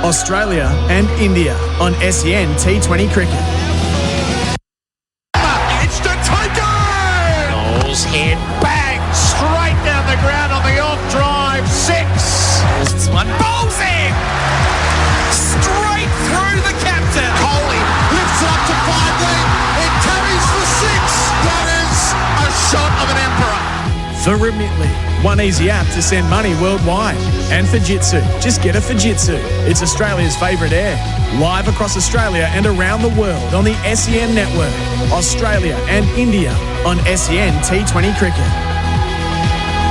Australia and India on SEN T20 Cricket. Instant takeover! Knowles hit, bang, straight down the ground on the off drive, 6. This one bowls in! Straight through the captain. Kohli lifts it up to 5 lead. It carries for 6. That is a shot of an emperor. For Remitly, one easy app to send money worldwide. And Fujitsu, just get a Fujitsu. It's Australia's favourite air. Live across Australia and around the world on the SEN network. Australia and India on SEN T20 Cricket.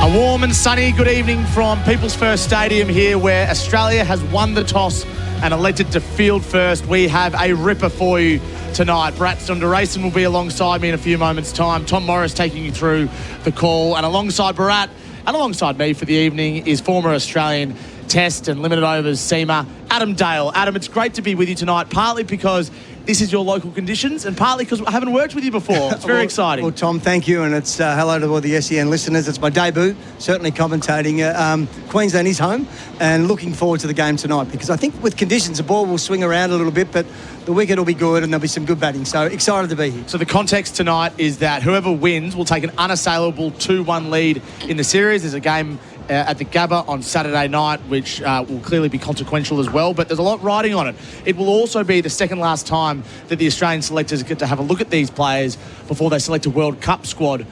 A warm and sunny good evening from People's First Stadium here, where Australia has won the toss and elected to field first. We have a ripper for you tonight. Bharat Sundaresan will be alongside me in a few moments' time. Tom Morris taking you through the call. And alongside Bharat and alongside me for the evening is former Australian Test and Limited Overs seamer Adam Dale. Adam, it's great to be with you tonight, partly because this is your local conditions and partly because I haven't worked with you before. It's very exciting. Well, Tom, thank you, and it's hello to all the SEN listeners. It's my debut, certainly commentating. Queensland is home, and looking forward to the game tonight, because I think with conditions, the ball will swing around a little bit, but the wicket will be good and there'll be some good batting. So excited to be here. So the context tonight is that whoever wins will take an unassailable 2-1 lead in the series. There's a game at the Gabba on Saturday night, which will clearly be consequential as well, but there's a lot riding on it. It will also be the second last time that the Australian selectors get to have a look at these players before they select a World Cup squad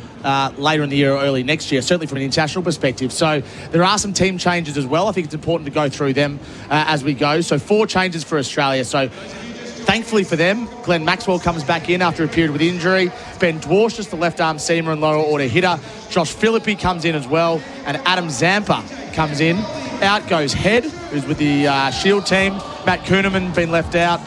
later in the year or early next year, certainly from an international perspective. So there are some team changes as well. I think it's important to go through them as we go. So 4 changes for Australia. So thankfully for them, Glenn Maxwell comes back in after a period with injury. Ben Dwarshuis, the left-arm seamer and lower order hitter. Josh Philippe comes in as well. And Adam Zampa comes in. Out goes Head, who's with the Shield team. Matt Kuhneman been left out.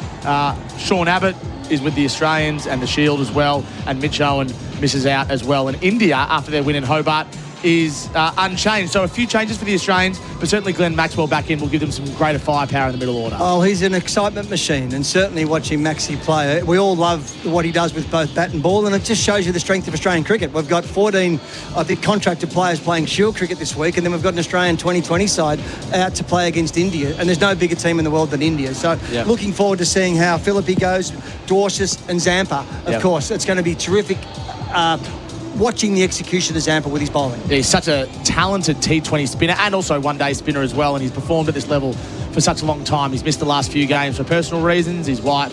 Sean Abbott is with the Australians and the Shield as well. And Mitch Owen misses out as well. And India, after their win in Hobart, is unchanged. So a few changes for the Australians, but certainly Glenn Maxwell back in will give them some greater firepower in the middle order. Oh, he's an excitement machine, and certainly watching Maxi play, we all love what he does with both bat and ball, and it just shows you the strength of Australian cricket. We've got 14, I think, contracted players playing Shield cricket this week, and then we've got an Australian 2020 side out to play against India, and there's no bigger team in the world than India. So looking forward to seeing how Philippe goes, Dwarshuis and Zampa. Of course, it's going to be terrific watching the execution of Zampa with his bowling. Yeah, he's such a talented T20 spinner and also one-day spinner as well, and he's performed at this level for such a long time. He's missed the last few games for personal reasons. His wife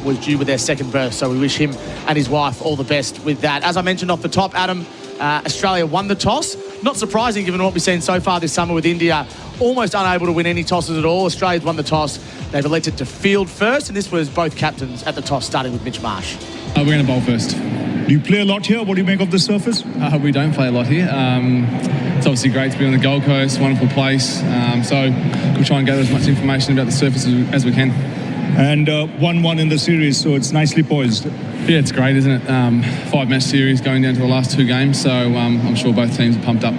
was due with their second birth, so we wish him and his wife all the best with that. As I mentioned off the top, Adam, Australia won the toss. Not surprising given what we've seen so far this summer with India almost unable to win any tosses at all. Australia's won the toss. They've elected to field first, and this was both captains at the toss, starting with Mitch Marsh. We're going to bowl first. Do you play a lot here? What do you make of the surface? We don't play a lot here. It's obviously great to be on the Gold Coast, wonderful place. So we'll try and gather as much information about the surface as we can. And 1-1 in the series, so it's nicely poised. Yeah, it's great, isn't it? 5-match series going down to the last 2 games, so I'm sure both teams are pumped up.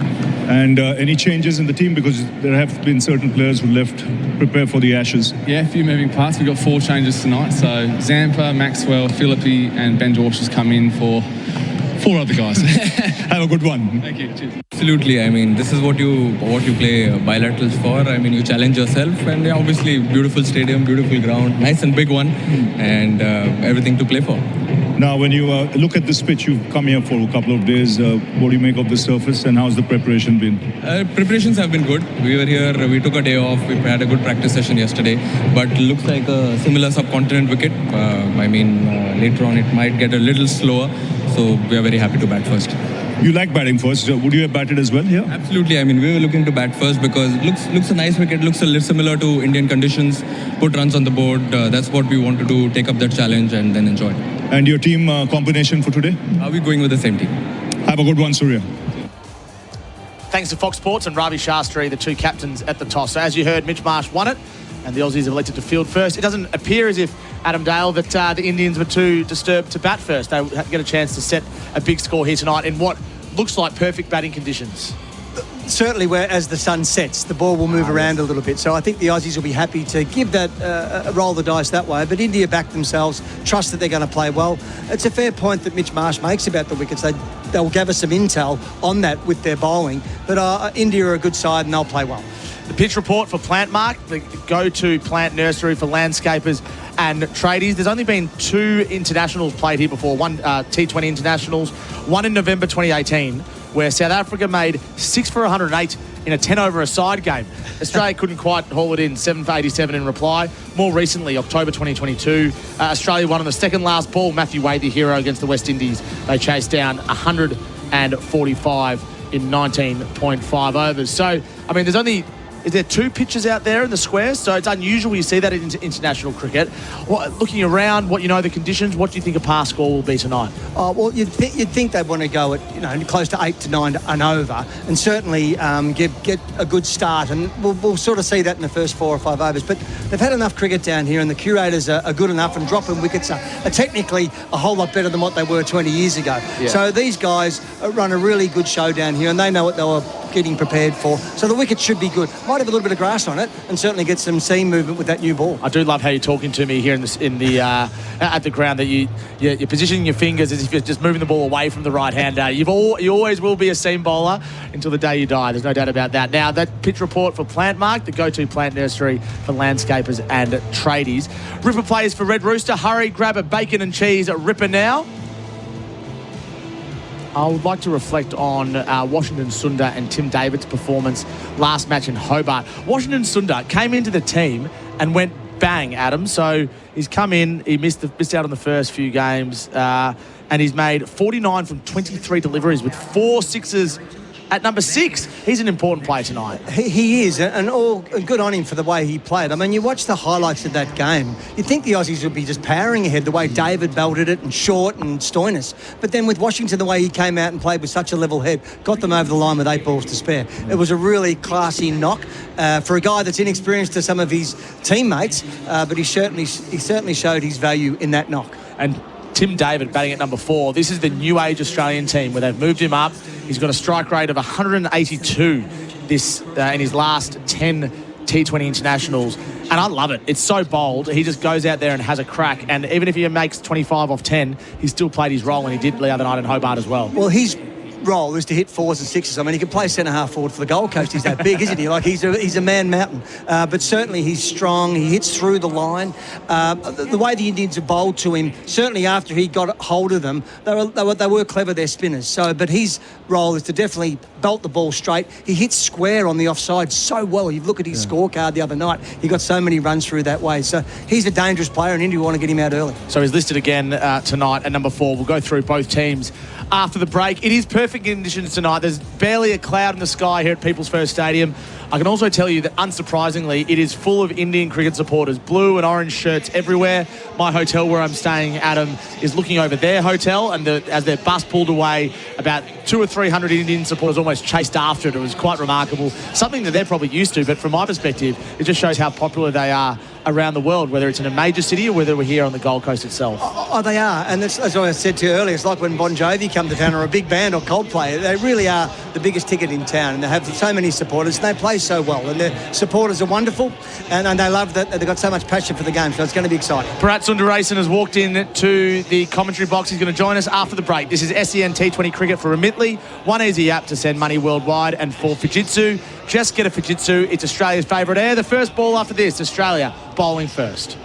And any changes in the team, because there have been certain players who left prepare for the Ashes? Yeah, a few moving parts. We've got 4 changes tonight. So Zampa, Maxwell, Philippe and Ben Dwarshuis come in for 4 other guys. Have a good one. Thank you. Cheers. Absolutely. I mean, this is what you play bilaterals for. I mean, you challenge yourself, and obviously beautiful stadium, beautiful ground, nice and big one, and everything to play for. Now, when you look at this pitch, you've come here for a couple of days. What do you make of the surface, and how's the preparation been? Preparations have been good. We were here, we took a day off. We had a good practice session yesterday, but looks like a similar subcontinent wicket. Later on it might get a little slower, so we are very happy to bat first. You like batting first. Would you have batted as well here? Absolutely. I mean, we were looking to bat first because it looks a nice wicket, looks a little similar to Indian conditions, put runs on the board. That's what we want to do, take up that challenge and then enjoy. And your team combination for today? Are we going with the same team? Have a good one, Surya. Thanks to Fox Sports and Ravi Shastri, the 2 captains at the toss. So as you heard, Mitch Marsh won it, and the Aussies have elected to field first. It doesn't appear as if, Adam Dale, that the Indians were too disturbed to bat first. They get a chance to set a big score here tonight in what looks like perfect batting conditions. Certainly, where as the sun sets, the ball will move around a little bit. So I think the Aussies will be happy to give that roll the dice that way. But India back themselves, trust that they're going to play well. It's a fair point that Mitch Marsh makes about the wickets. They'll give us some intel on that with their bowling. But India are a good side and they'll play well. The pitch report for Plantmark, the go-to plant nursery for landscapers and tradies. There's only been 2 internationals played here before, one T20 internationals, one in November 2018, where South Africa made 6 for 108 in a 10-over-a-side game. Australia couldn't quite haul it in, 7 for 87 in reply. More recently, October 2022, Australia won on the second last ball. Matthew Wade, the hero, against the West Indies. They chased down 145 in 19.5 overs. So, I mean, is there 2 pitches out there in the square? So it's unusual you see that in international cricket. Looking around, the conditions, what do you think a pass score will be tonight? Well, you'd think they'd want to go at close to 8 to 9 and over, and certainly get a good start. And we'll sort of see that in the first 4 or 5 overs. But they've had enough cricket down here, and the curators are good enough, and dropping wickets are technically a whole lot better than what they were 20 years ago. Yeah. So these guys run a really good show down here, and they know what they were getting prepared for. So the wicket should be good. Might have a little bit of grass on it, and certainly get some seam movement with that new ball. I do love how you're talking to me here at the ground, that you're positioning your fingers as if you're just moving the ball away from the right hander. You always will be a seam bowler until the day you die. There's no doubt about that. Now, that pitch report for Plantmark, the go-to plant nursery for landscapers and tradies. Ripper players for Red Rooster. Hurry, grab a bacon and cheese at Ripper now. I would like to reflect on Washington Sundar and Tim David's performance last match in Hobart. Washington Sundar came into the team and went bang, Adam. So he's come in, he missed out on the first few games, and he's made 49 from 23 deliveries with 4 sixes at number 6. He's an important player tonight. He is, and all good on him for the way he played. I mean, you watch the highlights of that game, you'd think the Aussies would be just powering ahead the way David belted it, and Short and Stoinis. But then with Washington, the way he came out and played with such a level head, got them over the line with 8 balls to spare. It was a really classy knock for a guy that's inexperienced to some of his teammates, but he certainly showed his value in that knock. And Tim David batting at number 4. This is the new age Australian team where they've moved him up. He's got a strike rate of 182 in his last 10 T20 internationals. And I love it. It's so bold. He just goes out there and has a crack. And even if he makes 25 off 10, he's still played his role, and he did the other night in Hobart as well. Well, his role is to hit 4s and 6s. I mean, he can play centre-half forward for the Gold Coast. He's that big, isn't he? Like, he's a man mountain. But certainly he's strong. He hits through the line. The way the Indians have bowled to him, certainly after he got hold of them, they were clever, their spinners. But his role is to definitely belt the ball straight. He hits square on the offside so well. You look at his scorecard the other night. He got so many runs through that way. So he's a dangerous player, and India want to get him out early. So he's listed again tonight at number 4. We'll go through both teams after the break. It is perfect conditions tonight. There's barely a cloud in the sky here at People's First Stadium. I can also tell you that, unsurprisingly, it is full of Indian cricket supporters. Blue and orange shirts everywhere. My hotel where I'm staying, Adam, is looking over their hotel, and as their bus pulled away, about 200 or 300 Indian supporters almost chased after it. It was quite remarkable. Something that they're probably used to, but from my perspective, it just shows how popular they are around the world, whether it's in a major city or whether we're here on the Gold Coast itself. Oh, they are. And that's what I said to you earlier. It's like when Bon Jovi come to town, or a big band, or Coldplay. They really are the biggest ticket in town, and they have so many supporters, and they play so well. And their supporters are wonderful, and they love that they've got so much passion for the game, so it's going to be exciting. Bharat Sundaresan has walked in to the commentary box. He's going to join us after the break. This is SEN T20 Cricket for Remitly. One easy app to send money worldwide, and for Fujitsu, just get a Fujitsu. It's Australia's favourite air. The first ball after this, Australia bowling first.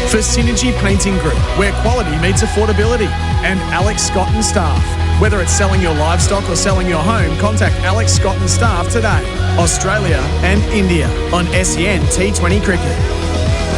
For Synergy Painting Group, where quality meets affordability, and Alex Scott and Staff. Whether it's selling your livestock or selling your home, contact Alex Scott and Staff today. Australia and India on SEN T20 Cricket.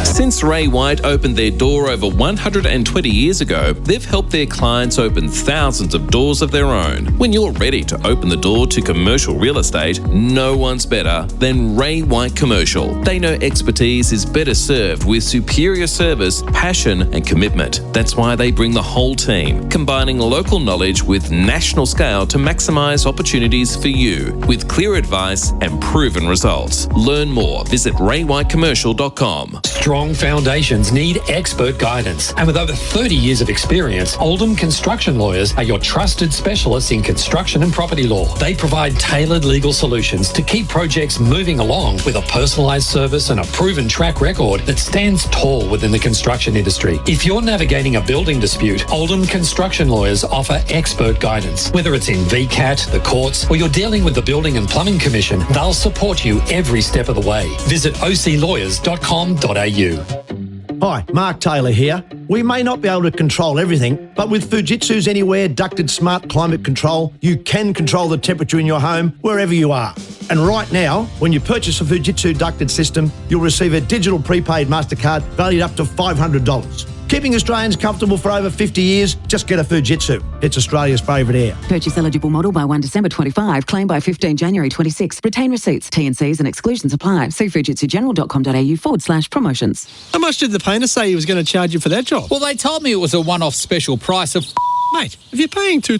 Since Ray White opened their door over 120 years ago, they've helped their clients open thousands of doors of their own. When you're ready to open the door to commercial real estate, no one's better than Ray White Commercial. They know expertise is better served with superior service, passion, and commitment. That's why they bring the whole team, combining local knowledge with national scale to maximize opportunities for you, with clear advice and proven results. Learn more. Visit raywhitecommercial.com. strong foundations need expert guidance. And with over 30 years of experience, Oldham Construction Lawyers are your trusted specialists in construction and property law. They provide tailored legal solutions to keep projects moving along with a personalised service and a proven track record that stands tall within the construction industry. If you're navigating a building dispute, Oldham Construction Lawyers offer expert guidance. Whether it's in VCAT, the courts, or you're dealing with the Building and Plumbing Commission, they'll support you every step of the way. Visit oclawyers.com.au. Hi, Mark Taylor here. We may not be able to control everything, but with Fujitsu's Anywhere ducted smart climate control, you can control the temperature in your home wherever you are. And right now, when you purchase a Fujitsu ducted system, you'll receive a digital prepaid MasterCard valued up to $500. Keeping Australians comfortable for over 50 years, just get a Fujitsu. It's Australia's favourite air. Purchase eligible model by 1 December 25, claim by 15 January 26. Retain receipts, T&Cs and exclusions apply. See fujitsugeneral.com.au/promotions. How much did the painter say he was going to charge you for that job? Well, they told me it was a one-off special price of... Mate, if you're paying for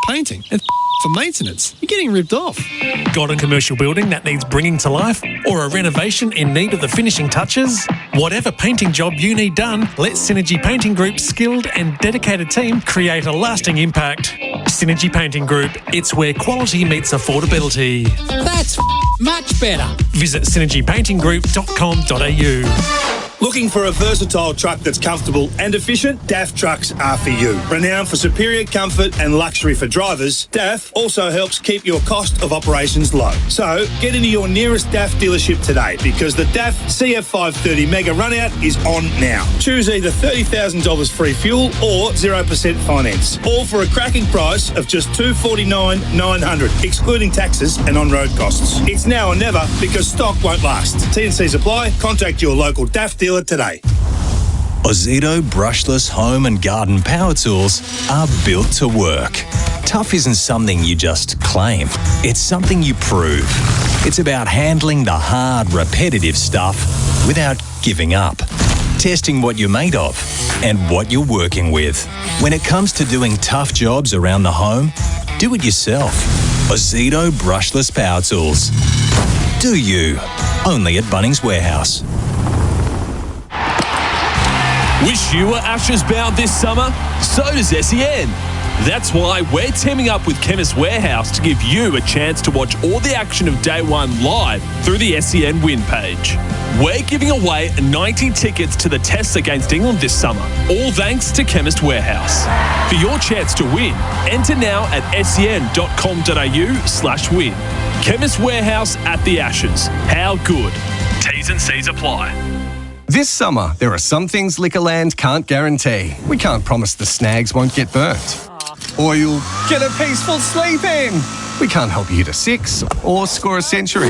painting and for maintenance, you're getting ripped off. Got a commercial building that needs bringing to life, or a renovation in need of the finishing touches? Whatever painting job you need done, let Synergy Painting Group's skilled and dedicated team create a lasting impact. Synergy Painting Group, it's where quality meets affordability. That's much better. Visit synergypaintinggroup.com.au. Looking for a versatile truck that's comfortable and efficient? DAF trucks are for you. Renowned for superior comfort and luxury for drivers, DAF also helps keep your cost of operations low. So get into your nearest DAF dealership today, because the DAF CF530 Mega Runout is on now. Choose either $30,000 free fuel or 0% finance, all for a cracking price of just $249,900, excluding taxes and on-road costs. It's now or never, because stock won't last. T&Cs apply. Contact your local DAF dealer today. Ozito brushless home and garden power tools are built to work. Tough isn't something you just claim. It's something you prove. It's about handling the hard, repetitive stuff without giving up. Testing what you're made of and what you're working with. When it comes to doing tough jobs around the home, do it yourself. Ozito brushless power tools. Do you? Only at Bunnings Warehouse. Wish you were Ashes bound this summer? So does SEN. That's why we're teaming up with Chemist Warehouse to give you a chance to watch all the action of Day 1 live through the SEN Win page. We're giving away 90 tickets to the Tests against England this summer, all thanks to Chemist Warehouse. For your chance to win, enter now at sen.com.au/win. Chemist Warehouse at the Ashes. How good? T's and C's apply. This summer, there are some things Liquorland can't guarantee. We can't promise the snags won't get burnt. Or you'll get a peaceful sleep in. We can't help you hit a 6 or score a century.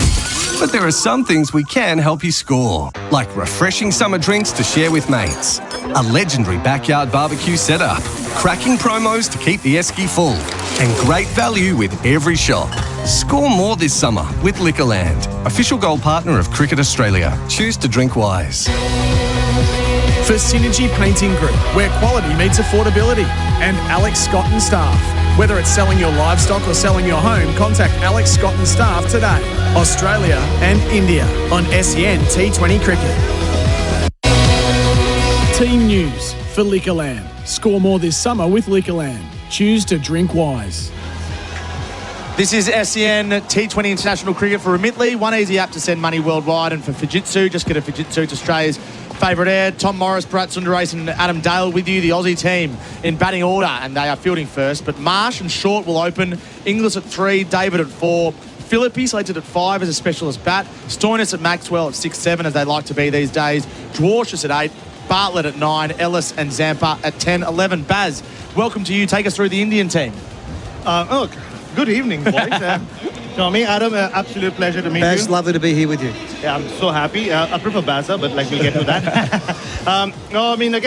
But there are some things we can help you score, like refreshing summer drinks to share with mates, a legendary backyard barbecue setup, cracking promos to keep the esky full, and great value with every shop. Score more this summer with Liquorland, official gold partner of Cricket Australia. Choose to drink wise. For Synergy Painting Group, where quality meets affordability, and Alex Scott and staff. Whether it's selling your livestock or selling your home, contact Alex Scott and staff today. Australia and India on SEN T20 Cricket. Team news for Liquorland. Score more this summer with Liquorland. Choose to drink wise. This is SEN T20 International Cricket for Remitly. One easy app to send money worldwide. And for Fujitsu, just get a Fujitsu. It's Australia's favourite air. Tom Morris, Bharat, Sundaresan and Adam Dale with you, the Aussie team in batting order. And they are fielding first. But Marsh and Short will open. Inglis at 3, David at 4. Philippi selected at 5 as a specialist bat. Stoinis at Maxwell at 6-7, as they like to be these days. Dwarshuis at 8. Bartlett at 9. Ellis and Zampa at 10-11. Baz, welcome to you. Take us through the Indian team. Good evening, boys. Tommy, Adam, absolute pleasure to meet you. Baz, lovely to be here with you. Yeah, I'm so happy. I prefer Baza, but we'll get to that.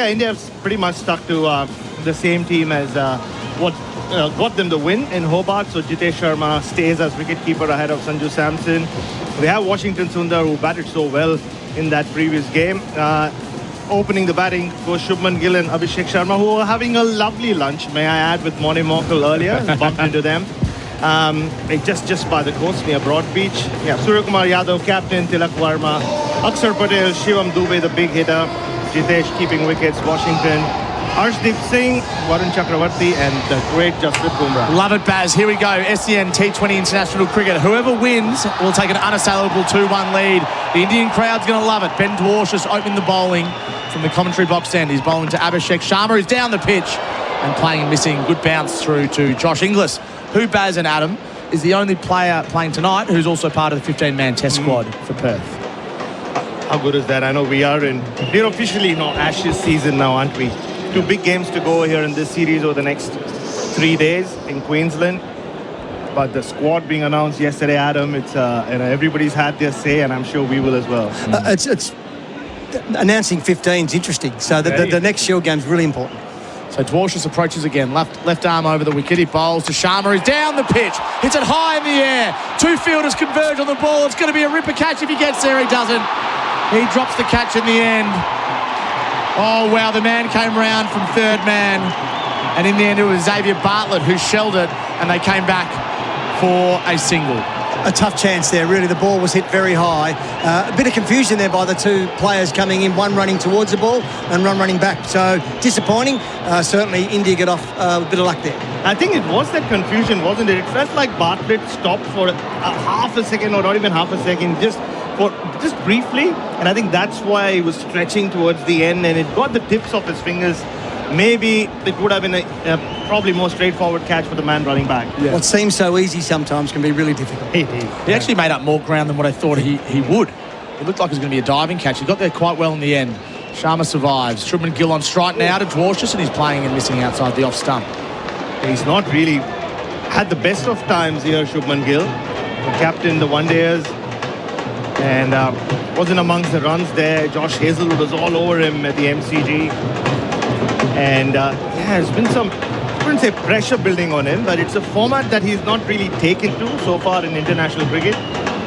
India's pretty much stuck to the same team as what got them the win in Hobart. So Jitesh Sharma stays as wicketkeeper ahead of Sanju Samson. They have Washington Sundar, who batted so well in that previous game. Opening the batting goes Shubman Gill and Abhishek Sharma, who are having a lovely lunch, may I add, with Mone Mokel earlier. Bumped into them. It just by the coast near Broad Beach. Yeah, Suryakumar Yadav, captain, Tilak Varma, Akshar Patel, Shivam Dubey, the big hitter, Jitesh keeping wickets, Washington, Arshdeep Singh, Varun Chakravarti, and the great Jasprit Bumrah. Love it, Baz. Here we go. SEN T20 International Cricket. Whoever wins will take an unassailable 2-1 lead. The Indian crowd's going to love it. Ben Dwarshus opening the bowling from the commentary box end. He's bowling to Abhishek Sharma, who's down the pitch and playing and missing. Good bounce through to Josh Inglis, who, Baz and Adam, is the only player playing tonight who's also part of the 15-man test squad for Perth. How good is that? I know we're officially in Ashes season now, aren't we? 2 big games to go here in this series over the next 3 days in Queensland. But the squad being announced yesterday, Adam, it's everybody's had their say, and I'm sure we will as well. It's announcing 15 is interesting. So the next Shield game's really important. So Dwarshus approaches again, left arm over the wicket. He bowls to Sharma, who's down the pitch, hits it high in the air. 2 fielders converge on the ball. It's going to be a ripper catch if he gets there. He doesn't. He drops the catch in the end. Oh, wow, the man came round from third man. And in the end, it was Xavier Bartlett who shelled it, and they came back for a single. A tough chance there, really. The ball was hit very high. A bit of confusion there by the 2 players coming in, one running towards the ball and one running back. So disappointing. Certainly, India got off a bit of luck there. I think it was that confusion, wasn't it? It felt like Bartlett stopped for a half a second, or not even half a second, just briefly. And I think that's why he was stretching towards the end, and it got the tips of his fingers. Maybe it would have been a probably more straightforward catch for the man running back. Yeah. What seems so easy sometimes can be really difficult. He actually made up more ground than what I thought he would. It looked like it was going to be a diving catch. He got there quite well in the end. Sharma survives. Shubman Gill on strike now to Dwarshus, and he's playing and missing outside the off stump. He's not really had the best of times here, Shubman Gill. The captain, the one-dayers, and wasn't amongst the runs there. Josh Hazelwood was all over him at the MCG. And there's been some, I wouldn't say pressure building on him, but it's a format that he's not really taken to so far in international cricket,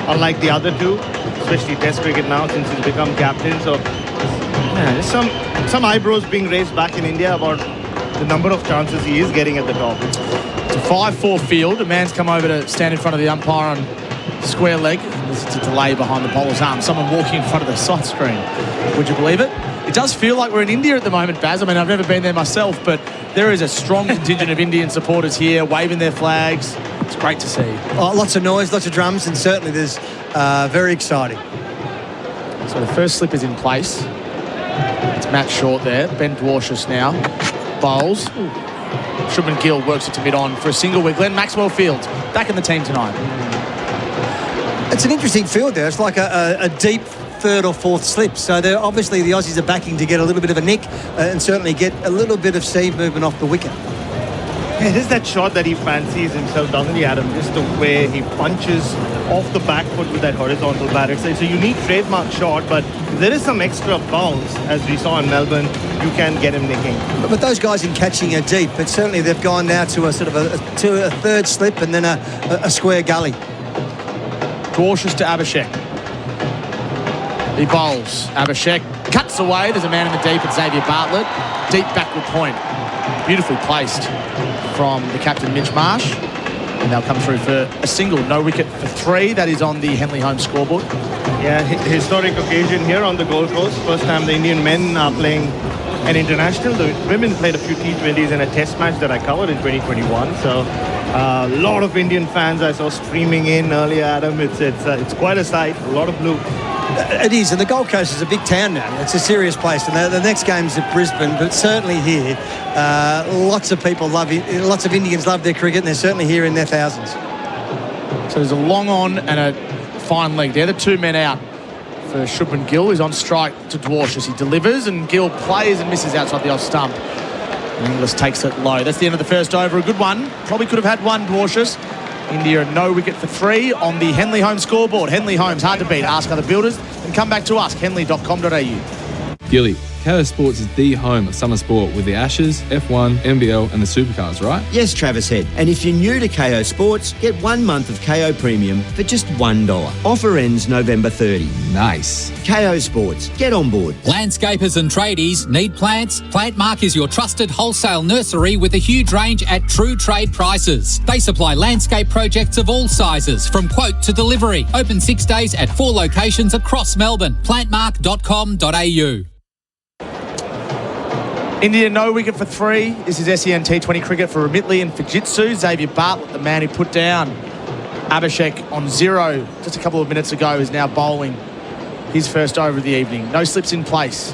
unlike the other 2, especially Test cricket now since he's become captain. So there's some eyebrows being raised back in India about the number of chances he is getting at the top. It's a 5-4 field. A man's come over to stand in front of the umpire on square leg. There's a delay behind the bowler's arm. Someone walking in front of the side screen. Would you believe it? It does feel like we're in India at the moment, Baz. I mean, I've never been there myself, but there is a strong contingent of Indian supporters here waving their flags. It's great to see. Oh, lots of noise, lots of drums, and certainly there's very exciting. So the first slip is in place. It's Matt Short there. Ben Dwarshus now bowls. Shubman Gill works it to mid-on for a single with Glenn Maxwell Fields back in the team tonight. It's an interesting field there. It's like a deep 3rd or 4th slip. So obviously the Aussies are backing to get a little bit of a nick and certainly get a little bit of seam movement off the wicket. It is that shot that he fancies himself, doesn't he, Adam? Just the way he punches off the back foot with that horizontal bat. It's a unique trademark shot, but there is some extra bounce, as we saw in Melbourne. You can get him nicking. But those guys in catching are deep, but certainly they've gone now to a sort of a 3rd slip and then a square gully. Cautious to Abhishek. He bowls. Abhishek cuts away. There's a man in the deep. It's Xavier Bartlett. Deep backward point. Beautifully placed from the captain, Mitch Marsh. And they'll come through for a single. No wicket for 3. That is on the Henley Home scoreboard. Yeah, historic occasion here on the Gold Coast. First time the Indian men are playing an international. The women played a few T20s in a test match that I covered in 2021. So a lot of Indian fans I saw streaming in earlier, Adam. It's quite a sight. A lot of blue. It is, and the Gold Coast is a big town now. It's a serious place, and the next game's at Brisbane, but certainly here, lots of people love it. Lots of Indians love their cricket, and they're certainly here in their thousands. So there's a long on and a fine leg. They're the 2 men out for Shubman Gill. He's on strike to Dwarshus. He delivers, and Gill plays and misses outside the off stump. And Inglis takes it low. That's the end of the first over. A good one. Probably could have had one, Dwarshus. India no wicket for 3 on the Henley Home scoreboard. Henley Home's hard to beat. Ask other builders and come back to us, henley.com.au. Gilly, Kayo Sports is the home of summer sport with the Ashes, F1, NBL and the Supercars, right? Yes, Travis Head. And if you're new to KO Sports, get 1 month of KO Premium for just $1. Offer ends November 30. Nice. KO Sports. Get on board. Landscapers and tradies need plants? Plantmark is your trusted wholesale nursery with a huge range at true trade prices. They supply landscape projects of all sizes, from quote to delivery. Open 6 days at 4 locations across Melbourne. Plantmark.com.au. India no wicket for 3. This is SEN T20 cricket for Remitli and Fujitsu. Xavier Bartlett, the man who put down Abhishek on 0 just a couple of minutes ago, is now bowling his first over of the evening. No slips in place.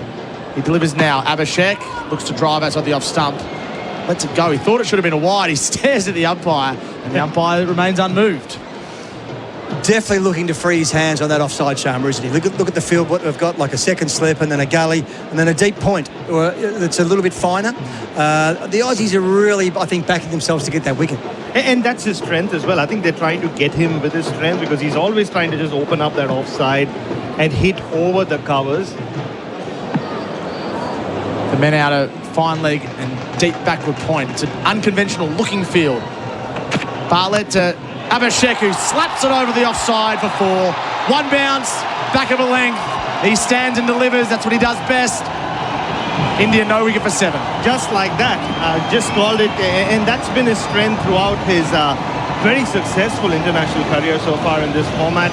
He delivers now. Abhishek looks to drive outside the off stump. Lets it go. He thought it should have been a wide. He stares at the umpire, and the umpire remains unmoved. Definitely looking to free his hands on that offside, Sharma, isn't he? Look at the field, what we've got, like a second slip and then a gully and then a deep point that's a little bit finer. The Aussies are really, I think, backing themselves to get that wicket. And that's his strength as well. I think they're trying to get him with his strength because he's always trying to just open up that offside and hit over the covers. The men out a fine leg and deep backward point. It's an unconventional looking field. Bartlett to Abhishek, who slaps it over the offside for 4. 1 bounce, back of a length. He stands and delivers. That's what he does best. India no wicket for 7. Just like that. Just called it. And that's been his strength throughout his very successful international career so far in this format.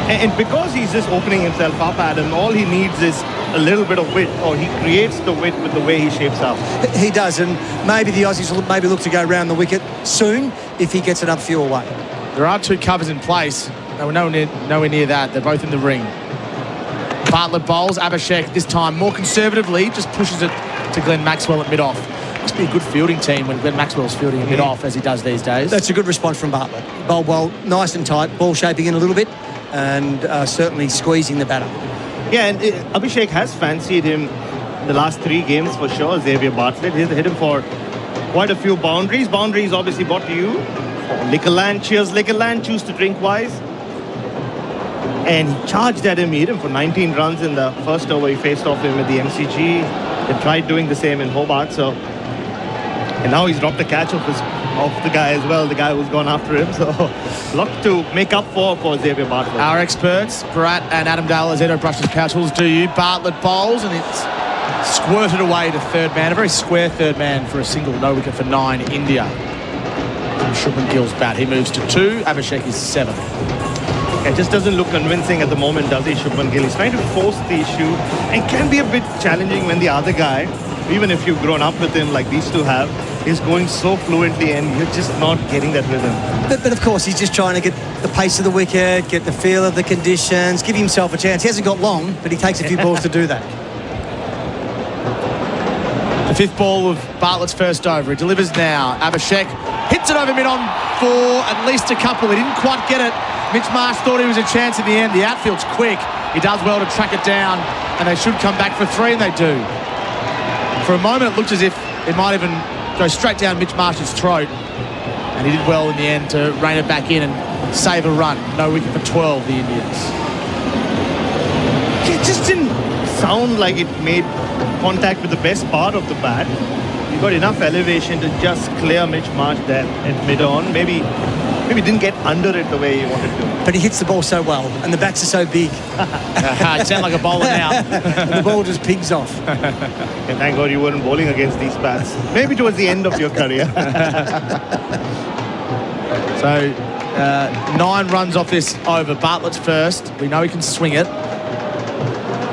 And because he's just opening himself up, Adam, all he needs is a little bit of width, or he creates the width with the way he shapes up. He does, and maybe the Aussies will maybe look to go around the wicket soon if he gets enough fuel away. There are 2 covers in place. They were nowhere near that. They're both in the ring. Bartlett bowls. Abhishek this time more conservatively, just pushes it to Glenn Maxwell at mid-off. Must be a good fielding team when Glenn Maxwell's fielding at mid-off, as he does these days. That's a good response from Bartlett. Bowl well, nice and tight, ball shaping in a little bit, and certainly squeezing the batter. Yeah, and Abhishek has fancied him the last 3 games for sure, Xavier Bartlett. He's hit him for quite a few boundaries. Boundaries obviously brought to you for Liquorland. Cheers, Liquorland. Choose to drink wise. And he charged at him. He hit him for 19 runs in the first over. He faced off him at the MCG. They tried doing the same in Hobart. And now he's dropped a catch off the guy as well, the guy who's gone after him. So, a lot to make up for Xavier Bartlett. Our experts, Bharat and Adam Dale, as Edo brushes power tools, do you. Bartlett bowls, and it's squirted away to third man. A very square third man for a single no wicket for 9, India. From Shubman Gill's bat, he moves to 2. Abhishek is 7. It just doesn't look convincing at the moment, does he, Shubman Gill? He's trying to force the issue and can be a bit challenging when the other guy, even if you've grown up with him like these two have, is going so fluently and you're just not getting that rhythm. But of course, he's just trying to get the pace of the wicket, get the feel of the conditions, give himself a chance. He hasn't got long, but he takes a few balls to do that. The 5th ball of Bartlett's first over. He delivers now. Abhishek hits it over mid-on for at least a couple. He didn't quite get it. Mitch Marsh thought he was a chance in the end. The outfield's quick. He does well to track it down, and they should come back for 3, and they do. For a moment, it looked as if it might even go straight down Mitch Marsh's throat, and he did well in the end to rein it back in and save a run. No wicket for 12, the Indians. It just didn't sound like it made contact with the best part of the bat. He got enough elevation to just clear Mitch Marsh there at mid-on. Maybe didn't get under it the way he wanted to. But he hits the ball so well, and the bats are so big. You sound like a bowler now. And the ball just pings off. And thank God you weren't bowling against these bats. Maybe towards the end of your career. So, 9 runs off this over. Bartlett's first. We know he can swing it.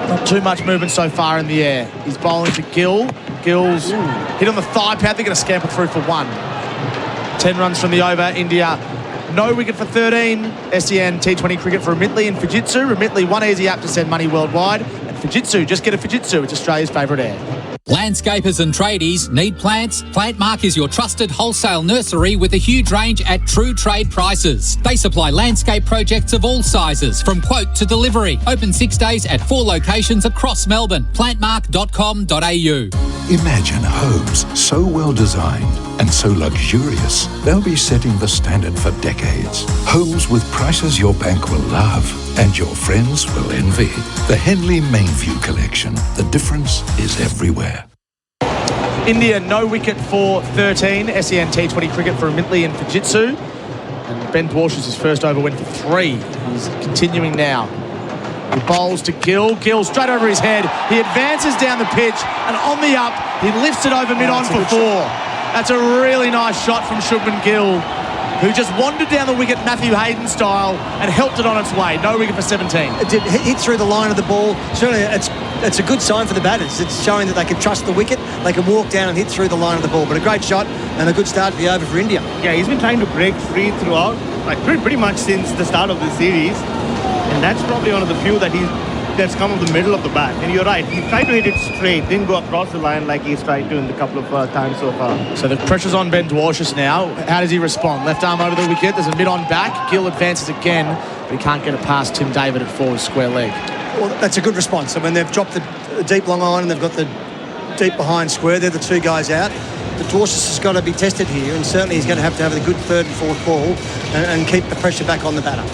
Not too much movement so far in the air. He's bowling to Gill. Gill's hit on the thigh pad. They're going to scamper through for 1. 10 runs from the over. India no wicket for 13. SEN T20 cricket for Remitli and Fujitsu. Remitli, 1 easy app to send money worldwide. And Fujitsu, just get a Fujitsu. It's Australia's favourite air. Landscapers and tradies need plants? Plantmark is your trusted wholesale nursery with a huge range at true trade prices. They supply landscape projects of all sizes, from quote to delivery. Open 6 days at 4 locations across Melbourne. Plantmark.com.au. Imagine homes so well designed and so luxurious, they'll be setting the standard for decades. Homes with prices your bank will love and your friends will envy. The Henley Mainview Collection. The difference is everywhere. India, no wicket for 13. SEN T20 cricket for Mintley and Fujitsu. And Ben Dwarshuis, his first over went for 3. He's continuing now. He bowls to Gill. Gill straight over his head. He advances down the pitch and on the up, he lifts it over mid-on for 4. That's a really nice shot from Shubman Gill, who just wandered down the wicket Matthew Hayden style and helped it on its way. No wicket for 17. It did hit through the line of the ball. Certainly, it's a good sign for the batters. It's showing that they can trust the wicket. They can walk down and hit through the line of the ball. But a great shot and a good start to the over for India. Yeah, he's been trying to break free throughout, like pretty much since the start of the series. And that's probably one of the few that's come of the middle of the bat. And you're right, he tried to hit it straight, didn't go across the line like he's tried to in the couple of times so far. So the pressure's on Ben Dwarshuis now. How does he respond? Left arm over the wicket. There's a mid-on back. Gill advances again, but he can't get it past Tim David at 4 square leg. Well, that's a good response. I mean, they've dropped the deep long on and they've got the deep behind square. They're the 2 guys out. But Dwarshuis has got to be tested here, and certainly he's going to have a good 3rd and 4th ball and keep the pressure back on the batter.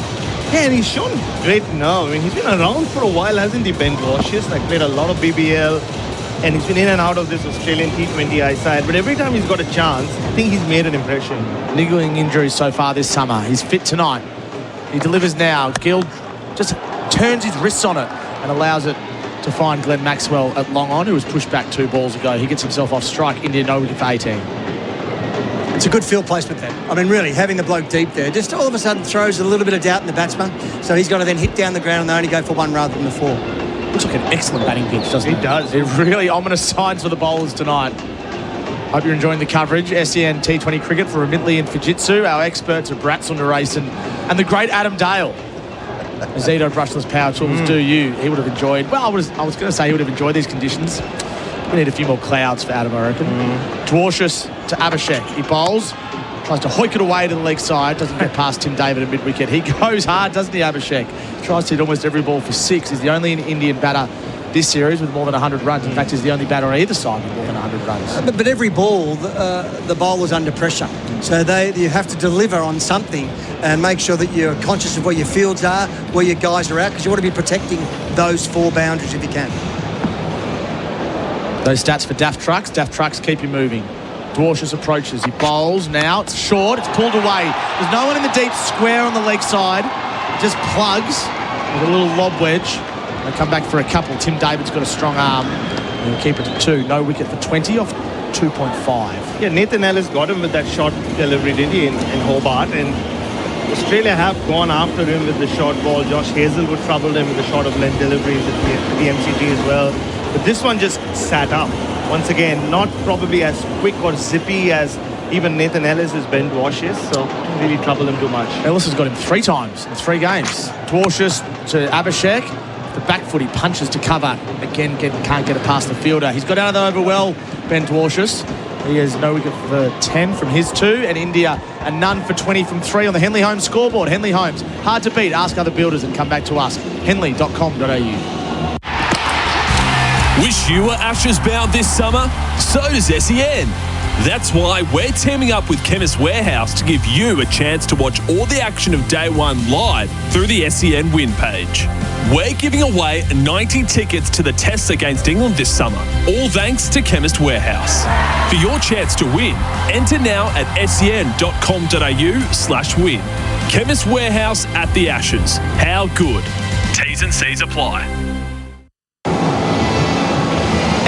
Yeah, and he's shown great nerve. I mean, he's been around for a while, hasn't he, Ben Dwarshuis? Like, played a lot of BBL, and he's been in and out of this Australian T20I side. But every time he's got a chance, I think he's made an impression. Niggling injuries so far this summer. He's fit tonight. He delivers now. Gill just turns his wrists on it and allows it to find Glenn Maxwell at long on, who was pushed back 2 balls ago. He gets himself off strike. India no wicket for 18. It's a good field placement then. I mean, really, having the bloke deep there just all of a sudden throws a little bit of doubt in the batsman. So he's got to then hit down the ground and they only go for 1 rather than the 4. Looks like an excellent batting pitch, doesn't it? It does. It really ominous signs for the bowlers tonight. Hope you're enjoying the coverage. SEN T20 cricket for Mintley and Fujitsu. Our experts are Bharat, Sundaresan and the great Adam Dale. Azito brushless power tools do you. He would have enjoyed, well, I was going to say he would have enjoyed these conditions. We need a few more clouds for Adam, I reckon. Dwarshuis to Abhishek. He bowls, tries to hoik it away to the leg side, doesn't get past Tim David at mid-wicket. He goes hard, doesn't he, Abhishek? Tries to hit almost every ball for 6. He's the only Indian batter this series with more than 100 runs. In fact, he's the only batter on either side with more than 100 runs. But every ball, the bowler's under pressure. So you have to deliver on something and make sure that you're conscious of where your fields are, where your guys are at, because you want to be protecting those 4 boundaries if you can. Those stats for Daft Trucks. Daft Trucks keep you moving. Dwarshuis approaches. He bowls now. It's short. It's pulled away. There's no one in the deep square on the leg side. It just plugs with a little lob wedge. They come back for a couple. Tim David's got a strong arm. And he'll keep it to 2. No wicket for 20 off 2.5. Yeah, Nathan Ellis got him with that short delivery, did he, in Hobart. And Australia have gone after him with the short ball. Josh Hazelwood troubled him with the short of length deliveries at the MCG as well. But this one just sat up. Once again, not probably as quick or zippy as even Nathan Ellis is Ben Dwarshuis, so didn't really trouble him too much. Ellis has got him 3 times in 3 games. Dwarshuis to Abhishek. The back foot he punches to cover. Again, can't get it past the fielder. He's got out of the over well, Ben Dwarshuis. He has no wicket for 10 from his 2, and India a none for 20 from 3 on the Henley Homes scoreboard. Henley Homes, hard to beat. Ask other builders and come back to us. henley.com.au. Wish you were Ashes bound this summer? So does SEN. That's why we're teaming up with Chemist Warehouse to give you a chance to watch all the action of Day 1 live through the SEN Win page. We're giving away 90 tickets to the Tests against England this summer, all thanks to Chemist Warehouse. For your chance to win, enter now at sen.com.au/win. Chemist Warehouse at the Ashes. How good? T's and C's apply.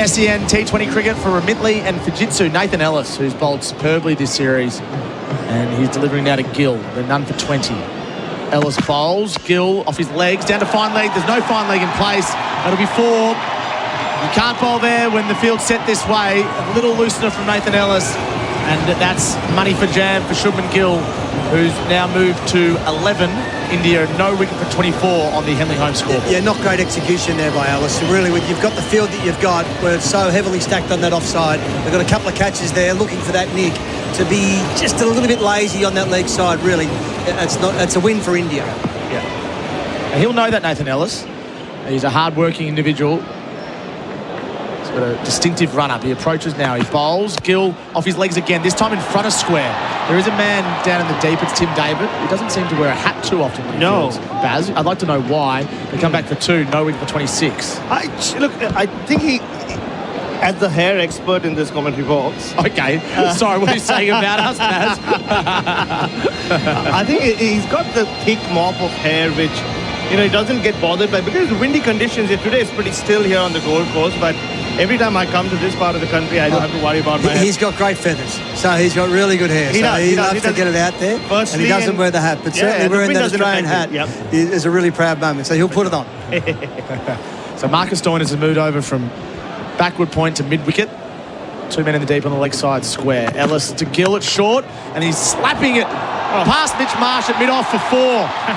SEN T20 cricket for Mintley and Fujitsu. Nathan Ellis, who's bowled superbly this series, and he's delivering now to Gill. They're none for 20. Ellis bowls. Gill off his legs, down to fine leg. There's no fine leg in place. That'll be 4. You can't bowl there when the field's set this way. A little loosener from Nathan Ellis, and that's money for jam for Shubman Gill, who's now moved to 11. India no wicket for 24 on the Henley home scoreboard. Yeah, not great execution there by Ellis. Really, you've got the field that you've got where it's so heavily stacked on that offside. They've got a couple of catches there looking for that nick. To be just a little bit lazy on that leg side, really, it's a win for India. Yeah. And he'll know that, Nathan Ellis. He's a hard-working individual. He's got a distinctive run-up. He approaches now. He bowls. Gill off his legs again, this time in front of square. There is a man down in the deep. It's Tim David. He doesn't seem to wear a hat too often when he fields. Baz, I'd like to know why. They come back for 2, no wicket for 26. I think he... As the hair expert in this commentary box. Okay. Sorry, what are you saying about us, Baz? I think he's got the thick mop of hair, which, he doesn't get bothered by. Because the windy conditions here today is pretty still here on the Gold Coast, but every time I come to this part of the country, I don't have to worry about my hair. He's got great feathers, so he's got really good hair. He loves to get it out there, and he doesn't wear the hat. But certainly wearing that Australian hat is a really proud moment, so he'll put it on. So Marcus Stoinis has moved over from backward point to mid-wicket. 2 men in the deep on the leg side square. Ellis to Gill at short, and he's slapping it past Mitch Marsh at mid-off for 4.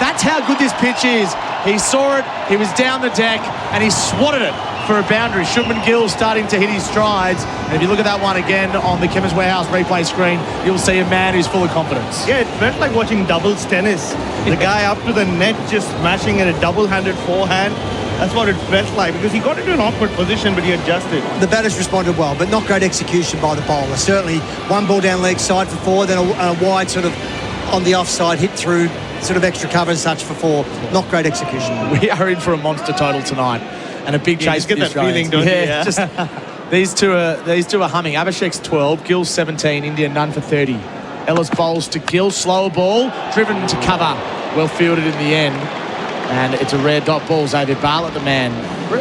That's how good this pitch is. He saw it, he was down the deck, and he swatted it for a boundary. Shubman Gill starting to hit his strides. And if you look at that one again on the Chemist Warehouse replay screen, you'll see a man who's full of confidence. Yeah, it felt like watching doubles tennis. The guy up to the net just smashing in a double-handed forehand. That's what it felt like, because he got into an awkward position, but he adjusted. The batters responded well, but not great execution by the bowler. Certainly one ball down leg side for 4, then a wide sort of on the offside hit through sort of extra cover and such for 4. Not great execution. We are in for a monster total tonight, and a big chase. Just get that feeling, don't you? Yeah, just these two are humming. Abhishek's 12, Gill's 17, India none for 30. Ellis bowls to Gill, slower ball, driven to cover, well fielded in the end. And it's a rare dot ball. Xavier Bartlett, the man.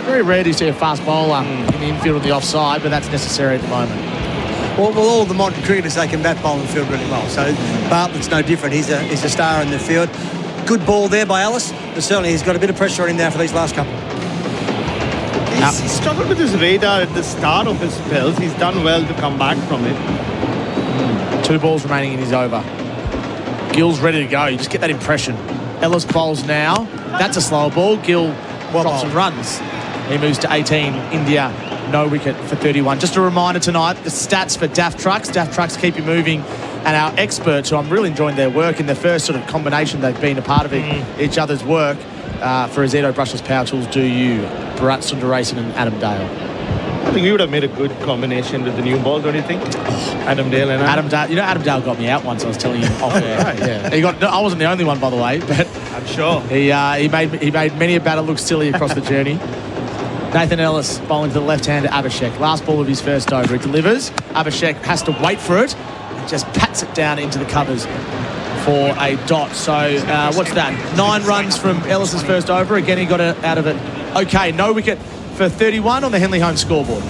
Very rare to see a fast bowler in the infield on the offside, but that's necessary at the moment. Well, all the modern cricketers, they can bat, bowl and field really well. So Bartlett's no different. He's a star in the field. Good ball there by Ellis, but certainly he's got a bit of pressure on him now for these last couple. He struggled with his radar at the start of his spells. He's done well to come back from it. 2 balls remaining in his over. Gill's ready to go. You just get that impression. Ellis bowls now. That's a slower ball. Gill drops and runs. He moves to 18. India, no wicket for 31. Just a reminder tonight, the stats for Daft Trucks. Daft Trucks keep you moving. And our experts, who I'm really enjoying their work in their first sort of combination, they've been a part of each other's work. For Azito Brushless Power Tools, do you? Bharat, Sundaresan and Adam Dale. I think we would have made a good combination with the new ball, don't you think? Adam Dale and Adam Dale. Adam Dale got me out once. I was telling him off air. Right. Yeah, I wasn't the only one, by the way, but I'm sure he made many a batter look silly across the journey. Nathan Ellis bowling to the left-hander Abhishek. Last ball of his first over. He delivers. Abhishek has to wait for it and just pats it down into the covers for a dot. So what's that? 9 runs from Ellis's first over. Again, he got out of it. Okay, no wicket for 31 on the Henley Home scoreboard.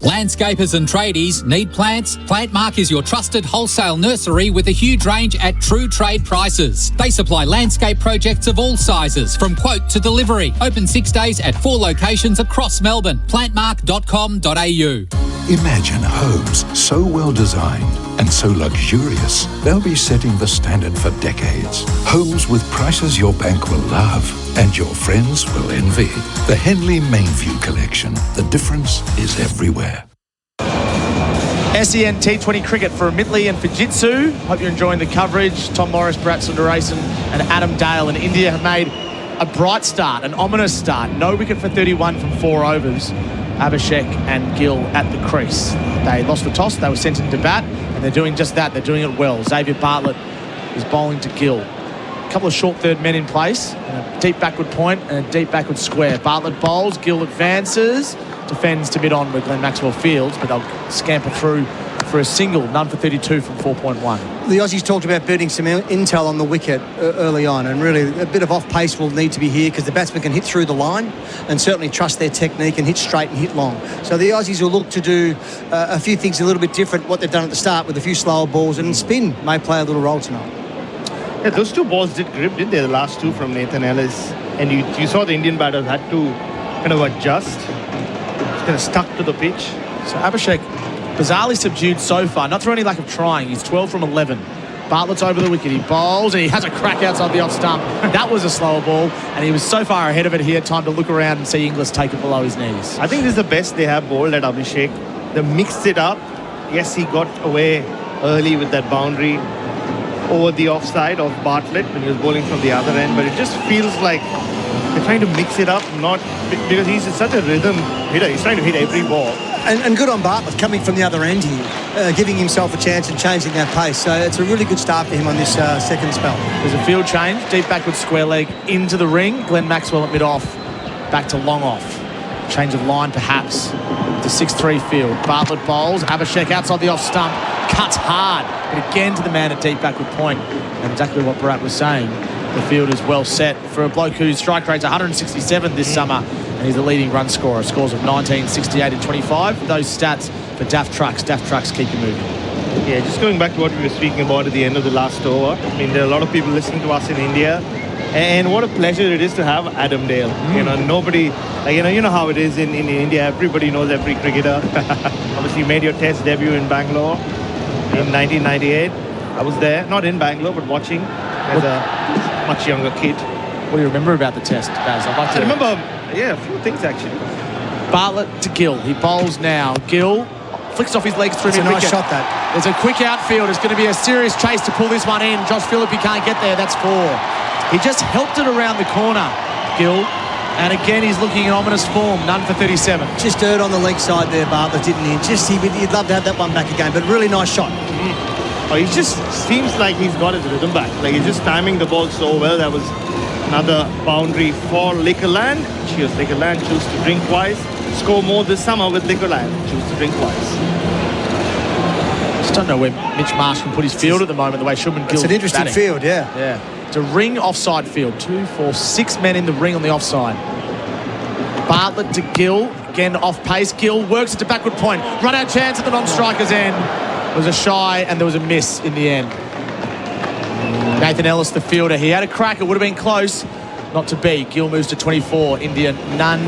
Landscapers and tradies need plants? Plant Mark is your trusted wholesale nursery with a huge range at true trade prices. They supply landscape projects of all sizes, from quote to delivery. Open 6 days at 4 locations across Melbourne. Plantmark.com.au. Imagine homes so well designed and so luxurious, they'll be setting the standard for decades. Homes with prices your bank will love and your friends will envy. The Henley Mainview Collection. The difference is everywhere. SEN T20 cricket for Midley and Fujitsu. Hope you're enjoying the coverage. Tom Morris, Bharat Sundaresan and Adam Dale in India have made a bright start, an ominous start. No wicket for 31 from 4 overs. Abhishek and Gill at the crease. They lost the toss, they were sent into bat, and they're doing just that. They're doing it well. Xavier Bartlett is bowling to Gill. A couple of short third men in place, and a deep backward point and a deep backward square. Bartlett bowls, Gill advances, defends to mid-on with Glenn Maxwell Fields, but they'll scamper through for a single, none for 32 from 4.1. The Aussies talked about building some intel on the wicket early on, and really a bit of off-pace will need to be here because the batsman can hit through the line and certainly trust their technique and hit straight and hit long. So the Aussies will look to do a few things a little bit different, what they've done at the start with a few slower balls, and spin may play a little role tonight. Yeah, those 2 balls did grip, didn't they? The last 2 from Nathan Ellis. And you saw the Indian batters had to kind of adjust. It's kind of stuck to the pitch. So Abhishek, bizarrely subdued so far, not through any lack of trying. He's 12 from 11. Bartlett's over the wicket. He bowls and he has a crack outside the off stump. That was a slower ball, and he was so far ahead of it, he had time to look around and see Inglis take it below his knees. I think this is the best they have bowled at Abhishek. They mixed it up. Yes, he got away early with that boundary over the offside of Bartlett when he was bowling from the other end, but it just feels like They're trying to mix it up, not because he's such a rhythm hitter. He's trying to hit every ball. And good on Bartlett coming from the other end here, giving himself a chance and changing that pace. So it's a really good start for him on this second spell. There's a field change, deep backward square leg into the ring. Glenn Maxwell at mid-off, back to long off. Change of line perhaps to 6-3 field. Bartlett bowls, Abhishek outside the off stump, cuts hard, but again to the man at deep backward point. And exactly what Bharat was saying, the field is well set for a bloke whose strike rate's 167 this summer, and he's the leading run scorer, scores of 19, 68 and 25. Those stats for Daft Trucks. Daft Trucks keep you moving. Yeah, just going back to what we were speaking about at the end of the last over. I mean, there are a lot of people listening to us in India, and what a pleasure it is to have Adam Dale. You know, nobody, like, you know how it is in India. Everybody knows every cricketer. Obviously, you made your Test debut in Bangalore in 1998. I was there, not in Bangalore, but watching as a much younger kid. What do you remember about the Test, Baz? I remember, yeah, a few things actually. Bartlett to Gill. He bowls now. Gill flicks off his legs through mid-wicket. It's a nice shot, that. There's a quick outfield. It's going to be a serious chase to pull this one in. Josh Phillippe can't get there. That's 4. He just helped it around the corner, Gill. And again, he's looking in ominous form. None for 37. Just dirt on the leg side there, Bartlett, didn't he? He'd love to have that one back again, but really nice shot. Oh, he just seems like he's got his rhythm back. Like, he's just timing the ball so well. That was another boundary for Liquorland. Cheers, Liquorland. Choose to drink twice. Score more this summer with Liquorland. Choose to drink twice. Just don't know where Mitch Marsh can put his field at the moment, the way Shubman Gill. It's an interesting field, yeah. Yeah. It's a ring offside field. 2, 4, 6 men in the ring on the offside. Bartlett to Gill. Again, off pace. Gill works it to backward point. Run out chance at the non-striker's end. There was a shy and there was a miss in the end. Nathan Ellis, the fielder. He had a crack. It would have been close. Not to be. Gill moves to 24. India none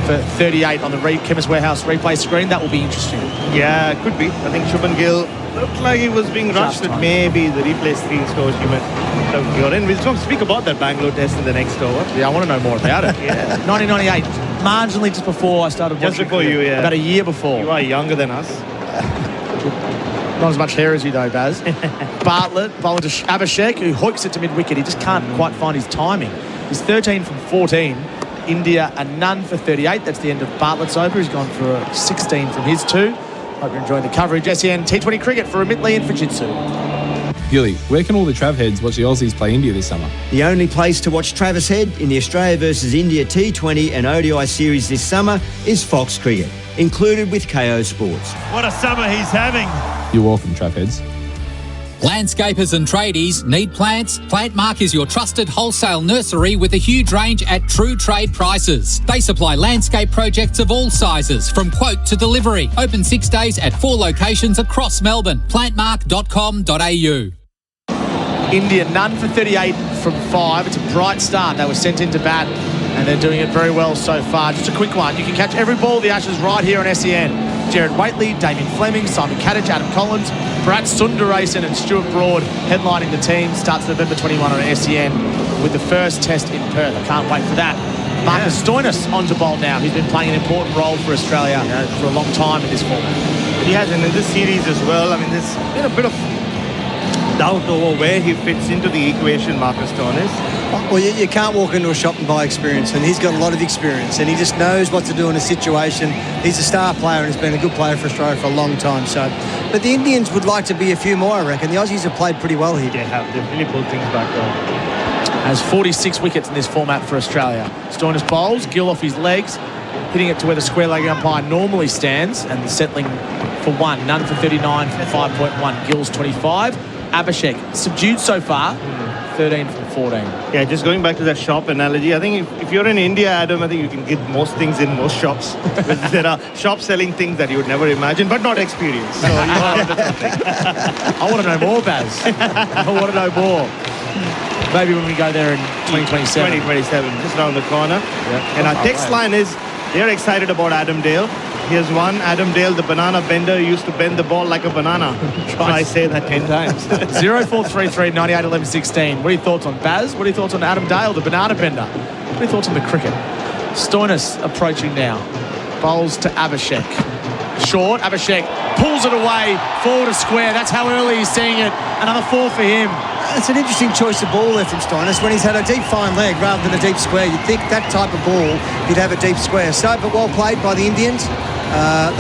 for 38 on the Chemist Warehouse replay screen. That will be interesting. Yeah, it could be. I think Shubman Gill looked like he was being rushed, but maybe the replay screen scores he might have got in. We'll talk, speak about that Bangalore Test in the next over. Yeah, I want to know more about it. Yeah. 1998, marginally just before I started watching. Just before you, yeah. About a year before. You are younger than us. Not as much hair as you though, Baz. Bartlett bowling to Abhishek, who hooks it to mid-wicket. He just can't quite find his timing. He's 13 from 14. India a none for 38. That's the end of Bartlett's over. He's gone for a 16 from his 2. Hope you're enjoying the coverage. SEN T20 cricket for Amit Lee and Fujitsu. Gilly, where can all the Trav heads watch the Aussies play India this summer? The only place to watch Travis Head in the Australia versus India T20 and ODI series this summer is Fox Cricket, included with KO Sports. What a summer he's having. You're welcome, Trav heads. Landscapers and tradies need plants? Plantmark is your trusted wholesale nursery with a huge range at true trade prices. They supply landscape projects of all sizes, from quote to delivery. Open 6 days at 4 locations across Melbourne. Plantmark.com.au. India none for 38 from 5. It's a bright start. They were sent into bat and they're doing it very well so far. Just a quick one. You can catch every ball of the Ashes right here on SEN. Jared Waitley, Damien Fleming, Simon Kadich, Adam Collins, Bharat, Sundaresan and Stuart Broad headlining the team. Starts November 21 on SEN with the first test in Perth. I can't wait for that. Marcus Stoinis on to bowl now. He's been playing an important role for Australia for a long time in this format. He has, and in this series as well. I mean, there's been a bit of doubt over where he fits into the equation, Marcus Stoinis. Well, you can't walk into a shop and buy experience, and he's got a lot of experience, and he just knows what to do in a situation. He's a star player, and he's been a good player for Australia for a long time. So, but the Indians would like to be a few more, I reckon. The Aussies have played pretty well here. They have. They've really pulled things back though. Has 46 wickets in this format for Australia. Stoinis bowls, Gill off his legs, hitting it to where the square leg umpire normally stands, and settling for 1. None for 39 from 5.1. Gill's 25. Abhishek subdued so far. 13 from 14. Yeah, just going back to that shop analogy, I think if you're in India, Adam, I think you can get most things in most shops. There are shops selling things that you would never imagine, but not experience. So I want to know more, Baz. I want to know more. Maybe when we go there in 2027. 2027, just around the corner. Yeah. And our text line is, they're excited about Adam Dale. Here's one, Adam Dale, the banana bender, used to bend the ball like a banana. Try say that 10 times. 0433 98 11 16. What are your thoughts on Baz? What are your thoughts on Adam Dale, the banana bender? What are your thoughts on the cricket? Stoinis approaching now. Bowls to Abhishek. Short, Abhishek pulls it away, forward of square. That's how early he's seeing it. Another 4 for him. It's an interesting choice of ball there from Stoinis when he's had a deep fine leg rather than a deep square. You'd think that type of ball, you'd have a deep square. So, but well played by the Indians.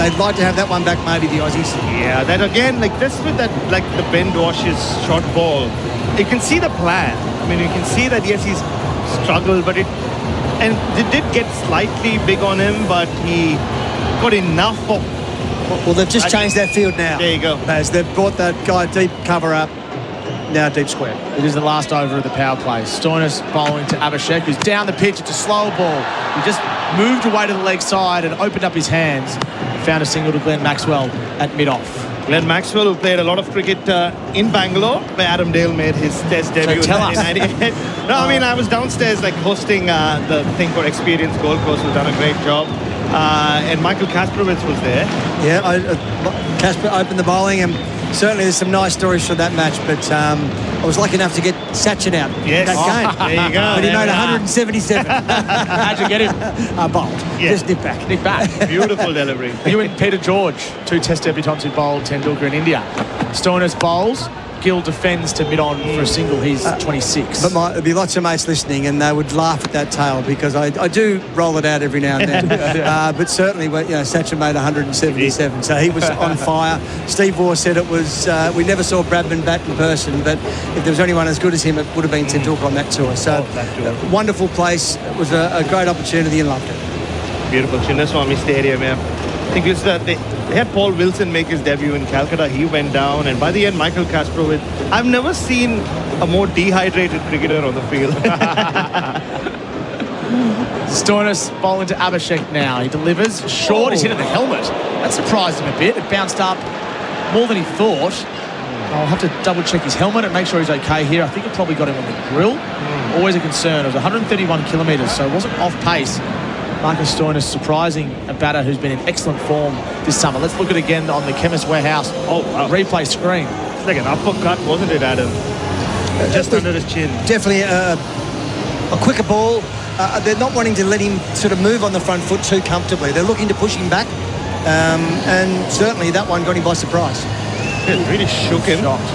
They'd like to have that one back, maybe the Aussies. Yeah, that again, like this with that, like the Ben Wash's short ball, you can see the plan. I mean, you can see that, yes, he's struggled, but it did get slightly big on him, but he got enough of... Well, they've just changed that field now. There you go. As they've brought that guy deep cover up. Now deep square. It is the last over of the power play. Stoinis bowling to Abhishek, who's down the pitch. It's a slower ball. He just moved away to the leg side and opened up his hands. Found a single to Glenn Maxwell at mid-off. Glenn Maxwell, who played a lot of cricket in Bangalore, where Adam Dale made his test debut in 1998. No, I mean, I was downstairs like hosting the thing for Experience Gold Coast, who's done a great job. And Michael Kasparowicz was there. Yeah, Kasper opened the bowling, and certainly there's some nice stories from that match, but I was lucky enough to get Sachin out that game. There you go. But he made 177. How'd you get him? Bowled. Yeah. Just nip back. Nick back. Beautiful delivery. You and Peter George, 2 test debutants who bowled Tendulkar in India. Stoinis bowls. Gill defends to mid-on for a single. He's 26. But there'll be lots of mates listening, and they would laugh at that tale because I do roll it out every now and then. But certainly, Sachin made 177, so he was on fire. Steve Waugh said it was, we never saw Bradman bat in person, but if there was anyone as good as him, it would have been Tendulkar on that tour. So, wonderful place. It was a great opportunity and loved it. Beautiful. Chinnaswamy Stadium, yeah. I think it's they had Paul Wilson make his debut in Calcutta. He went down, and by the end, Michael Kasparowicz. I've never seen a more dehydrated cricketer on the field. Stoinis bowling to Abhishek now. He delivers short. He's hit at the helmet. That surprised him a bit. It bounced up more than he thought. I'll have to double check his helmet and make sure he's okay here. I think it probably got him on the grill. Always a concern. It was 131 kilometres, so it wasn't off pace. Marcus Stoinis surprising a batter who's been in excellent form this summer. Let's look at it again on the Chemist Warehouse replay screen. It's like an uppercut, wasn't it, Adam? Just under his chin. Definitely a quicker ball. They're not wanting to let him sort of move on the front foot too comfortably. They're looking to push him back, and certainly that one got him by surprise. It really shook him. Shocked.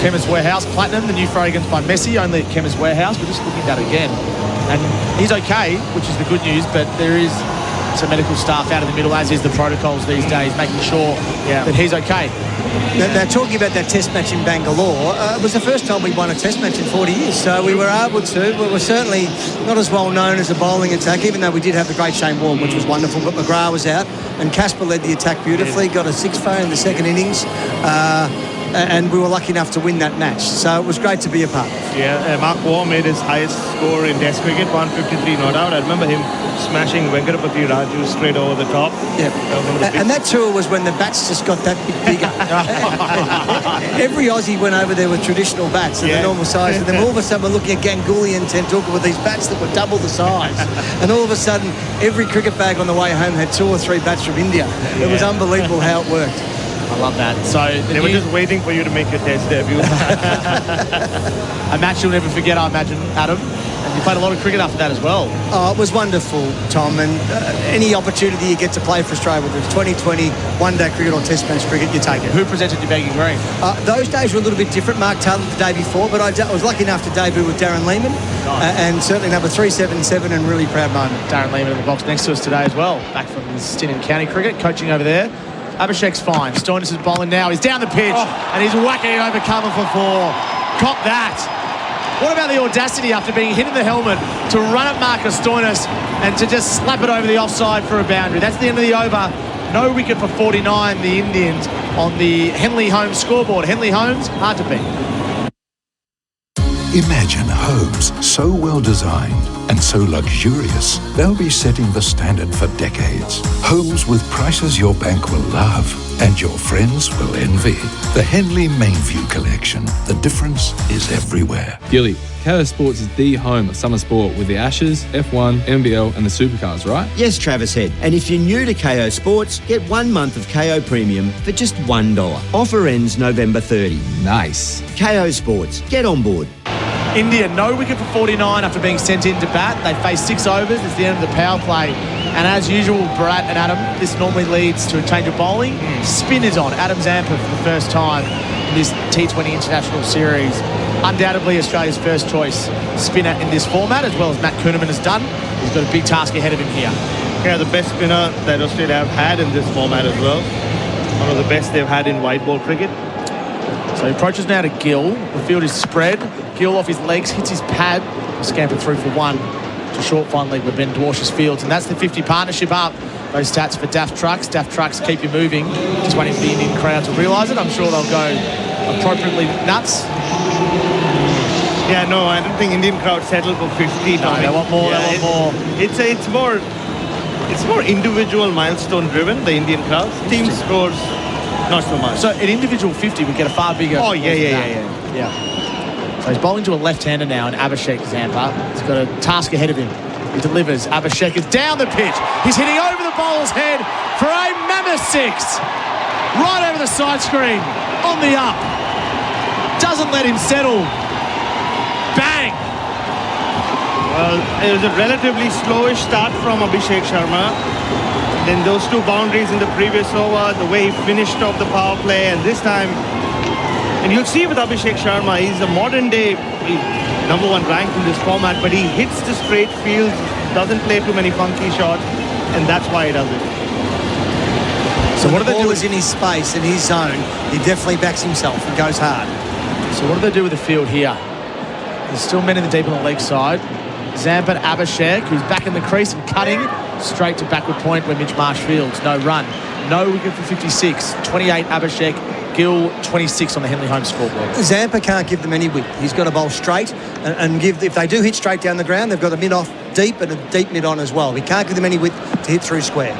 Chemist Warehouse Platinum, the new fragrance by Messi, only at Chemist Warehouse. We're just looking at that again. And he's okay, which is the good news, but there is some medical staff out of the middle, as is the protocols these days, making sure that he's okay. Now, talking about that test match in Bangalore, it was the first time we won a test match in 40 years, so we were able to. We were certainly not as well known as a bowling attack, even though we did have the great Shane Warne, which was wonderful, but McGrath was out, and Kasper led the attack beautifully, got a 6-0 in the second innings, and we were lucky enough to win that match, so it was great to be a part of. Yeah, Mark Waugh made his highest score in Test cricket, 153 not out. I remember him smashing Venkatapati Raju straight over the top. Yeah, and that tour was when the bats just got that bit bigger. Every Aussie went over there with traditional bats and the normal size, and then all of a sudden we're looking at Ganguly and Tendulkar with these bats that were double the size, and all of a sudden every cricket bag on the way home had 2 or 3 bats from India. It was unbelievable how it worked. I love that. So they were just waiting for you to make your test debut. A match you'll never forget, I imagine, Adam. And you played a lot of cricket after that as well. Oh, it was wonderful, Tom. And any opportunity you get to play for Australia, whether it's 2020, one-day cricket or test match cricket, you take it. Who presented your bag in green? Those days were a little bit different. Mark Taylor the day before, but I was lucky enough to debut with Darren Lehman. And certainly number 377, and really proud moment. Darren Lehman in the box next to us today as well. Back from his stint in county cricket, coaching over there. Abhishek's fine. Stoinis is bowling now. He's down the pitch and he's whacking it over cover for 4. Cop that. What about the audacity after being hit in the helmet to run at Marcus Stoinis and to just slap it over the offside for a boundary? That's the end of the over. No wicket for 49, the Indians on the Henley Holmes scoreboard. Henley Holmes, hard to beat. Imagine homes so well designed and so luxurious, they'll be setting the standard for decades. Homes with prices your bank will love and your friends will envy. The Henley Mainview Collection. The difference is everywhere. Gilly, KO Sports is the home of summer sport with the Ashes, F1, NBL and the Supercars, right? Yes, Travis Head. And if you're new to KO Sports, get 1 month of KO Premium for just $1. Offer ends November 30. Nice. KO Sports. Get on board. India, no wicket for 49 after being sent in to bat. They face 6 overs. It's the end of the power play. And as usual, Bharat and Adam, this normally leads to a change of bowling. Spin is on. Adam Zampa for the first time in this T20 International Series. Undoubtedly Australia's first choice spinner in this format, as well as Matt Kuhnemann has done. He's got a big task ahead of him here. Yeah, the best spinner that Australia have had in this format as well. One of the best they've had in white ball cricket. So he approaches now to Gill. The field is spread. Gill off his legs, hits his pad, scampered through for one to short finally with Ben Dwarsh's fields. And that's the 50 partnership up. Those stats for Daft Trucks. Daft Trucks keep you moving. Just waiting for the Indian crowd to realise it. I'm sure they'll go appropriately nuts. Yeah, no, I don't think Indian crowd settle for 50. No, they want more, Yeah, they want more. It's more individual milestone driven, the Indian crowd. Team scores, not so much. So an individual 50 would get a far bigger... Oh, yeah. So he's bowling to a left-hander now, and Abhishek Zampa. He's got a task ahead of him. He delivers. Abhishek is down the pitch. He's hitting over the bowler's head for a mammoth six. Right over the side screen. On the up. Doesn't let him settle. Bang! Well, it was a relatively slowish start from Abhishek Sharma. Then those two boundaries in the previous over, the way he finished off the power play, and this time... And you'll see with Abhishek Sharma, he's a modern day #1 ranked in this format, but he hits the straight field, doesn't play too many funky shots, and that's why he does it. So what do they do? The ball is in his space, in his zone. He definitely backs himself and goes hard. So what do they do with the field here? There's still men in the deep on the leg side. Zampa to Abhishek, who's back in the crease and cutting straight to backward point where Mitch Marsh fields. No run. No wicket for 56. 28 Abhishek. Gill 26 on the Henley home scoreboard. Zampa can't give them any width. He's got to bowl straight and give. If they do hit straight down the ground, they've got a mid off deep and a deep mid on as well. He can't give them any width to hit through square.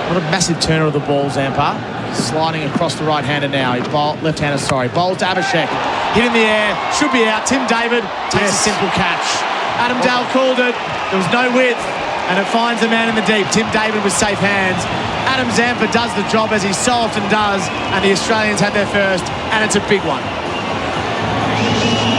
What a massive turner of the ball, Zampa. Sliding across the right-hander now. He left-hander, bowls to Abhishek. Hit in the air, should be out. Tim David takes a simple catch. Adam Dale called it. There was no width, and it finds the man in the deep. Tim David with safe hands. Adam Zampa does the job as he so often does, and the Australians have their first, and it's a big one.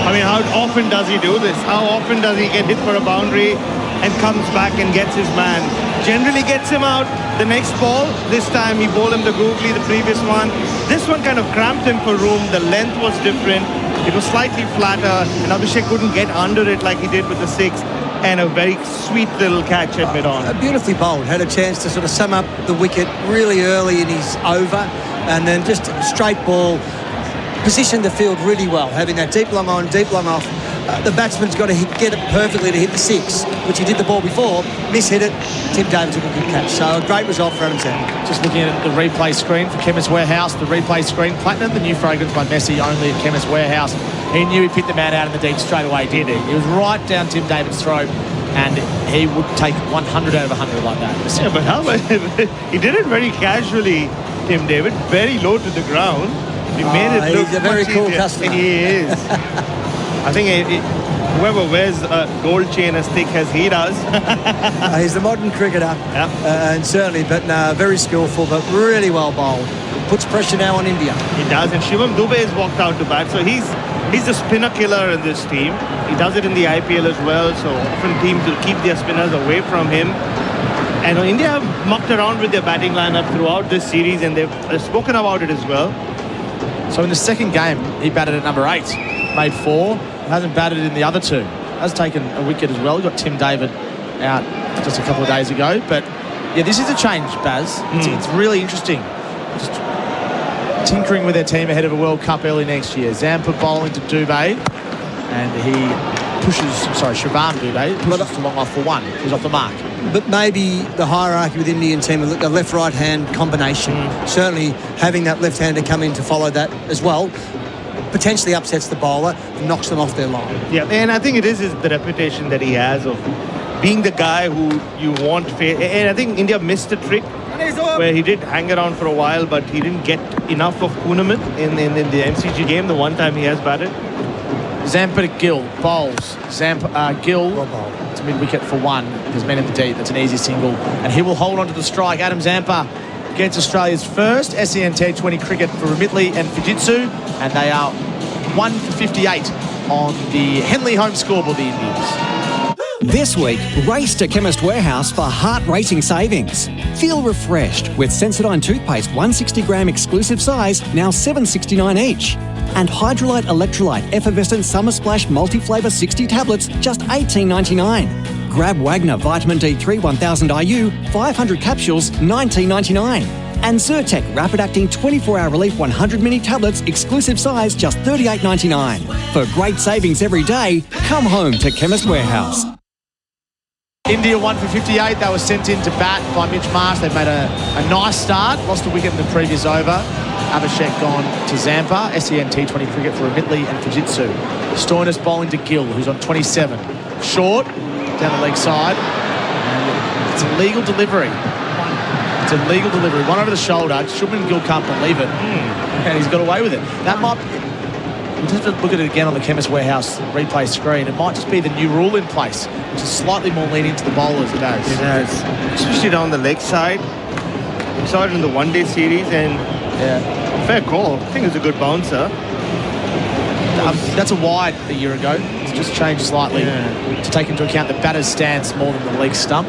I mean, how often does he do this? How often does he get hit for a boundary and comes back and gets his man? Generally gets him out the next ball. This time he bowled him the googly, the previous one. This one kind of cramped him for room. The length was different. It was slightly flatter, and Abhishek couldn't get under it like he did with the six. And a very sweet little catch at mid-on. Beautifully bowled. Had a chance to sort of sum up the wicket really early in his over, and then just straight ball. Positioned the field really well, having that deep long on, deep long off. The batsman's got to get it perfectly to hit the six, which he did the ball before, mishit it. Tim David took a good catch. So a great result for Adam Zampa. Just looking at the replay screen for Chemist Warehouse, the replay screen, Platinum, the new fragrance by Messi, only at Chemist Warehouse. He knew he picked the man out in the deep straight away, didn't he? He was right down Tim David's throat, and he would take 100 out of 100 like that. Yeah, but how he did it very casually, Tim David, very low to the ground. He made it look he's a very cool customer. He is. I think whoever wears a gold chain as thick as he does. He's the modern cricketer, and certainly, but very skillful, but really well bowled. Puts pressure now on India. He does, and Shivam Dubey has walked out to bat, so he's the spinner killer in this team. He does it in the IPL as well, so often teams will keep their spinners away from him. And India have mucked around with their batting lineup throughout this series, and they've spoken about it as well. So in the second game, he batted at number 8, made 4, hasn't batted in the other 2. Has taken a wicket as well. He got Tim David out just a couple of days ago. But yeah, this is a change, Baz. It's really interesting. Just tinkering with their team ahead of a World Cup early next year. Zampa bowling to Dubey, and he pushes, Shivam Dubey pushes to long off for 1. He's off the mark. But maybe the hierarchy with the Indian team, the left-right hand combination, certainly having that left-hander come in to follow that as well, potentially upsets the bowler and knocks them off their line. Yeah, and I think it is the reputation that he has of being the guy who you want to face. And I think India missed a trick where he did hang around for a while, but he didn't get enough of Kuhnemann in the MCG game, the one time he has batted. Zampa to Gill, bowls. Gill to mid-wicket for 1. There's men in the deep. That's an easy single. And he will hold on to the strike. Adam Zampa gets Australia's first SEN T20 cricket for Remitli and Fujitsu. And they are 1 for 58 on the Henley home scoreboard, the Indians. This week, race to Chemist Warehouse for heart-racing savings. Feel refreshed with Sensodyne toothpaste 160 gram exclusive size, now $7.69 each. And Hydrolyte Electrolyte Effervescent Summer Splash Multi-Flavour 60 tablets, just $18.99. Grab Wagner Vitamin D3 1000 IU, 500 capsules, $19.99. And Zyrtec Rapid Acting 24-Hour Relief 100 mini tablets, exclusive size, just $38.99. For great savings every day, come home to Chemist Warehouse. India 1 for 58. They were sent in to bat by Mitch Marsh. They've made a nice start. Lost a wicket in the previous over. Abhishek gone to Zampa. SEN T20 cricket for Amitley and Fujitsu. Stoinis bowling to Gill, who's on 27. Short, down the leg side. And it's a legal delivery. It's a legal delivery. One over the shoulder. Shubman Gill can't believe it. And he's got away with it. That might... We'll just look at it again on the Chemist Warehouse replay screen. It might just be the new rule in place, which is slightly more lenient to the bowlers. It has. Especially down the leg side. We saw it in the one-day series, and fair call. I think it's a good bouncer. That's a wide a year ago. It's just changed slightly to take into account the batter's stance more than the leg stump.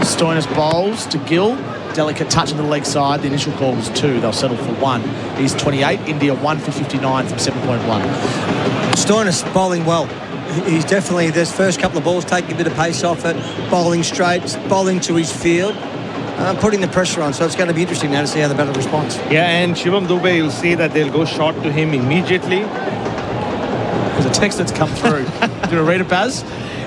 Stoinis bowls to Gill. Delicate touch on the leg side. The initial call was 2. They'll settle for 1. He's 28. India 1 for 59 from 7.1. Stoinis bowling well. He's definitely, this first couple of balls, taking a bit of pace off it, bowling straight, bowling to his field, putting the pressure on. So it's going to be interesting now to see how the batter responds. Yeah, and Shivam Dubey, you'll see that they'll go short to him immediately. There's a text that's come through. Do you want to read it, Baz?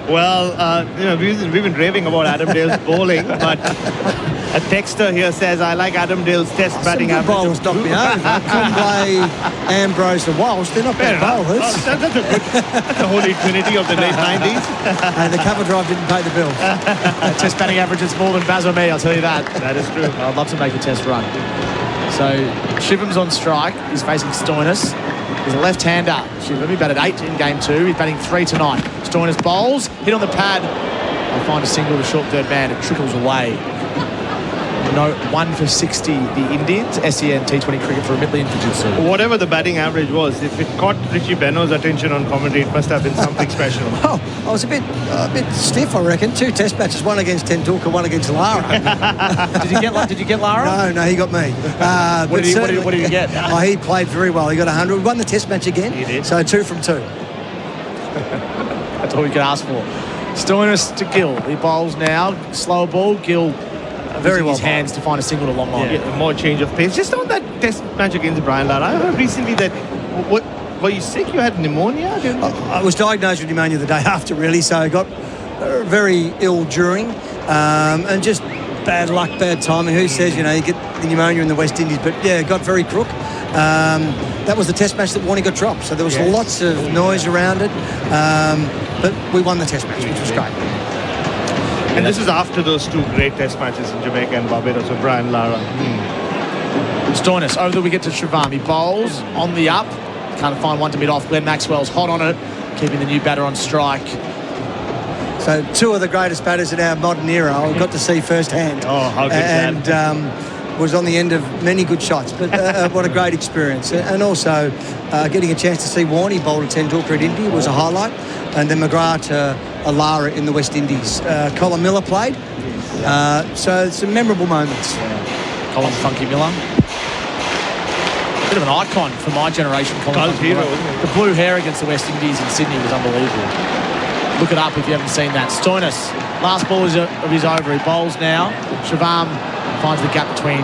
Well, we've been raving about Adam Dale's bowling, but a texter here says, I like Adam Dale's test batting average. Bowlers knocked me over. Conway, Ambrose and Walsh, they're not bad bowlers. That's the holy trinity of the late 90s. And the cover drive didn't pay the bill. Test batting average is more than Baz or me, I'll tell you that. That is true. I'd love to make a test run. So Shivam's on strike. He's facing Stoinis. He's a left-hander. Shivam, he batted 8 in game 2. He's batting 3 tonight. Stoinis bowls, hit on the pad. They'll find a single to short third man. It trickles away. No, 1 for 60, the Indians. SEN T20 cricket for Amitley and Fujitsu. Whatever the batting average was, if it caught Richie Beno's attention on commentary, it must have been something special. Oh, I was a bit stiff, I reckon. 2 test matches, one against Tendulkar, one against Lara. Did you get Lara? No, he got me. What did you get? Oh, he played very well. He got 100. We won the test match again. He did. So 2 from 2. That's all you can ask for. Stoinis to Gill. He bowls now. Slower ball. Gill very well his hands to find a single to long on. Yeah, more change of pace. Just on that test match against Brian Lara, I heard recently that were you sick? You had pneumonia? I was diagnosed with pneumonia the day after, really, so I got very ill during, and just bad luck, bad timing. Who says, you get the pneumonia in the West Indies? But yeah, got very crook. That was the test match that Warnie got dropped, so there was lots of noise around it, but we won the test match, which was great. And this is after those 2 great test matches in Jamaica and Barbados with Brian Lara. Stoinis over the wicket to Shivam. He bowls on the up. Can't find one to mid off. Glenn Maxwell's hot on it, keeping the new batter on strike. So 2 of the greatest batters in our modern era I got to see firsthand. Oh, how good is that? And was on the end of many good shots. But what a great experience. And also getting a chance to see Warnie bowl to Tendulkar at India was a highlight. And then McGrath to Lara in the West Indies. Colin Miller played. So some memorable moments. Colin Funky Miller. Bit of an icon for my generation. Colin hero. The blue hair against the West Indies in Sydney was unbelievable. Look it up if you haven't seen that. Stoinis, last ball of his over. He bowls now. Shivam finds the gap between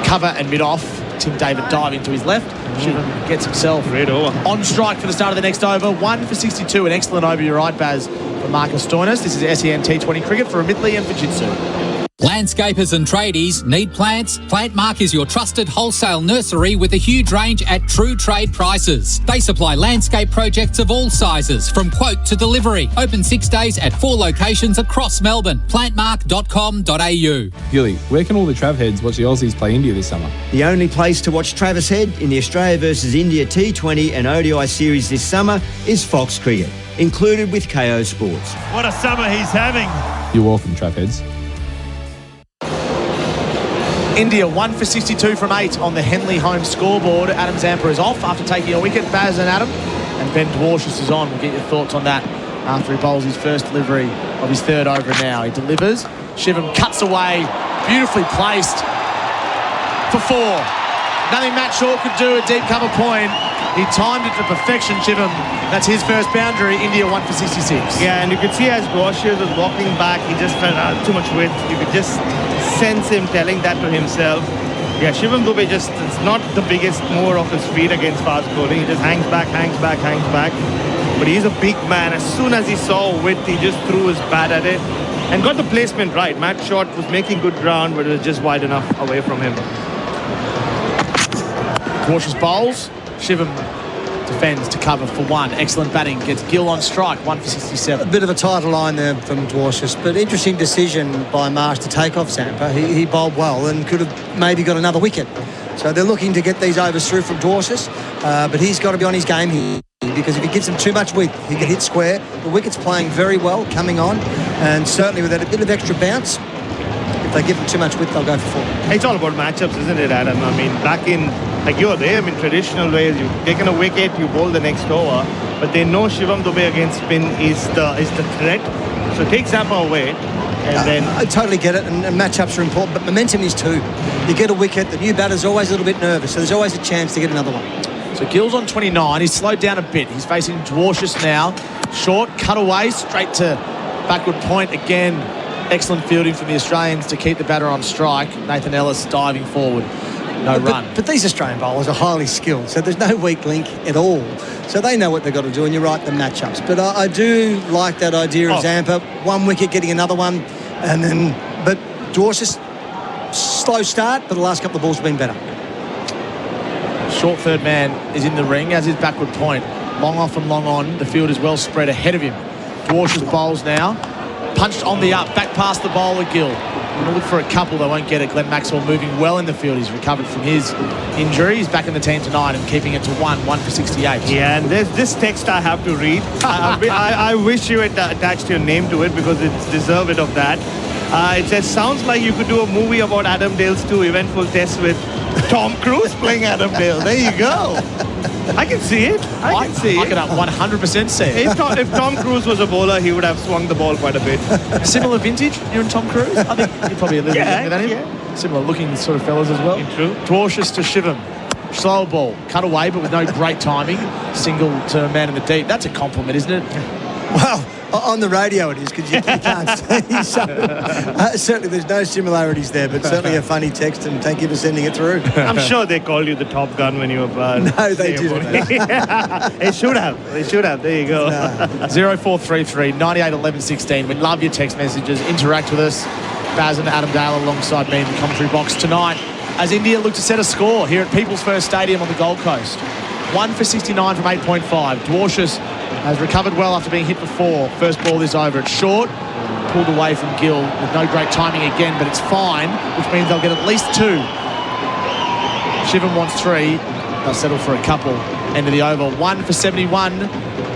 cover and mid-off. Tim David diving to his left. Shivam gets himself on strike for the start of the next over. 1 for 62. An excellent over, you're right, Baz, for Marcus Stoinis. This is SEN T20 cricket for Amitley and Fujitsu. Landscapers and tradies need plants? Plantmark is your trusted wholesale nursery with a huge range at true trade prices. They supply landscape projects of all sizes, from quote to delivery. Open 6 days at 4 locations across Melbourne. Plantmark.com.au. Gilly, where can all the Trav heads watch the Aussies play India this summer? The only place to watch Travis Head in the Australia versus India T20 and ODI series this summer is Fox Cricket, included with KO Sports. What a summer he's having. You're welcome, Trav heads. India 1 for 62 from 8 on the Henley home scoreboard. Adam Zampa is off after taking a wicket. Baz and Adam. And Ben Dwarshuis is on. We'll get your thoughts on that after he bowls his first delivery of his third over now. He delivers. Shivam cuts away, beautifully placed for 4. Nothing Matt Shaw could do at deep cover point. He timed it to perfection, Shivam. That's his first boundary. India 1 for 66. Yeah, and you could see as Dwarshuis was walking back, he just felt too much width. You could just sense him telling that to himself. Yeah, Shivam Dube just, it's not the biggest mover of his feet against fast bowling. He just hangs back. But he's a big man. As soon as he saw width, he just threw his bat at it and got the placement right. Matt Short was making good ground, but it was just wide enough away from him. Cautious bowls. Shivam defends to cover for 1. Excellent batting. Gets Gill on strike. 1 for 67. A bit of a tighter line there from Dwarshuis, but interesting decision by Marsh to take off Zampa. He bowled well and could have maybe got another wicket. So they're looking to get these overs through from Dwarshuis, but he's got to be on his game here, because if he gives them too much width, he can hit square. The wicket's playing very well, coming on, and certainly with that a bit of extra bounce, if they give him too much width, they'll go for 4. It's all about matchups, isn't it, Adam? I mean, back in, like you're there, I mean, traditional ways, you've taken a wicket, you bowl the next over, but they know Shivam Dube against spin is the threat. So take Zampa away, and then... I totally get it, and matchups are important, but momentum is too. You get a wicket, the new batter's always a little bit nervous, so there's always a chance to get another one. So Gill's on 29. He's slowed down a bit. He's facing Dwarshuis now. Short, cut away, straight to backward point again. Excellent fielding from the Australians to keep the batter on strike. Nathan Ellis diving forward. No run. But these Australian bowlers are highly skilled, so there's no weak link at all. So they know what they've got to do, and you're right, the matchups. But I do like that idea of Zampa. 1 wicket, getting another one, and then... But Dwarshuis, slow start, but the last couple of balls have been better. Short third man is in the ring, as is backward point. Long off and long on. The field is well spread ahead of him. Dwarshuis bowls now. Punched on the up, back past the bowler, Gill. Going to look for a couple, they won't get it. Glenn Maxwell moving well in the field. He's recovered from his injury. He's back in the team tonight and keeping it to 1 for 68. Yeah, and there's this text I have to read. I wish you had attached your name to it, because it's deserved of that. It says, sounds like you could do a movie about Adam Dale's 2 eventful tests with Tom Cruise playing Adam Dale. There you go. I can see it. I can see it. I can 100% see it. If Tom Cruise was a bowler, he would have swung the ball quite a bit. Similar vintage, you and Tom Cruise? I think you're probably a little bit younger than him. Yeah. Similar looking sort of fellas as well. True. Dwarshuis to Shivam. Slow ball. Cut away, but with no great timing. Single to a man in the deep. That's a compliment, isn't it? Well, on the radio it is, because you can't see. So, certainly there's no similarities there, but certainly a funny text, and thank you for sending it through. I'm sure they called you the Top Gun when you were... no, they didn't. They should have. They should have. There you go. 0433 98 11 16. We love your text messages. Interact with us. Baz and Adam Dale alongside me in the commentary box tonight, as India look to set a score here at People's First Stadium on the Gold Coast. 1 for 69 from 8.5. Dwarshuis has recovered well after being hit for 4. First ball is over. It's short. Pulled away from Gill with no great timing again, but it's fine, which means they'll get at least 2. Shivam wants 3. They'll settle for a couple. End of the over. 1 for 71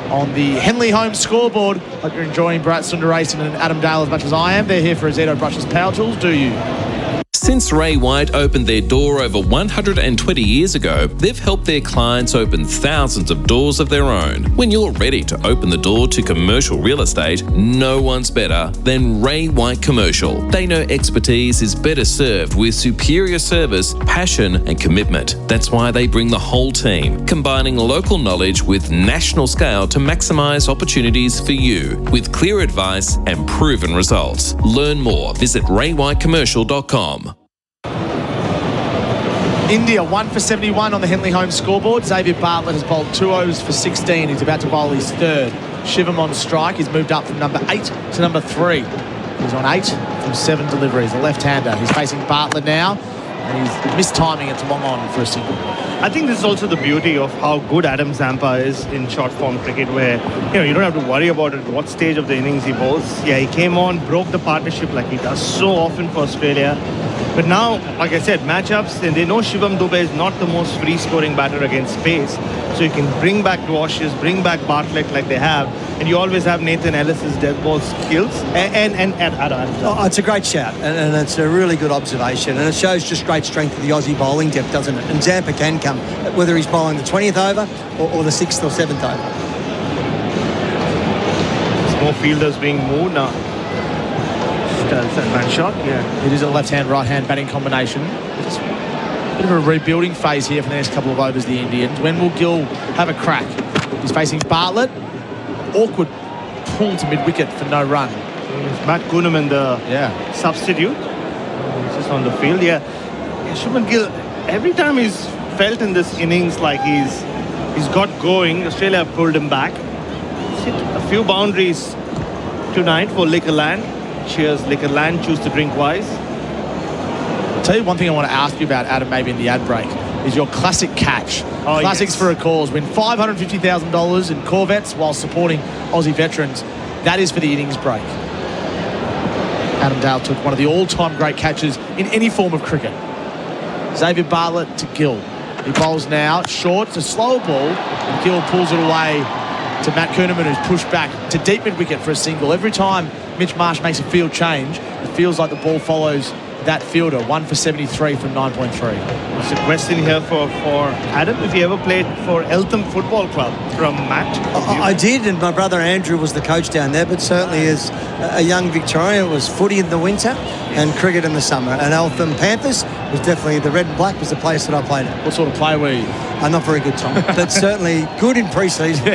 on the Henley home scoreboard. Hope you're enjoying Bharat, Sundaresan and Adam Dale as much as I am. They're here for Azito Brushless Power Tools. Do you? Since Ray White opened their door over 120 years ago, they've helped their clients open thousands of doors of their own. When you're ready to open the door to commercial real estate, no one's better than Ray White Commercial. They know expertise is better served with superior service, passion, and commitment. That's why they bring the whole team, combining local knowledge with national scale to maximize opportunities for you, with clear advice and proven results. Learn more. Visit raywhitecommercial.com. India 1 for 71 on the Henley home scoreboard. Xavier Bartlett has bowled 2 overs for 16. He's about to bowl his third. Shivam on strike. He's moved up from number 8 to number 3. He's on 8 from 7 deliveries. A left-hander. He's facing Bartlett now, and he's mistiming it to long on for a single. I think this is also the beauty of how good Adam Zampa is in short-form cricket, where you don't have to worry about at what stage of the innings he bowls. Yeah, he came on, broke the partnership like he does so often for Australia. But now, like I said, matchups, and they know Shivam Dube is not the most free-scoring batter against pace. So you can bring back Dwarshuis, bring back Bartlett like they have, and you always have Nathan Ellis's death ball skills and Adam. Oh, it's a great shout, and it's a really good observation, and it shows just great strength of the Aussie bowling depth, doesn't it? And Zampa can come, whether he's bowling the 20th over or the 6th or 7th over. more fielders being moved now. That shot, yeah. It is a left-hand, right-hand batting combination. It's a bit of a rebuilding phase here for the next couple of overs, the Indians. When will Gill have a crack? He's facing Bartlett. Awkward pull to mid-wicket for no run. It's Matt Kuhneman, the substitute. He's just on the field, yeah. Shubman Gill, every time he's felt in this innings like he's got going, Australia pulled him back. He's hit a few boundaries tonight for Liquorland. Cheers, Liquorland. Choose to drink wise. I'll tell you one thing I want to ask you about, Adam, maybe in the ad break, is your classic catch. Classics for a cause. Win $550,000 in Corvettes while supporting Aussie veterans. That is for the innings break. Adam Dale took one of the all-time great catches in any form of cricket. Xavier Bartlett to Gill. He bowls now. Short. It's a slow ball. And Gill pulls it away to Matt Kuhneman, who's pushed back to deep mid-wicket for a single. Every time Mitch Marsh makes a field change, it feels like the ball follows that fielder. 1 for 73 from 9.3. There's a question here for Adam. If you ever played for Eltham Football Club from Matt? I did, and my brother Andrew was the coach down there, but certainly as a young Victorian, it was footy in the winter and cricket in the summer. And Eltham Panthers was definitely, the red and black was the place that I played at. What sort of player were you? Not very good, Tom, but certainly good in pre-season.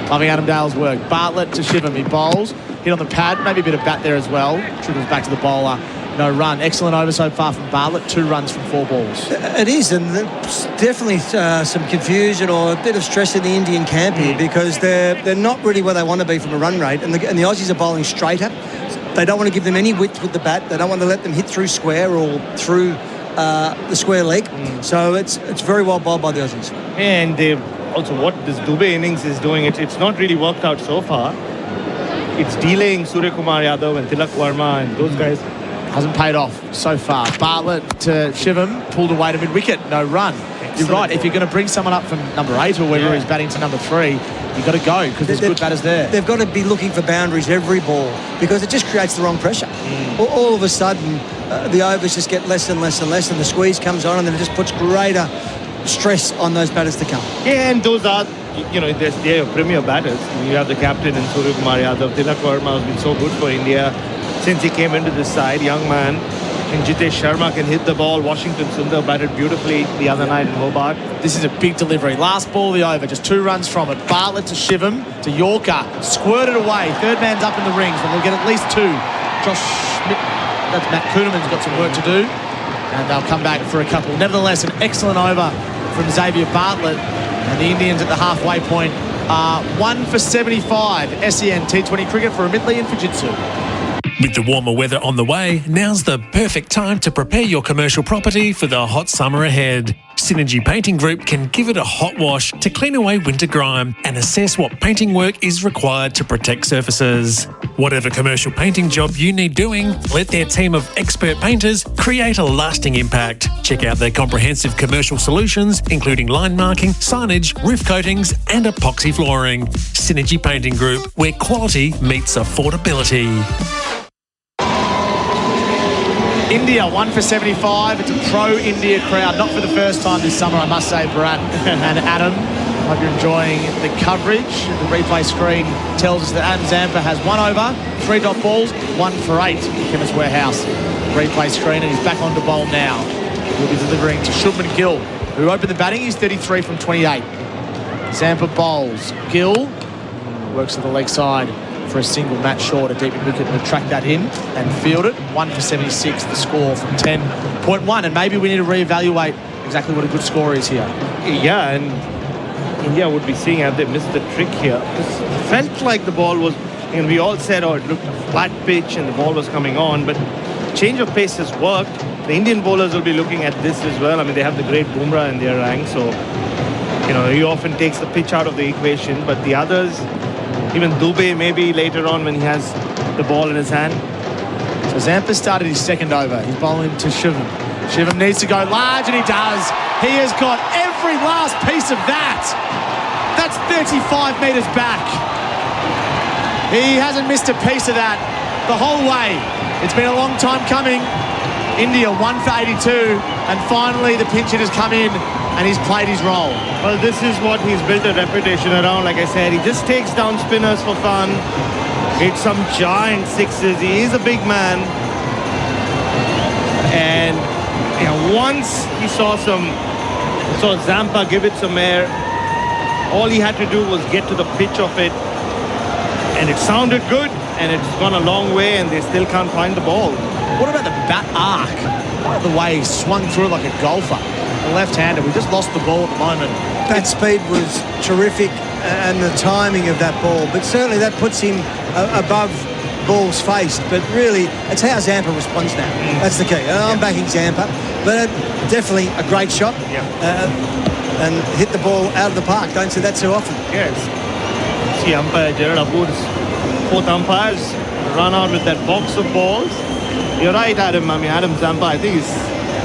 Loving Adam Dale's work. Bartlett to Shivam. He bowls. Hit on the pad. Maybe a bit of bat there as well. Trickles back to the bowler. No run. Excellent over so far from Bartlett. 2 runs from 4 balls. It is, and there's definitely some confusion or a bit of stress in the Indian camp here because they're not really where they want to be from a run rate, and the Aussies are bowling straighter. They don't want to give them any width with the bat. They don't want to let them hit through square or through the square leg. So it's very well bowled by the Aussies. And they've also, what this Dubey innings is doing, it's not really worked out so far. It's delaying Surya Kumar Yadav and Tilak Verma and those guys. Hasn't paid off so far. Bartlett to Shivam, pulled away to mid-wicket, no run. You're right, if you're going to bring someone up from number 8 or whether he's batting to number 3, you've got to go because there's good batters there. They've got to be looking for boundaries every ball because it just creates the wrong pressure. All of a sudden, the overs just get less and less and less, and the squeeze comes on, and then it just puts greater stress on those batters to come. Yeah, and those are, they're premier batters. You have the captain in Surya Kumar Yadav. Tilak Verma has been so good for India since he came into this side. Young man. And Jitesh Sharma can hit the ball. Washington Sundar batted beautifully the other night in Hobart. This is a big delivery. Last ball of the over, just 2 runs from it. Bartlett to Shivam to Yorker. Squirted away. Third man's up in the rings, but they'll get at least 2. Josh Schmidt, that's Matt Kuhneman's got some work to do. And they'll come back for a couple. Nevertheless, an excellent over from Xavier Bartlett. And the Indians at the halfway point are 1 for 75. SEN T20 cricket for Amit Lee and Fujitsu. With the warmer weather on the way, now's the perfect time to prepare your commercial property for the hot summer ahead. Synergy Painting Group can give it a hot wash to clean away winter grime and assess what painting work is required to protect surfaces. Whatever commercial painting job you need doing, let their team of expert painters create a lasting impact. Check out their comprehensive commercial solutions, including line marking, signage, roof coatings, and epoxy flooring. Synergy Painting Group, where quality meets affordability. India 1 for 75. It's a pro-India crowd, not for the first time this summer, I must say, Bharat and Adam. Hope you're enjoying the coverage. The replay screen tells us that Adam Zampa has 1 over, 3 dot balls, 1 for 8. Chemist Warehouse replay screen, and he's back on to bowl now. He'll be delivering to Shubman Gill, who opened the batting. He's 33 from 28. Zampa bowls. Gill works to the leg side for a single. Matt Short, a deep wicket, to track that in and field it. 1 for 76, the score from 10.1. And maybe we need to reevaluate exactly what a good score is here. Yeah, and India would be seeing have they missed the trick here. It felt like the ball was, and we all said, it looked a flat pitch and the ball was coming on, but change of pace has worked. The Indian bowlers will be looking at this as well. I mean, they have the great Bumrah in their ranks, so, he often takes the pitch out of the equation, but the others, even Dubey maybe later on when he has the ball in his hand. So Zampa started his second over. He's bowling to Shivam. Shivam needs to go large, and he does. He has got every last piece of that. That's 35 metres back. He hasn't missed a piece of that the whole way. It's been a long time coming. India 1 for 82, and finally the pinch hitters come in and he's played his role. Well, this is what he's built a reputation around. Like I said, he just takes down spinners for fun, hits some giant sixes. He is a big man. And once he saw Zampa give it some air, all he had to do was get to the pitch of it, and it sounded good, and it's gone a long way, and they still can't find the ball. What about the bat arc? The way he swung through it like a golfer. The left-hander, we just lost the ball at the moment. Bat speed was terrific, and the timing of that ball, but certainly that puts him above balls faced, but really it's how Zampa responds now. That's the key. I'm backing Zampa, but definitely a great shot. And hit the ball out of the park. Don't see that too often. Yes. See umpire Gerard Aboud's fourth umpires run out with that box of balls. You're right, Adam. I mean, Adam Zampa, I think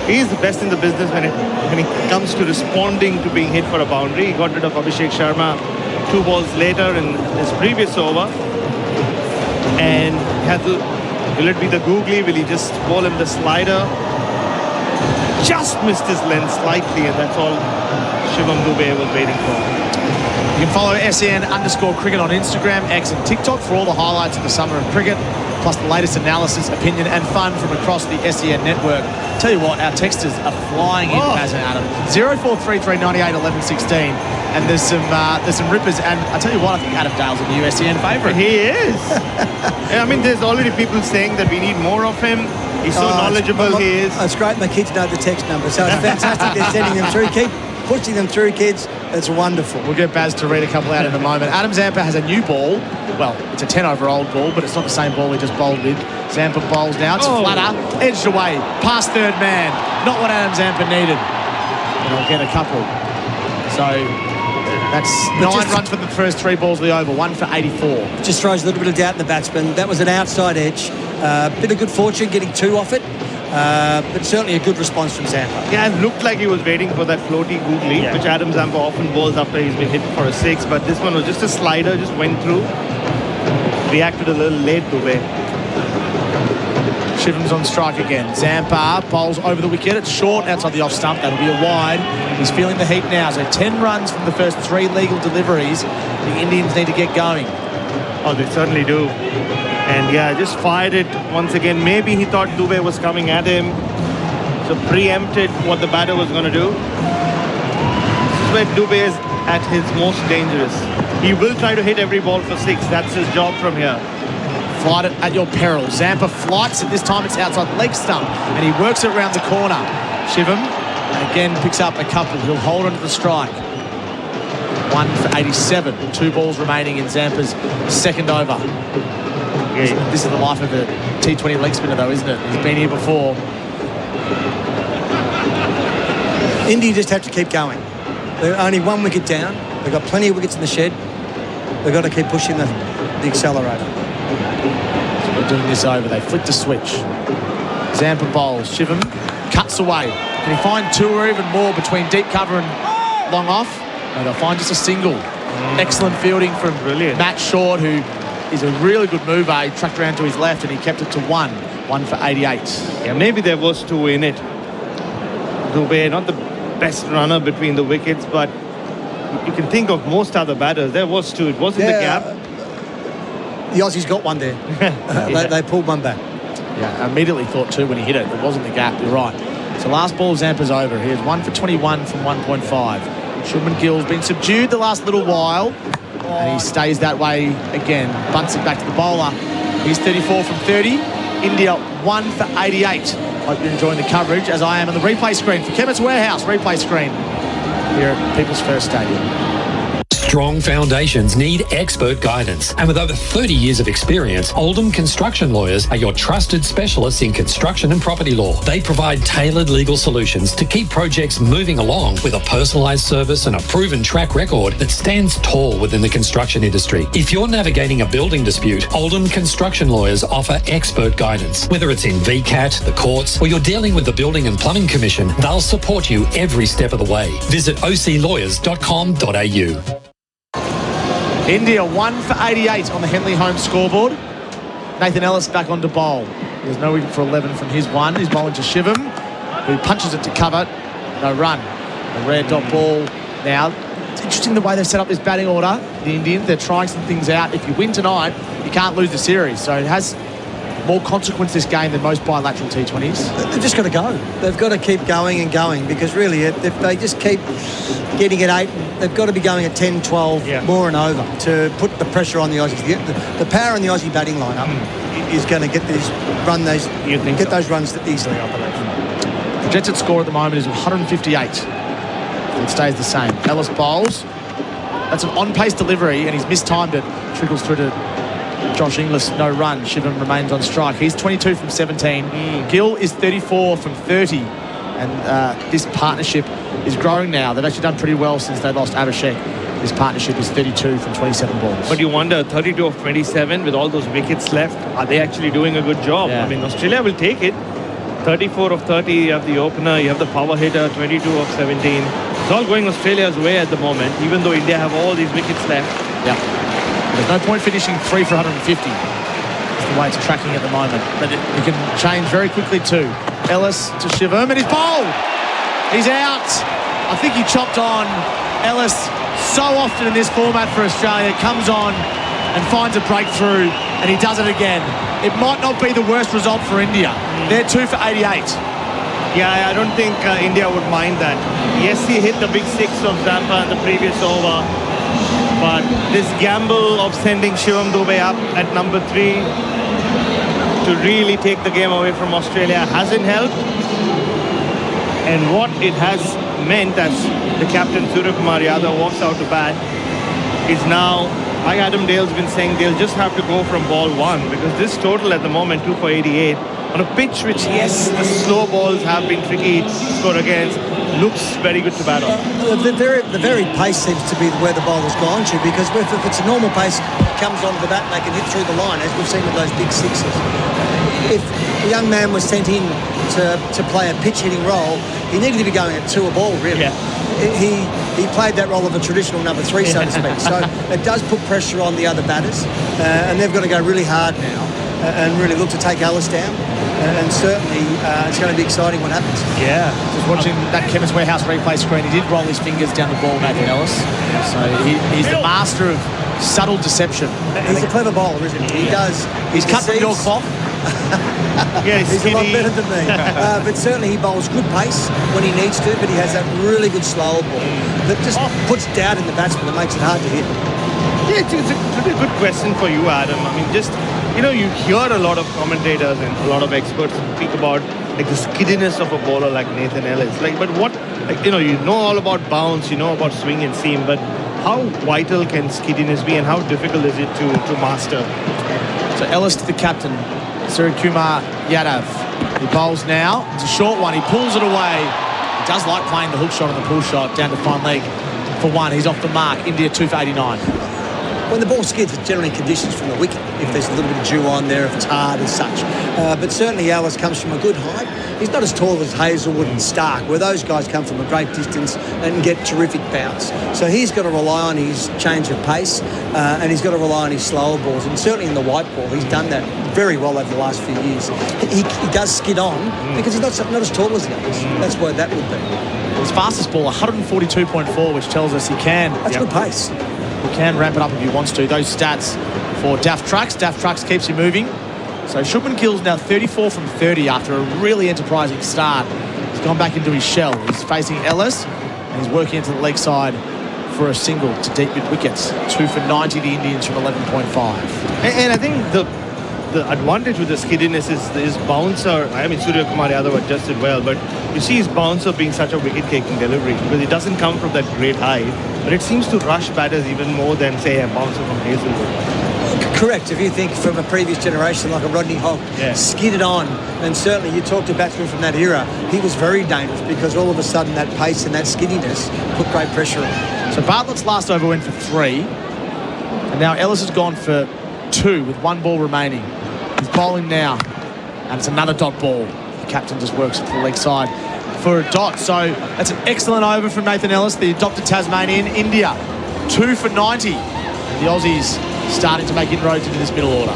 he's the best in the business when it comes to responding to being hit for a boundary. He got rid of Abhishek Sharma 2 balls later in his previous over. And will it be the googly? Will he just bowl him the slider? Just missed his length slightly, and that's all Shivam Dubey was waiting for. You can follow SEN_cricket on Instagram, X and TikTok for all the highlights of the summer of cricket, plus the latest analysis, opinion and fun from across the SEN network. Tell you what, our texters are flying in, Baz and Adam. 0433 98 11 16. And there's some rippers, and I tell you what, I think Adam Dale's a new SEN favourite. He is. I mean, there's already people saying that we need more of him. He's so knowledgeable, he is. It's great my kids know the text number, so it's fantastic they're sending them through. Keep pushing them through, kids. It's wonderful. We'll get Baz to read a couple out in a moment. Adam Zampa has a new ball. Well, it's a 10-over-old ball, but it's not the same ball he just bowled with. Zampa bowls now. It's flatter. Edged away. Past third man. Not what Adam Zampa needed. And he'll get a couple. So that's 9 runs for the first 3 balls of the over. 1 for 84. Just throws a little bit of doubt in the batsman. That was an outside edge. Bit of good fortune getting 2 off it. But certainly a good response from Zampa. Yeah, it looked like he was waiting for that floaty googly, which Adam Zampa often bowls after he's been hit for a 6. But this one was just a slider, just went through. Reacted a little late, Dubey. Shivam's on strike again. Zampa bowls over the wicket. It's short outside the off stump. That'll be a wide. He's feeling the heat now. So 10 runs from the first 3 legal deliveries. The Indians need to get going. Oh, they certainly do. And yeah, just fired it once again. Maybe he thought Dubey was coming at him, so preempted what the batter was going to do. This is where Dubey is at his most dangerous. He will try to hit every ball for 6. That's his job from here. Flight it at your peril. Zampa flights it. This time it's outside leg stump, and he works it around the corner. Shivam again picks up a couple. He'll hold onto the strike. 1 for 87. 2 balls remaining in Zampa's second over. Yeah. This is the life of a T20 leg spinner, though, isn't it? He's been here before. India just have to keep going. They're only 1 wicket down. They've got plenty of wickets in the shed. They've got to keep pushing the accelerator. So we're doing this over. They flick the switch. Zampa bowls. Shivam cuts away. Can he find 2 or even more between deep cover and long off? No, they'll find just a single. Excellent fielding from Matt Short, who is a really good mover. He tracked around to his left and he kept it to 1 for 88. Yeah, maybe there was 2 in it. Dubey, not the best runner between the wickets, but you can think of most other batters. There was 2. It wasn't the gap. The Aussies got 1 there. They pulled 1 back. Yeah, I immediately thought 2 when he hit it. It wasn't the gap. You're right. So last ball, Zampa's over. Here's 1 for 21 from 1.5. Shubman Gill's been subdued the last little while. And he stays that way again. Bunts it back to the bowler. He's 34 from 30. India 1 for 88. Hope you're enjoying the coverage, as I am on the replay screen for Chemist Warehouse replay screen here at People's First Stadium. Strong foundations need expert guidance. And with over 30 years of experience, Oldham Construction Lawyers are your trusted specialists in construction and property law. They provide tailored legal solutions to keep projects moving along with a personalised service and a proven track record that stands tall within the construction industry. If you're navigating a building dispute, Oldham Construction Lawyers offer expert guidance. Whether it's in VCAT, the courts, or you're dealing with the Building and Plumbing Commission, they'll support you every step of the way. Visit oclawyers.com.au. India 1 for 88 on the Henley Home scoreboard. Nathan Ellis back on to bowl. There's no wicket for 11 from his one. He's bowling to Shivam, who punches it to cover. No run. A rare dot ball now. It's interesting the way they've set up this batting order, the Indians. They're trying some things out. If you win tonight, you can't lose the series. So it has more consequence this game than most bilateral T20s. They've just got to go. They've got to keep going and going, because really, if they just keep getting at 8, they've got to be going at 10, 12, more and over to put the pressure on the Aussies. The power in the Aussie batting lineup is going to get those runs easily, I believe. Projected score at the moment is 158. It stays the same. Ellis bowls. That's an on-pace delivery, and he's mistimed it. Trickles through to Josh Inglis, no run. Shivam remains on strike. He's 22 from 17. Gill is 34 from 30. And this partnership is growing now. They've actually done pretty well since they lost Abhishek. This partnership is 32 from 27 balls. But you wonder, 32 of 27 with all those wickets left, are they actually doing a good job? Yeah. I mean, Australia will take it. 34 of 30, you have the opener, you have the power hitter, 22 of 17. It's all going Australia's way at the moment, even though India have all these wickets left. Yeah. There's no point finishing 3 for 150. That's the way it's tracking at the moment. But it can change very quickly too. Ellis to Shivam, and he's bowled. He's out. I think he chopped on Ellis so often in this format for Australia. Comes on and finds a breakthrough, and he does it again. It might not be the worst result for India. They're 2 for 88. Yeah, I don't think India would mind that. Yes, he hit the big 6 of Zampa in the previous over. But this gamble of sending Shivam Dube up at number 3 to really take the game away from Australia hasn't helped. And what it has meant, as the captain Suryakumar Yadav walks out to bat, is now, like Adam Dale's been saying, they'll just have to go from ball 1, because this total at the moment, 2 for 88, on a pitch which, yes, the slow balls have been tricky to score against, looks very good to bat on. The very pace seems to be where the bowler's gone to, because if it's a normal pace, it comes onto the bat and they can hit through the line, as we've seen with those big 6s. If a young man was sent in to play a pitch-hitting role, he needed to be going at 2 a ball, really. Yeah. He played that role of a traditional number 3, so to speak. So it does put pressure on the other batters, and they've got to go really hard now and really look to take Ellis down. And certainly it's going to be exciting what happens. Yeah, just watching that Chemist Warehouse replay screen, he did roll his fingers down the ball, Nathan Ellis. So he's the master of subtle deception. He's a clever bowler, isn't he? He's cut from your cloth. Yeah, he's a lot better than me. But certainly he bowls good pace when he needs to, but he has that really good slower ball that just puts doubt in the batsman and makes it hard to hit. Yeah, it's a pretty good question for you, Adam. I mean, just, you hear a lot of commentators and a lot of experts speak about like the skiddiness of a bowler like Nathan Ellis. But what, you know all about bounce, you know about swing and seam, but how vital can skiddiness be and how difficult is it to master? So Ellis to the captain, Suryakumar Yadav. He bowls now. It's a short one. He pulls it away. He does like playing the hook shot and the pull shot down to fine leg for 1. He's off the mark. India 2 for 89. When the ball skids, it's generally conditions from the wicket, if there's a little bit of dew on there, if it's hard as such. But certainly Ellis comes from a good height. He's not as tall as Hazelwood and Stark, where those guys come from a great distance and get terrific bounce. So he's got to rely on his change of pace, and he's got to rely on his slower balls. And certainly in the white ball, he's done that very well over the last few years. He does skid on because he's not as tall as the others. That's why that would be. His fastest ball, 142.4, which tells us he can. That's good pace. He can ramp it up if he wants to. Those stats for Daft Trucks. Daft Trucks keeps him moving. So Shubman Gill's now 34 from 30 after a really enterprising start. He's gone back into his shell. He's facing Ellis, and he's working into the leg side for a single to deep mid wickets. 2 for 90, the Indians from 11.5. And I think the advantage with the skiddiness is his bouncer. I mean, Suryakumar Yadav adjusted well, but you see his bouncer being such a wicket-taking delivery because it doesn't come from that great height, but it seems to rush batters even more than, say, a bouncer from Hazelwood. Correct. If you think from a previous generation like a Rodney Hogg, skidded on, and certainly you talk to batsmen from that era, he was very dangerous because all of a sudden that pace and that skiddiness put great pressure on him. So Bartlett's last over went for 3, and now Ellis has gone for 2 with 1 ball remaining. He's bowling now, and it's another dot ball. The captain just works it to the leg side for a dot. So that's an excellent over from Nathan Ellis, the adopted Tasmanian. India 2 for 90. The Aussies starting to make inroads into this middle order.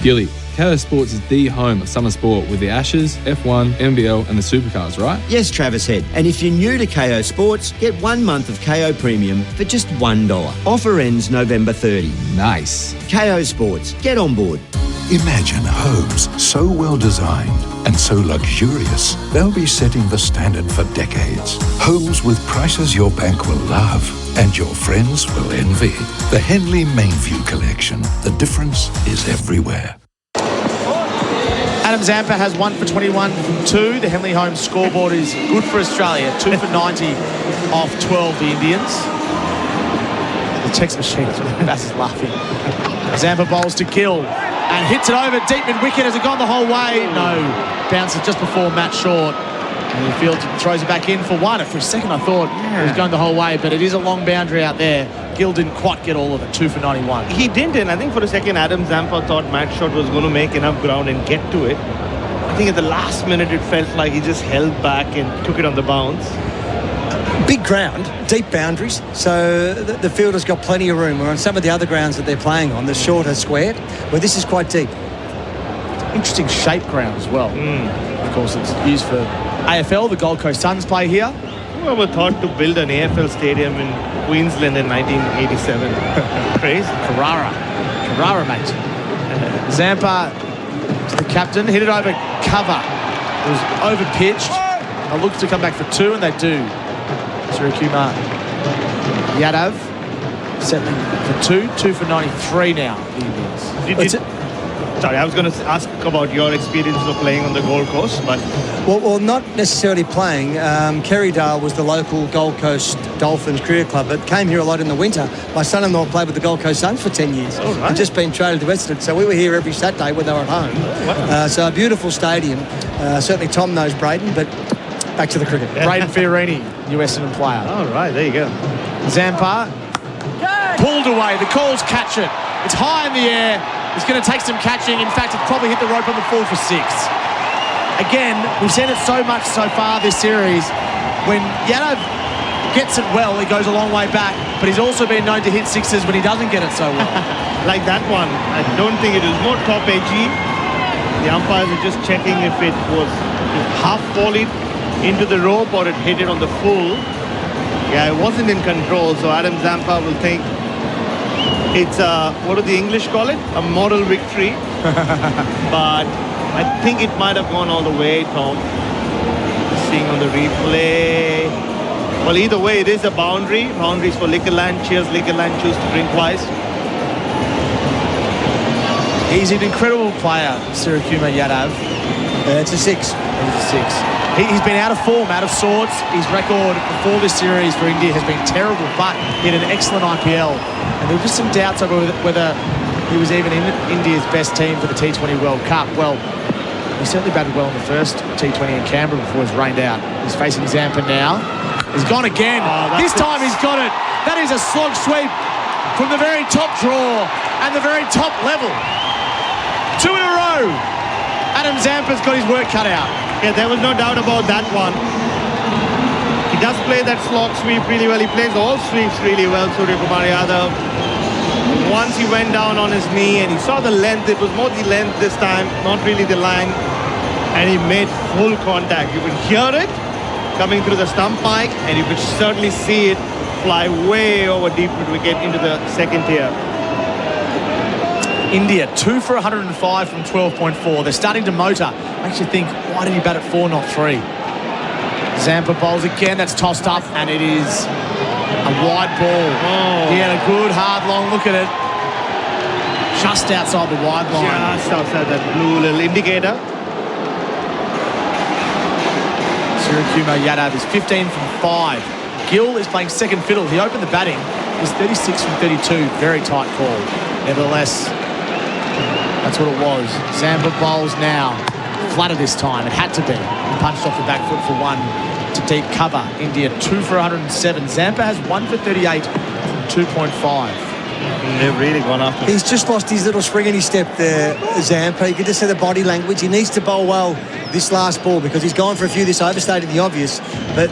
Gilly, KO Sports is the home of summer sport with the Ashes, F1, NBL and the Supercars, right? Yes, Travis Head. And if you're new to KO Sports, get 1 month of KO Premium for just $1. Offer ends November 30. Nice. KO Sports. Get on board. Imagine homes so well designed and so luxurious, they'll be setting the standard for decades. Homes with prices your bank will love and your friends will envy. The Henley Mainview Collection. The difference is everywhere. Adam Zampa has 1 for 21 from 2. The Henley Holmes scoreboard is good for Australia. 2 for 90 off 12, the Indians. The text machine, Bass is laughing. Zampa bowls to Gill and hits it over deep mid wicket. Has it gone the whole way? No. Bounces just before Matt Short. And the field throws it back in for 1. For a second I thought it was going the whole way, but it is a long boundary out there. Gill didn't quite get all of it. 2 for 91. He didn't, and I think for a second Adam Zampa thought Matt Short was going to make enough ground and get to it. I think at the last minute it felt like he just held back and took it on the bounce. Big ground, deep boundaries, so the fielder's got plenty of room. Where on some of the other grounds that they're playing on, the shorter squared, where this is quite deep. Interesting shape ground as well. Of course, it's used for AFL. The Gold Coast Suns play here. Whoever thought to build an AFL stadium in Queensland in 1987? Crazy. Carrara, mate. Zampa to the captain, hit it over cover. It was over-pitched. It looks to come back for 2, and they do. Suryakumar Yadav settling for 2 for 93 now. Sorry, I was going to ask about your experience of playing on the Gold Coast, but... Well, not necessarily playing. Kerrydale was the local Gold Coast Dolphins career club, but came here a lot in the winter. My son-in-law played with the Gold Coast Suns for 10 years. Oh, right. And just been traded to Western, so we were here every Saturday when they were at home. Oh, wow. So a beautiful stadium. Certainly Tom knows Braden, but back to the cricket. Braden Fiorini, Essendon player. All right, there you go. Zampa pulled away. The calls catch it. It's high in the air. It's going to take some catching. In fact, it's probably hit the rope on the 4 for 6. Again, we've seen it so much so far this series. When Yadav gets it well, he goes a long way back, but he's also been known to hit sixes when he doesn't get it so well. Like that one. I don't think it was more top edgy. The umpires were just checking if it was half volleyed into the rope or it hit it on the full. Yeah, it wasn't in control, so Adam Zampa will think it's what do the English call it? A moral victory. But I think it might have gone all the way, Tom. Seeing on the replay. Well, either way, it is a boundary. Boundaries for Liquorland. Cheers, Liquorland. Choose to drink twice. He's an incredible player, Suryakumar Yadav. It's a 6. It's a 6. He's been out of form, out of sorts. His record before this series for India has been terrible, but he had an excellent IPL. And there were just some doubts over whether he was even in India's best team for the T20 World Cup. Well, he certainly batted well in the first T20 in Canberra before he was rained out. He's facing Zampa now. He's gone again. This time he's got it. That is a slog sweep from the very top draw and the very top level. 2 in a row. Adam Zampa's got his work cut out. Yeah, there was no doubt about that one. He does play that slog sweep really well. He plays all sweeps really well, Suryakumar Yadav. Once he went down on his knee and he saw the length, it was more the length this time, not really the line. And he made full contact. You could hear it coming through the stump mic, and you could certainly see it fly way over deep mid wicket into the second tier. India, 2 for 105 from 12.4. They're starting to motor. Makes you think, why did he bat at 4, not 3? Zampa bowls again. That's tossed up, and it is a wide ball. He had a good, hard, long look at it. Just outside the wide line. Just outside that blue little indicator. Suryakumar Yadav is 15 from 5. Gill is playing second fiddle. He opened the batting. It was 36 from 32. Very tight call. Nevertheless, that's what it was. Zampa bowls now. Flatter this time. It had to be. He punched off the back foot for 1 to deep cover. India 2 for 107. Zampa has 1 for 38 from 2.5. They've really gone after him. He's just lost his little spring in his step there, Zampa. You could just see the body language. He needs to bowl well this last ball because he's gone for a few this overstated the obvious. But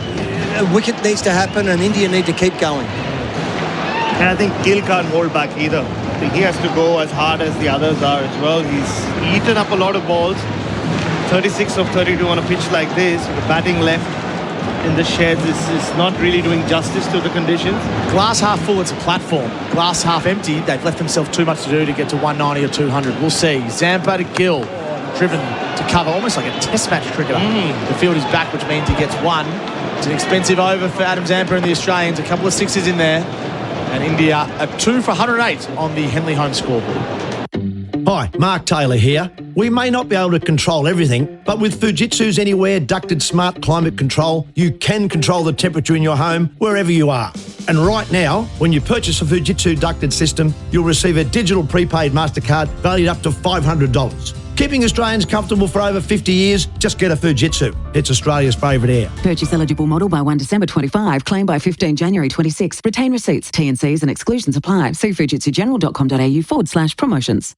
a wicket needs to happen and India need to keep going. And I think Gill can't hold back either. he has to go as hard as the others are as well. He's eaten up a lot of balls. 36 of 32 on a pitch like this. The batting left in the sheds is not really doing justice to the conditions. Glass half full, it's a platform. Glass half empty, they've left themselves too much to do to get to 190 or 200. We'll see. Zampa to Gill, driven to cover, almost like a test match cricketer. The field is back, which means he gets one. It's an expensive over for Adam Zampa and the Australians. A couple of sixes in there. And India at 2 for 108 on the Henley home scoreboard. Hi, Mark Taylor here. We may not be able to control everything, but with Fujitsu's Anywhere ducted smart climate control, you can control the temperature in your home wherever you are. And right now, when you purchase a Fujitsu ducted system, you'll receive a digital prepaid MasterCard valued up to $500. Keeping Australians comfortable for over 50 years, just get a Fujitsu. It's Australia's favourite air. Purchase eligible model by 1 December 25. Claim by 15 January 26. Retain receipts. T&Cs and exclusions apply. See fujitsugeneral.com.au/promotions.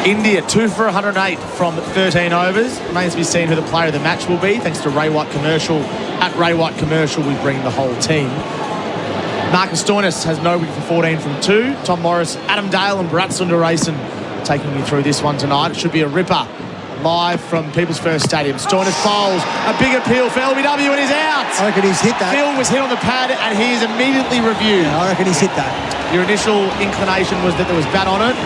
India 2 for 108 from 13 overs. Remains to be seen who the player of the match will be. Thanks to Ray White Commercial. At Ray White Commercial, we bring the whole team. Marcus Stoinis has no wicket for 14 from 2. Tom Morris, Adam Dale and Bharat Sundaresan taking you through this one tonight. It should be a ripper. Live from People's First Stadium. Stoinis bowls a big appeal for LBW and he's out. I reckon he's hit that. Phil was hit on the pad and he is immediately reviewed. Yeah, I reckon he's hit that. Your initial inclination was that there was bat on it,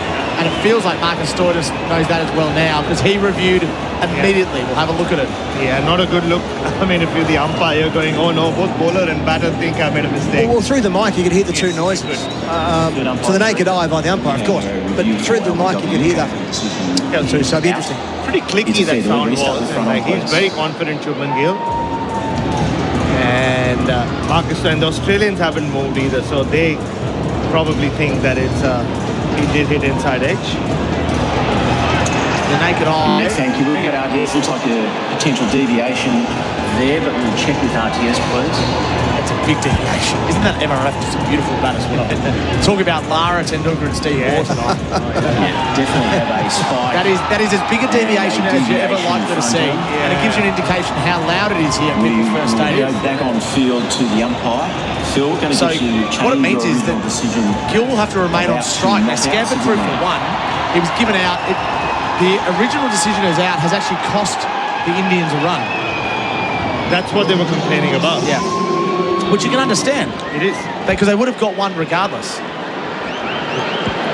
and it feels like Marcus Stoinis knows that as well now because he reviewed immediately. We'll have a look at it. Yeah, not a good look. I mean, if you're the umpire, you're going, oh no, both bowler and batter think I made a mistake. Well, through the mic, you could hear the two noises. To the naked eye by the umpire, of course. But through the mic, you could hear that. Yeah, so it'd be interesting. Pretty clicky that sound was. Like, he's very confident, Shubman Gill. And Marcus and the Australians haven't moved either, so they probably think that it's he did hit inside edge. The naked eye. Thank you. Look at RTS. Looks like a potential deviation there, but we'll check with RTS, please. That's a big deviation. Isn't that MRF just a beautiful bat as well? Talk about Lara Tendulkar and Steve Waugh tonight. Yeah, definitely have a spike. That is as big a deviation as you're ever likely to see, and it gives you an indication how loud it is here at People's First Stadium. Go back on field to the umpire. Phil, going to so get you what it means is that Gill will have to remain on strike. Now, Scamper through for one. He was given out. The original decision is out has actually cost the Indians a run. That's what they were complaining about. Yeah. Which you can understand. It is. Because they would have got one regardless.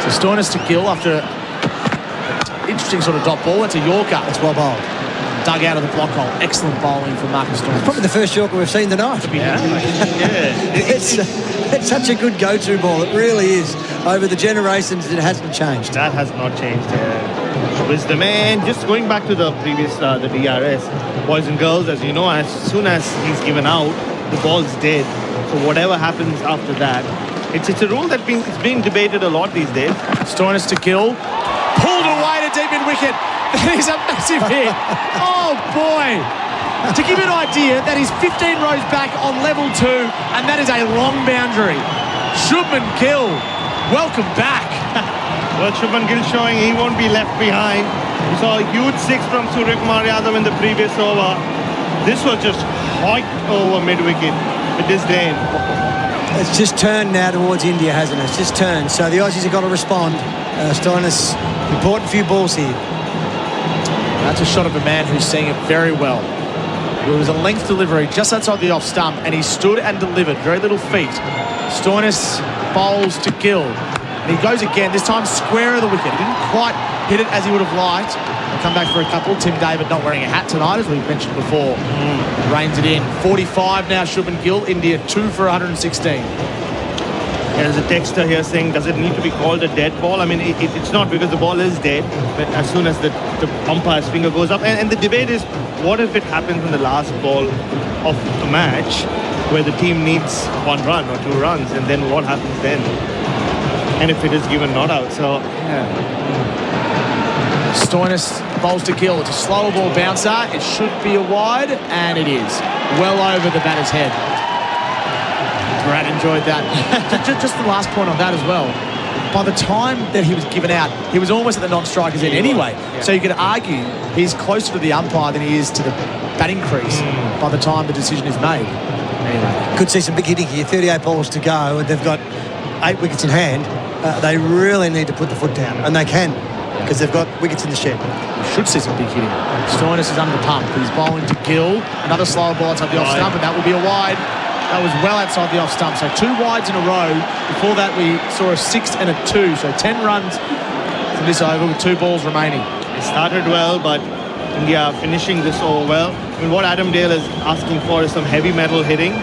So Stoinis to Gill after an interesting sort of dot ball. That's a Yorker. That's well bowled. Dug out of the block hole. Excellent bowling from Marcus Stoinis. Probably the first Yorker we've seen tonight. Yeah. It's such a good go-to ball. It really is. Over the generations, it hasn't changed. That has not changed. Wisdom. And just going back to the previous, the DRS, boys and girls, as you know, as soon as he's given out, the ball's dead. So whatever happens after that, it's a rule that's being debated a lot these days. Stoinis to Gill. Pulled away to deep in wicket. That is a massive hit. Oh, boy. To give you an idea, that is 15 rows back on level 2, and that is a long boundary. Shubman Gill, welcome back. Well, Shubman Gill showing he won't be left behind. We saw a huge 6 from Suryakumar Yadav in the previous over. This was just hiked over mid-wicket with this day. It's just turned now towards India, hasn't it? It's just turned. So the Aussies have got to respond. Stoinis, important few balls here. That's a shot of a man who's seeing it very well. It was a length delivery just outside the off stump, and he stood and delivered. Very little feet. Stoinis bowls to Gill. And he goes again, this time square of the wicket. He didn't quite hit it as he would have liked. He'll come back for a couple. Tim David not wearing a hat tonight, as we've mentioned before. Reins it in. 45 now, Shubman Gill. India 2 for 116. There's a texter here saying, does it need to be called a dead ball? I mean, it's not, because the ball is dead, but as soon as the umpire's finger goes up, and the debate is, what if it happens in the last ball of a match where the team needs 1 run or 2 runs, and then what happens then? And if it is given not out, so... Yeah. Stoinis bowls to Gill. It's a slower ball bouncer. It should be a wide, and it is. Well over the batter's head. Brad enjoyed that. just the last point on that as well. By the time that he was given out, he was almost at the non-striker's end anyway. Yeah. So you could argue he's closer to the umpire than he is to the batting crease by the time the decision is made. Anyway. Could see some big hitting here. 38 balls to go, and they've got 8 wickets in hand, they really need to put the foot down, and they can, because they've got wickets in the shed. Should see some big hitting. Stoinis is under the pump. He's bowling to Gill. Another slower ball outside the off stump, and that will be a wide. That was well outside the off stump. So 2 wides in a row. Before that, we saw a 6 and a 2. So 10 runs from this over with 2 balls remaining. It started well, but India finishing this over well. I mean, what Adam Dale is asking for is some heavy metal hitting.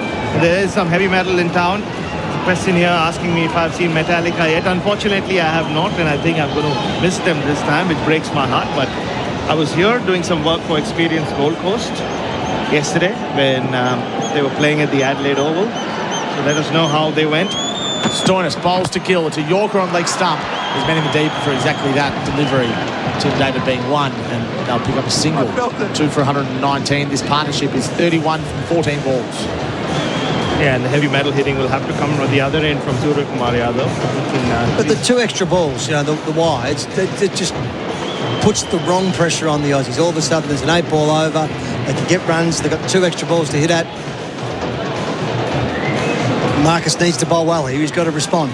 There is some heavy metal in town. There's a question here asking me if I've seen Metallica yet. Unfortunately, I have not, and I think I'm going to miss them this time, which breaks my heart. But I was here doing some work for Experience Gold Coast yesterday when they were playing at the Adelaide Oval. So let us know how they went. Stoinis bowls to Gill. It's a Yorker on leg stump. He's been in the deep for exactly that delivery. Tim David being 1, and they'll pick up a single. 2 for 119. This partnership is 31 from 14 balls. Yeah, and the heavy metal hitting will have to come from the other end from Surya Kumar Yadav. But the 2 extra balls, the wides, it just puts the wrong pressure on the Aussies. All of a sudden, there's an 8 ball over. They can get runs. They've got 2 extra balls to hit at. Marcus needs to bowl well. He's got to respond.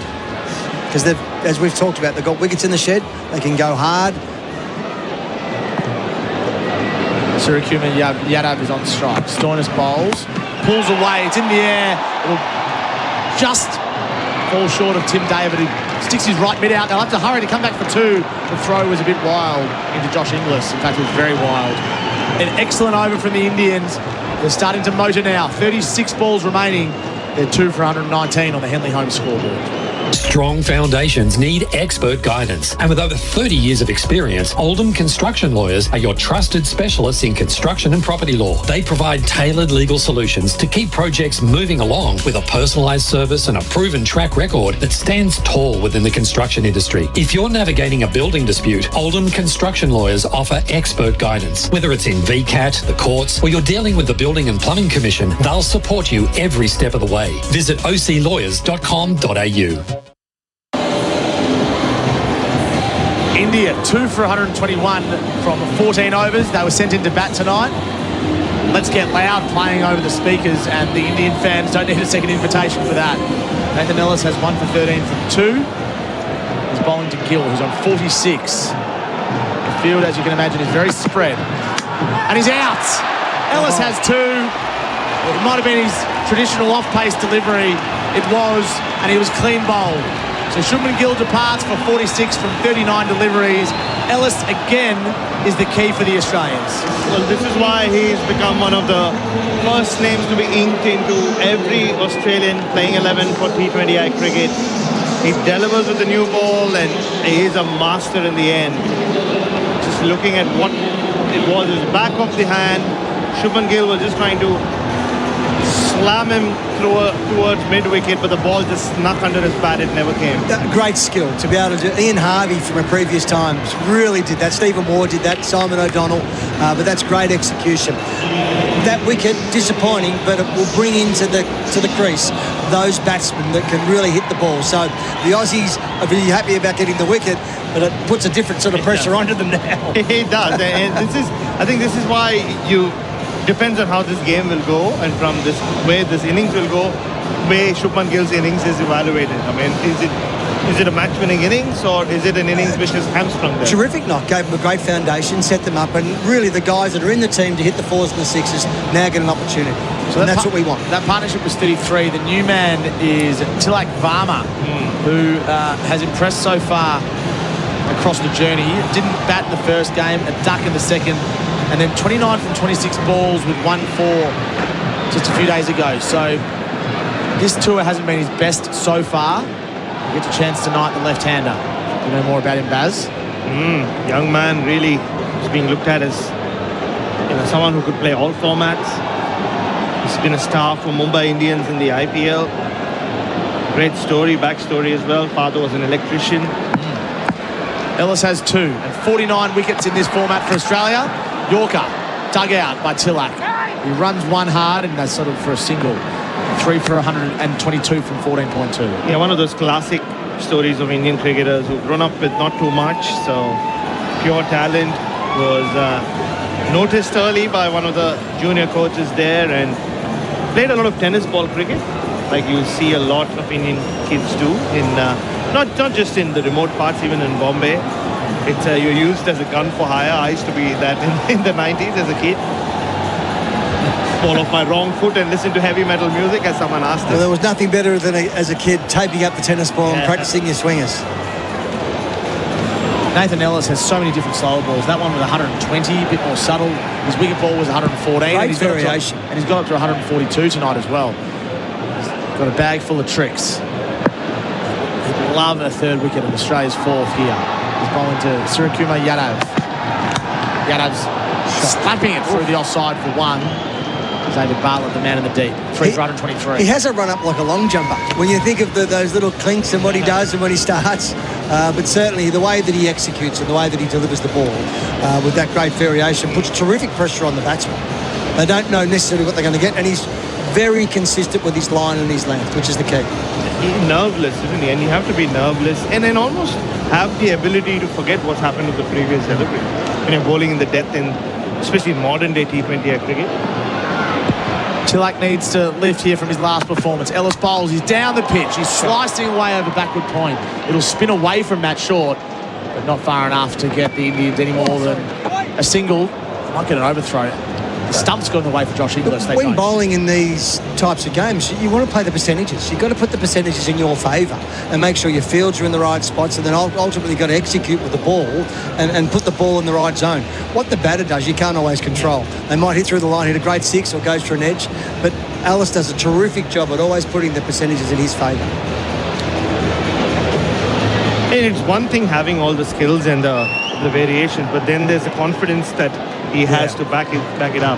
Because as we've talked about, they've got wickets in the shed. They can go hard. Surya Kumar Yadav is on strike. Stoinis bowls. Pulls away. It's in the air. It'll just fall short of Tim David. He sticks his right mid out. They'll have to hurry to come back for 2. The throw was a bit wild into Josh Inglis. In fact, it was very wild. An excellent over from the Indians. They're starting to motor now. 36 balls remaining. They're 2 for 119 on the Henley home scoreboard. Strong foundations need expert guidance. And with over 30 years of experience, Oldham Construction Lawyers are your trusted specialists in construction and property law. They provide tailored legal solutions to keep projects moving along with a personalised service and a proven track record that stands tall within the construction industry. If you're navigating a building dispute, Oldham Construction Lawyers offer expert guidance. Whether it's in VCAT, the courts, or you're dealing with the Building and Plumbing Commission, they'll support you every step of the way. Visit oclawyers.com.au. India 2 for 121 from 14 overs. They were sent into bat tonight. Let's Get Loud playing over the speakers, and the Indian fans don't need a second invitation for that. Nathan Ellis has 1 for 13 from 2. He's bowling to Gill, who's on 46. The field, as you can imagine, is very spread. And he's out. Ellis has 2. It might have been his traditional off-pace delivery. It was, and he was clean bowled. So Shubman Gill departs for 46 from 39 deliveries. Ellis, again, is the key for the Australians. Well, this is why he's become one of the first names to be inked into every Australian playing 11 for T20I cricket. He delivers with the new ball, and he is a master in the end. Just looking at what it was, his back of the hand, Shubman Gill was just trying to slam him towards mid-wicket, but the ball just snuck under his bat. It never came. Great skill to be able to do. Ian Harvey from a previous times really did that. Stephen Ward did that. Simon O'Donnell. But that's great execution. That wicket, disappointing, but it will bring into the crease those batsmen that can really hit the ball. So the Aussies are really happy about getting the wicket, but it puts a different sort of pressure onto them now. It does. And I think this is why depends on how this game will go, and from this way this innings will go, way Shubman Gill's innings is evaluated. I mean, is it a match-winning innings, or is it an innings which is hamstrung them? Terrific knock, gave them a great foundation, set them up, and really the guys that are in the team to hit the 4s and the 6s now get an opportunity. So that's what we want. That partnership was 33. The new man is Tilak Varma, who has impressed so far across the journey. Didn't bat in the first game, a duck in the second, and then 29 from 26 balls with 1-4 just a few days ago. So this tour hasn't been his best so far. He gets a chance tonight, the left-hander. You know more about him, Baz? Young man, really is being looked at as someone who could play all formats. He's been a star for Mumbai Indians in the IPL. Great story, backstory as well. Father was an electrician. Ellis has 2 and 49 wickets in this format for Australia. Yorker, dug out by Tilak. He runs 1 hard, and that's sort of for a single. 3 for 122 from 14.2. Yeah, one of those classic stories of Indian cricketers who've grown up with not too much. So pure talent, was noticed early by one of the junior coaches there, and played a lot of tennis ball cricket. like you see a lot of Indian kids do in not just in the remote parts, even in Bombay. It's you're used as a gun for hire. I used to be that in the 90s as a kid. Fall off my wrong foot and listen to heavy metal music, as someone asked us. Well, there was nothing better than as a kid taping up the tennis ball and practicing your swingers. Nathan Ellis has so many different slower balls. That one was 120, a bit more subtle. His wicket ball was 114. Great variation. And he's got up to 142 tonight as well. He's got a bag full of tricks. He'd love a third wicket and Australia's fourth here. He's bowling to Suryakumar Yadav. Yadav's slapping it through the offside for one. David Bharat, the man in the deep, 3 for 123. He has a run up like a long jumper. When you think of those little clinks and what he does and when he starts, but certainly the way that he executes and the way that he delivers the ball with that great variation puts terrific pressure on the batsman. They don't know necessarily what they're going to get, and he's very consistent with his line and his length, which is the key. He's nerveless, isn't he? And you have to be nerveless and then almost have the ability to forget what's happened to the previous delivery. When you're bowling in the depth, in especially modern day T20I cricket. Tilak needs to lift here from his last performance. Ellis bowls, he's down the pitch, he's slicing away over backward point. It'll spin away from Matt Short, but not far enough to get the Indians any more than a single. Might get an overthrow. The stump's gone away for Josh Inglis. When bowling in these types of games, you want to play the percentages. You've got to put the percentages in your favour and make sure your fields are in the right spots, and then ultimately you've got to execute with the ball and put the ball in the right zone. What the batter does, you can't always control. They might hit through the line, hit a great six or goes for an edge, but Ellis does a terrific job at always putting the percentages in his favour. And it's one thing having all the skills and the variations, but then there's the confidence that he has to back it up.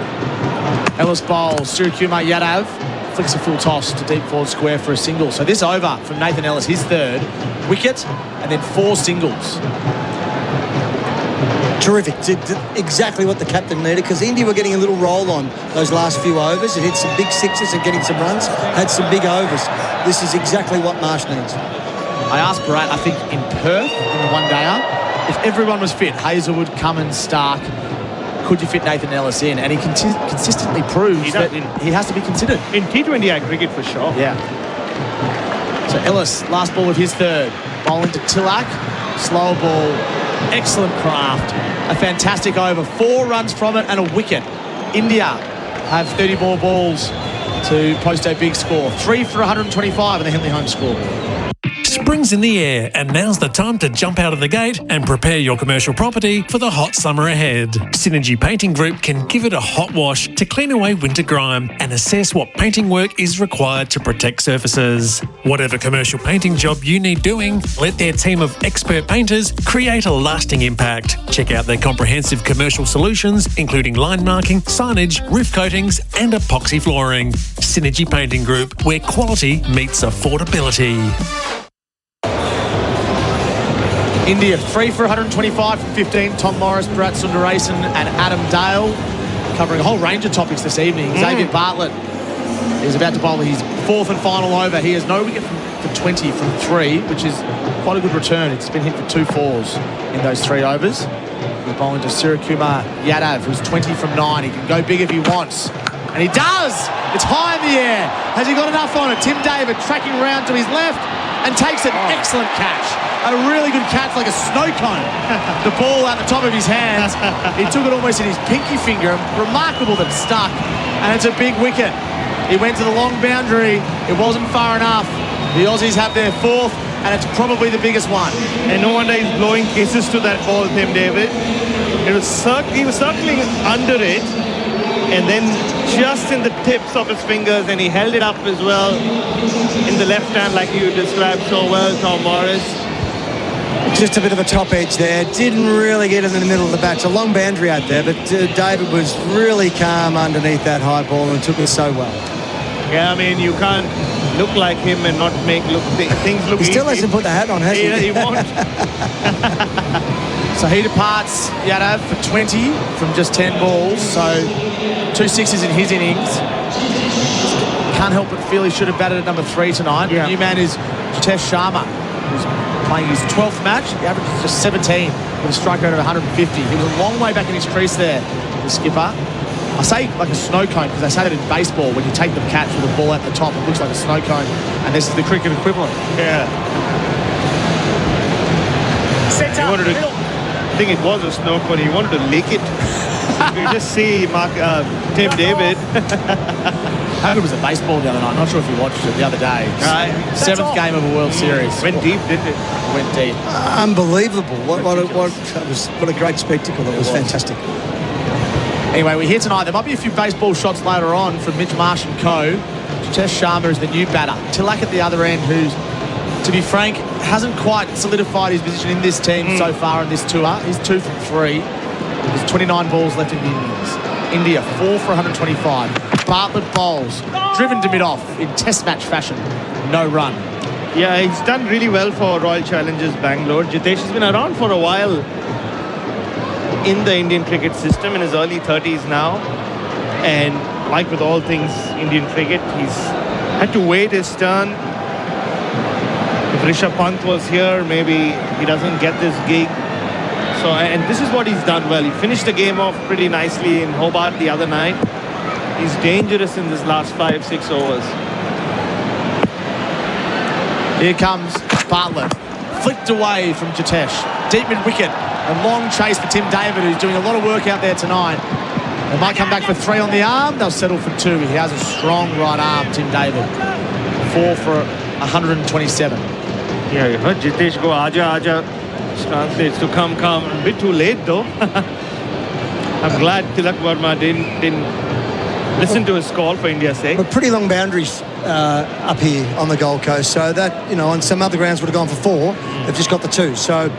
Ellis bowls, Suryakumar Yadav flicks a full toss to deep forward square for a single. So this over from Nathan Ellis, his third wicket, and then 4 singles. Terrific. Exactly what the captain needed, because India were getting a little roll on those last few overs. It hit some big sixes and getting some runs, had some big overs. This is exactly what Marsh needs. I asked Bharat, I think in Perth, in the one-dayer, if everyone was fit, Hazelwood, Cummins, Stark, could you fit Nathan Ellis in? And he consistently proves that he has to be considered. In T20I cricket for sure. Yeah. So Ellis, last ball of his third, bowling to Tilak, slower ball, excellent craft, a fantastic over, 4 runs from it and a wicket. India have 30 more balls to post a big score, 3 for 125 in the Henley home scoreboard. Spring's in the air, and now's the time to jump out of the gate and prepare your commercial property for the hot summer ahead. Synergy Painting Group can give it a hot wash to clean away winter grime and assess what painting work is required to protect surfaces. Whatever commercial painting job you need doing, let their team of expert painters create a lasting impact. Check out their comprehensive commercial solutions, including line marking, signage, roof coatings, and epoxy flooring. Synergy Painting Group, where quality meets affordability. India 3 for 125 from 15. Tom Morris, Bharat Sundaresan and Adam Dale covering a whole range of topics this evening. Xavier Bartlett is about to bowl his 4th and final over. He has no wicket for 20 from 3, which is quite a good return. It's been hit for 2 fours in those 3 overs. He's bowling to Suryakumar Yadav, who's 20 from 9. He can go big if he wants. And he does! It's high in the air. Has he got enough on it? Tim David tracking round to his left and takes an excellent catch. A really good catch, like a snow cone. The ball at the top of his hands. He took it almost in his pinky finger. Remarkable that it stuck. And it's a big wicket. He went to the long boundary. It wasn't far enough. The Aussies have their 4th, and it's probably the biggest one. And no wonder he's blowing kisses to that ball, Tim David. He was circling under it, and then just in the tips of his fingers, and he held it up as well in the left hand, like you described so well, Tom Morris. Just a bit of a top edge there. Didn't really get in the middle of the bat. It's a long boundary out there, but David was really calm underneath that high ball and took it so well. Yeah, I mean, you can't look like him and not make things look easy. He still hasn't put the hat on, has he? He won't. So he departs Yadav for 20 from just 10 balls. So 2 sixes in his innings. Can't help but feel he should have batted at number 3 tonight. Yeah. The new man is Jitesh Sharma, who's playing his 12th match. The average is just 17 with a strike rate of 150. He was a long way back in his crease there, the skipper. I say like a snow cone because they say that in baseball when you take the catch with the ball at the top, it looks like a snow cone, and this is the cricket equivalent. Yeah. I think it was a snow cone. He wanted to lick it. You can just see Tim David. How good was the baseball the other night? Not sure if you watched it the other day. Seventh game of a World Series. Went deep, didn't it? Went deep. Unbelievable. What a great spectacle. It was fantastic. Anyway, we're here tonight. There might be a few baseball shots later on from Mitch Marsh and co. Jitesh Sharma is the new batter. Tilak at the other end, who's, to be frank, hasn't quite solidified his position in this team so far in this tour. He's 2 from 3. There's 29 balls left in the innings. India, 4 for 125. Bartlett bowls, driven to mid-off in test match fashion. No run. Yeah, he's done really well for Royal Challengers Bangalore. Jitesh has been around for a while in the Indian cricket system, in his early 30s now. And like with all things Indian cricket, he's had to wait his turn. If Rishabh Pant was here, maybe he doesn't get this gig. So, and this is what he's done well. He finished the game off pretty nicely in Hobart the other night. He's dangerous in this last 5-6 overs. Here comes Bartlett. Flicked away from Jitesh. Deep mid-wicket. A long chase for Tim David, who's doing a lot of work out there tonight. They might come back for 3 on the arm. They'll settle for 2. He has a strong right arm, Tim David. 4 for 127. Yeah, you heard Jitesh go, Aja. Translates to come. A bit too late though. I'm glad Tilak Verma didn't listen to his call for India's sake. But pretty long boundaries up here on the Gold Coast. So that, on some other grounds would have gone for 4. They've just got the 2. So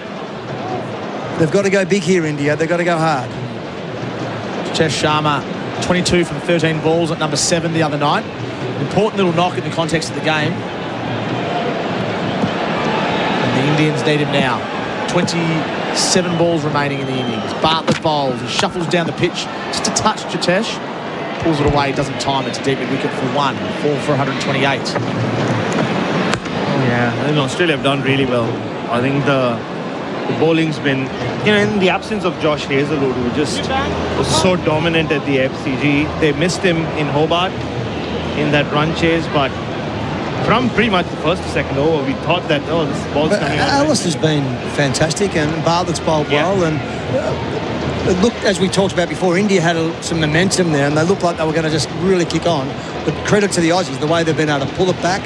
they've got to go big here, India. They've got to go hard. Jitesh Sharma, 22 from 13 balls at number 7 the other night. Important little knock in the context of the game. And the Indians need him now. 27 balls remaining in the innings. Bartlett bowls. He shuffles down the pitch just a touch. Jitesh pulls it away. Doesn't time it to deep mid-wicket for 1. 4 for 128. Yeah, I think Australia have done really well. I think the bowling's been, in the absence of Josh Hazlewood, who just was so dominant at the FCG. They missed him in Hobart in that run chase, but from pretty much the first to second over, we thought that, this ball's coming out. Alice has been fantastic, and Bartlett's bowled well. And it looked, as we talked about before, India had some momentum there, and they looked like they were going to just really kick on. But credit to the Aussies, the way they've been able to pull it back,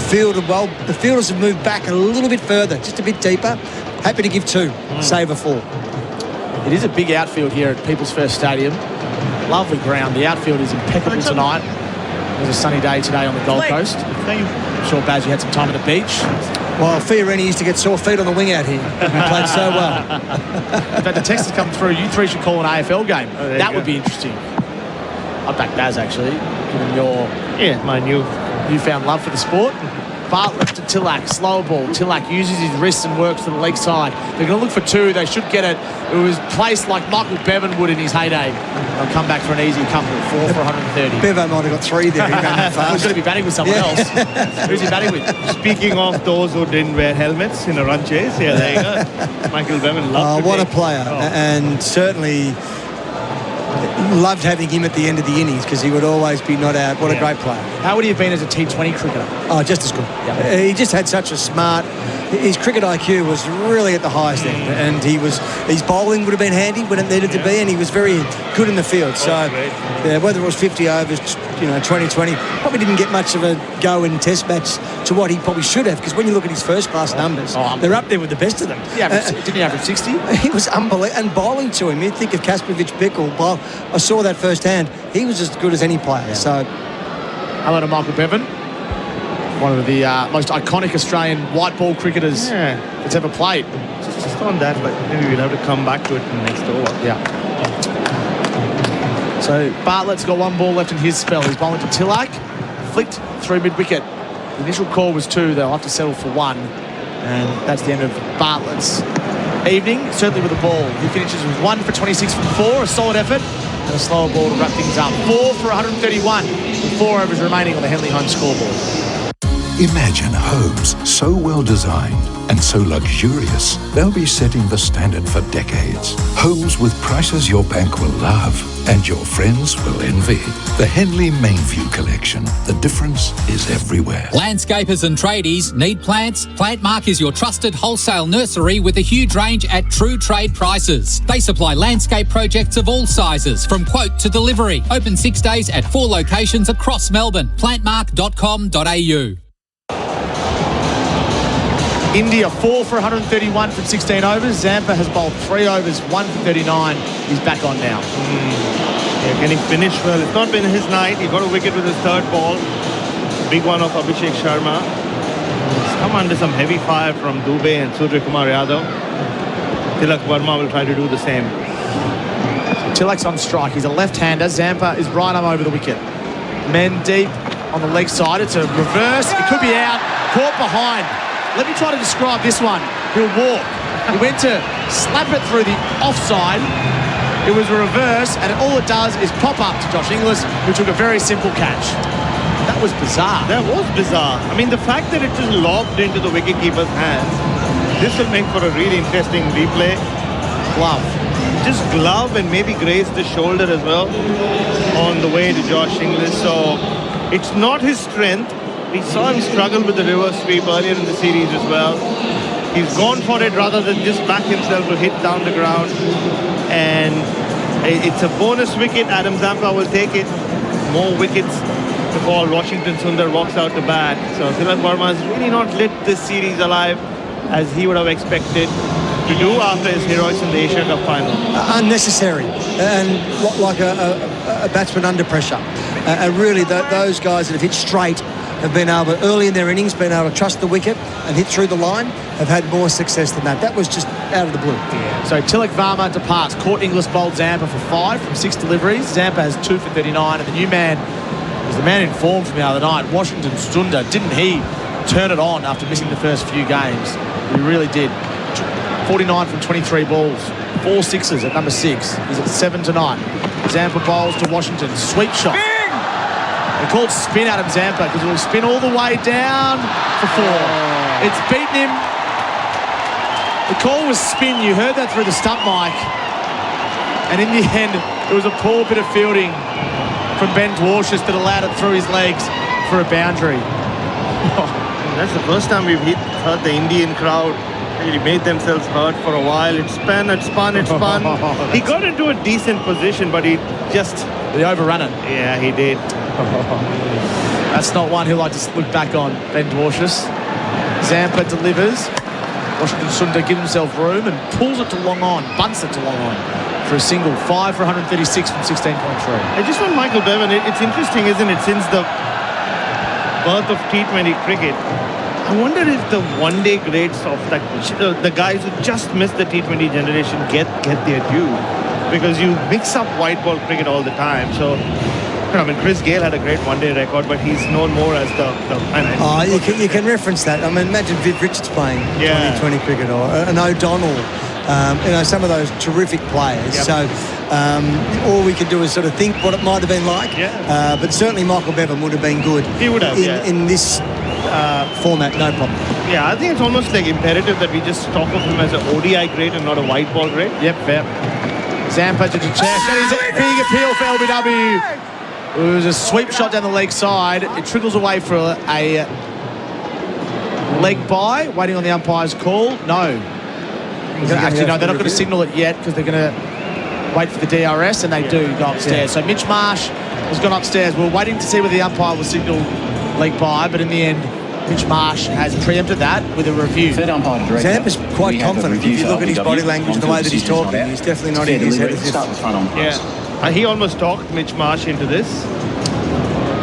fielded well. The fielders have moved back a little bit further, just a bit deeper. Happy to give 2, save a 4. It is a big outfield here at People's First Stadium. Lovely ground. The outfield is impeccable tonight. It was a sunny day today on the Gold Coast. I'm sure, Baz, you had some time at the beach. Well, Fiorini used to get sore feet on the wing out here. He played so well. In fact, the text has come through. You 3 should call an AFL game. That would be interesting. I'd back Baz, actually, given your my newfound love for the sport. Bartlett to Tilak, slower ball. Tilak uses his wrists and works to the leg side. They're going to look for 2. They should get it. It was placed like Michael Bevan would in his heyday. They'll come back for an easy couple. 4 for 130. Bevan might have got 3 there. He ran that fast. He's going to be batting with someone else. Who's he batting with? Speaking of those who didn't wear helmets in a run chase, there you go. Michael Bevan loved what a player. And certainly loved having him at the end of the innings because he would always be not out. What a great player. How would he have been as a T20 cricketer? Oh, just as good. Yep. He just had such a smart... His cricket IQ was really at the highest end, and his bowling would have been handy when it needed to be, and he was very good in the field. So whether it was 50 overs, 2020, probably didn't get much of a go in Test match to what he probably should have, because when you look at his first-class numbers, they're up there with the best of them. Didn't he average 60? He was unbelievable. And bowling to him, you'd think of Kasparovich Bickle. I saw that firsthand. He was as good as any player. Yeah. So, hello to Michael Bevan, one of the most iconic Australian white ball cricketers that's ever played. Just on that, but maybe we'll have to come back to it in the next over. Yeah. So Bartlett's got 1 ball left in his spell. He's bowling to Tilak, flicked through mid-wicket. The initial call was 2. They'll have to settle for 1. And that's the end of Bartlett's evening, certainly with the ball. He finishes with 1 for 26 from 4, a solid effort, and a slower ball to wrap things up. 4 for 131, with 4 overs remaining on the Henley home scoreboard. Imagine homes so well designed and so luxurious, they'll be setting the standard for decades. Homes with prices your bank will love and your friends will envy. The Henley Mainview Collection. The difference is everywhere. Landscapers and tradies need plants? Plantmark is your trusted wholesale nursery with a huge range at true trade prices. They supply landscape projects of all sizes, from quote to delivery. Open 6 days at 4 locations across Melbourne. Plantmark.com.au. India 4 for 131 from 16 overs. Zampa has bowled 3 overs, 1 for 39. He's back on now. Yeah, can he finish well? It's not been his night. He got a wicket with his third ball. Big one of Abhishek Sharma. He's come under some heavy fire from Dubey and Surya Kumar Yadav. Tilak Verma will try to do the same. Tilak's on strike. He's a left-hander. Zampa is right arm over the wicket. Men deep on the leg side. It's a reverse. It could be out. Caught behind. Let me try to describe this one. He'll walk. He went to slap it through the offside. It was a reverse, and all it does is pop up to Josh Inglis, who took a very simple catch. That was bizarre. That was bizarre. I mean, the fact that it just lobbed into the wicketkeeper's hands, this will make for a really interesting replay. Glove. Just glove and maybe grazed the shoulder as well on the way to Josh Inglis. So it's not his strength. We saw him struggle with the reverse sweep earlier in the series as well. He's gone for it rather than just back himself to hit down the ground. And it's a bonus wicket. Adam Zampa will take it. More wickets to fall. Washington Sundar walks out to bat. So Tilak Verma has really not lit this series alive as he would have expected to do after his heroics in the Asia Cup final. Unnecessary and like a batsman under pressure. And really those guys that have hit straight have been able, early in their innings, been able to trust the wicket and hit through the line, have had more success than that. That was just out of the blue. Yeah. So Tilak Verma departs. Caught Inglis bowled Zampa for 5 from 6 deliveries. Zampa has 2 for 39, and the new man was the man in form from the other night, Washington Sundar. Didn't he turn it on after missing the first few games? He really did. 49 from 23 balls. 4 sixes at number 6. He's at 7 tonight. Zampa bowls to Washington. Sweep shot. They called spin Adam Zampa because it will spin all the way down for 4. It's beaten him. The call was spin. You heard that through the stump mic. And in the end, it was a poor bit of fielding from Ben Dwarshuis that allowed it through his legs for a boundary. That's the first time we've heard the Indian crowd really made themselves hurt for a while. It spun, it spun, it spun. He got into a decent position, but he just... He overrun it. Yeah, he did. That's not one he'll like to look back on, Ben Dwarshuis. Zampa delivers. Washington Sundar gives himself room and pulls it to long on, bunts it to long on for a single. 5 for 136 from 16.3. I just want Michael Bevan, it's interesting, isn't it, since the birth of T20 cricket, I wonder if the one-day greats of the guys who just missed the T20 generation get their due, because you mix up white ball cricket all the time. So, I mean, Chris Gale had a great one-day record, but he's known more as you can reference that. I mean, imagine Viv Richards playing 2020 cricket, or an O'Donnell. Some of those terrific players. Yep. So all we could do is sort of think what it might have been like. Yeah. But certainly Michael Bevan would have been good. He would have, in this format, no problem. Yeah, I think it's almost like imperative that we just talk of him as an ODI great and not a white ball great. Yep, fair. Zampa to chest. That is a big appeal for LBW. It was a sweep shot down the leg side. It trickles away for a leg by, waiting on the umpire's call. No. Actually, no, they're not going to signal it yet because they're going to wait for the DRS, and they do go upstairs. So Mitch Marsh has gone upstairs. We're waiting to see whether the umpire will signal leg by, but in the end, Mitch Marsh has preempted that with a review. Zampa's quite confident. If you look at his body language and the way that he's talking, he's definitely not in his head. Yeah, he almost talked Mitch Marsh into this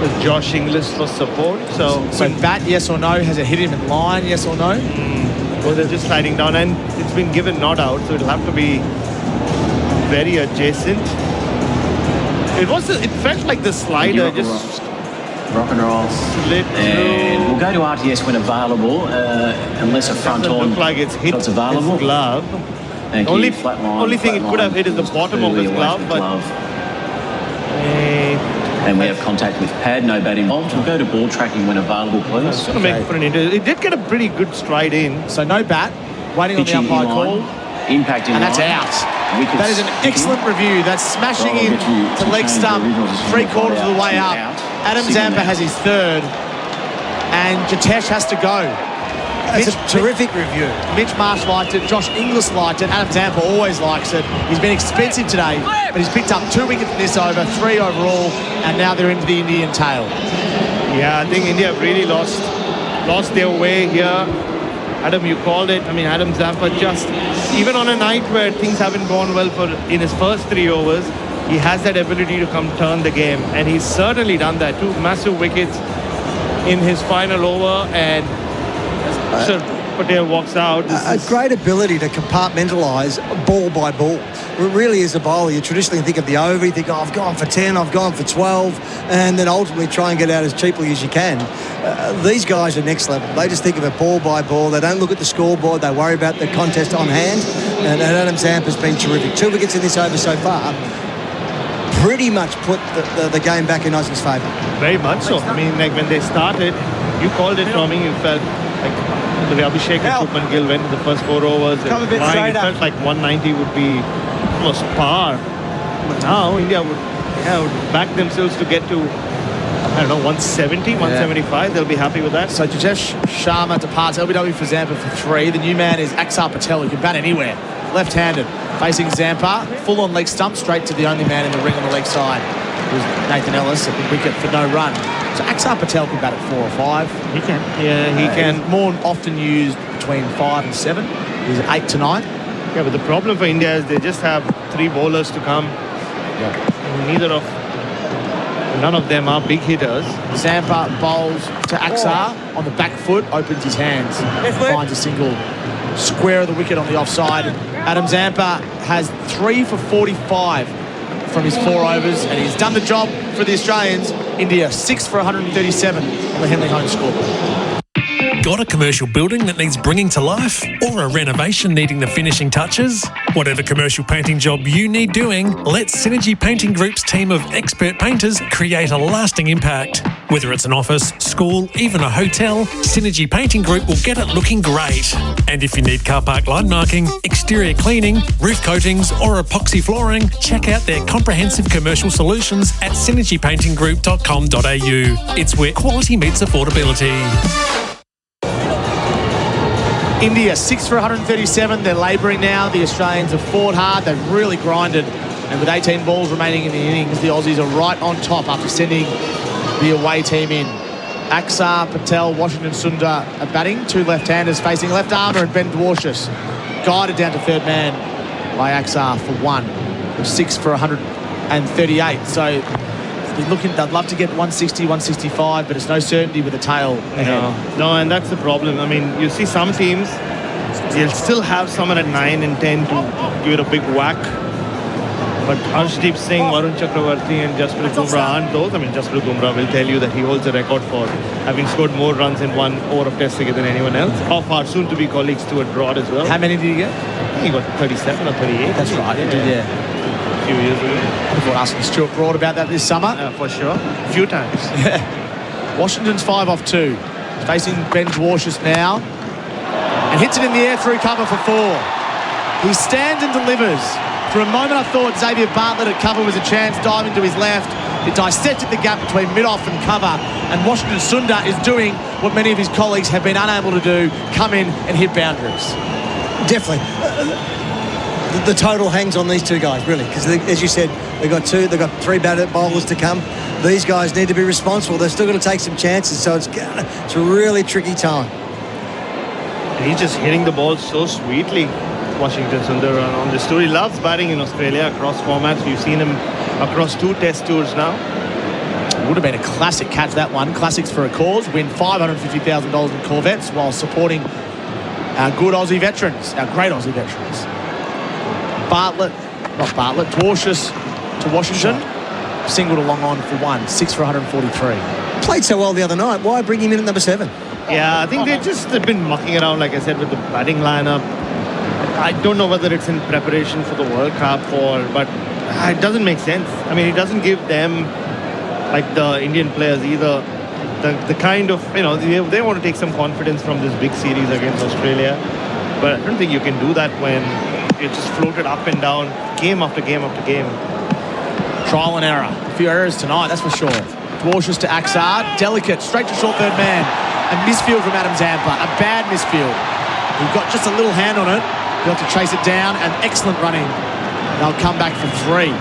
with Josh Inglis for support. So bat, yes or no? Has it hit him in line, yes or no? Well, they're just sliding down, and it's been given not out, so it'll have to be very adjacent. It felt like the slider just rock and roll slid and we'll go to RTS when available, unless a front on look like it's hit available. His glove. Only thing it could have hit is the bottom of his glove, but And we have contact with pad, no bat involved. We'll go to ball tracking when available, please. It's going to make for an interview. It did get a pretty good stride in. So no bat, waiting on the Pitching umpire in call. line, impact in And that's line. out. Wickets That is an excellent review. That's smashing Well, I'll in get you to to leg change stump, the originals as 3/4 of the way to up. out. Adam Signal Zampa out. has his third, and Jitesh has to go. That's a terrific review. Mitch Marsh liked it. Josh Inglis liked it. Adam Zampa always likes it. He's been expensive today, but he's picked up 2 wickets in this over, 3 overall, and now they're into the Indian tail. Yeah, I think India have really lost their way here. Adam, you called it. I mean, Adam Zampa just, even on a night where things haven't gone well in his first 3 overs, he has that ability to come turn the game. And he's certainly done that. 2 massive wickets in his final over. And Sir Patel walks out. A great ability to compartmentalise ball by ball. It really is a bowler. You traditionally think of the over, you think, oh, I've gone for 10, I've gone for 12, and then ultimately try and get out as cheaply as you can. These guys are next level. They just think of it ball by ball. They don't look at the scoreboard. They worry about the contest on hand. And Adam Zampa's been terrific. 2 wickets in this over so far. Pretty much put the game back in Aussie's favour. Very much so. I mean, like when they started, you called it, Tommy. You felt like the way Abhishek and Shubman Gill went in the first 4 overs. Come a bit straight it up. felt like 190 would be almost par. But now India would back themselves to get to, I don't know, 170, 175. They'll be happy with that. So Jitesh Sharma departs LBW for Zampa for 3. The new man is Axar Patel, who can bat anywhere. Left-handed, facing Zampa, full on leg stump, straight to the only man in the ring on the leg side, who's Nathan Ellis at the wicket for no run. So Axar Patel can bat at 4 or 5. He can. Yeah, he can. He's more often used between 5 and 7. He's at 8 to 9. Yeah, but the problem for India is they just have 3 bowlers to come. None of them are big hitters. Zampa bowls to Axar on the back foot, opens his hands, finds a single square of the wicket on the offside. Adam Zampa has 3 for 45 from his 4 overs, and he's done the job for the Australians. India 6 for 137 on the Henley home scoreboard. Got a commercial building that needs bringing to life? Or a renovation needing the finishing touches? Whatever commercial painting job you need doing, let Synergy Painting Group's team of expert painters create a lasting impact. Whether it's an office, school, even a hotel, Synergy Painting Group will get it looking great. And if you need car park line marking, exterior cleaning, roof coatings or epoxy flooring, check out their comprehensive commercial solutions at synergypaintinggroup.com.au. It's where quality meets affordability. India 6 for 137. They're labouring now. The Australians have fought hard. They've really grinded. And with 18 balls remaining in the innings, the Aussies are right on top after sending the away team in. Axar Patel, Washington Sundar are batting. 2 left-handers facing left armour, and Ben Dwarshus guided down to third man by Axar for 1. 6 for 138. So they'd love to get 160, 165, but it's no certainty with a tail ahead. No, and that's the problem. I mean, you see some teams, they'll still have someone at 9 and 10 to give it a big whack. But Arshdeep Singh, Varun Chakravarti and Jasprit Bumrah aren't those. I mean, Jasprit Bumrah will tell you that he holds a record for having scored more runs in 1 over of Test cricket than anyone else. Of our soon-to-be colleague Stuart Broad as well. How many did he get? He got 37 or 38. That's right, he did, yeah. A few years ago. I thought asking Stuart Broad about that this summer. For sure. A few times. Yeah. Washington's 5 off 2. Facing Ben Dwarshus now. And hits it in the air through cover for 4. He stands and delivers. For a moment I thought Xavier Bartlett at cover was a chance, diving to his left. It dissected the gap between mid-off and cover, and Washington Sundar is doing what many of his colleagues have been unable to do, come in and hit boundaries. Definitely. The total hangs on these 2 guys, really, because as you said, they've got 3 bowlers to come. These guys need to be responsible. They're still going to take some chances, so it's a really tricky time. And he's just hitting the ball so sweetly. Washington Sundar on this tour. He loves batting in Australia across formats. We've seen him across 2 Test tours now. Would have been a classic catch, that one. Classics for a cause. Win $550,000 in Corvettes while supporting our good Aussie veterans, our great Aussie veterans. Dwarshus to Washington. Singled along on for 1. 6 for 143. Played so well the other night. Why bring him in at number 7? Yeah, I think they've been mucking around, like I said, with the batting lineup. I don't know whether it's in preparation for the World Cup but it doesn't make sense. I mean, it doesn't give them like the Indian players either. The kind of, they want to take some confidence from this big series against Australia. But I don't think you can do that when it's just floated up and down game after game after game. Trial and error. A few errors tonight, that's for sure. Dwarshuis to Axar. Delicate, straight to short third man. A misfield from Adam Zampa. A bad misfield. He got just a little hand on it. He'll have to chase it down. And excellent running. They'll come back for 3.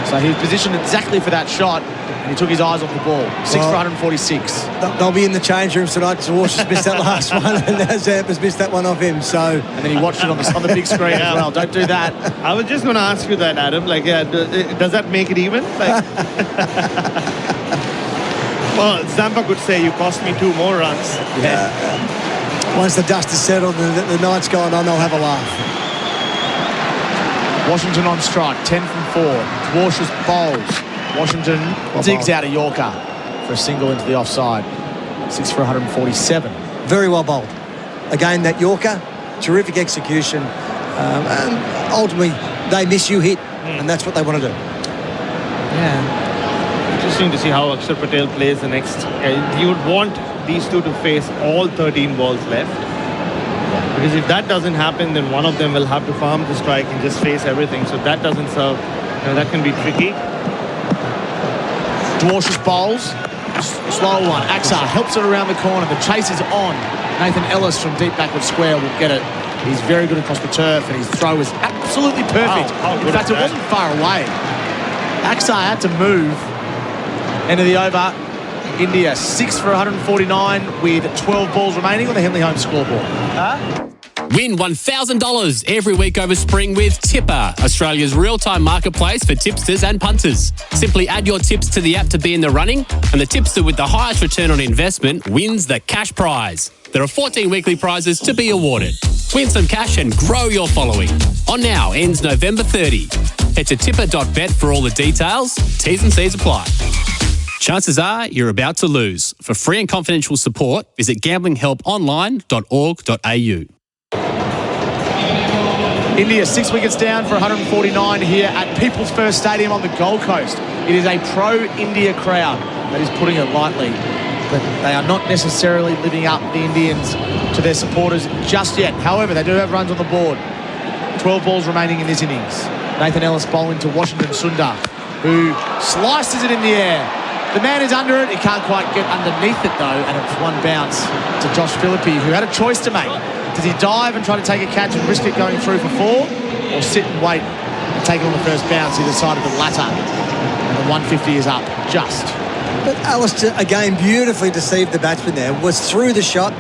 So he was positioned exactly for that shot. And he took his eyes off the ball. 6 for 146. They'll be in the change rooms tonight. Dwarshuis missed that last one, and now Zampa's missed that one off him. So, and then he watched it on the big screen as well. Don't do that. I was just going to ask you that, Adam. Like, does that make it even? Like, well, Zampa could say you cost me 2 more runs. Yeah. Once the dust is settled, the night's gone on, they'll have a laugh. Washington on strike, 10 from 4. Dwarshuis bowls. Washington digs out a Yorker for a single into the offside. 6 for 147. Very well bowled. Again, that Yorker, terrific execution. And ultimately, they miss you hit, and that's what they want to do. Yeah. Interesting to see how Akshar Patel plays the next. You would want these two to face all 13 balls left. Because if that doesn't happen, then one of them will have to farm the strike and just face everything. So that doesn't serve. That can be tricky. Dwarshuis bowls. Slow one. Axar helps it around the corner. The chase is on. Nathan Ellis from deep backward square will get it. He's very good across the turf, and his throw is absolutely perfect. In fact, it wasn't far away. Axar had to move. End of the over. India 6 for 149 with 12 balls remaining on the Henley Home scoreboard. Win $1,000 every week over spring with Tipper, Australia's real-time marketplace for tipsters and punters. Simply add your tips to the app to be in the running, and the tipster with the highest return on investment wins the cash prize. There are 14 weekly prizes to be awarded. Win some cash and grow your following. On now ends November 30. Head to tipper.bet for all the details. T's and C's apply. Chances are you're about to lose. For free and confidential support, visit gamblinghelponline.org.au. India 6 wickets down for 149 here at People's First Stadium on the Gold Coast. It is a pro-India crowd that is putting it lightly, but they are not necessarily living up, the Indians, to their supporters just yet. However, they do have runs on the board. 12 balls remaining in this innings. Nathan Ellis bowling to Washington Sundar, who slices it in the air. The man is under it. He can't quite get underneath it, though, and it's one bounce to Josh Philippe, who had a choice to make. Does he dive and try to take a catch and risk it going through for 4, or sit and wait and take it on the first bounce? He decided the latter, and the 150 is up just. But Alistair, again, beautifully deceived the batsman there. Was through the shot,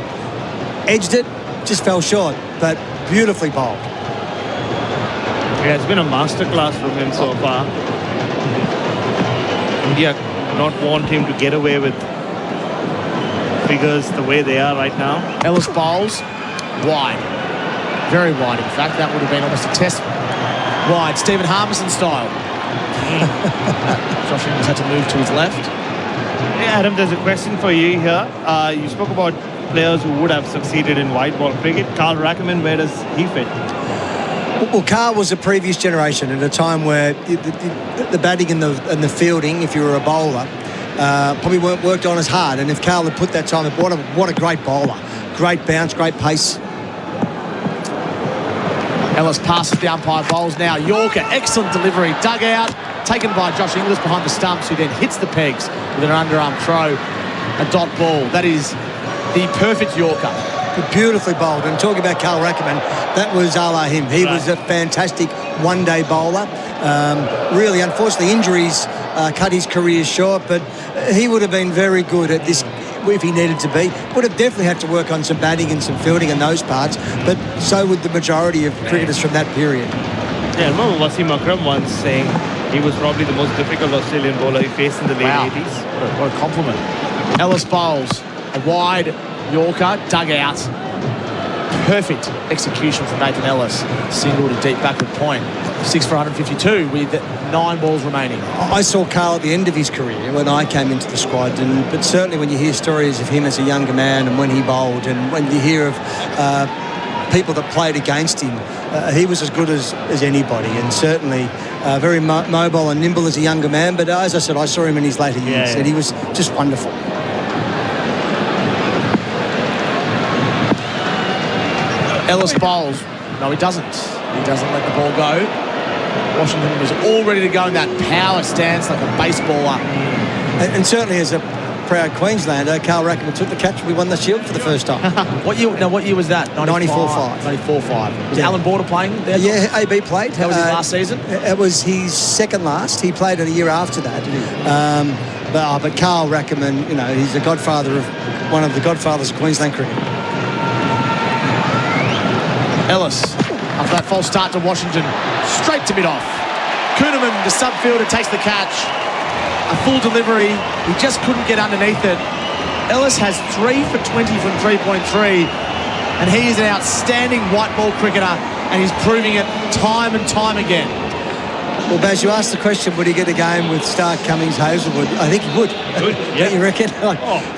edged it, just fell short, but beautifully bowled. Yeah, it's been a masterclass from him so far. India not want him to get away with figures the way they are right now. Ellis bowls wide, very wide. In fact, that would have been almost a test wide, Stephen Harmison style. Josh Ingles had to move to his left. Yeah, Adam, there's a question for you here. You spoke about players who would have succeeded in white ball cricket. Carl Rackerman, where does he fit? Well, Carl was a previous generation at a time where the batting and the fielding, if you were a bowler, probably weren't worked on as hard. And if Carl had put that time, what a great bowler. Great bounce, great pace. Ellis passes the umpire, bowls now. Yorker, excellent delivery, dug out, taken by Josh Inglis behind the stumps, who then hits the pegs with an underarm throw, a dot ball. That is the perfect Yorker. Beautifully bowled. And talking about Carl Rackerman, that was a la him. He was a fantastic one-day bowler. Really, unfortunately, injuries cut his career short, but he would have been very good at this if he needed to be. Would have definitely had to work on some batting and some fielding and those parts, but so would the majority of cricketers from that period. Yeah, I remember Wasim Akram once saying he was probably the most difficult Australian bowler he faced in the late 80s. What a compliment. Ellis bowls a wide Yorker, dug out. Perfect execution from Nathan Ellis. Single to deep backward point. 6 for 152 with 9 balls remaining. I saw Carl at the end of his career when I came into the squad, but certainly when you hear stories of him as a younger man and when he bowled, and when you hear of people that played against him, he was as good as anybody, and certainly very mobile and nimble as a younger man. But as I said, I saw him in his later years, and he was just wonderful. Ellis bowls. No, he doesn't. He doesn't let the ball go. Washington was all ready to go in that power stance like a baseballer. And certainly as a proud Queenslander, Carl Rackham took the catch and we won the Shield for the first time. What year was that? 94-5. 94-5. Was Alan Border playing there? Yeah, AB played. That was his last season? It was his second last. He played it a year after that. But Carl Rackham, he's the godfather of one of the godfathers of Queensland cricket. Ellis, after that false start to Washington, straight to mid-off. Kuhnemann, the subfielder, takes the catch. A full delivery. He just couldn't get underneath it. Ellis has 3 for 20 from 3.3, and he is an outstanding white ball cricketer, and he's proving it time and time again. Well, Baz, you asked the question, would he get a game with Stark, Cummings, Hazelwood? I think he would. Don't you reckon?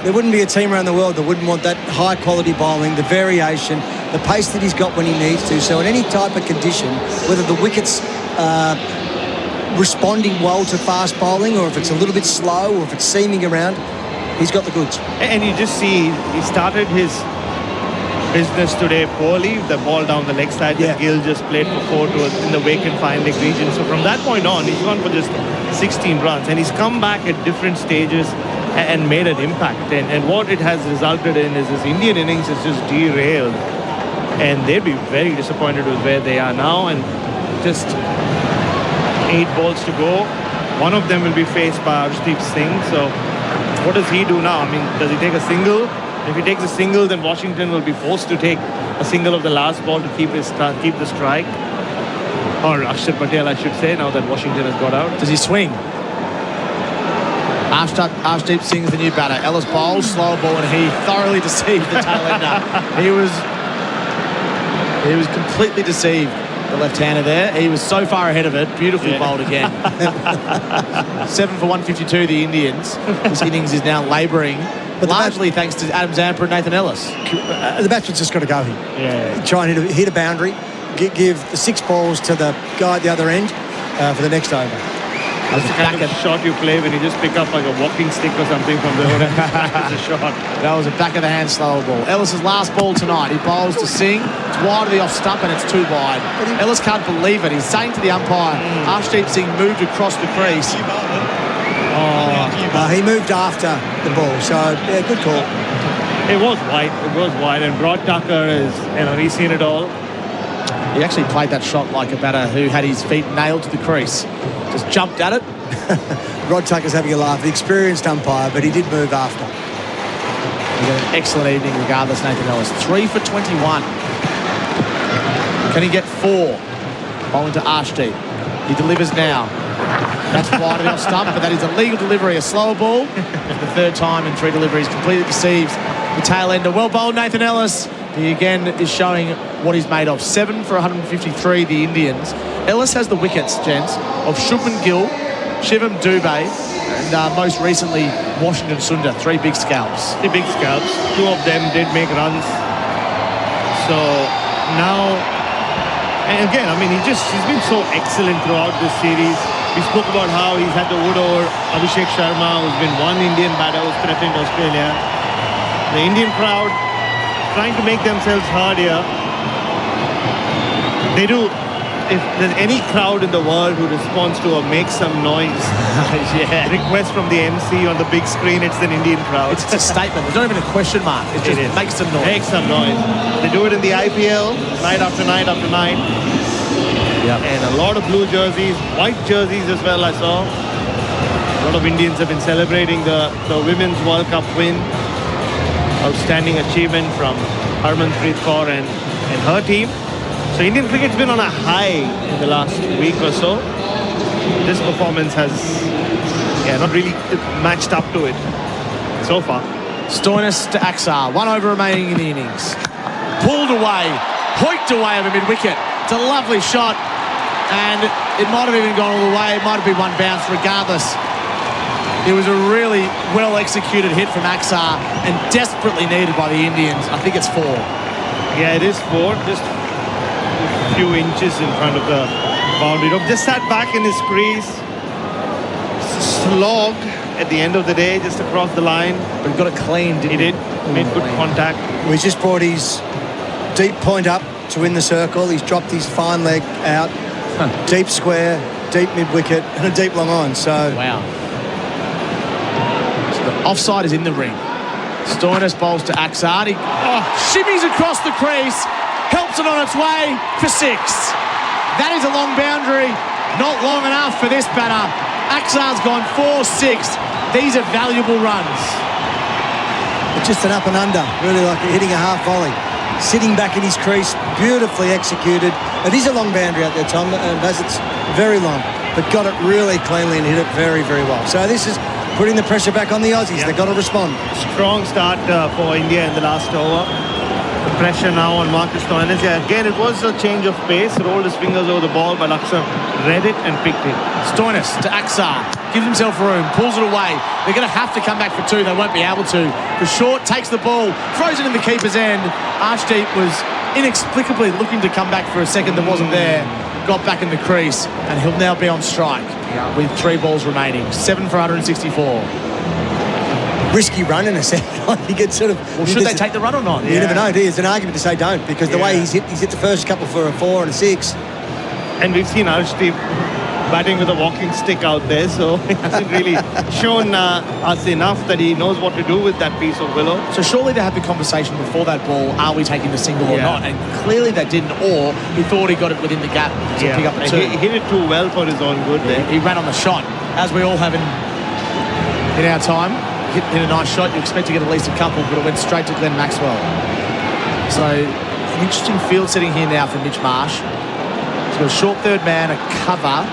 There wouldn't be a team around the world that wouldn't want that high-quality bowling, the variation, the pace that he's got when he needs to. So in any type of condition, whether the wicket's responding well to fast bowling, or if it's a little bit slow, or if it's seaming around, he's got the goods. And you just see he started his business today poorly, the ball down the leg side that Gill just played for 4 in the vacant fine leg region. So from that point on, he's gone for just 16 runs, and he's come back at different stages and made an impact. And what it has resulted in is this Indian innings is just derailed, and they'd be very disappointed with where they are now. And just 8 balls to go. One of them will be faced by Arshdeep Singh. So what does he do now? I mean, does he take a single? If he takes a single, then Washington will be forced to take a single of the last ball to keep the strike. Or Akshar Patel, I should say, now that Washington has got out. Does he swing? Arshdeep Singh is the new batter. Ellis bowls, slower ball, and he thoroughly deceived the tail ender. He was completely deceived, the left-hander there. He was so far ahead of it. Beautifully bowled again. 7 for 152, the Indians. This innings is now labouring, but largely thanks to Adam Zampa and Nathan Ellis. The batsman's just got to go here. Try and hit a boundary, give the 6 balls to the guy at the other end for the next over. That's the kind of shot you play when you just pick up like a walking stick or something from the other end. It's a shot. That was a back-of-the-hand slower ball. Ellis's last ball tonight. He bowls to Singh. It's wide of the off stump and it's too wide. Ellis can't believe it. He's saying to the umpire, Arshdeep Singh moved across the crease. He moved after the ball, so good call. It was wide, and Rod Tucker he's seen it all. He actually played that shot like a batter who had his feet nailed to the crease. Just jumped at it. Rod Tucker's having a laugh. The experienced umpire, but he did move after. He had an excellent evening regardless, Nathan Ellis. 3 for 21. Can he get 4? Bowling to Arshdeep. He delivers now. That's wide of the off stump, but that is a legal delivery, a slower ball. For the 3rd time in 3 deliveries, completely deceives the tail ender. Well bowled, Nathan Ellis. He again is showing what he's made of. 7 for 153, the Indians. Ellis has the wickets, gents, of Shubman Gill, Shivam Dubey, and most recently Washington Sundar. 3 big scalps. 3 big scalps. 2 of them did make runs. So now, and again, I mean, he's been so excellent throughout this series. We spoke about how he's had to wood over Abhishek Sharma, who's been one Indian batter who's threatened Australia. The Indian crowd trying to make themselves heard here. They do. If there's any crowd in the world who responds to or makes some noise, request from the MC on the big screen, it's an Indian crowd. It's a statement. There's not even a question mark. It just makes some noise. Makes some noise. They do it in the IPL, night after night after night. Yep. And a lot of blue jerseys, white jerseys as well, I saw. A lot of Indians have been celebrating the Women's World Cup win. Outstanding achievement from Harmanpreet Kaur and her team. So Indian cricket's been on a high in the last week or so. This performance has not really matched up to it so far. Stoinis to Axar. 1 over remaining in the innings. Pulled away. Hoiked away over mid-wicket. It's a lovely shot. And it might have even gone all the way. It might have been one bounce regardless. It was a really well-executed hit from Axar and desperately needed by the Indians. I think it's 4. Yeah, it is 4. Just a few inches in front of the boundary. Just sat back in his crease. Slog at the end of the day, just across the line. But he got it clean, didn't he? He did. Made good contact. Well, he's just brought his deep point up to win the circle. He's dropped his fine leg out. Deep square, deep mid-wicket, and a deep long on. So wow. So the offside is in the ring. Stoinis bowls to Aksar. Shimmies across the crease. Helps it on its way for 6. That is a long boundary. Not long enough for this batter. Aksar's gone 4-6. These are valuable runs. It's just an up and under. Really like hitting a half volley. Sitting back in his crease. Beautifully executed. It is a long boundary out there, Tom. As it's very long. But got it really cleanly and hit it very, very well. So this is putting the pressure back on the Aussies. They've got to respond. Strong start for India in the last over. The pressure now on Marcus Stoinis. Yeah, again, it was a change of pace. Rolled his fingers over the ball, but Aksar read it and picked it. Stoinis to Aksar. Gives himself room. Pulls it away. They're going to have to come back for 2. They won't be able to. The short takes the ball. Throws it in the keeper's end. Arshdeep was inexplicably looking to come back for a second that wasn't there. Got back in the crease, and he'll now be on strike with 3 balls remaining. 7 for 164. Risky run in a second. He gets sort of. Well, should they take the run or not? You never know. There's an argument to say don't, because the way he's hit the first couple for a 4 and a 6. And we've seen Arshdeep batting with a walking stick out there, so he hasn't really shown us enough that he knows what to do with that piece of willow. So surely they had the conversation before that ball, are we taking the single or not? And clearly they didn't, or he thought he got it within the gap to pick up the 2. He hit it too well for his own good there. He ran on the shot, as we all have in our time. Hit a nice shot, you expect to get at least a couple, but it went straight to Glenn Maxwell. So an interesting field setting here now for Mitch Marsh. He's got a short third man, a cover,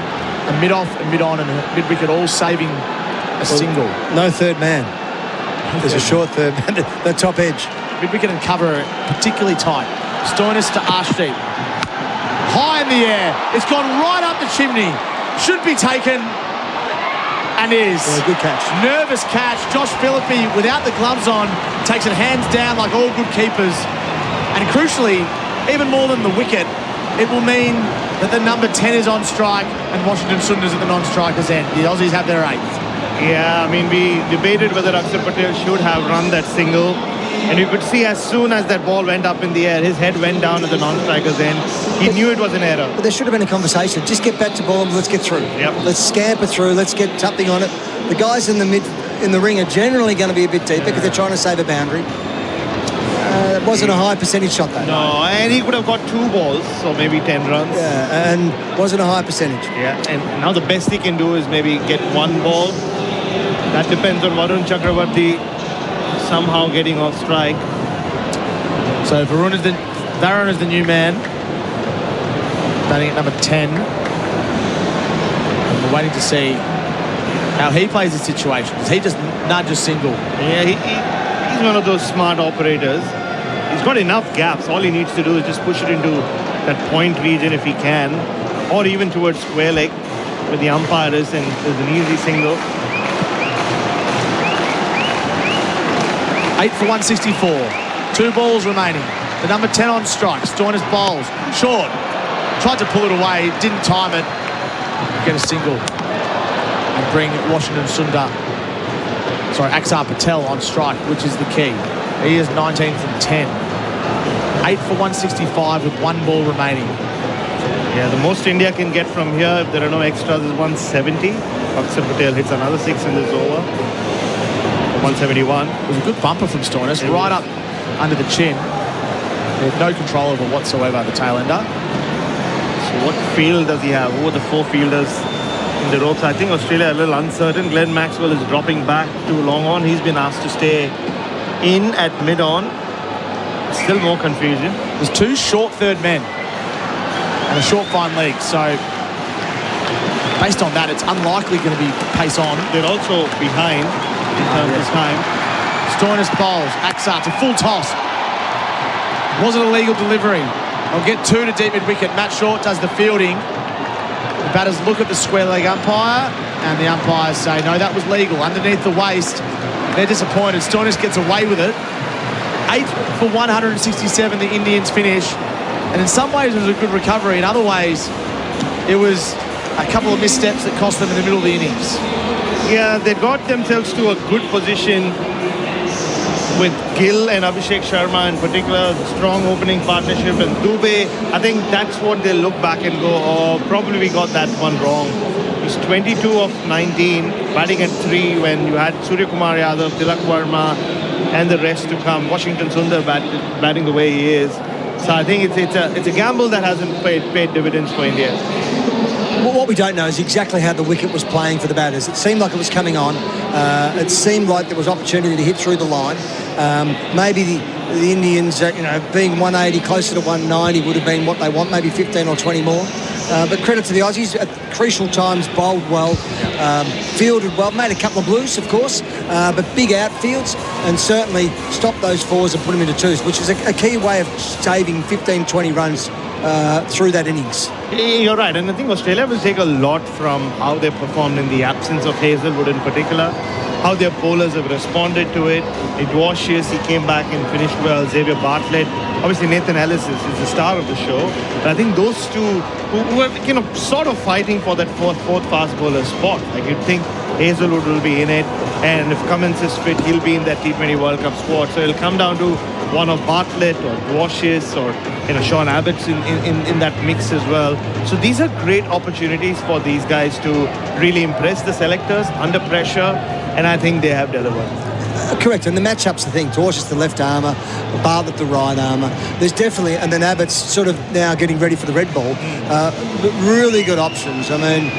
a mid-off, a mid-on, and a mid-wicket, all saving a single. No third man. There's a short third man, the top edge. Mid-wicket and cover are particularly tight. Stoinis to Arshdeep. High in the air. It's gone right up the chimney. Should be taken. And is. Yeah, good catch. Nervous catch. Josh Phillippe, without the gloves on, takes it hands down like all good keepers. And crucially, even more than the wicket, it will mean that the number 10 is on strike and Washington Sundaresan at the non-striker's end. The Aussies have their 8th. Yeah, I mean, we debated whether Akshar Patel should have run that single. And you could see as soon as that ball went up in the air, his head went down at the non-striker's end. He knew it was an error. But there should have been a conversation. Just get back to ball and let's get through. Yep. Let's scamper through. Let's get something on it. The guys in the ring are generally going to be a bit deeper because they're trying to save a boundary. It wasn't a high percentage shot though. No, and he could have got 2 balls, so maybe 10 runs. Yeah, and wasn't a high percentage. Yeah, and now the best he can do is maybe get 1 ball. That depends on Varun Chakravarti somehow getting off strike. So Varun is the new man, batting at number 10. And we're waiting to see how he plays the situation. Does he just nudge a single? Yeah, he's one of those smart operators. He's got enough gaps. All he needs to do is just push it into that point region if he can, or even towards square leg where the umpire is, and there's an easy single. 8 for 164. 2 balls remaining. The number 10 on strike. Stoinis bowls. Short. Tried to pull it away. Didn't time it. Get a single. And bring Washington Aksar Patel on strike, which is the key. He is 19 from 10. 8 for 165 with 1 ball remaining. Yeah, the most India can get from here, if there are no extras, is 170. Akshar Patel hits another 6 in this over. 171. It was a good bumper from Stoinis, right up under the chin. They have no control over whatsoever, the tail ender. So what field does he have? Who are the 4 fielders in the ropes? I think Australia a little uncertain. Glenn Maxwell is dropping back to long on. He's been asked to stay in at mid on. Still more confusion. There's 2 short third men and a short fine leg. So based on that, it's unlikely going to be pace on. They're also behind in terms of time. Stoinis bowls. Aksar to full toss. Wasn't a legal delivery. I'll get 2 to deep mid-wicket. Matt Short does the fielding. The batters look at the square leg umpire, and the umpires say, no, that was legal. Underneath the waist, they're disappointed. Stoinis gets away with it. 8 for 167, the Indians finish. And in some ways, it was a good recovery. In other ways, it was a couple of missteps that cost them in the middle of the innings. Yeah, they got themselves to a good position with Gill and Abhishek Sharma in particular, the strong opening partnership, and Dubey. I think that's what they'll look back and go, oh, probably we got that one wrong. He's 22 of 19, batting at 3 when you had Surya Kumar Yadav, Tilak Verma, and the rest to come. Washington Sundar batting the way he is. So I think it's a gamble that hasn't paid dividends for India. Well, what we don't know is exactly how the wicket was playing for the batters. It seemed like it was coming on. It seemed like there was opportunity to hit through the line. Maybe the Indians, being 180, closer to 190 would have been what they want, maybe 15 or 20 more. But credit to the Aussies, at crucial times, bowled well, fielded well, made a couple of blues, of course, but big outfields, and certainly stopped those fours and put them into twos, which is a key way of saving 15, 20 runs through that innings. You're right, and I think Australia will take a lot from how they performed in the absence of Hazelwood in particular, how their bowlers have responded to it. It was Shears, he came back and finished well. Xavier Bartlett, obviously Nathan Ellis is the star of the show. But I think those two who were sort of fighting for that fourth fast bowler spot. Like you'd think Hazelwood will be in it, and if Cummins is fit, he'll be in that T20 World Cup squad. So it'll come down to one of Bartlett or Dwarshius or Sean Abbott's in that mix as well. So these are great opportunities for these guys to really impress the selectors under pressure, and I think they have delivered. Correct, and the matchup's the thing. Dwarshius the left armour, Bartlett the right armour. There's definitely, and then Abbott's sort of now getting ready for the red ball. Really good options. I mean,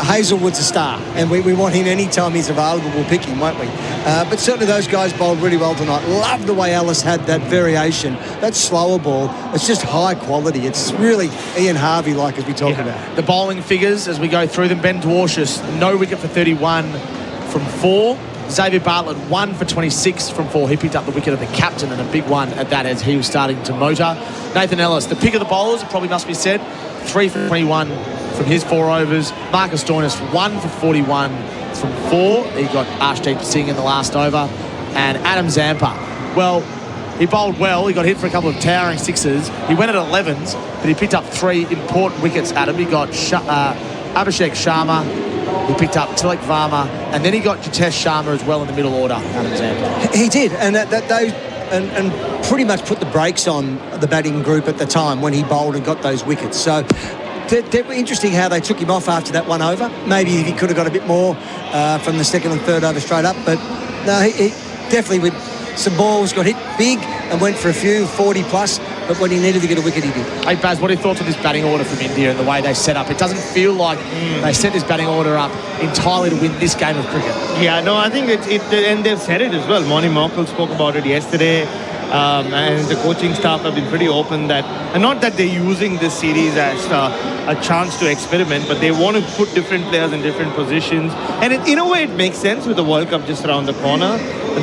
Hazelwood's a star, and we want him any time he's available. We'll pick him, won't we? But certainly those guys bowled really well tonight. Love the way Ellis had that variation, that slower ball. It's just high quality. It's really Ian Harvey-like, as we talk about. The bowling figures as we go through them: Ben Dwarshius, no wicket for 31 from 4. Xavier Bartlett, 1 for 26 from 4. He picked up the wicket of the captain, and a big one at that as he was starting to motor. Nathan Ellis, the pick of the bowlers, it probably must be said, 3 for 21 from his 4 overs. Marcus Stoinis, 1 for 41 from 4. He got Arshdeep Singh in the last over. And Adam Zampa, well, he bowled well. He got hit for a couple of towering sixes. He went at 11s, but he picked up 3 important wickets, Adam. He got Abhishek Sharma, he picked up Tilak Verma, and then he got Jitesh Sharma as well in the middle order, Adam Zampa. He did, and and pretty much put the brakes on the batting group at the time when he bowled and got those wickets. So interesting how they took him off after that 1 over. Maybe he could have got a bit more from the second and third over straight up, but no, he definitely with some balls got hit big and went for a few 40 plus, but when he needed to get a wicket, he did. Hey Baz, what are your thoughts on this batting order from India and the way they set up? It doesn't feel like they set this batting order up entirely to win this game of cricket. Yeah, no, I think and they've said it as well. Moni Markle spoke about it yesterday. And the coaching staff have been pretty open that, and not that they're using this series as a chance to experiment, but they want to put different players in different positions. And in a way, it makes sense with the World Cup just around the corner.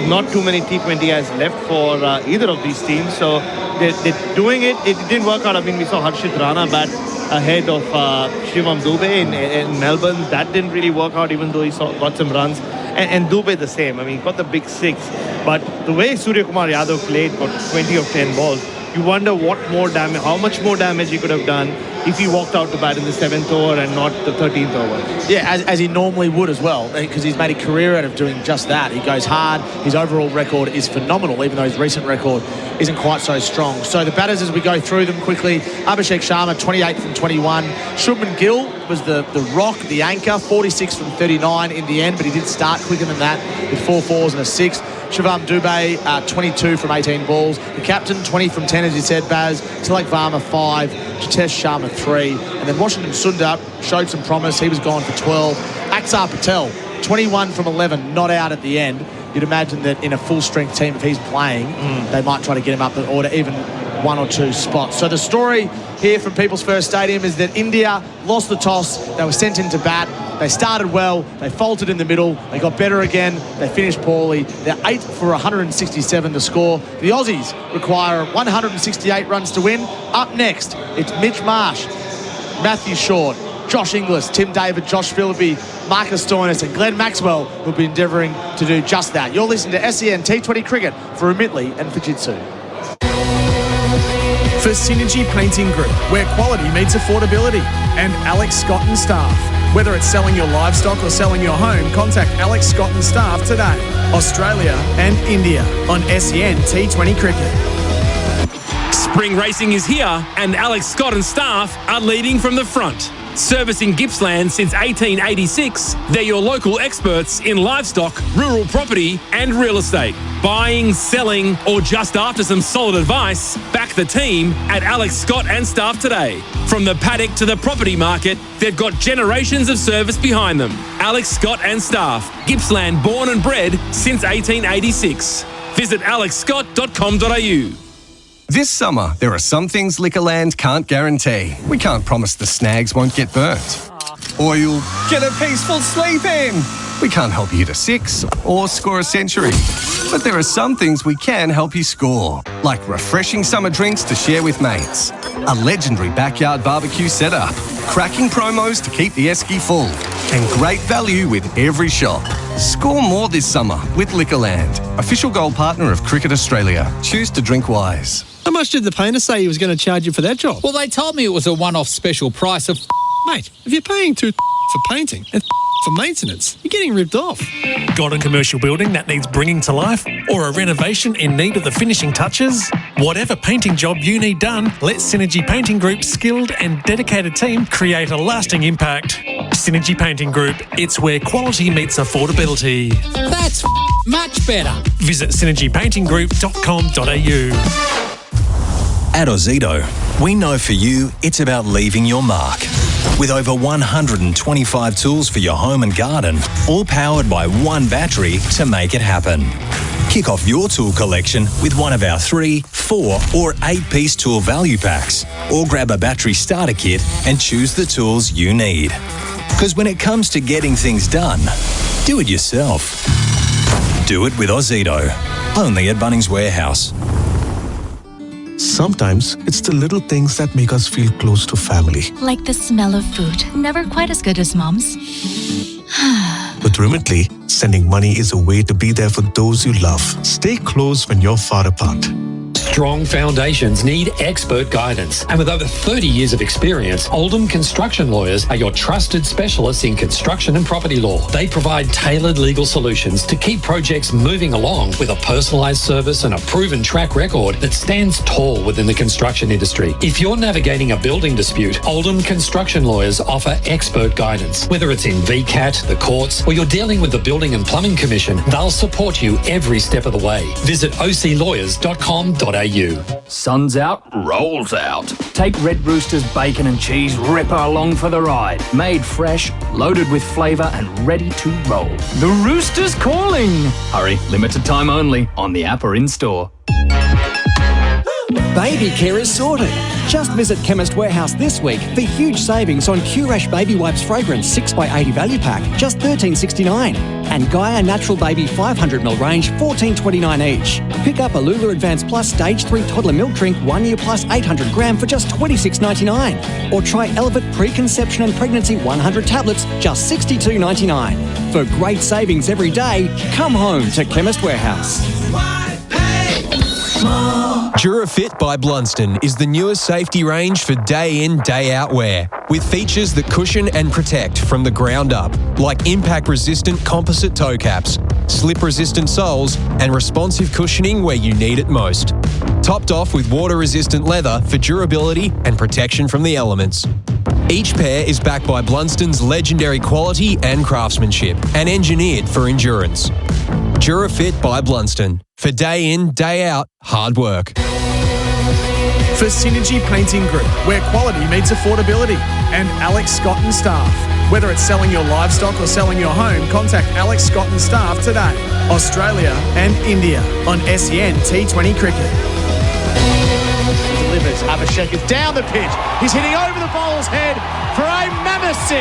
Not too many T20Is left for either of these teams, so they're doing it. It didn't work out. I mean, we saw Harshit Rana bat ahead of Shivam Dubey in Melbourne. That didn't really work out, even though he got some runs. And Dubey the same. I mean, he got the big 6. But the way Surya Kumar Yadav played, got 20 of 10 balls, you wonder how much more damage he could have done if he walked out to bat in the 7th over and not the 13th over. Yeah, as he normally would as well, because he's made a career out of doing just that. He goes hard. His overall record is phenomenal, even though his recent record isn't quite so strong. So the batters, as we go through them quickly: Abhishek Sharma, 28 from 21. Shubman Gill was the rock, the anchor, 46 from 39 in the end, but he did start quicker than that with 4 fours and a 6. Shivam Dubey, 22 from 18 balls. The captain, 20 from 10, as you said, Baz. Tilak Verma, 5. Jitesh Sharma, 3. And then Washington Sundar showed some promise. He was gone for 12. Axar Patel, 21 from 11, not out at the end. You'd imagine that in a full-strength team, if he's playing, they might try to get him up in order, even 1 or 2 spots. So the story here from People's First Stadium is that India lost the toss. They were sent into bat. They started well. They faltered in the middle. They got better again. They finished poorly. They're 8 for 167 to score. The Aussies require 168 runs to win. Up next, it's Mitch Marsh, Matthew Short, Josh Inglis, Tim David, Josh Phillippe, Marcus Stoinis and Glenn Maxwell will be endeavouring to do just that. You're listening to SEN T20 Cricket for Umitli and Fujitsu. For Synergy Painting Group, where quality meets affordability. And Alex Scott and Staff. Whether it's selling your livestock or selling your home, contact Alex Scott and Staff today. Australia and India on SEN T20 Cricket. Spring racing is here and Alex Scott and Staff are leading from the front. Servicing Gippsland since 1886, they're your local experts in livestock, rural property and real estate. Buying, selling or just after some solid advice, back the team at Alex Scott and Staff today. From the paddock to the property market, they've got generations of service behind them. Alex Scott and Staff, Gippsland born and bred since 1886. Visit alexscott.com.au. This summer, there are some things Liquorland can't guarantee. We can't promise the snags won't get burnt. Or you'll get a peaceful sleep in. We can't help you to 6 or score a century. But there are some things we can help you score, like refreshing summer drinks to share with mates, a legendary backyard barbecue setup, cracking promos to keep the esky full, and great value with every shop. Score more this summer with Liquorland, official gold partner of Cricket Australia. Choose to drink wise. How much did the painter say he was going to charge you for that job? Well, they told me it was a one-off special price of... Mate, if you're paying for painting and for maintenance, you're getting ripped off. Got a commercial building that needs bringing to life? Or a renovation in need of the finishing touches? Whatever painting job you need done, let Synergy Painting Group's skilled and dedicated team create a lasting impact. Synergy Painting Group, it's where quality meets affordability. That's much better. Visit synergypaintinggroup.com.au. At Ozito, we know for you it's about leaving your mark. With over 125 tools for your home and garden, all powered by one battery to make it happen. Kick off your tool collection with one of our 3, 4 or 8-piece tool value packs, or grab a battery starter kit and choose the tools you need. Because when it comes to getting things done, do it yourself. Do it with Ozito, only at Bunnings Warehouse. Sometimes it's the little things that make us feel close to family. Like the smell of food, never quite as good as Mom's. With Remitly, sending money is a way to be there for those you love. Stay close when you're far apart. Strong foundations need expert guidance. And with over 30 years of experience, Oldham Construction Lawyers are your trusted specialists in construction and property law. They provide tailored legal solutions to keep projects moving along with a personalised service and a proven track record that stands tall within the construction industry. If you're navigating a building dispute, Oldham Construction Lawyers offer expert guidance. Whether it's in VCAT, the courts, or you're dealing with the Building and Plumbing Commission, they'll support you every step of the way. Visit oclawyers.com.au. Sun's out, rolls out. Take Red Rooster's bacon and cheese ripper along for the ride. Made fresh, loaded with flavour and ready to roll. The Rooster's calling. Hurry, limited time only on the app or in-store. Baby care is sorted. Just visit Chemist Warehouse this week for huge savings on Curash Baby Wipes Fragrance 6x80 value pack, just $13.69. And Gaia Natural Baby 500ml range, $14.29 each. Pick up a Lula Advanced Plus Stage 3 toddler milk drink 1 year plus 800 gram for just $26.99. Or try Elevate Preconception and Pregnancy 100 tablets, just $62.99. For great savings every day, come home to Chemist Warehouse. DuraFit by Blunston is the newest safety range for day in, day out wear, with features that cushion and protect from the ground up, like impact-resistant composite toe caps, slip-resistant soles, and responsive cushioning where you need it most. Topped off with water-resistant leather for durability and protection from the elements. Each pair is backed by Blunston's legendary quality and craftsmanship, and engineered for endurance. DuraFit by Blunston. For day in, day out, hard work. For Synergy Painting Group, where quality meets affordability. And Alex Scott and Staff. Whether it's selling your livestock or selling your home, contact Alex Scott and Staff today. Australia and India on SEN T20 Cricket. Delivers. Abhishek is down the pitch. He's hitting over the bowler's head for a mammoth 6.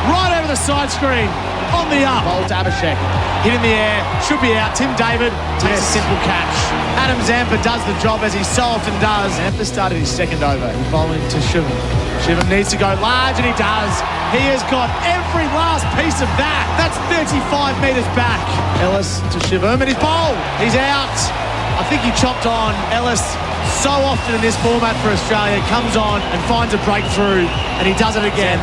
Right over the side screen. On the up. Bowl to Abhishek. Hit in the air. Should be out. Tim David takes a simple catch. Adam Zampa does the job as he so often does. Zampa started his second over. He's bowling to Shivam. Shivam needs to go large, and he does. He has got every last piece of that. That's 35 metres back. Ellis to Shivam, and he's bowled. He's out. I think he chopped on Ellis so often in this format for Australia. Comes on and finds a breakthrough, and he does it again.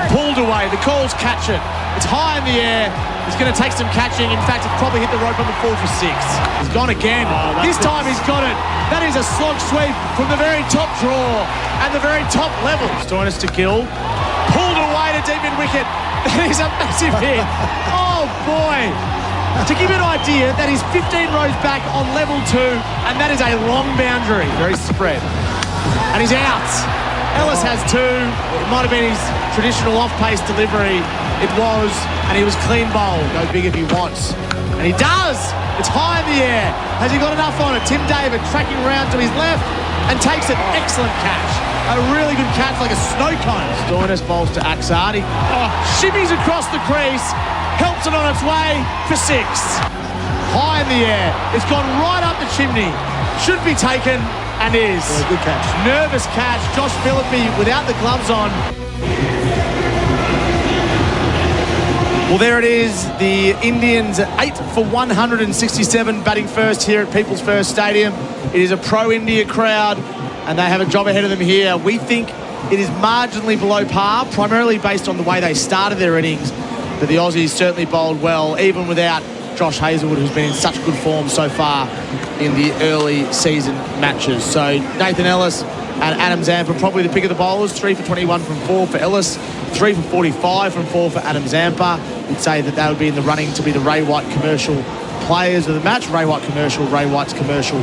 Pulled away. The calls catch it. It's high in the air. He's going to take some catching. In fact, it's probably hit the rope on the 4 for 6. He's gone again. This time he's got it. That is a slog sweep from the very top draw and the very top level. Stoinis to kill. Pulled away to deep in wicket. That is a massive hit. Oh, boy. To give you an idea, that is 15 rows back on level 2, and that is a long boundary. Very spread. And he's out. Ellis has 2. It might have been his traditional off-pace delivery. It was, and he was clean bowled. Go big if he wants. And he does! It's high in the air. Has he got enough on it? Tim David tracking around to his left and takes an excellent catch. A really good catch, like a snow cone. Stoinis bowls to Aksar. He shimmies across the crease, helps it on its way for 6. High in the air. It's gone right up the chimney. Should be taken, and is. Yeah, good catch. Nervous catch. Josh Philippe without the gloves on. Well, there it is. The Indians 8 for 167 batting first here at People's First Stadium. It is a pro-India crowd, and they have a job ahead of them here. We think it is marginally below par, primarily based on the way they started their innings. But the Aussies certainly bowled well, even without Josh Hazlewood, who's been in such good form so far in the early season matches. So Nathan Ellis and Adam Zampa probably the pick of the bowlers. 3 for 21 from 4 for Ellis, 3 for 45 from 4 for Adam Zampa. We'd say that would be in the running to be the Ray White commercial players of the match. Ray White commercial, Ray White's commercial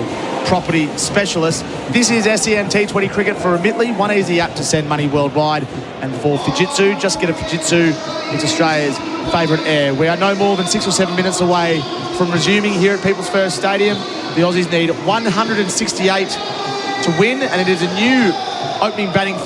property specialist. This is SEN T20 cricket for Remitly, one easy app to send money worldwide. And for Fujitsu, just get a Fujitsu. It's Australia's favourite air. We are no more than 6 or 7 minutes away from resuming here at People's First Stadium. The Aussies need 168 to win, and it is a new opening batting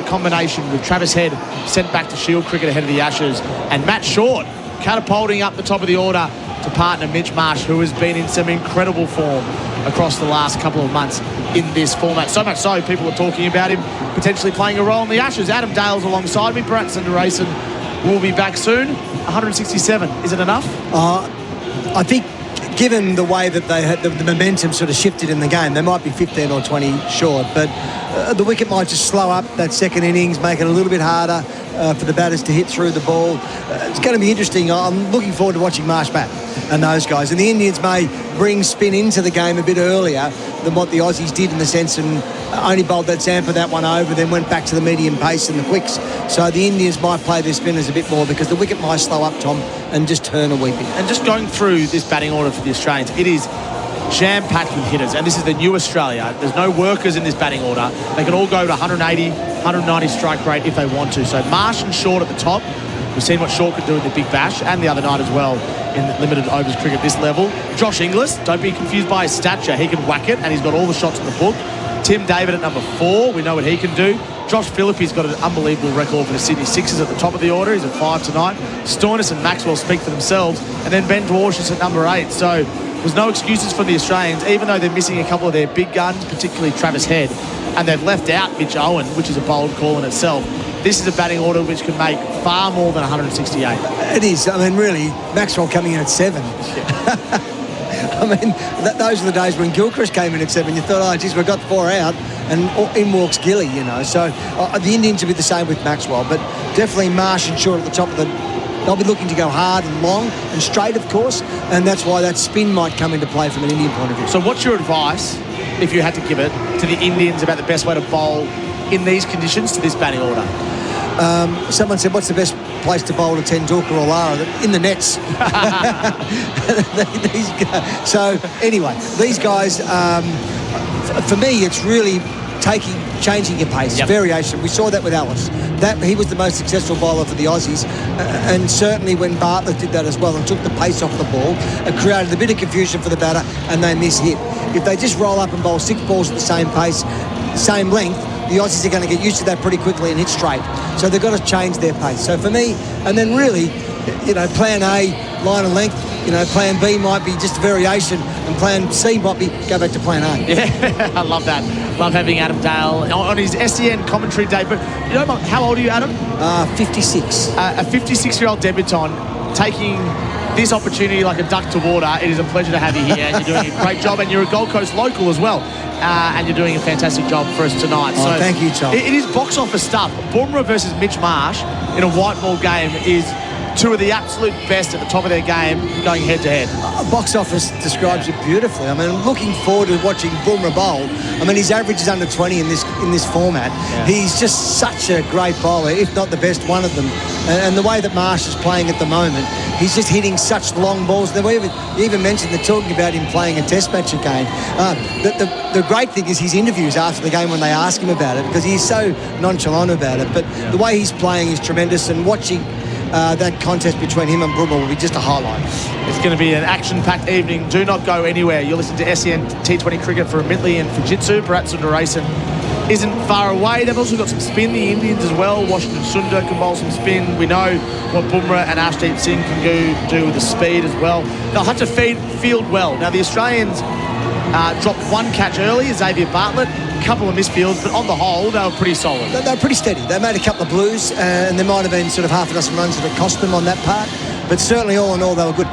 combination with Travis Head sent back to Shield cricket ahead of the Ashes, and Matt Short catapulting up the top of the order to partner Mitch Marsh, who has been in some incredible form across the last couple of months in this format. So much so, people are talking about him potentially playing a role in the Ashes. Adam Dale's alongside me. Bharat Sundaresan will be back soon. 167, is it enough? I think given the way that they had the momentum sort of shifted in the game, they might be 15 or 20 short, but the wicket might just slow up that second innings, make it a little bit harder for the batters to hit through the ball. It's going to be interesting. I'm looking forward to watching Marsh bat and those guys. And the Indians may bring spin into the game a bit earlier than what the Aussies did, in the sense, and only bowled that Zampa that one over, then went back to the medium pace and the quicks. So the Indians might play their spinners a bit more, because the wicket might slow up, Tom, and just turn a wee bit. And just going through this batting order for the Australians, it is jam-packed with hitters, and this is the new Australia. There's no workers in this batting order. They can all go to 180, 190 strike rate if they want to. So Marsh and Short at the top. We've seen what Short could do in the Big Bash and the other night as well in limited overs cricket this level. Josh Inglis, don't be confused by his stature. He can whack it, and he's got all the shots in the book. Tim David at number 4. We know what he can do. Josh Philippe's got an unbelievable record for the Sydney Sixers at the top of the order. He's at 5 tonight. Stoinis and Maxwell speak for themselves. And then Ben Dwarsh is at number 8. So there's no excuses for the Australians, even though they're missing a couple of their big guns, particularly Travis Head. And they've left out Mitch Owen, which is a bold call in itself. This is a batting order which can make far more than 168. It is. I mean, really, Maxwell coming in at 7. I mean, those are the days when Gilchrist came in at 7. You thought, oh, geez, we've got 4 out, and in walks Gilly, you know. So the Indians will be the same with Maxwell, but definitely Marsh and Short at the top of the... They'll be looking to go hard and long and straight, of course, and that's why that spin might come into play from an Indian point of view. So what's your advice, if you had to give it, to the Indians about the best way to bowl in these conditions to this batting order? Someone said, what's the best place to bowl to Tendulkar or Lara? In the nets. These guys. So anyway, these guys, for me, it's really changing your pace, variation. We saw that with Ellis. He was the most successful bowler for the Aussies, and certainly when Bartlett did that as well and took the pace off the ball, it created a bit of confusion for the batter, and they mishit. If they just roll up and bowl 6 balls at the same pace, same length, the Aussies are going to get used to that pretty quickly and hit straight. So they've got to change their pace. So for me, and then really, you know, plan A, line and length, you know, plan B might be just a variation, and plan C might be go back to plan A. Yeah, I love that. Love having Adam Dale on his SEN commentary day. But you know, how old are you, Adam? 56. A 56-year-old debutant taking this opportunity like a duck to water. It is a pleasure to have you here, and you're doing a great job, and you're a Gold Coast local as well. And you're doing a fantastic job for us tonight. Oh, so thank you, Tom. It is box office stuff. Bumrah versus Mitch Marsh in a white ball game is two of the absolute best at the top of their game going head-to-head. Box office describes it beautifully. I mean, I'm looking forward to watching Bumrah bowl. I mean, his average is under 20 in this format. Yeah. He's just such a great bowler, if not the best one of them. And the way that Marsh is playing at the moment, he's just hitting such long balls. You even mentioned they're talking about him playing a test match again. The great thing is his interviews after the game when they ask him about it, because he's so nonchalant about it. But the way he's playing is tremendous, and watching that contest between him and Bumrah will be just a highlight. It's going to be an action-packed evening. Do not go anywhere. You'll listen to SEN T20 cricket for Midley and Fujitsu. Bharat Sundaresan isn't far away. They've also got some spin, the Indians as well. Washington Sundar can bowl some spin. We know what Bumrah and Arshdeep Singh can do with the speed as well. They'll have to field well. Now, the Australians dropped one catch early, Xavier Bartlett. A couple of misfields, but on the whole, they were pretty solid. They were pretty steady. They made a couple of blues, and there might have been sort of half a dozen runs that have cost them on that part, but certainly all in all, they were good.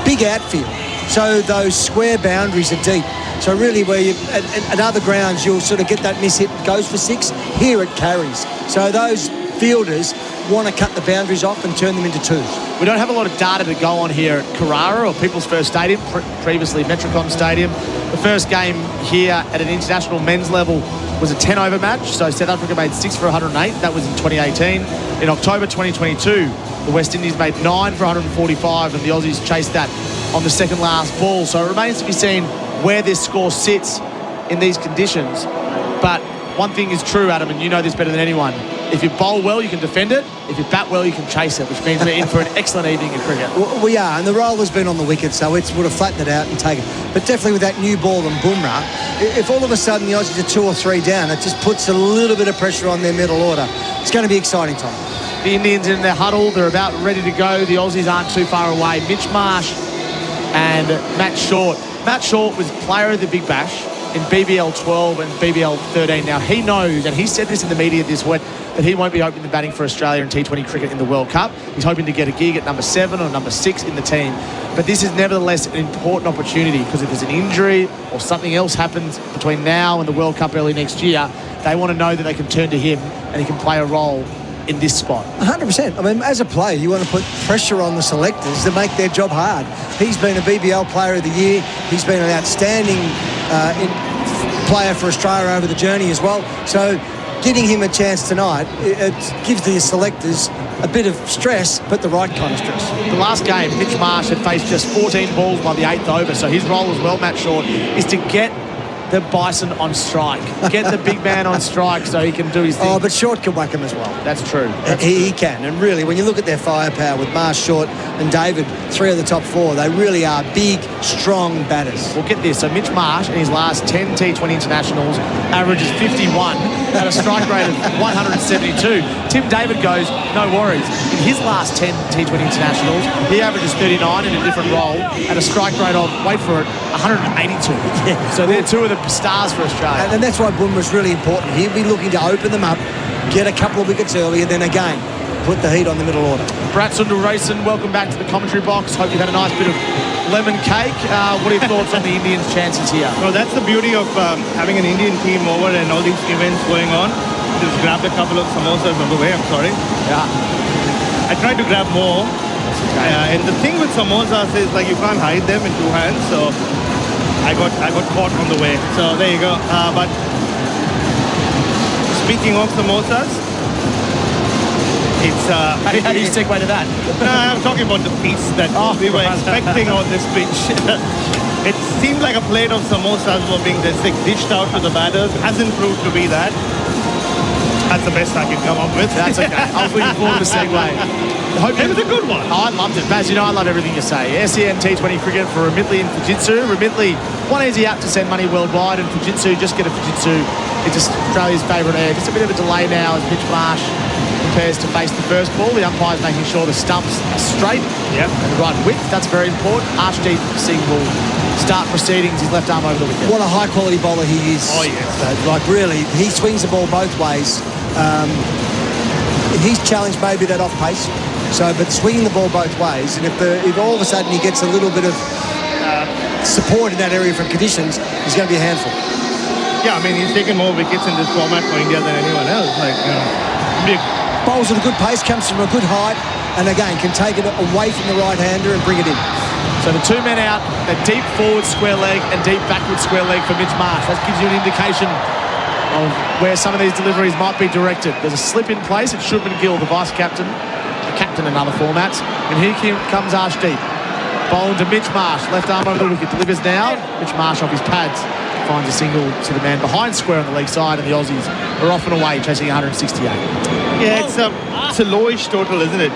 Big outfield, so those square boundaries are deep. So really, where you at other grounds, you'll sort of get that miss hit, goes for 6. Here it carries. So those fielders want to cut the boundaries off and turn them into 2s. We don't have a lot of data to go on here at Carrara or People's First Stadium, previously Metricon Stadium. The first game here at an international men's level was a 10-over match, so South Africa made 6 for 108. That was in 2018. In October 2022, the West Indies made 9 for 145, and the Aussies chased that on the second last ball. So it remains to be seen where this score sits in these conditions. But one thing is true, Adam, and you know this better than anyone. If you bowl well, you can defend it. If you bat well, you can chase it, which means we're in for an excellent evening of cricket. We are, and the roll has been on the wicket, so it would have flattened it out and taken it. But definitely with that new ball and Bumrah, if all of a sudden the Aussies are 2 or 3 down, it just puts a little bit of pressure on their middle order. It's going to be exciting, Tom. The Indians in their huddle, they're about ready to go. The Aussies aren't too far away. Mitch Marsh and Matt Short. Matt Short was player of the Big Bash in BBL 12 and BBL 13. Now, he knows, and he said this in the media this week, that he won't be opening the batting for Australia in T20 cricket in the World Cup. He's hoping to get a gig at number 7 or number 6 in the team. But this is nevertheless an important opportunity, because if there's an injury or something else happens between now and the World Cup early next year, they want to know that they can turn to him and he can play a role in this spot. 100%. I mean, as a player, you want to put pressure on the selectors to make their job hard. He's been a BBL Player of the Year. He's been an outstanding player for Australia over the journey as well. So getting him a chance tonight, it gives the selectors a bit of stress, but the right kind of stress. The last game, Mitch Marsh had faced just 14 balls by the 8th over, so his role as well, Matt Short, is to get the Bison on strike. Get the big man on strike so he can do his thing. Oh, but Short can whack him as well. That's true. He can. And really, when you look at their firepower with Marsh, Short and David, 3 of the top 4, they really are big, strong batters. Well, get this. So Mitch Marsh, in his last 10 T20 internationals, averages 51 at a strike rate of 172. Tim David goes, no worries. In his last 10 T20 internationals, he averages 39 in a different role at a strike rate of, wait for it, 182. Yeah. So they're 2 of the stars for Australia. And that's why Bumrah's really important. He'll be looking to open them up, get a couple of wickets early, and then again, put the heat on the middle order. Bharat Sundaresan, welcome back to the commentary box. Hope you've had a nice bit of lemon cake. What are your thoughts on the Indians' chances here? Well, that's the beauty of having an Indian team over and all these events going on. Just grabbed a couple of samosas on the way, I'm sorry. Yeah. I tried to grab more. And the thing with samosas is, like, you can't hide them in 2 hands, so I got caught on the way. So there you go. But speaking of samosas, it's how do you segue to that? No, I'm talking about the piece that we were expecting on this pitch. It seemed like a plate of samosas were being dished out to the batters. Hasn't proved to be that. That's the best I can come up with. That's okay. I was looking forward to the segue. It was a good one. Oh, I loved it. Baz, you know I love everything you say. SEN T20 cricket for Remitly and Fujitsu. Remitly, one easy app to send money worldwide, and Fujitsu, just get a Fujitsu. It's Australia's favourite air. Just a bit of a delay now as Mitch Marsh prepares to face the first ball. The umpire's making sure the stumps are straight and the right width. That's very important. Arshdeep Singh will start proceedings, his left arm over the wicket. What a high-quality bowler he is. Oh, yes. Like, really, he swings the ball both ways. He's challenged maybe that off pace. So, but swinging the ball both ways, and if all of a sudden he gets a little bit of support in that area from conditions, he's going to be a handful. Yeah, I mean, he's taken more wickets in this format for India than anyone else. Like, big. Bowls at a good pace, comes from a good height, and again, can take it away from the right-hander and bring it in. So the two men out, a deep forward square leg and deep backward square leg for Mitch Marsh. That gives you an indication of where some of these deliveries might be directed. There's a slip in place. It's Shubman Gill, the vice-captain, the captain in other formats. And here comes Arshdeep. Bowling to Mitch Marsh, left arm over the wicket, delivers now. Mitch Marsh off his pads, finds a single to the man behind square on the leg side, and the Aussies are off and away, chasing 168. Yeah, it's a lowish total, isn't it?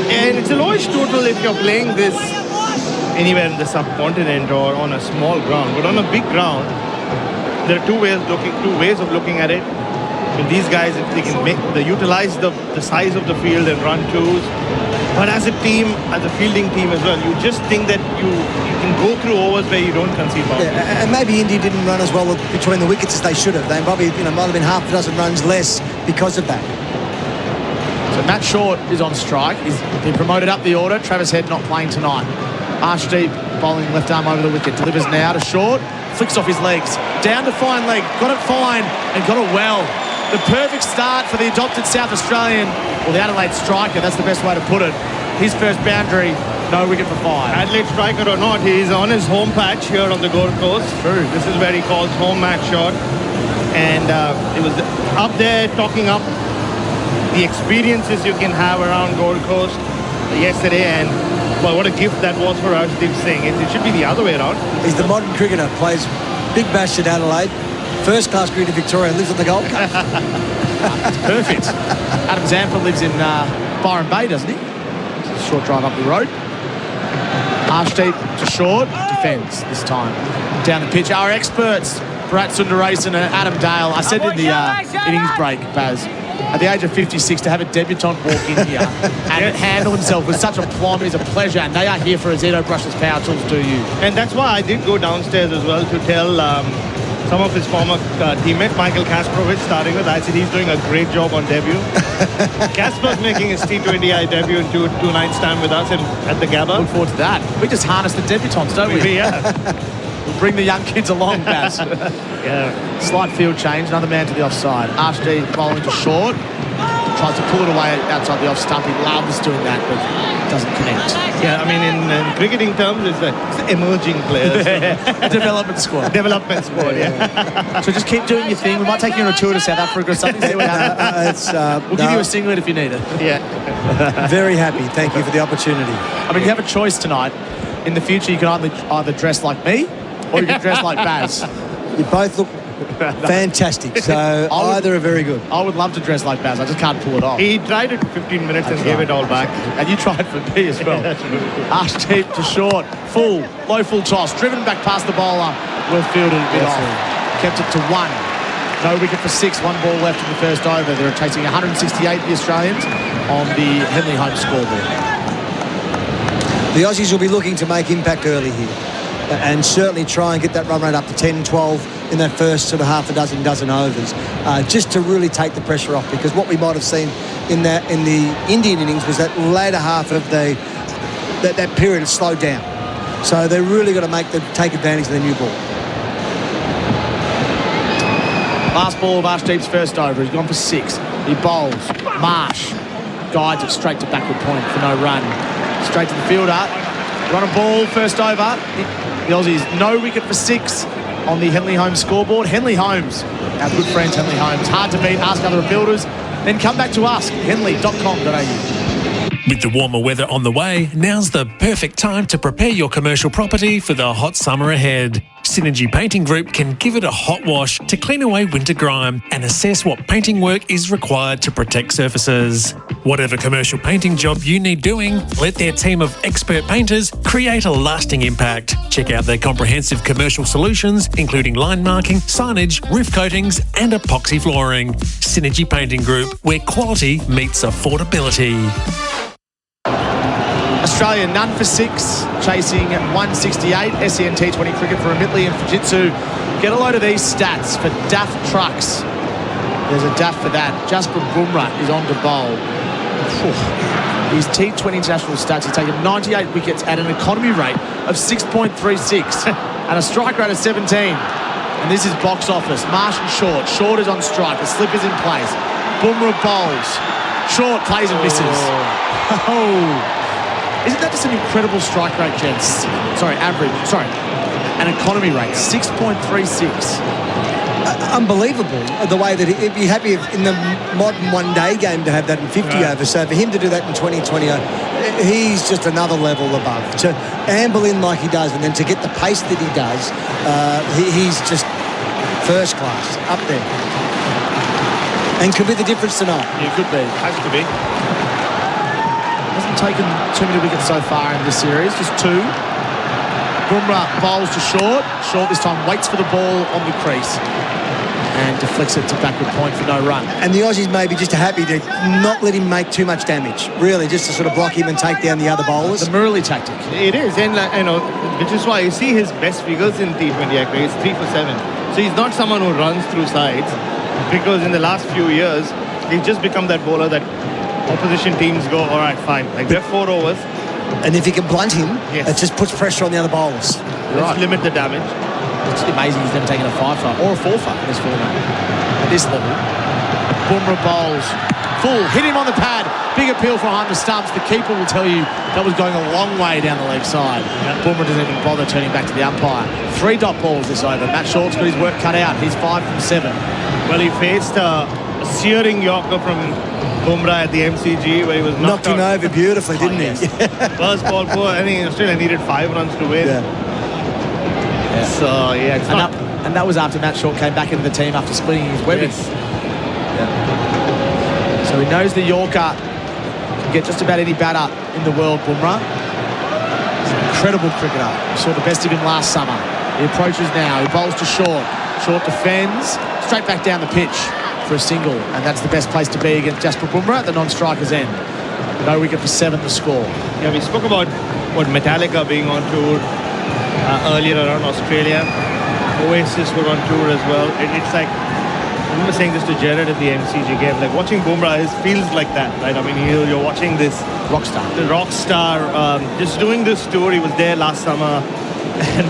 And it's a lowish total if you're playing this anywhere in the subcontinent or on a small ground. But on a big ground, there are two ways of looking at it. And these guys, if they can utilize the size of the field and run twos. But as a team, as a fielding team as well, you just think that you can go through overs where you don't concede bowls. Yeah, and maybe India didn't run as well between the wickets as they should have. They probably might have been half a dozen runs less because of that. So Matt Short is on strike. He's been promoted up the order. Travis Head not playing tonight. Arshdeep bowling left arm over the wicket. Delivers now to Short. Flicks off his legs. Down to fine leg. Got it fine and got it well. The perfect start for the adopted South Australian, or the Adelaide striker, that's the best way to put it. His first boundary, no wicket for 5. Adelaide striker or not, he's on his home patch here on the Gold Coast. True. This is where he calls home match shot. And it was up there talking up the experiences you can have around Gold Coast yesterday, and well, what a gift that was for Arshdeep Singh. It should be the other way around. He's the modern cricketer, plays big bash at Adelaide, first-class cricketer in Victoria, lives on the Gold Coast. Perfect. Adam Zampa lives in Byron Bay, doesn't he? It's a short drive up the road. Arshdeep to Short, defends this time. Down the pitch, our experts, Bharat, Sundaresan and Adam Dale. I said in the innings break, Baz, at the age of 56, to have a debutant walk in here and handle himself with such aplomb is a pleasure, and they are here for Azito Brushless Power Tools, do you? And that's why I did go downstairs as well to tell some of his former teammates, Michael Kasparovich, starting with, I said he's doing a great job on debut. Kaspar's making his T20I debut in two nights' time with us at the Gabba. Look forward to that. We just harness the debutants, don't we? Yeah. We'll bring the young kids along, Baz. Yeah. Slight field change, another man to the offside. Arshdeep bowling to Short. Tries to pull it away outside the off stump. He loves doing that, but doesn't connect. Yeah, I mean, in cricketing terms, it's emerging players. Development squad. Development squad, yeah. So just keep doing your thing. We might take you on a tour to South Africa or something. See what happens. We'll give you a singlet if you need it. Yeah. Very happy. Thank you for the opportunity. I mean, you have a choice tonight. In the future, you can either dress like me or you can dress like Baz. You both look fantastic, so either are very good. I would love to dress like Baz. I just can't pull it off. He tried it for 15 minutes and gave it all back. And you tried for me as well. Arshdeep to Short. Low full toss. Driven back past the bowler. Well fielded, a bit off. Kept it to 1. No wicket for 6. 1 ball left in the first over. They're chasing 168, the Australians, on the Henley home scoreboard. The Aussies will be looking to make impact early here and certainly try and get that run rate up to 10, 12 in that first sort of half a dozen overs, just to really take the pressure off, because what we might have seen in the Indian innings was that later half of that period has slowed down. So they're really got to take advantage of the new ball. Last ball of Arshdeep's first over. He's gone for 6. He bowls. Marsh guides it straight to backward point for no run. Straight to the fielder. Run a ball, first over. The Aussies, no wicket for 6 on the Henley Holmes scoreboard. Henley Holmes, our good friends Henley Holmes. Hard to beat, ask other builders. Then come back to us, henley.com.au. With the warmer weather on the way, now's the perfect time to prepare your commercial property for the hot summer ahead. Synergy Painting Group can give it a hot wash to clean away winter grime and assess what painting work is required to protect surfaces. Whatever commercial painting job you need doing, let their team of expert painters create a lasting impact. Check out their comprehensive commercial solutions, including line marking, signage, roof coatings and epoxy flooring. Synergy Painting Group, where quality meets affordability. Australia none for 6, chasing 168. SEN T20 cricket for Amitley and Fujitsu. Get a load of these stats for DAF trucks. There's a daff for that. Jasper Bumrah is on to bowl. His T20 international stats, he's taken 98 wickets at an economy rate of 6.36 and a strike rate of 17. And this is box office. Marsh and Short. Short is on strike. The slip is in place. Bumrah bowls. Short plays and misses. Isn't that just an incredible strike rate, gents? Sorry, average. Sorry. An economy rate, 6.36. Unbelievable, the way that he'd be happy in the modern one-day game to have that in 50 overs. So for him to do that in 2020, he's just another level above. To amble in like he does and then to get the pace that he does, he's just first class, up there. And could be the difference tonight. Yeah, could be. Has to be. Hasn't taken too many wickets so far in this series, just 2. Bumrah bowls to Short. Short this time waits for the ball on the crease and deflects it to backward point for no run. And the Aussies may be just happy to not let him make too much damage, really, just to sort of block him and take down the other bowlers. The Murali tactic. It is, and which is why you see his best figures in T20I cricket. It's 3 for 7. So he's not someone who runs through sides, because in the last few years, he's just become that bowler that opposition teams go, all right, fine. Like they're 4 overs. And if he can blunt him, it just puts pressure on the other bowlers. Let's limit the damage. It's amazing he's never taken a 5-for or a 4-for in this format at this level. Bumrah bowls full, hit him on the pad. Big appeal from behind the stumps. The keeper will tell you that was going a long way down the leg side. Bumrah doesn't even bother turning back to the umpire. 3 dot balls this over. Matt Short's got his work cut out. He's 5 from 7. Well, he faced a searing Yorker from Bumrah at the MCG where he was knocked him over beautifully, didn't he? First ball, I think Australia needed 5 runs to win. So, yeah, it's not... And that was after Matt Short came back into the team after splitting his webbing. So he knows the Yorker can get just about any batter in the world, Bumrah. He's an incredible cricketer. We saw the best of him last summer. He approaches now. He bowls to Short. Short defends. Straight back down the pitch for a single. And that's the best place to be against Jasper Bumrah at the non-striker's end. No wicket for 7 to score. Yeah, we spoke about Metallica being on tour earlier around Australia. Oasis were on tour as well. And it's like, I remember saying this to Jared at the MCG game, like watching Bumrah feels like that, right? I mean, you're watching this rock star. The rock star just doing this tour. He was there last summer. And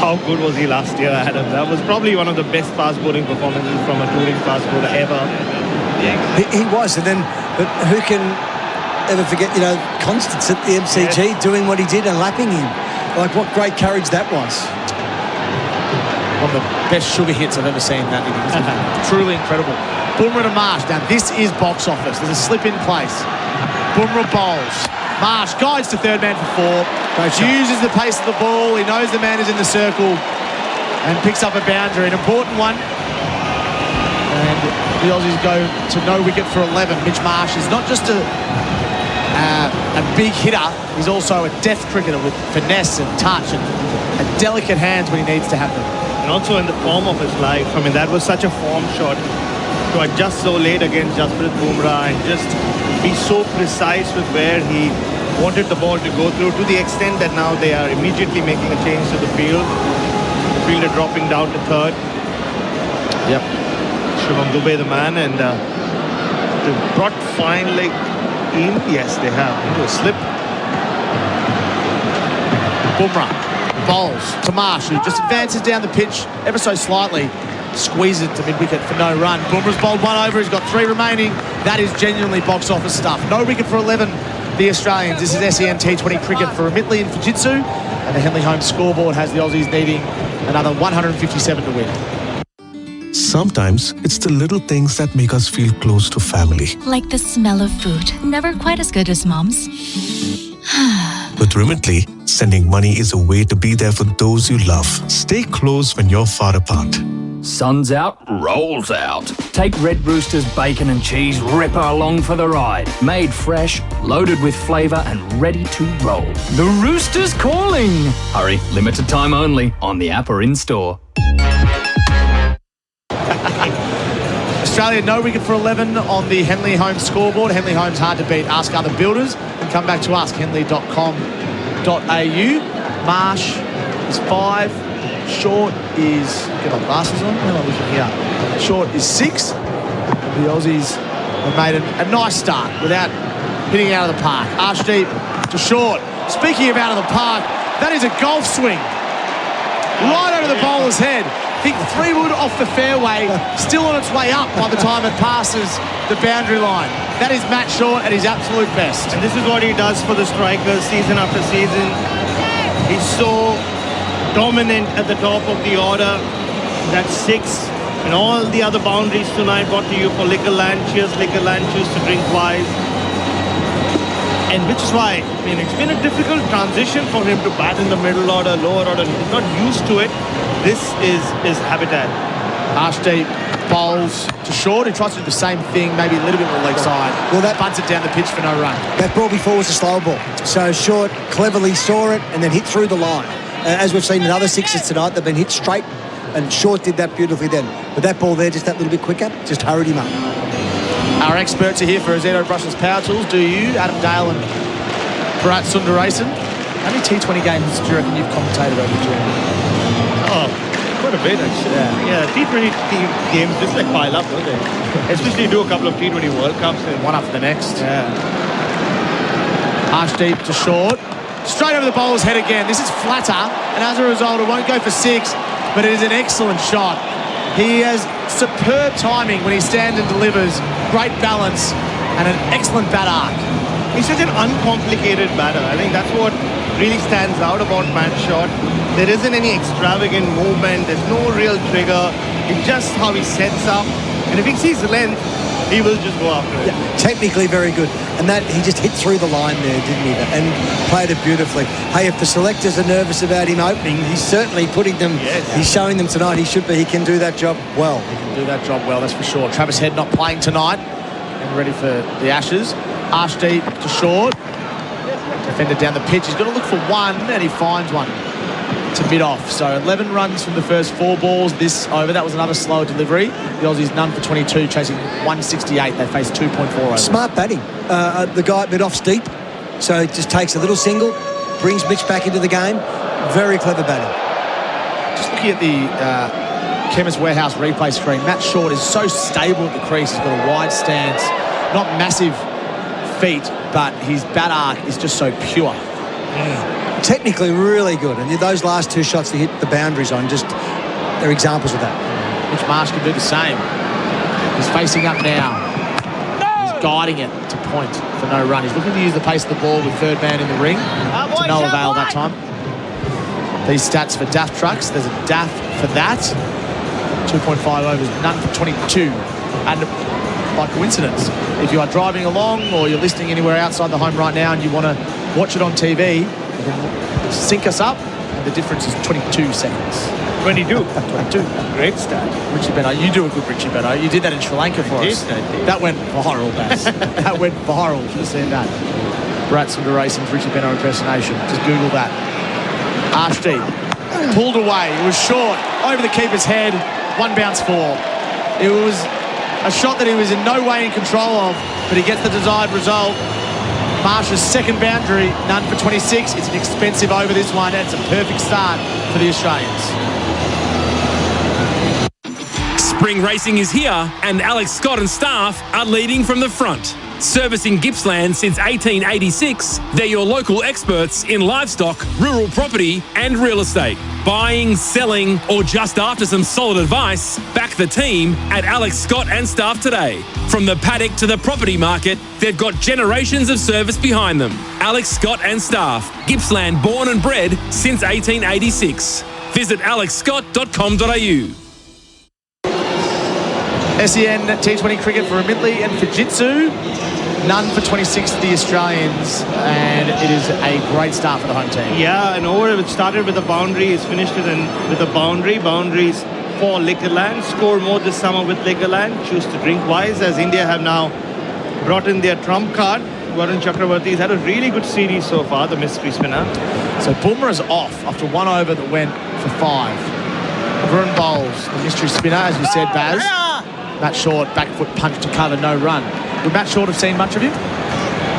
how good was he last year, Adam? That was probably one of the best fast bowling performances from a touring fast bowler ever. He was, and then, but who can ever forget, Constance at the MCG doing what he did and lapping him. Like, what great courage that was. One of the best sugar hits I've ever seen that innings. Truly incredible. Bumrah to Marsh. Now, this is box office. There's a slip in place. Bumrah bowls. Marsh guides to third man for 4. Uses the pace of the ball. He knows the man is in the circle and picks up a boundary. An important one. And the Aussies go to no wicket for 11. Mitch Marsh is not just a big hitter. He's also a deft cricketer with finesse and touch and delicate hands when he needs to have them. And also in the form of his life. I mean, that was such a form shot to adjust so late against Jasprit Bumrah and just be so precise with where he wanted the ball to go through, to the extent that now they are immediately making a change to the field. The fielder dropping down to third. Yep. Shivam Dubey the man, and they've brought finally in. Yes, they have. Into a slip. Bumrah bowls to Marsh, who just advances down the pitch ever so slightly, squeezes it to mid-wicket for no run. Bumrah's bowled 1 over, he's got 3 remaining. That is genuinely box office stuff. No wicket for 11, the Australians. This is SEN T20 cricket for Mitley and Fujitsu, and the Henley Home scoreboard has the Aussies needing another 157 to win. Sometimes it's the little things that make us feel close to family. Like the smell of food. Never quite as good as Mom's. With Remitly, sending money is a way to be there for those you love. Stay close when you're far apart. Sun's out, rolls out. Take Red Rooster's bacon and cheese ripper along for the ride. Made fresh, loaded with flavour and ready to roll. The Rooster's calling! Hurry, limited time only on the app or in-store. Australia, no wicket for 11 on the Henley Home scoreboard. Henley Home's hard to beat. Ask other builders and come back to us, henley.com.au. Marsh is 5. Short is, get my glasses on, how am I looking here? Short is 6. the Aussies have made a nice start without hitting out of the park. Arshdeep to short. Speaking of out of the park, that is a golf swing. Right over the bowler's head. I think 3 wood off the fairway, still on its way up by the time it passes the boundary line. That is Matt Short at his absolute best. And this is what he does for the strikers season after season. He's so dominant at the top of the order. That's 6. And all the other boundaries tonight brought to you for Liquorland. Cheers, Liquorland. Choose to drink wise. And which is why, I mean, it's been a difficult transition for him to bat in the middle order, lower order. He's not used to it. This is his habitat. Arshdeep bowls to Short, who tries to do the same thing, maybe a little bit on the leg side. Well, that bunts it down the pitch for no run. That ball before was a slow ball. So Short cleverly saw it and then hit through the line. As we've seen in other sixes tonight, they've been hit straight, and Short did that beautifully then. But that ball there, just that little bit quicker, just hurried him up. Our experts are here for Azito Brushless Power Tools. Do you, Adam Dale and Bharat Sundaresan? How many T20 games do you reckon you've commentated over the journey? Oh, quite a bit actually. Yeah, T20 games just like pile up, don't they? Especially you do a couple of T20 World Cups. And one after the next. Yeah. Arshdeep to Short. Straight over the bowler's head again. This is flatter, and as a result, it won't go for 6, but it is an excellent shot. He has superb timing when he stands and delivers, great balance, and an excellent bat arc. He's such an uncomplicated batter. I think that's what really stands out about Matt Short. There isn't any extravagant movement. There's no real trigger. It's just how he sets up. And if he sees the length, he will just go after it. Yeah, technically very good. And that he just hit through the line there, didn't he? And played it beautifully. Hey, if the selectors are nervous about him opening, he's certainly putting them, he's showing them tonight he should be. He can do that job well. He can do that job well, that's for sure. Travis Head not playing tonight and ready for the Ashes. Arshdeep to Short. Defender down the pitch. He's got to look for one, and he finds one to mid-off. So 11 runs from the first 4 balls this over. That was another slower delivery. The Aussies none for 22, chasing 168. They faced 2.4 overs. Smart batting. The guy at mid-off's deep, so it just takes a little single, brings Mitch back into the game. Very clever batting. Just looking at the Chemist Warehouse replay screen, Matt Short is so stable at the crease. He's got a wide stance, not massive feet, but his bat arc is just so pure. Technically really good, and those last 2 shots he hit the boundaries on, just they're examples of that. Mitch Marsh can do the same. He's facing up now. He's guiding it to point for no run. He's looking to use the pace of the ball with third man in the ring to no avail that time. These stats for DAF trucks, there's a DAF for that. 2.5 overs, none for 22. And by coincidence, if you are driving along or you're listening anywhere outside the home right now and you want to watch it on TV, you can sync us up, and the difference is 22 seconds. 22. 22. Great stat. Richie Benno, you do a good Richie Benno. You did that in Sri Lanka for us. I did. That went viral, Baz. That went viral. Should have seen that. Bharat Sundaresan's Richie Benno impersonation. Just Google that. Arshdeep pulled away. It was short. Over the keeper's head. 1 bounce 4. It was a shot that he was in no way in control of, but he gets the desired result. Marsh's second boundary, none for 26. It's an expensive over this one, and it's a perfect start for the Australians. Spring racing is here, and Alex Scott and staff are leading from the front. Servicing Gippsland since 1886, they're your local experts in livestock, rural property and real estate. Buying, selling, or just after some solid advice, back the team at Alex Scott and staff today. From the paddock to the property market, they've got generations of service behind them. Alex Scott and staff, Gippsland born and bred since 1886. Visit alexscott.com.au. SEN T20 cricket for Amidley and Fujitsu. None for 26 for the Australians, and it is a great start for the home team. Yeah, an over which started with a boundary, is finished with a boundary. Boundaries for Liquorland. Score more this summer with Liquorland. Choose to drink wise, as India have now brought in their trump card. Varun Chakravarti has had a really good series so far, the mystery spinner. So Bumrah's off after 1 over that went for 5. Varun bowls the mystery spinner, as you said, Baz. Matt Short, back foot punch to cover, no run. Would Matt Short have seen much of him?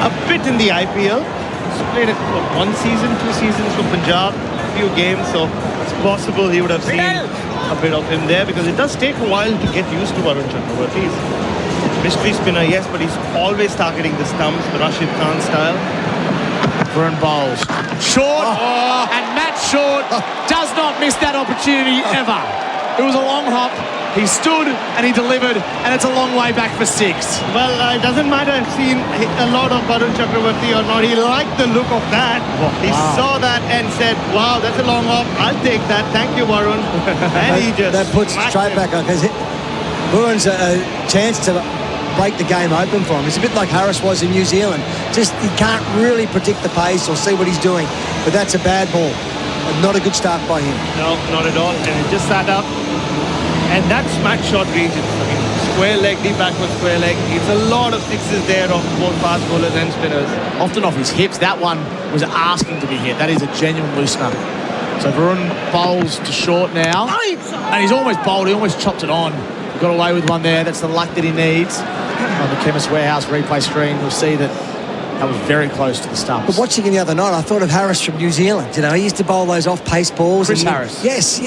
A bit in the IPL. He's played 1 season, 2 seasons for Punjab, a few games, so it's possible he would have seen a bit of him there, because it does take a while to get used to Varun Chakravarti. Mystery spinner, yes, but he's always targeting the stumps, the Rashid Khan style. Varun bowls. Short, and Matt Short does not miss that opportunity ever. It was a long hop. He stood and he delivered, and it's a long way back for 6. Well, it doesn't matter. I've seen a lot of Varun Chakravarti or not. He liked the look of that. He saw that and said, wow, that's a long hop. I'll take that. Thank you, Varun. And he just... That puts it straight back on, because Varun's a chance to break the game open for him. It's a bit like Harris was in New Zealand. Just, he can't really predict the pace or see what he's doing. But that's a bad ball. Not a good start by him. No, not at all. And he just sat up. And that's Matt Short regions. I mean, square leg, deep backward square leg. It's a lot of sixes there of both fast bowlers and spinners. Often off his hips. That one was asking to be hit. That is a genuine loosener. So Varun bowls to Short now. And he's almost bowled. He almost chopped it on. He got away with one there. That's the luck that he needs. On the Chemist Warehouse replay screen, you'll see that that was very close to the stumps. But watching him the other night, I thought of Harris from New Zealand. You know, he used to bowl those off-pace balls. Chris Harris. Yes.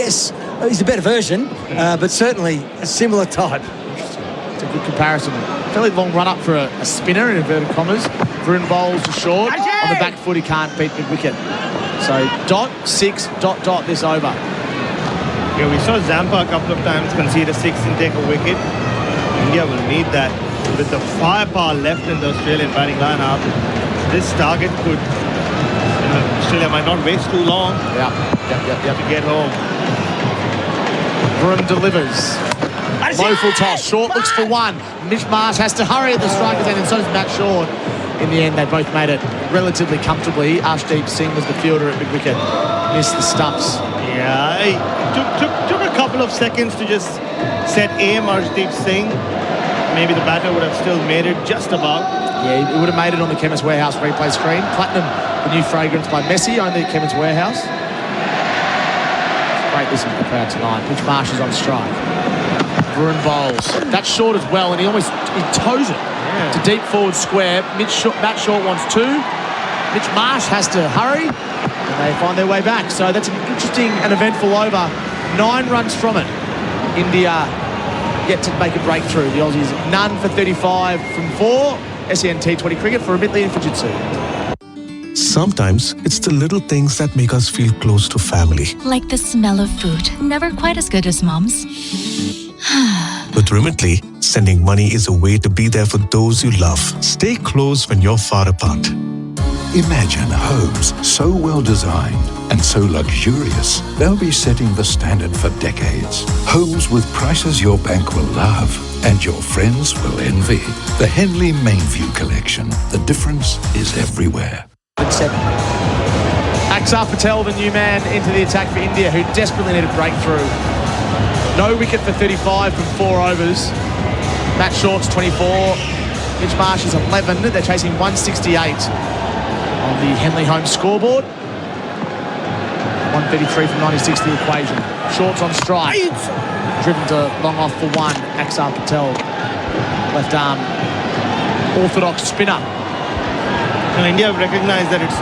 He's a better version, but certainly a similar type. It's a good comparison. Fairly long run up for a spinner in inverted commas. Varun bowls to Short. On the back foot, he can't beat mid-wicket. So, .6, ... this over. Yeah, we saw Zampa a couple of times concede a 6 and take a wicket. India will need that. With the firepower left in the Australian batting lineup, this target could... Australia might not waste too long to get home. Varun delivers. Low full toss. Short looks for one. Mitch Marsh has to hurry at the striker's end, and so does Matt Short. In the end, they both made it relatively comfortably. Arshdeep Singh was the fielder at mid-wicket. Missed the stumps. Yeah, it took a couple of seconds to just set aim, Arshdeep Singh. Maybe the batter would have still made it just about. Yeah, he would have made it on the Chemist Warehouse replay screen. Platinum, the new fragrance by Messi, only at Chemist Warehouse. Great listen to the crowd tonight. Mitch Marsh is on strike. Varun bowls. That's Short as well, and he toes it to deep forward square. Matt Short wants 2. Mitch Marsh has to hurry, and they find their way back. So that's an interesting and eventful over. 9 runs from it. India yet to make a breakthrough. The Aussies none for 35 from 4. SEN T20 cricket for Amitley and Fujitsu. Sometimes it's the little things that make us feel close to family. Like the smell of food. Never quite as good as Mom's. With Remitly, sending money is a way to be there for those you love. Stay close when you're far apart. Imagine homes so well designed and so luxurious, they'll be setting the standard for decades. Homes with prices your bank will love and your friends will envy. The Henley Mainview Collection. The difference is everywhere. Axar Patel, the new man, into the attack for India, who desperately need a breakthrough. No wicket for 35 from 4 overs. Matt Short's 24. Mitch Marsh is 11. They're chasing 168 on the Henley home scoreboard. 133 from 96 the equation. Short's on strike. Driven to long off for 1. Axar Patel, left arm, orthodox spinner. And India have recognized that it's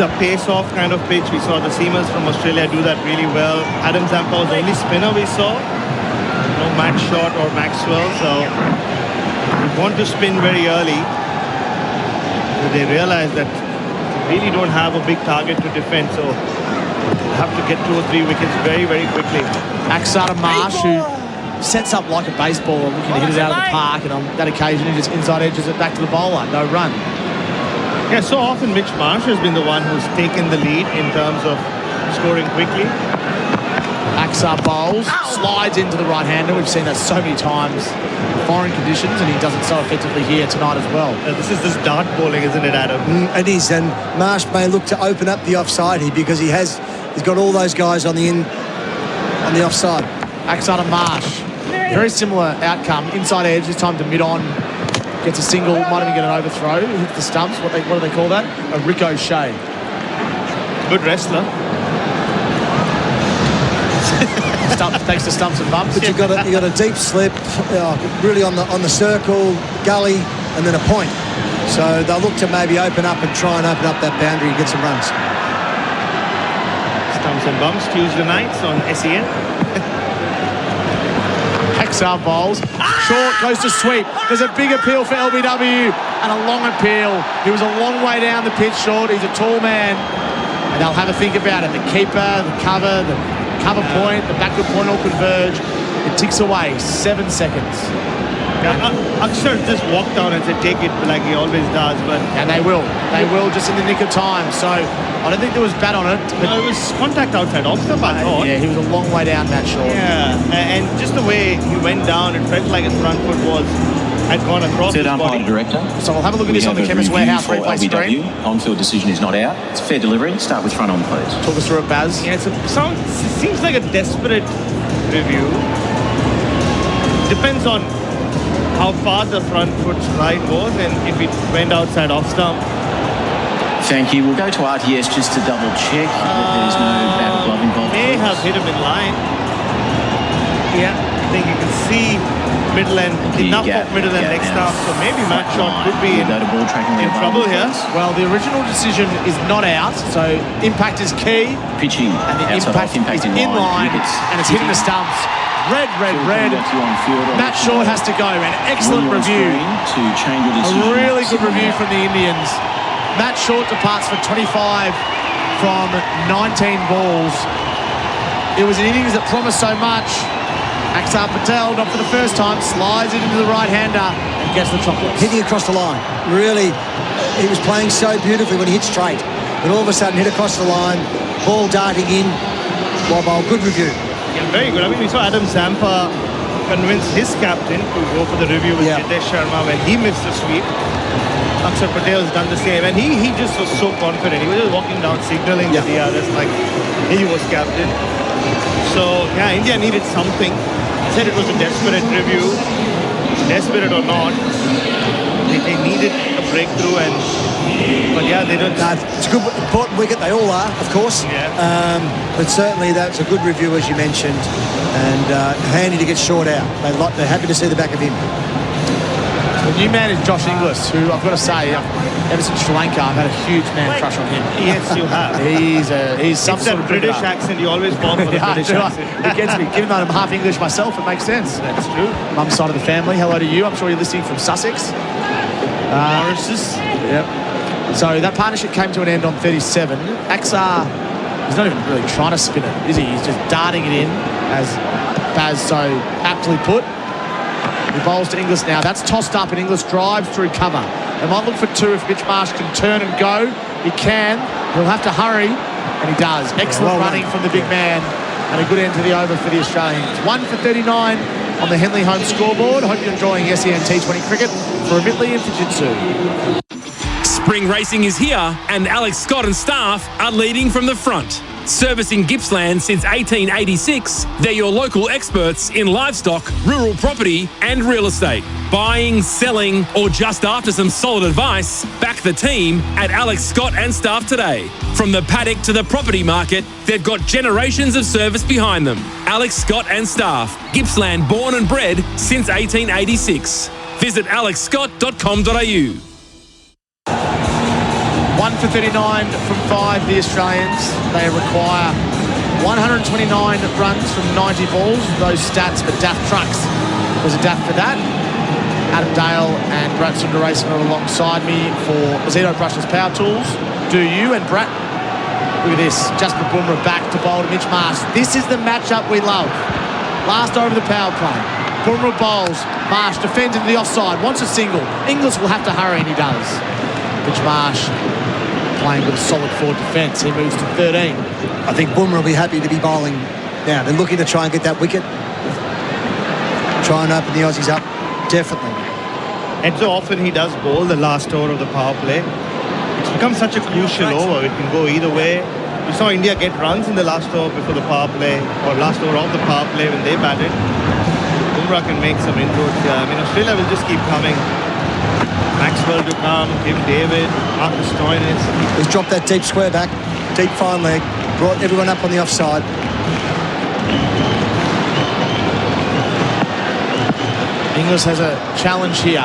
a pace-off kind of pitch. We saw the seamers from Australia do that really well. Adam Zampa was the only spinner we saw. No Matt Short or Maxwell. So we want to spin very early. But they realize that they really don't have a big target to defend. So they have to get 2 or 3 wickets very, very quickly. Axar Marsh, who sets up like a baseballer, looking to hit it out of the park, and on that occasion he just inside edges it back to the bowler. No run. Yeah, so often Mitch Marsh has been the one who's taken the lead in terms of scoring quickly. Axar bowls, slides into the right-hander. We've seen that so many times in foreign conditions, and he does it so effectively here tonight as well. This is this dart bowling, isn't it, Adam? It is, and Marsh may look to open up the offside here because he's got all those guys on the offside. Axar Marsh, very similar outcome. Inside edge, this time to mid-on. Gets a single, might even get an overthrow. Hits the stumps. What do they call that? A ricochet. Good wrestler. Takes the stumps and bumps. But you got a deep slip, really on the circle, gully, and then a point. So they'll look to maybe open up and try and open up that boundary and get some runs. Stumps and bumps Tuesday nights on SEN. Axar bowls. Short goes to sweep. There's a big appeal for LBW and a long appeal. He was a long way down the pitch, Short. He's a tall man. And they'll have a think about it. The keeper, the cover point, the backward point all converge. It ticks away. 7 seconds. Akshar just walked down and said, take it, like he always does. And they will. They will just in the nick of time. So I don't think there was bat on it. No, it was contact outside off the bat. Yeah, he was a long way down that short. Yeah, and just the way he went down, it felt like his front foot had gone across his body. Director. So we'll have a look at this on the Chemist Warehouse replay screen. On-field decision is not out. It's fair delivery. Start with front on, please. Talk us through it, Baz. Yeah, seems like a desperate review. Depends on how far the front foot stride was and if it went outside off stump. Thank you. We'll go to RTS just to double check that there's no bad glove involved. May have hit him in line. Yeah, I think you can see middle and enough of middle and leg stump, so maybe Matt Short could be in trouble here. Well, the original decision is not out, so impact is key. Pitching and the impact is in line, and it's hitting the stumps. Red. Matt Short has to go. An excellent review. A really good review from the Indians. Matt Short departs for 25 from 19 balls. It was an innings that promised so much. Axar Patel, not for the first time, slides it into the right-hander and gets the chocolates. Hitting across the line. Really, he was playing so beautifully when he hit straight. But all of a sudden, hit across the line, ball darting in. Well, good review. Yeah, very good. I mean, we saw Adam Zampa convince his captain to go for the review with Jitesh Sharma when he missed the sweep. Axar Patel has done the same, and he just was so confident. He was just walking down, signaling to the others like he was captain. So, yeah, India needed something. I said it was a desperate review. Desperate or not, they needed a breakthrough, but yeah, they don't. It's a good, important wicket. They all are, of course. Yeah. But certainly that's a good review, as you mentioned, and handy to get Short out. They're happy to see the back of him. The new man is Josh Inglis, who I've got to say, ever since Sri Lanka, I've had a huge man crush on him. Yes, you have. He's some it's sort of British accent. You always fall for the British accent. It gets me. Given that I'm half English myself, it makes sense. That's true. Mum's side of the family. Hello to you. I'm sure you're listening from Sussex. Mauritius. Yep. So that partnership came to an end on 37. Axar, he's not even really trying to spin it, is he? He's just darting it in, as Baz so aptly put. He bowls to Inglis now. That's tossed up, and Inglis drives through cover. They might look for two if Mitch Marsh can turn and go. He can. He'll have to hurry, and he does. Excellent running from the big man, and a good end to the over for the Australians. 1 for 39 on the Henley home scoreboard. Hope you're enjoying SEN T20 cricket for Midley and Fujitsu. Spring racing is here, and Alex Scott and staff are leading from the front. Servicing Gippsland since 1886, they're your local experts in livestock, rural property and real estate. Buying, selling or just after some solid advice, back the team at Alex Scott and staff today. From the paddock to the property market, they've got generations of service behind them. Alex Scott and staff, Gippsland born and bred since 1886. Visit alexscott.com.au. 1 for 39 from 5, the Australians. They require 129 runs from 90 balls. Those stats for Daft Trucks. There's a Daft for that. Adam Dale and Bharat Sundaresan are alongside me for Zito Brushless Power Tools. Do you and Bharat? Look at this. Jasper Bumrah back to bowl to Mitch Marsh. This is the matchup we love. Last over the power play. Bumrah bowls. Marsh defends into the offside. Wants a single. Inglis will have to hurry, and he does. Mitch Marsh playing with a solid forward defence. He moves to 13. I think Bumrah will be happy to be bowling now. They're looking to try and get that wicket. Try and open the Aussies up. Definitely. And so often he does bowl the last over of the power play. It's become such a crucial over. It can go either way. We saw India get runs in the last over before the power play, or last over of the power play when they batted. Bumrah can make some inroads here. I mean, Australia will just keep coming. Maxwell to come, Tim David, Marcus Stoinis. He's dropped that deep square back, deep fine leg, brought everyone up on the offside. Inglis has a challenge here.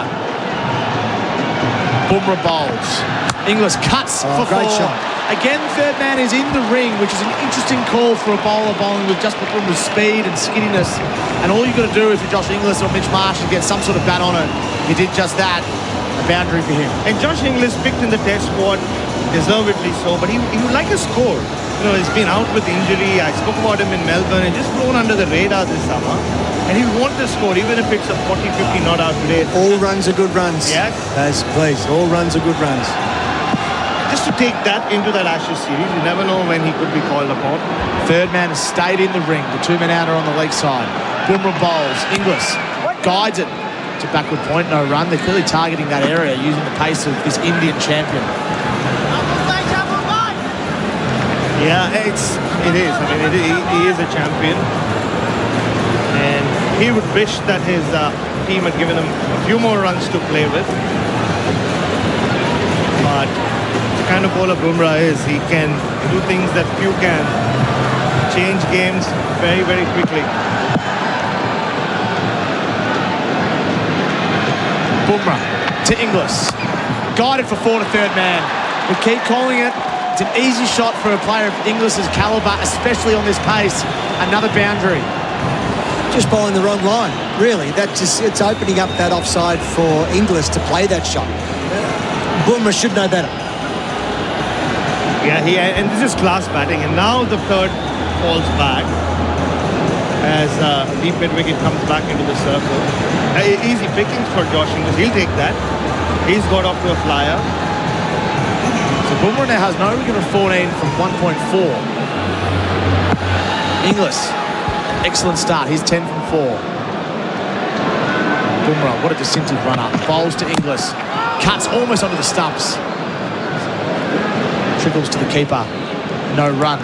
Bumrah bowls. Inglis cuts for great 4. shot. Again, third man is in the ring, which is an interesting call for a bowler bowling with just with speed and skinniness. And all you've got to do if you're Josh Inglis or Mitch Marsh is get some sort of bat on it. He did just that. A boundary for him. And Josh Inglis picked in the test squad, deservedly so, but he would like a score. You know, he's been out with injury. I spoke about him in Melbourne and just flown under the radar this summer. And he would want the score, even if it's a 40-50 not out today. All runs are good runs. Yeah. Yes, please. All runs are good runs. Just to take that into that Ashes series, you never know when he could be called upon. Third man has stayed in the ring. The 2 men out are on the leg side. Bumrah bowls. Inglis guides it to backward point, no run. They're clearly targeting that area using the pace of this Indian champion. Yeah, it is. I mean, he is a champion. And he would wish that his team had given him a few more runs to play with. But the kind of bowler Bumrah is, he can do things that few can. Change games very, very quickly. Bumrah to Inglis. Guided for 4 to third man. We keep calling it. It's an easy shot for a player of Inglis's calibre, especially on this pace. Another boundary. Just bowling the wrong line, really. It's opening up that offside for Inglis to play that shot. Bumrah should know better. Yeah, and this is class batting. And now the third falls back as deep mid-wicket comes back into the circle. Easy pickings for Josh Inglis. He'll take that. He's got off to a flyer. So Bumrah now has no wicket of 14 from 1.4. Inglis, excellent start. He's 10 from 4. Bumrah, what a distinctive run-up. Bowls to Inglis. Cuts almost onto the stumps. Trickles to the keeper. No run.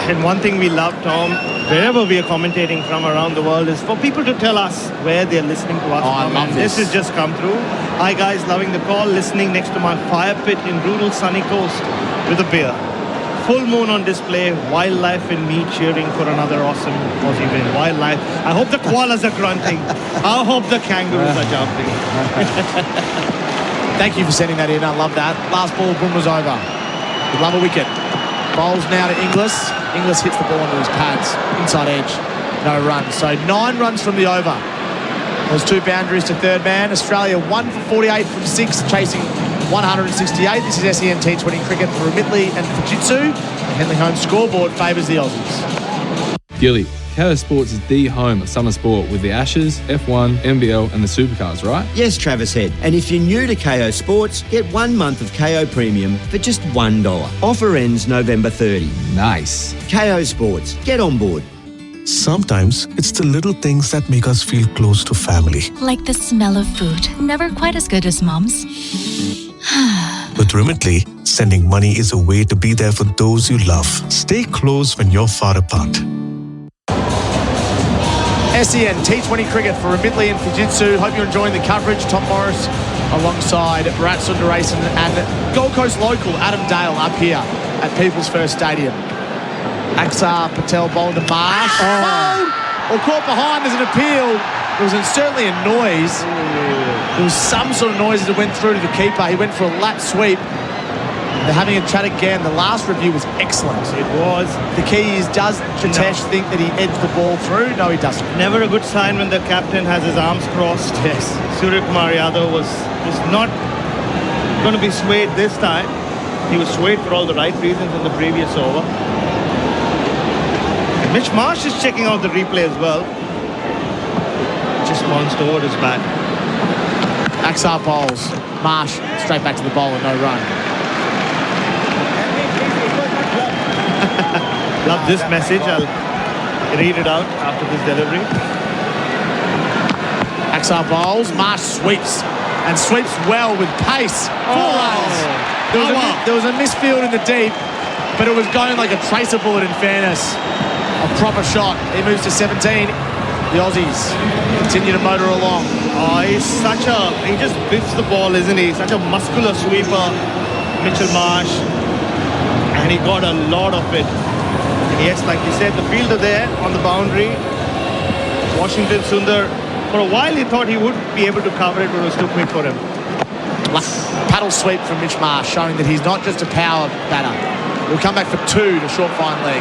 And one thing we love, Tom, wherever we are commentating from around the world, is for people to tell us where they're listening to us from. I love this. This has just come through. Hi guys, loving the call, listening next to my fire pit in rural sunny coast with a beer. Full moon on display, wildlife and me cheering for another awesome Aussie win. Wildlife. I hope the koalas are grunting. I hope the kangaroos are jumping. Thank you for sending that in. I love that. Last ball, Bumrah's over. We'd love a wicket. Bowls now to Inglis. Inglis hits the ball onto his pads. Inside edge. No run. So 9 runs from the over. There's 2 boundaries to third man. Australia 1 for 48 from 6, chasing 168. This is SEN T20 cricket for Midley and Fujitsu. The Henley Home scoreboard favours the Aussies. Gilly, KO Sports is the home of summer sport with the Ashes, F1, NBL and the Supercars, right? Yes, Travis Head. And if you're new to KO Sports, get 1 month of KO Premium for just $1. Offer ends November 30. Nice. KO Sports. Get on board. Sometimes it's the little things that make us feel close to family. Like the smell of food. Never quite as good as Mom's. With Remitly, sending money is a way to be there for those you love. Stay close when you're far apart. SEN T20 cricket for Midley and Fujitsu. Hope you're enjoying the coverage. Tom Morris alongside Bharat, Sundaresan and Gold Coast local Adam Dale up here at People's First Stadium. Axar Patel bowled to Marsh. Or caught behind as an appeal. There was certainly a noise. There was some sort of noise as it went through to the keeper. He went for a lap sweep. They're having a chat again. The last review was excellent. It was. The key is, does Chitesh think that he edged the ball through? No, he doesn't. Never a good sign when the captain has his arms crossed. Yes. Surya Kumar Yadav was not going to be swayed this time. He was swayed for all the right reasons in the previous over. And Mitch Marsh is checking out the replay as well. Just bounced over his bat. Axar bowls. Marsh straight back to the bowler, no run. Love this message. I'll read it out after this delivery. Axar bowls. Marsh sweeps. And sweeps well with pace. 4 runs. There was a misfield in the deep, but it was going like a tracer bullet in fairness. A proper shot. He moves to 17. The Aussies continue to motor along. Oh, he just biffs the ball, isn't he? Such a muscular sweeper, Mitchell Marsh. And he got a lot of it. And yes, like you said, the fielder there on the boundary. Washington Sundar, for a while he thought he would be able to cover it, but it was too quick for him. paddle sweep from Mitch Marsh, showing that he's not just a power batter. He'll come back for 2 to short fine leg.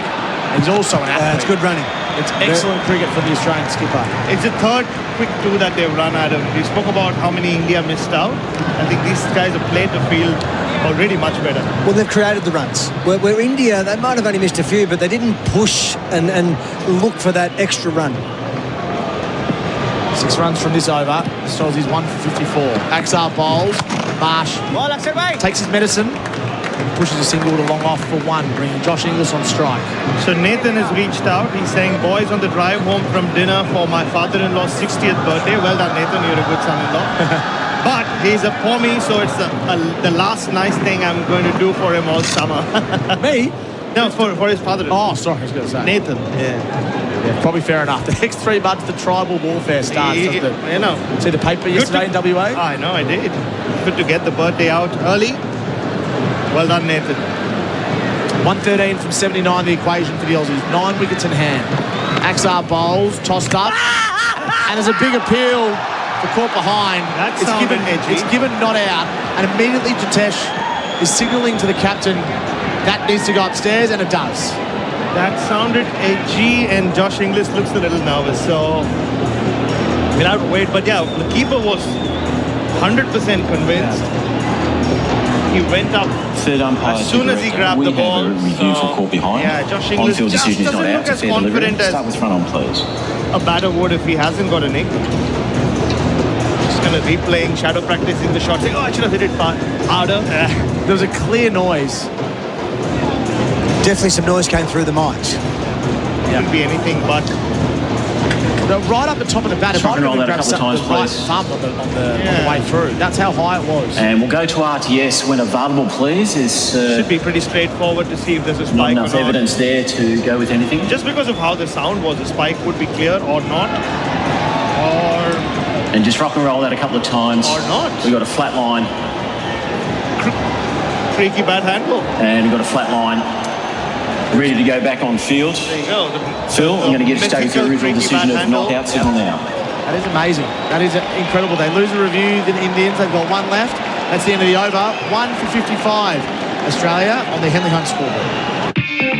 And he's also an athlete. It's good running. It's excellent cricket from the Australian skipper. It's the third quick 2 that they've run, Adam. We spoke about how many India missed out. I think these guys have played the field already much better. Well, they've created the runs. Where India, they might have only missed a few, but they didn't push and look for that extra run. 6 runs from this over. Aussie's 1 for 54. Axar bowls. Marsh takes his medicine. Pushes a single to long off for 1, bringing Josh Inglis on strike. So Nathan has reached out. He's saying, boys, on the drive home from dinner for my father-in-law's 60th birthday. Well done, Nathan. You're a good son-in-law. But he's a pommy, so it's the last nice thing I'm going to do for him all summer. Me? No, for his father-in-law. Oh, sorry, I was going to say. Nathan. Yeah, probably fair enough. The next 3 months, the tribal warfare starts. You know. See the paper yesterday in WA? I know, I did. Good to get the birthday out early. Well done, Nathan. 113 from 79, the equation for the Aussies. 9 wickets in hand. Axar bowls, tossed up. And there's a big appeal for caught behind. It's given not out. And immediately Jitesh is signalling to the captain that needs to go upstairs, and it does. That sounded edgy, and Josh Inglis looks a little nervous. So we'll have to wait. But yeah, the keeper was 100% convinced. He went up as soon as he grabbed the ball. Review for caught behind. Yeah, Josh Inglis On-field just decision is doesn't not look out. as confident as Start with front on, please. a batter would if he hasn't got a nick. Just kind of replaying shadow practice in the shot, saying, oh, I should have hit it harder. There was a clear noise. Definitely some noise came through the mics. Couldn't be anything but. Right up the top of the bat, it might have been grabbed the right thumb on the way through. That's how high it was. And we'll go to RTS when available, please. Should be pretty straightforward to see if there's a spike not or enough not. evidence there to go with anything. Just because of how the sound was, the spike would be clear or not. And just rock and roll that a couple of times. Or not. We've got a flat line. Creaky bat handle. And we've got a flat line. Ready to go back on field. There you go. Phil, I'm going to get a state the original decision of knockout signal now. That is amazing. That is incredible. They lose a review, the Indians. They've got 1 left. That's the end of the over. 1 for 55. Australia on the Henley Hunt scoreboard.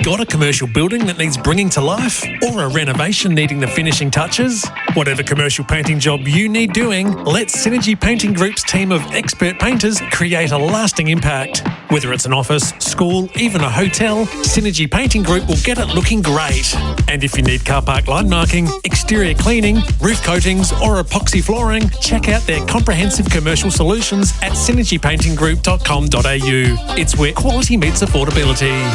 Got a commercial building that needs bringing to life? Or a renovation needing the finishing touches? Whatever commercial painting job you need doing, let Synergy Painting Group's team of expert painters create a lasting impact. Whether it's an office, school, even a hotel, Synergy Painting Group will get it looking great. And if you need car park line marking, exterior cleaning, roof coatings or epoxy flooring, check out their comprehensive commercial solutions at synergypaintinggroup.com.au. It's where quality meets affordability.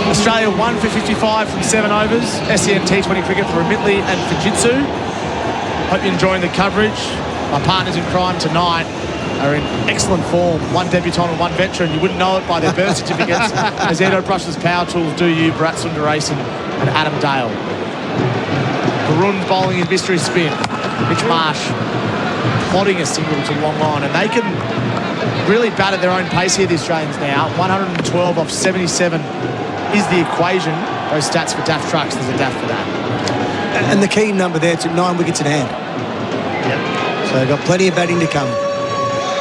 Australia 1 for 55 from 7 overs. SEN T20 cricket for Midley and Fujitsu. Hope you're enjoying the coverage. My partners in crime tonight are in excellent form. 1 debutant and 1 veteran. You wouldn't know it by their birth certificates. As Edo Brushless Power Tools do you, Bharat Sundaresan and Adam Dale. Barun's bowling his mystery spin. Mitch Marsh plodding a single to long on. And they can really bat at their own pace here, the Australians now. 112 off 77 is the equation. Those stats for Daft Trucks, there's a Daft for that. And the key number there, to 9 wickets in hand. Yep. So they've got plenty of batting to come.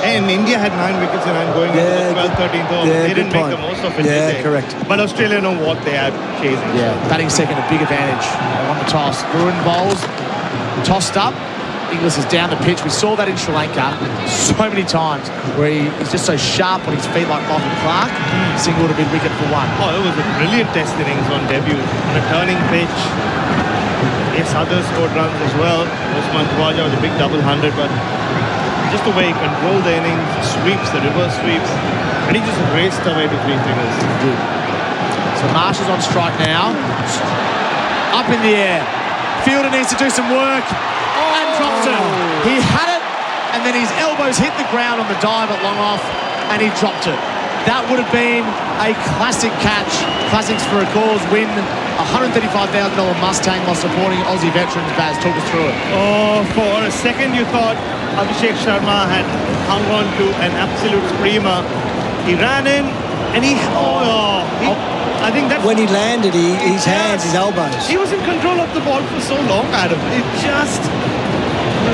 And India had 9 wickets in hand going into the 12th, 13th over. They didn't make the most of it, did they? Correct. But Australia know what they are chasing. Yeah, batting second, a big advantage. They won the toss. Bruin bowls, tossed up. Inglis is down the pitch. We saw that in Sri Lanka so many times where he's just so sharp on his feet like Michael Clark. Single to mid-wicket for 1. Oh, it was a brilliant test innings on debut. On a turning pitch. Yes, others scored runs as well. Osman Khawaja with a big double 100, but just the way he controlled the innings, sweeps, the reverse sweeps, and he just raced away to 3 fingers. Good. So Marsh is on strike now. Up in the air. Fielder needs to do some work. And drops it. He had it, and then his elbows hit the ground on the dive at long off, and he dropped it. That would have been a classic catch. Classics for a cause. Win $135,000 Mustang while supporting Aussie veterans. Baz, talk us through it. Oh, for a second you thought Abhishek Sharma had hung on to an absolute screamer. He ran in, and I think that when he landed, his hands, his elbows. He was in control of the ball for so long, Adam. It just,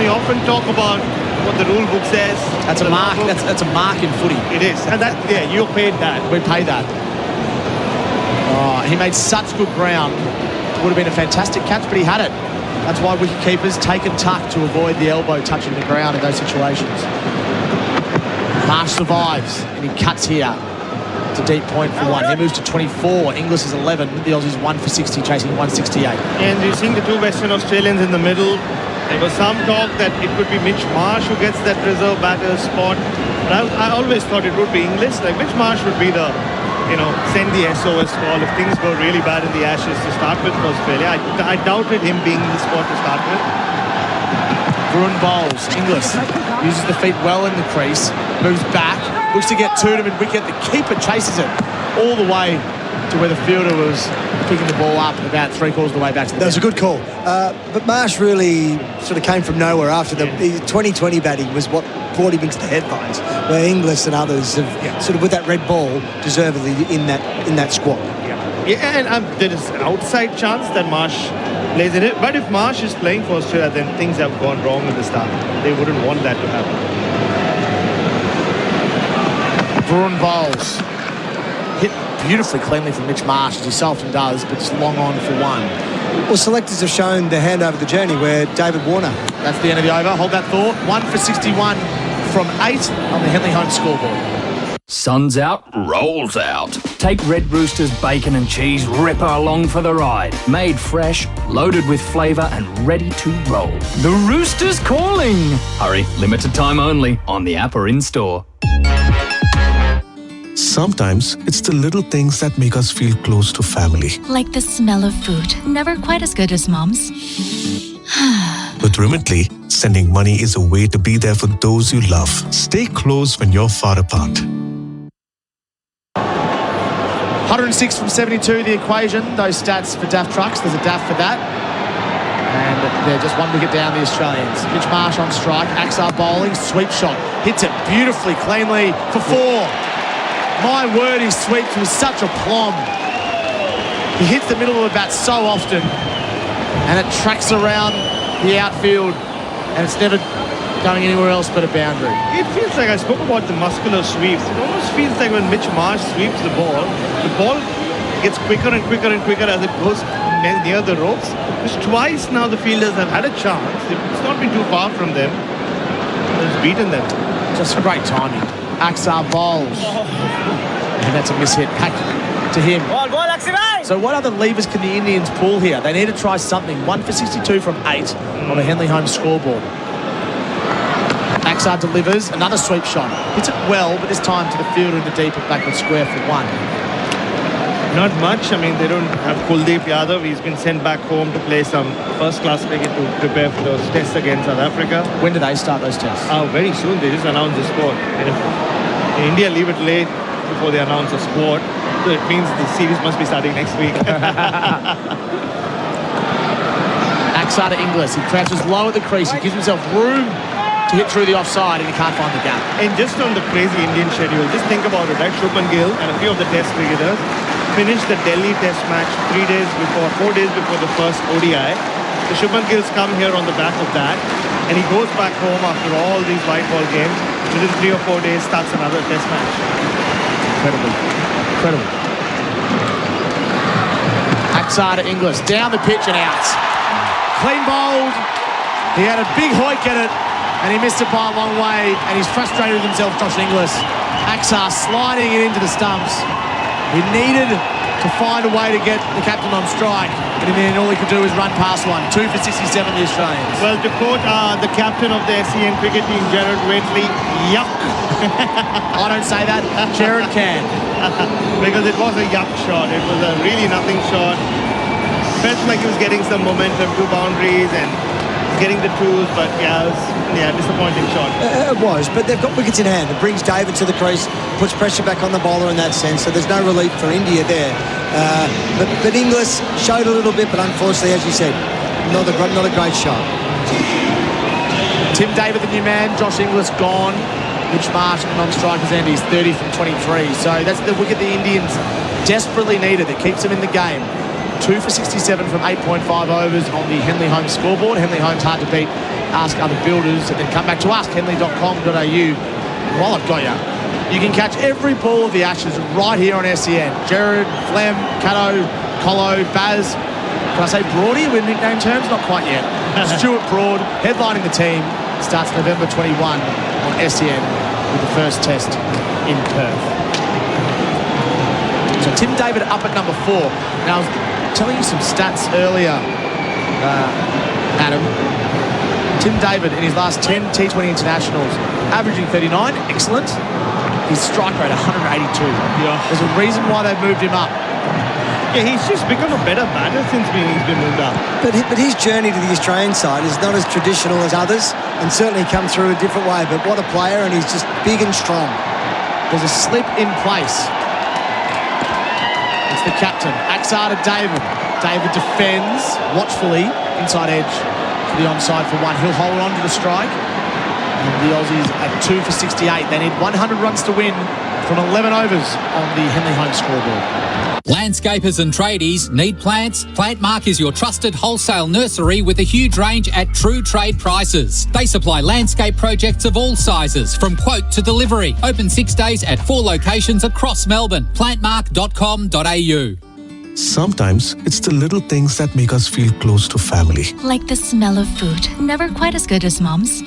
we often talk about what the rule book says. That's a mark. That's a mark in footy. It is. And that, yeah, you paid that. We paid that. Oh, he made such good ground. Would have been a fantastic catch, but he had it. That's why wicketkeepers take and tuck to avoid the elbow touching the ground in those situations. Marsh survives, and he cuts here. It's a deep point for one. He moves to 24. Inglis is 11. The Aussies 1 for 60, chasing 168. And you're seeing the two Western Australians in the middle. There was some talk that it could be Mitch Marsh who gets that reserve batter spot. But I always thought it would be Inglis. Like, Mitch Marsh would be the, send the SOS call if things go really bad in the Ashes to start with for Australia. I doubted him being the spot to start with. Bruin bowls. Inglis uses the feet well in the crease, moves back, looks to get to him and wicket. The keeper chases it all the way to where the fielder was picking the ball up about 3/4 of the way back to the That was a good call. But Marsh really sort of came from nowhere after the 2020 batting was what brought him into the headlines, where Inglis and others have sort of with that red ball deservedly in that squad. Yeah, and there is an outside chance that Marsh plays in it. But if Marsh is playing for Australia, then things have gone wrong at the start. They wouldn't want that to happen. Bruin bowls. Hit beautifully cleanly from Mitch Marsh, as he so often does, but it's long on for one. Well, selectors have shown the hand over the journey where David Warner. That's the end of the over. Hold that thought. 1 for 61 from 8 on the Henley Home scoreboard. Sun's out, rolls out. Take Red Rooster's bacon and cheese ripper along for the ride. Made fresh, loaded with flavour and ready to roll. The Rooster's calling! Hurry, limited time only on the app or in-store. Sometimes it's the little things that make us feel close to family. Like the smell of food. Never quite as good as Mom's. With Remitly, sending money is a way to be there for those you love. Stay close when you're far apart. 106 from 72, the equation. Those stats for daft trucks. There's a daft for that. And they're just one wicket down, the Australians. Mitch Marsh on strike. Axar bowling. Sweep shot. Hits it beautifully, cleanly for 4. My word, he sweeps with such a plomb. He hits the middle of the bat so often. And it tracks around the outfield. And it's never going anywhere else but a boundary. It feels like, I spoke about the muscular sweeps. It almost feels like when Mitch Marsh sweeps the ball gets quicker and quicker and quicker as it goes near the ropes. Just twice now the fielders have had a chance. It's not been too far from them. It's beaten them. Just great timing. Axar bowls. And that's a mishit. Back to him. So what other levers can the Indians pull here? They need to try something. 1 for 62 from 8 on the Henley Home scoreboard. Axar delivers another sweep shot. Hits it well, but this time to the fielder in the deep and backward square for 1. Not much. I mean, they don't have Kuldeep Yadav. He's been sent back home to play some first-class cricket to prepare for those tests against South Africa. When do they start those tests? Very soon. They just announced the squad. And if India leave it late before they announce a squad, so it means the series must be starting next week. Axar to Inglis. He crouches low at the crease. He gives himself room to hit through the offside, and he can't find the gap. And just on the crazy Indian schedule, just think about it, right? Shubman Gill and a few of the test cricketers finished the Delhi test match 4 days before the first ODI. So Shubman Gill's come here on the back of that, and he goes back home after all these white ball games. Within 3 or 4 days, starts another test match. Incredible. Axar to Inglis. Down the pitch and out. Clean bowled. He had a big hoik at it, and he missed it by a long way, and he's frustrated with himself, Josh Inglis. Axar sliding it into the stumps. He needed to find a way to get the captain on strike, and in the end, all he could do was run past one. 2 for 67, the Australians. Well, to quote the captain of the SEN cricket team, Gerard Waitley, yuck. I don't say that. Gerard can. Because it was a yuck shot. It was a really nothing shot. Felt like he was getting some momentum, 2 boundaries, and getting the twos, but it was disappointing shot. It was, but they've got wickets in hand. It brings David to the crease, puts pressure back on the bowler in that sense, so there's no relief for India there. But Inglis showed a little bit, but unfortunately, as you said, not a great shot. Tim David, the new man. Josh Inglis gone. Mitch Marsh at the non-strikers end. He's 30 from 23. So that's the wicket the Indians desperately needed. It keeps them in the game. 2 for 67 from 8.5 overs on the Henley Homes scoreboard. Henley Homes hard to beat. Ask other builders, and then come back to us, henley.com.au. While I've got you can catch every ball of the Ashes right here on SEN. Jared, Flem, Caddo, Colo, Baz. Can I say Broady with nickname terms? Not quite yet. Stuart Broad headlining the team. Starts November 21 on SEN with the first test in Perth. So Tim David up at number 4. Now, I was telling you some stats earlier, Adam. Tim David in his last 10 T20 internationals, averaging 39, excellent. His strike rate, 182. Yeah. There's a reason why they've moved him up. Yeah, he's just become a better batter since he's been moved up. But his journey to the Australian side is not as traditional as others, and certainly come through a different way. But what a player, and he's just big and strong. There's a slip in place. It's the captain, Axar to David. David defends watchfully, inside edge to the onside for 1. He'll hold on to the strike. And the Aussies at 2 for 68. They need 100 runs to win from 11 overs on the Henley Homes scoreboard. Landscapers and tradies need plants? Plantmark is your trusted wholesale nursery with a huge range at true trade prices. They supply landscape projects of all sizes, from quote to delivery. Open 6 days at 4 locations across Melbourne. Plantmark.com.au. Sometimes it's the little things that make us feel close to family. Like the smell of food. Never quite as good as Mom's.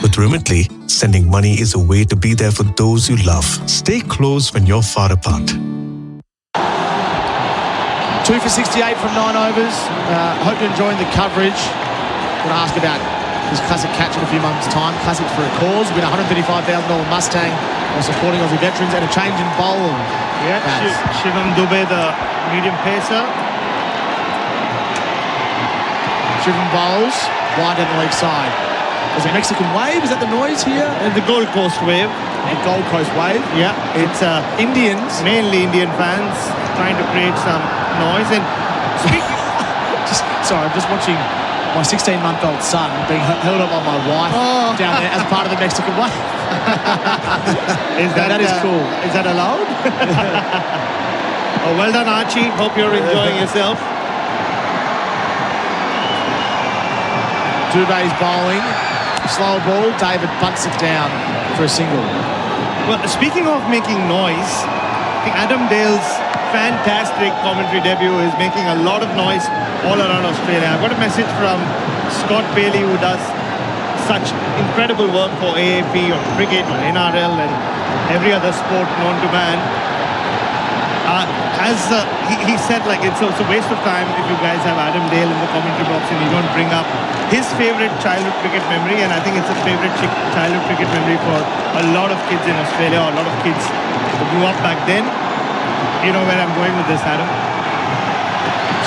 With Remitly, sending money is a way to be there for those you love. Stay close when you're far apart. 2 for 68 from 9 overs. Hope you're enjoying the coverage. I'm going to ask about his classic catch in a few months' time. Classic for a cause. Win a $135,000 Mustang while supporting Aussie veterans, and a change in bowl. Yeah, Shivam Dubey, the medium pacer. Shivam bowls wide down the leg side. There's a Mexican wave. Is that the noise here? And the Gold Coast wave. And Gold Coast wave. Yeah, it's Indians. Mainly Indian fans trying to create some noise. And I'm just watching my 16-month-old son being held up by my wife down there as part of the Mexican wave. That is cool. Is that allowed? Oh, well done, Archie. Hope you're enjoying yourself. Dubey's bowling. Slow ball. David bunts it down for a single. Well, speaking of making noise, I think Adam Dale's fantastic commentary debut is making a lot of noise all around Australia. I've got a message from Scott Bailey, who does such incredible work for AAP or cricket or NRL and every other sport known to man. He said, like, it's a waste of time if you guys have Adam Dale in the commentary box and you don't bring up his favorite childhood cricket memory, and I think it's a favorite childhood cricket memory for a lot of kids in Australia, or a lot of kids who grew up back then. You know where I'm going with this, Adam.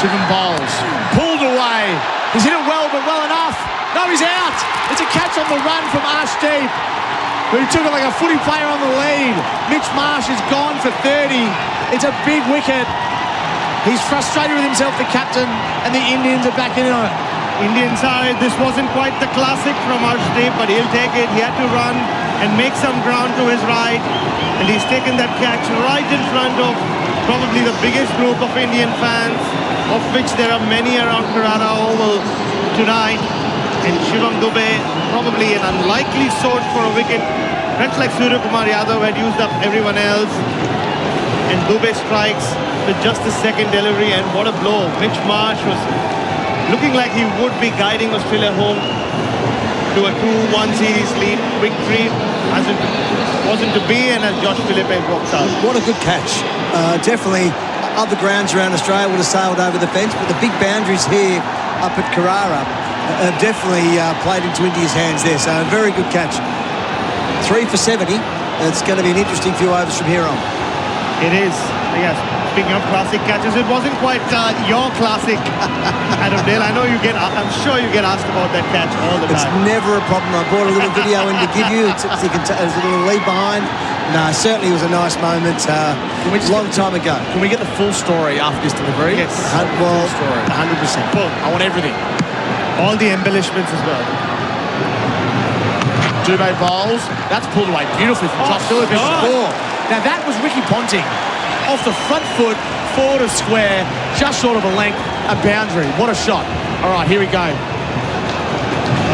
Shivam bowls. Pulled away. He's hit it well, but well enough. No, he's out. It's a catch on the run from Arshdeep, who took it like a footy player on the lead. Mitch Marsh is gone for 30. It's a big wicket. He's frustrated with himself, the captain, and the Indians are back in on it. Indian side, this wasn't quite the classic from Arshdeep, but he'll take it. He had to run and make some ground to his right, and he's taken that catch right in front of probably the biggest group of Indian fans, of which there are many around Carrara Oval tonight. And Shivam Dubey, probably an unlikely source for a wicket. Much like Surya Kumar Yadav had used up everyone else. And Dubey strikes with just the second delivery, and what a blow. Mitch Marsh was looking like he would be guiding Australia home to a 2-1 series lead victory. Wasn't to be, and as Josh Philippe walks out. What a good catch. Definitely other grounds around Australia would have sailed over the fence, but the big boundaries here up at Carrara have definitely played into India's hands there. So a very good catch. 3 for 70. It's going to be an interesting few overs from here on. It is. Yes. Speaking of classic catches, it wasn't quite your classic, Adam Dale. I know you get. I'm sure you get asked about that catch all the time. It's never a problem. I brought a little video in to give you. It's a little lead behind. No, certainly it was a nice moment. Long time ago. Can we get the full story after this delivery? Yes. Full story. 100%. Full. I want everything. All the embellishments as well. Dubey bowls. That's pulled away beautifully from Josh Philippe. Now that was Ricky Ponting. off the front foot, forward of square, just short of a length, a boundary. What a shot. All right, here we go.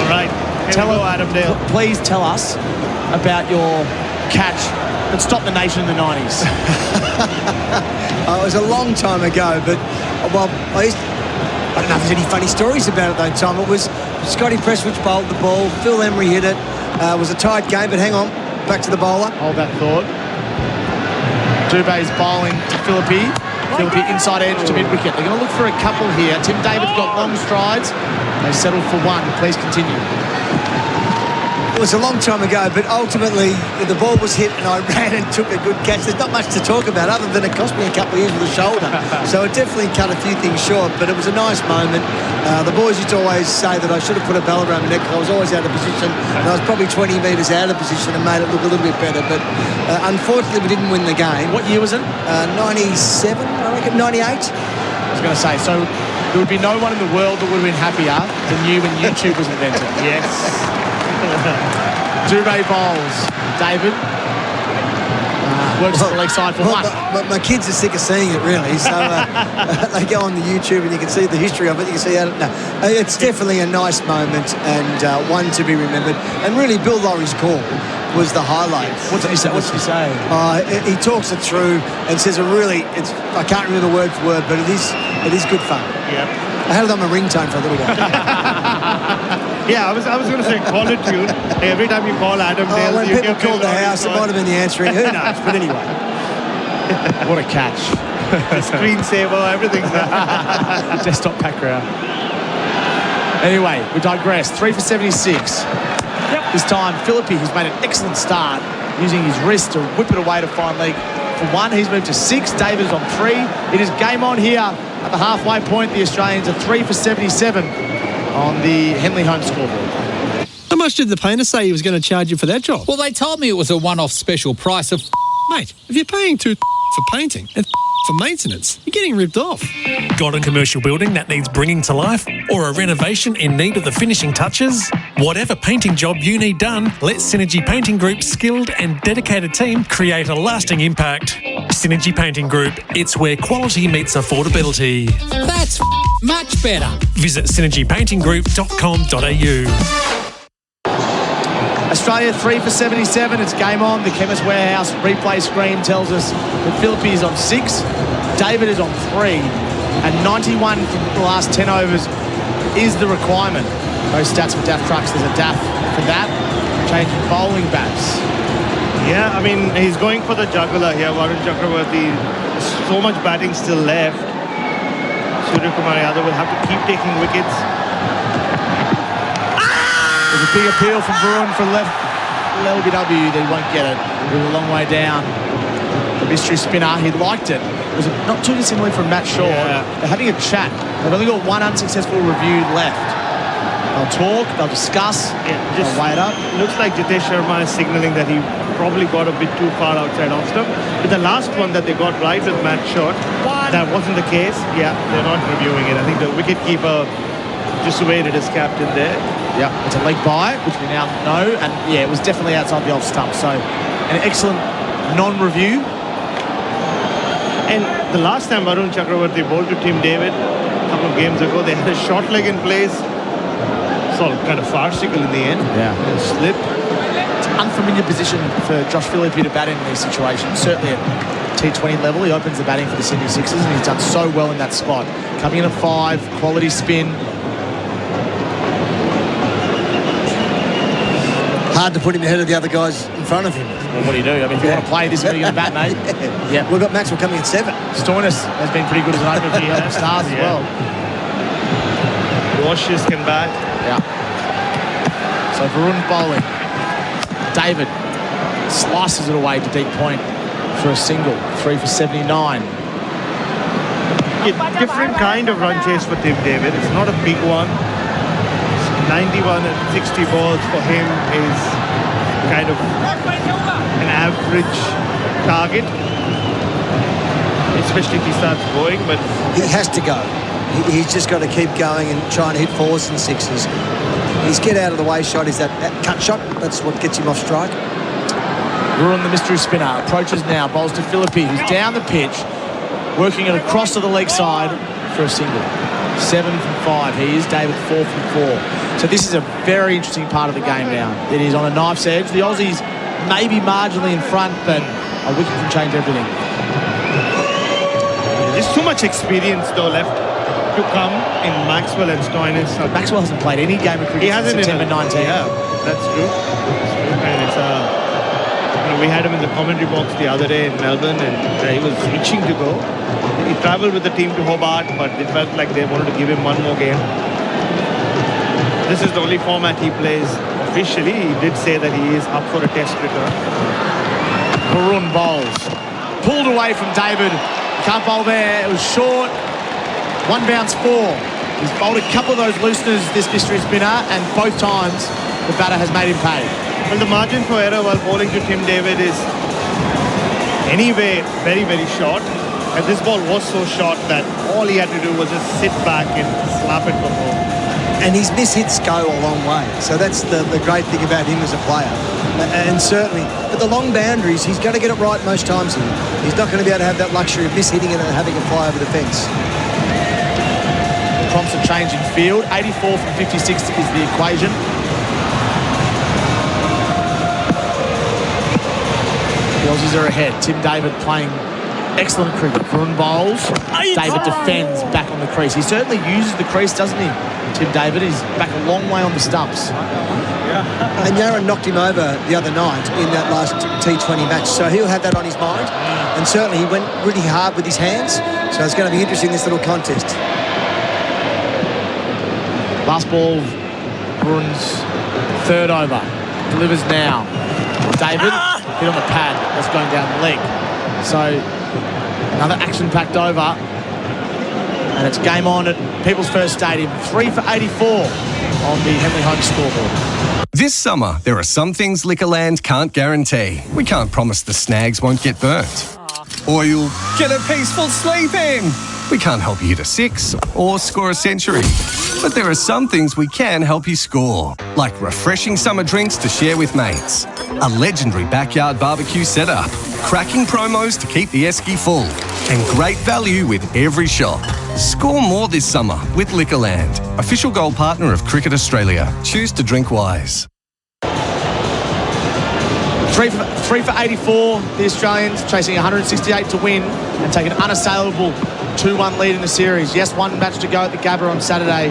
All right, Adam Dale. Please tell us about your catch that stopped the nation in the 90s. It was a long time ago, but, well, I don't know if there's any funny stories about it that time. It was Scotty Prestwich bowled the ball, Phil Emery hit it. It was a tight game, but hang on, back to the bowler. Hold that thought. Dubé's bowling to Philippi. Philippi inside edge to mid-wicket. They're going to look for a couple here. Tim David's got long strides. They settled for one. Please continue. It was a long time ago, but ultimately the ball was hit and I ran and took a good catch. There's not much to talk about other than it cost me a couple of years with the shoulder. So it definitely cut a few things short, but it was a nice moment. The boys used to always say that I should have put a bell around my neck because I was always out of position, and I was probably 20 metres out of position and made it look a little bit better. But unfortunately, we didn't win the game. What year was it? 97, I reckon, 98. I was going to say, so there would be no one in the world that would have been happier than you when YouTube was invented. Yes. Dubé bowls. David works on the leg side for one. My kids are sick of seeing it, really. So they go on the YouTube and you can see the history of it. You can see it's definitely a nice moment and one to be remembered. And really, Bill Laurie's call was the highlight. What's he say? He talks it through and says I can't remember word for word, but it is good fun. Yeah. I had it on my ringtone for a little while. Yeah, I was going to say call it tune. Every time you call Adam Dale, when people call the house, it might have been the answering. Who knows? But anyway. What a catch. The screensaver, everything. Desktop background. Anyway, we digress. 3 for 76. This time, Philippi, who's made an excellent start, using his wrist to whip it away to find leg for one. He's moved to 6. David's on 3. It is game on here at the halfway point. The Australians are 3 for 77 on the Henley home scoreboard. How much did the painter say he was going to charge you for that job? Well, they told me it was a one-off special price of... Mate, if you're paying for painting and for maintenance, you're getting ripped off. Got a commercial building that needs bringing to life? Or a renovation in need of the finishing touches? Whatever painting job you need done, let Synergy Painting Group's skilled and dedicated team create a lasting impact. Synergy Painting Group, it's where quality meets affordability. That's much better. Visit synergypaintinggroup.com.au. Australia 3 for 77. It's game on. The Chemist Warehouse replay screen tells us that Philippi is on 6. David is on 3. And 91 from the last 10 overs is the requirement. Those stats for Daft Trucks, there's a DAF for that. Changing bowling bats. Yeah, I mean, he's going for the juggler here, Varun Chakravarti. So much batting still left. Surya Kumar Yadav will have to keep taking wickets. There's a big appeal from Varun for left LBW. They won't get it. It was a long way down. The mystery spinner, he liked it. It was not too dissimilar from Matt Shaw. Yeah. They're having a chat. They've only got one unsuccessful review left. They'll talk, they'll discuss, they'll weigh it up. Looks like Jitesh Sharma is signalling that he probably got a bit too far outside off stump. But the last one that they got right with Matt Shaw, that wasn't the case. Yeah, they're not reviewing it. I think the wicketkeeper just waited his captain there. Yeah, it's a leg by, which we now know, and yeah, it was definitely outside the off stump. So, an excellent non-review. And the last time Varun Chakravarti bowled to Tim David a couple of games ago, they had a short leg in place. It's all kind of farcical in the end. Yeah, it slipped. It's an unfamiliar position for Josh Philippi to bat in these situations. Certainly at T20 level, he opens the batting for the Sydney Sixers, and he's done so well in that spot. Coming in at 5, quality spin. Hard to put him ahead of the other guys in front of him. Well, what do you do? I mean, if you want to play this, you're going to bat, mate. Yeah. We've got Maxwell coming at 7. Stoinis has been pretty good as an opener for the Stars as well. Washes can bat. Yeah. So Varun bowling. David slices it away to deep point for a single. 3 for 79. Different kind of run chase for Tim David. It's not a big one. 91 and 60 balls for him is kind of an average target, especially if he starts going. But he has to go. He's just got to keep going and trying to hit 4s and 6s. His get out of the way shot is that cut shot. That's what gets him off strike. Varun, the mystery spinner, approaches now, bowls to Philippi, who's down the pitch, working it across to the leg side for a single. 7 from 5. He is David 4 from 4. So this is a very interesting part of the game now. It is on a knife's edge. The Aussies may be marginally in front, but a wicket can change everything. There's too much experience though left to come in Maxwell and Stoinis. Maxwell hasn't played any game of cricket since September 19. Yeah, that's true. And it's we had him in the commentary box the other day in Melbourne, and he was itching to go. He travelled with the team to Hobart, but it felt like they wanted to give him one more game. This is the only format he plays officially. He did say that he is up for a test return. Varun bowls. Pulled away from David. Can't bowl there. It was short. One bounce 4. He's bowled a couple of those looseners, this mystery spinner, and both times the batter has made him pay. Well, the margin for error while bowling to Tim David is anyway very, very short. And this ball was so short that all he had to do was just sit back and slap it for home. And his mishits go a long way. So that's the great thing about him as a player. And certainly, but the long boundaries, he's going to get it right most times here. He's not going to be able to have that luxury of mishitting it and having it fly over the fence. Prompts a change in field. 84 from 56 is the equation. The Aussies are ahead. Tim David playing excellent cricket. Varun bowls. David defends back on the crease. He certainly uses the crease, doesn't he? Tim David is back a long way on the stumps. And Yaron knocked him over the other night in that last T20 match, so he'll have that on his mind. And certainly he went really hard with his hands, so it's going to be interesting, this little contest. Last ball, Varun's third over. Delivers now. David hit on the pad. That's going down the leg. So another action-packed over. And it's game on at People's First Stadium. 3 for 84 on the Henley Home scoreboard. This summer, there are some things Liquorland can't guarantee. We can't promise the snags won't get burnt. Or you'll get a peaceful sleep in. We can't help you hit a 6 or score a century. But there are some things we can help you score, like refreshing summer drinks to share with mates, a legendary backyard barbecue setup, cracking promos to keep the esky full, and great value with every shop. Score more this summer with Liquorland, official gold partner of Cricket Australia. Choose to drink wise. 3 for 84, the Australians chasing 168 to win and take an unassailable 2-1 lead in the series. Yes, one match to go at the Gabba on Saturday,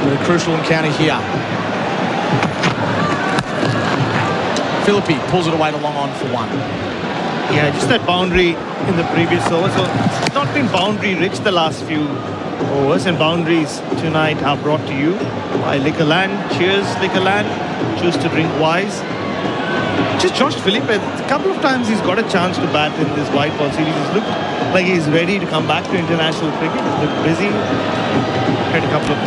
with a crucial encounter here. Philippi pulls it away to long on for 1. Yeah, just that boundary in the previous over. So it's not been boundary rich the last few overs, and boundaries tonight are brought to you by Liquorland. Cheers, Liquorland. Choose to drink wise. Just Josh Philippe, a couple of times he's got a chance to bat in this white ball series. He's looked like he's ready to come back to international cricket. He's looked busy. Had a couple of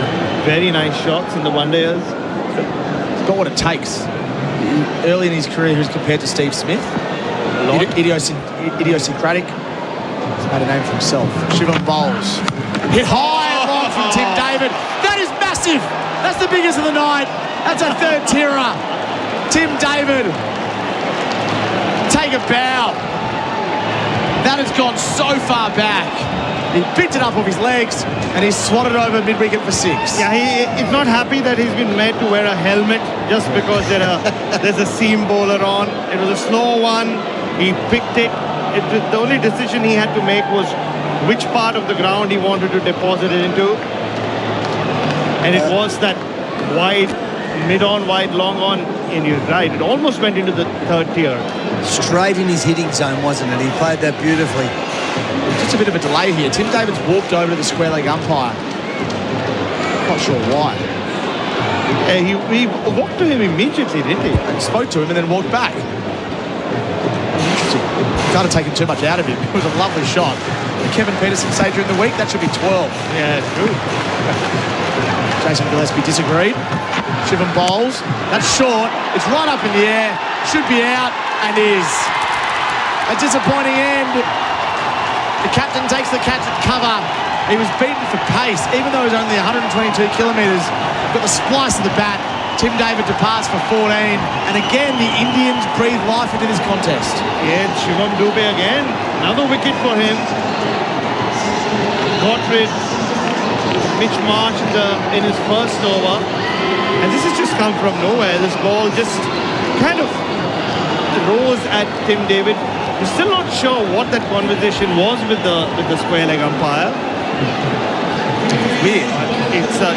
very nice shots in the one-dayers. He's got what it takes. Early in his career, he was compared to Steve Smith. Idiosyncratic. He's made a name for himself. Shivam bowls. Hit high and long from Tim David. That is massive. That's the biggest of the night. That's a third tierer. Tim David. Take a bow. That has gone so far back. He picked it up off his legs and he swatted over mid-wicket for 6. Yeah, he's not happy that he's been made to wear a helmet just because there's a seam bowler on. It was a slow one. He picked it. The only decision he had to make was which part of the ground he wanted to deposit it into. And it was that wide, mid-on, wide, long on. And you're right, it almost went into the third tier. Straight in his hitting zone, wasn't it? He played that beautifully. Just a bit of a delay here. Tim David's walked over to the square leg umpire. Not sure why. He walked to him immediately, didn't he? And spoke to him and then walked back. Interesting. Can't have taken too much out of him. It was a lovely shot. Did Kevin Peterson say during the week that should be 12? Yeah, true. Jason Gillespie disagreed. Shivam bowls. That's short. It's right up in the air. Should be out and is. A disappointing end. The captain takes the catch at cover. He was beaten for pace, even though it was only 122 kilometres. Got the splice of the bat Tim David departs for 14. And again, the Indians breathe life into this contest. Yeah, Shivam Dubey again. Another wicket for him. Got rid Mitch Marsh in his first over. And this has just come from nowhere. This ball just kind of rose at Tim David. We're still not sure what that conversation was with the square leg umpire. Weird. It's a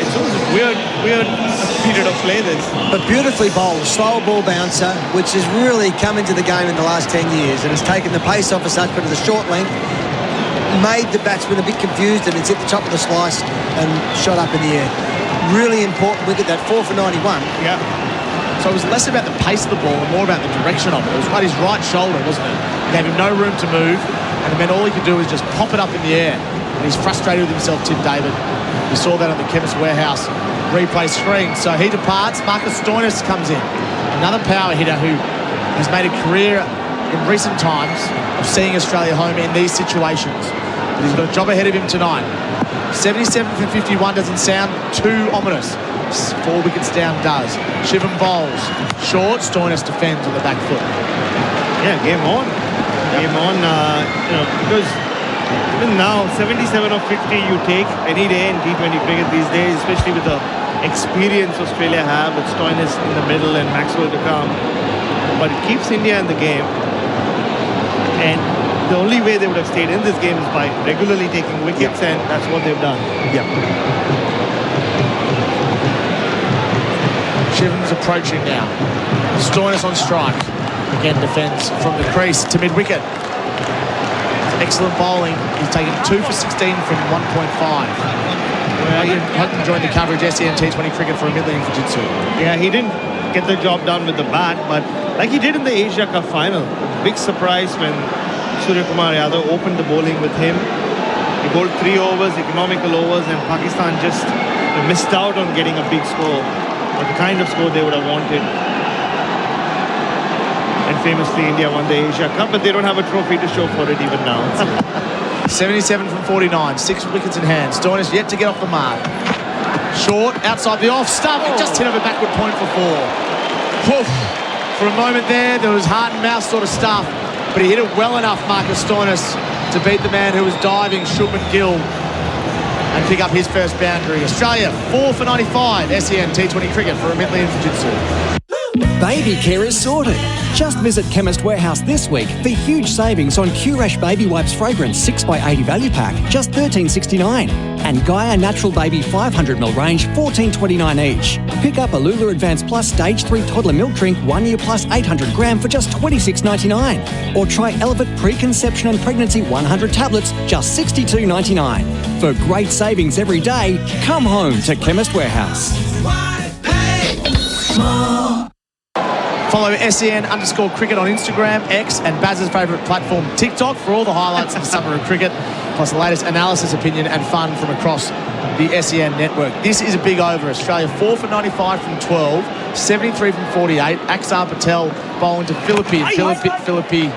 weird period of play this. But beautifully bowled, slow ball bouncer, which has really come into the game in the last 10 years and has taken the pace off a such, but at the short length, made the batsman a bit confused, and it's hit the top of the slice and shot up in the air. Really important wicket, that 4 for 91. Yeah. So it was less about the pace of the ball and more about the direction of it. It was right his right shoulder, wasn't it? It gave him no room to move, and it meant all he could do was just pop it up in the air. And he's frustrated with himself, Tim David. We saw that on the Chemist Warehouse replay screen. So he departs. Marcus Stoinis comes in. Another power hitter who has made a career in recent times of seeing Australia home in these situations. But he's got a job ahead of him tonight. 77 from 51 doesn't sound too ominous. 4 wickets down does. Shivam bowls. Short. Stoinis defends on the back foot. Yeah, game on. Game on. Because even now, 77 of 50 you take any day in T20 cricket these days, especially with the experience Australia have with Stoinis in the middle and Maxwell to come. But it keeps India in the game. And the only way they would have stayed in this game is by regularly taking wickets, and that's what they've done. Yep. Shivam's approaching now. Stoinis on strike. Again defends from the crease to mid-wicket. Excellent bowling. He's taken 2 for 16 from 1.5. Hope you joined the coverage SEN T20 cricket for $1 million for Jitsu. Yeah, he didn't get the job done with the bat, but like he did in the Asia Cup final. Big surprise when Surya Kumar Yadav opened the bowling with him. He bowled 3 overs, economical overs, and Pakistan just missed out on getting a big score, or the kind of score they would have wanted. And famously, India won the Asia Cup, but they don't have a trophy to show for it even now. 77 from 49, 6 wickets in hand. Stoinis yet to get off the mark. Short, outside the off stump, just hit over backward point for 4. Woof. For a moment there was heart and mouth sort of stuff, but he hit it well enough, Marcus Stoinis, to beat the man who was diving, Shubman Gill, and pick up his first boundary. Australia, 4 for 95, SEN T20 cricket for $1 million for Jitsu. Baby care is sorted. Just visit Chemist Warehouse this week for huge savings on Q-Rash Baby Wipes Fragrance 6x80 value pack, just $13.69. And Gaia Natural Baby 500ml range, $14.29 each. Pick up a Lula Advanced Plus Stage 3 Toddler Milk Drink 1 year plus 800 gram for just $26.99. Or try Elevate Preconception and Pregnancy 100 tablets, just $62.99. For great savings every day, come home to Chemist Warehouse. Follow SEN_cricket on Instagram, X, and Baz's favourite platform, TikTok, for all the highlights of the summer of cricket, plus the latest analysis, opinion, and fun from across the SEN network. This is a big over. Australia 4 for 95 from 12, 73 from 48. Axar Patel bowling to Philippi. Philippi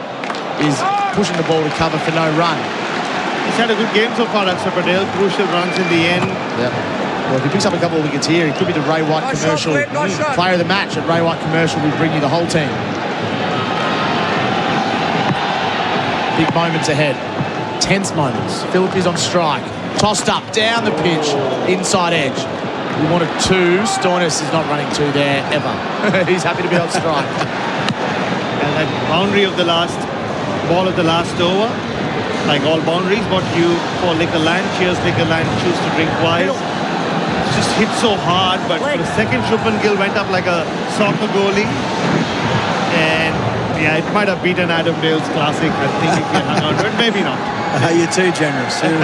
is pushing the ball to cover for no run. He's had a good game so far, Axar Patel. Crucial runs in the end. Yep. Well, if he picks up a couple of wickets here, he could be the Ray White commercial player of the match. At Ray White commercial, we bring you the whole team. Big moments ahead. Tense moments. Philippi's on strike. Tossed up, down the pitch, inside edge. We wanted 2. Stoinis is not running 2 there, ever. He's happy to be on strike. And that boundary of the last ball of the last over, like all boundaries, what you for Liquor Land, cheers Liquor Land, choose to drink wise. Just hit so hard, but for a second Shubman Gill went up like a soccer goalie, and yeah, it might have beaten Adam Dale's classic. I think if you hung on to it, maybe not. You're too generous. That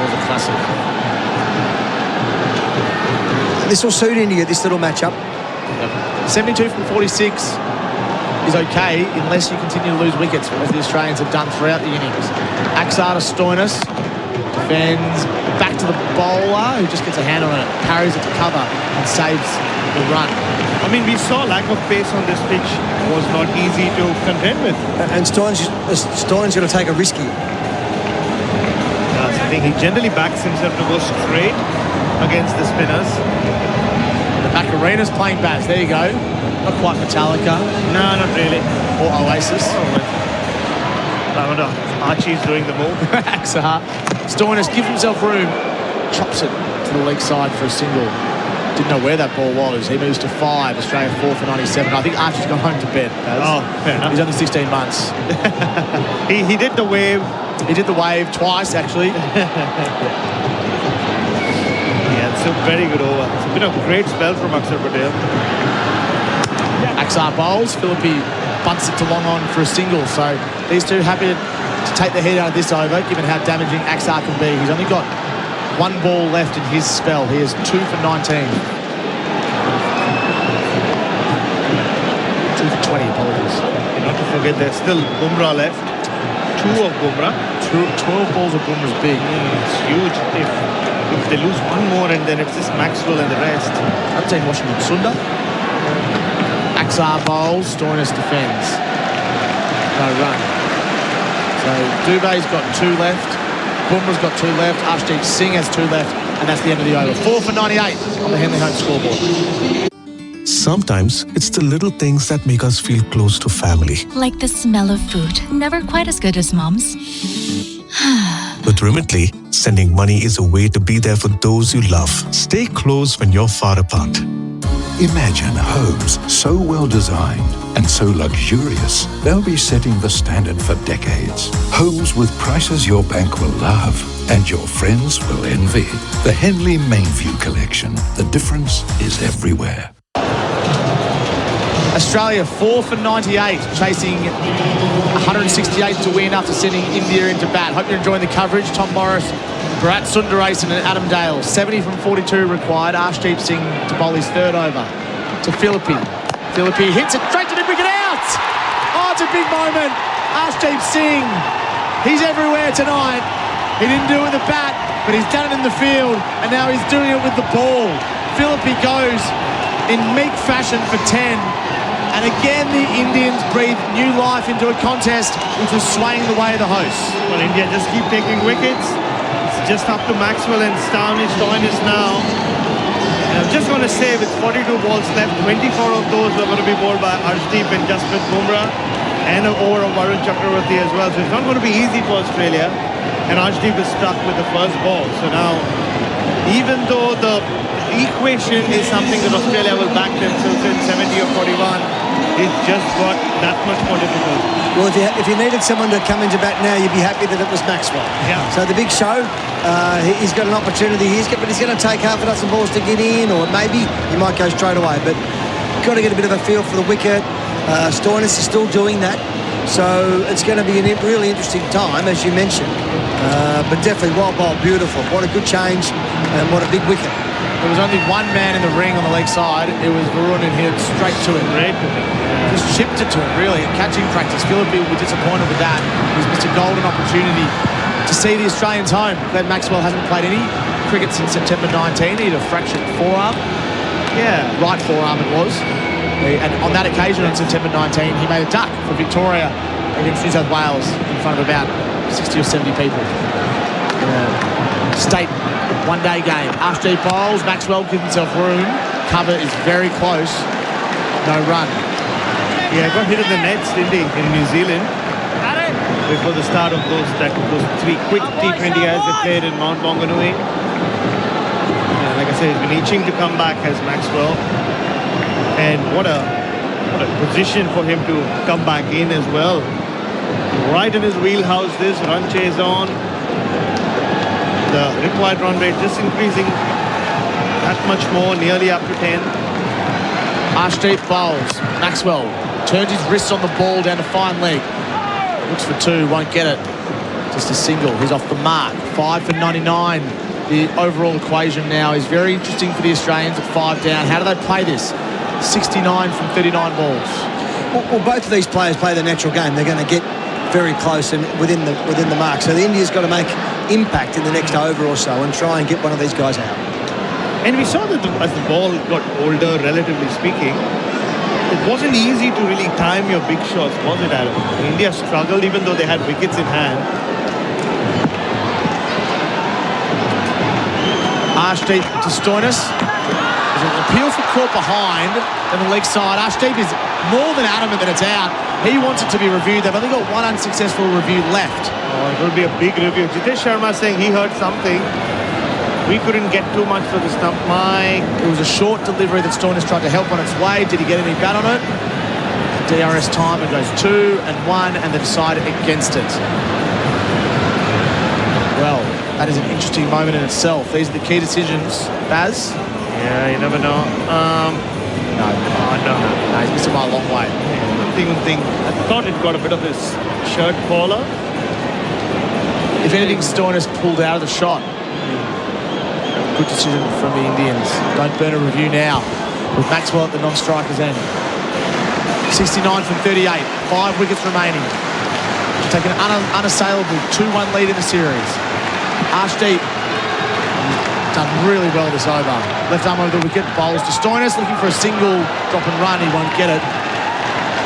was a classic. This will suit India, this little matchup. 72 from 46 is okay unless you continue to lose wickets, as the Australians have done throughout the innings. Axar to Stoinis. Defends back to the bowler, who just gets a hand on it, parries it to cover, and saves the run. I mean, we saw lack of pace on this pitch was not easy to contend with. And Stoinis going to take a risky. I think he generally backs himself to go straight against the spinners. The Macarinas playing bats. There you go. Not quite Metallica. No, not really. Or Oasis. I wonder Archie's doing the move. Axar. Stoinis gives himself room. Chops it to the leg side for a single. Didn't know where that ball was. He moves to 5. Australia 4 for 97. I think Archie's gone home to bed. Oh, fair enough. He's only 16 months. he did the wave. He did the wave twice, actually. Yeah, it's a very good over. It's been a great spell from Axar Patel. Axar bowls. Philippi bunts it to long on for a single. So these two happy to take the heat out of this over, given how damaging Axar can be. He's only got 1 ball left in his spell. He is 2 for 19. 2 for 20, apologies. Not to forget, there's still Bumrah left. 2 of Bumrah. 12 balls of Bumrah's big. It's huge. If they lose 1 more and then it's just Maxwell and the rest. I'm saying Washington Sundar. Axar bowls, Stoinis defends. No run. So Dubé's got 2 left. Bumrah's got 2 left. Arshdeep Singh has 2 left. And that's the end of the over. 4 for 98 on the Henley Home scoreboard. Sometimes it's the little things that make us feel close to family. Like the smell of food. Never quite as good as Mom's. With Remitly, sending money is a way to be there for those you love. Stay close when you're far apart. Imagine homes so well designed and so luxurious, they'll be setting the standard for decades. Homes with prices your bank will love and your friends will envy. The Henley Mainview Collection. The difference is everywhere. Australia 4 for 98, chasing 168 to win after sending India into bat. Hope you're enjoying the coverage. Tom Morris, Bharat, Sundaresan and Adam Dale. 70 from 42 required. Arshdeep Singh to bowl his 3rd over to Philippi. Philippi hits it straight to the wicket out. Oh, it's a big moment. Arshdeep Singh, he's everywhere tonight. He didn't do it with the bat, but he's done it in the field, and now he's doing it with the ball. Philippi goes in meek fashion for 10. And again, the Indians breathe new life into a contest which was swaying the way of the hosts. Well, India just keep taking wickets. It's just up to Maxwell and Stoinis now. And I'm just going to say, with 42 balls left, 24 of those were going to be bowled by Arshdeep and Jasprit Bumrah, and an over of Varun Chakravarti as well. So it's not going to be easy for Australia. And Arshdeep is stuck with the first ball. So now, even though the equation is something that Australia will back themselves in 70 or 41, it just got that much more difficult. Well, if you needed someone to come into bat now, you'd be happy that it was Maxwell. Yeah. So the big show, he's got an opportunity. But he's going to take half a dozen balls to get in, or maybe he might go straight away. But got to get a bit of a feel for the wicket. Stoinis is still doing that. So it's going to be a really interesting time, as you mentioned. But definitely wild ball, beautiful. What a good change and what a big wicket. There was only 1 man in the ring on the leg side. It was Varun, and hit it straight to him. Just chipped it to him, really. Catching practice. Philippi will be disappointed with that. He's missed a golden opportunity to see the Australians home. Glenn Maxwell hasn't played any cricket since September 19. He had a fractured forearm. Yeah. Right forearm it was. And on that occasion, on September 19, he made a duck for Victoria against New South Wales in front of about 60 or 70 people. State 1-day game. Arshdeep bowls. Maxwell gives himself room. Cover is very close. No run. Yeah, got hit in the nets, didn't he, in New Zealand? Before the start of those 3 quick T20Is they played in Mount Maunganui. Yeah, like I said, he's been itching to come back as Maxwell. And what a position for him to come back in as well. Right in his wheelhouse, this run chase on. The required run rate just increasing that much more, nearly up to 10. Arshdeep bowls. Maxwell turns his wrists on the ball down to fine leg. Looks for 2, won't get it. Just a single. He's off the mark. 5 for 99. The overall equation now is very interesting for the Australians at 5 down. How do they play this? 69 from 39 balls. Well, both of these players play the natural game. They're going to get very close and within the mark. So the India's got to make impact in the next over or so and try and get one of these guys out. And we saw that as the ball got older, relatively speaking, it wasn't easy to really time your big shots, was it, Adam? India struggled even though they had wickets in hand. Arshdeep to Stoinis. There's a appeal for caught behind and the leg side. Arshdeep is more than adamant that it's out. He wants it to be reviewed. They've only got one unsuccessful review left. Oh, it will be a big review. Jitesh Sharma saying he heard something. We couldn't get too much for the stump mic. It was a short delivery that Stoinis tried to help on its way. Did he get any bat on it? DRS time, it goes 2 and 1, and they decided against it. Well, that is an interesting moment in itself. These are the key decisions. Baz? Yeah, you never know. No, he's missing by a long way. I don't even think. I thought it got a bit of his shirt collar. If anything, Stoinis pulled out of the shot. Good decision from the Indians. Don't burn a review now with Maxwell at the non-striker's end. 69 from 38, 5 wickets remaining. Taking an unassailable 2-1 lead in the series. Arshdeep done really well this over. Left arm over the wicket, bowls to Stoinis, looking for a single drop and run. He won't get it.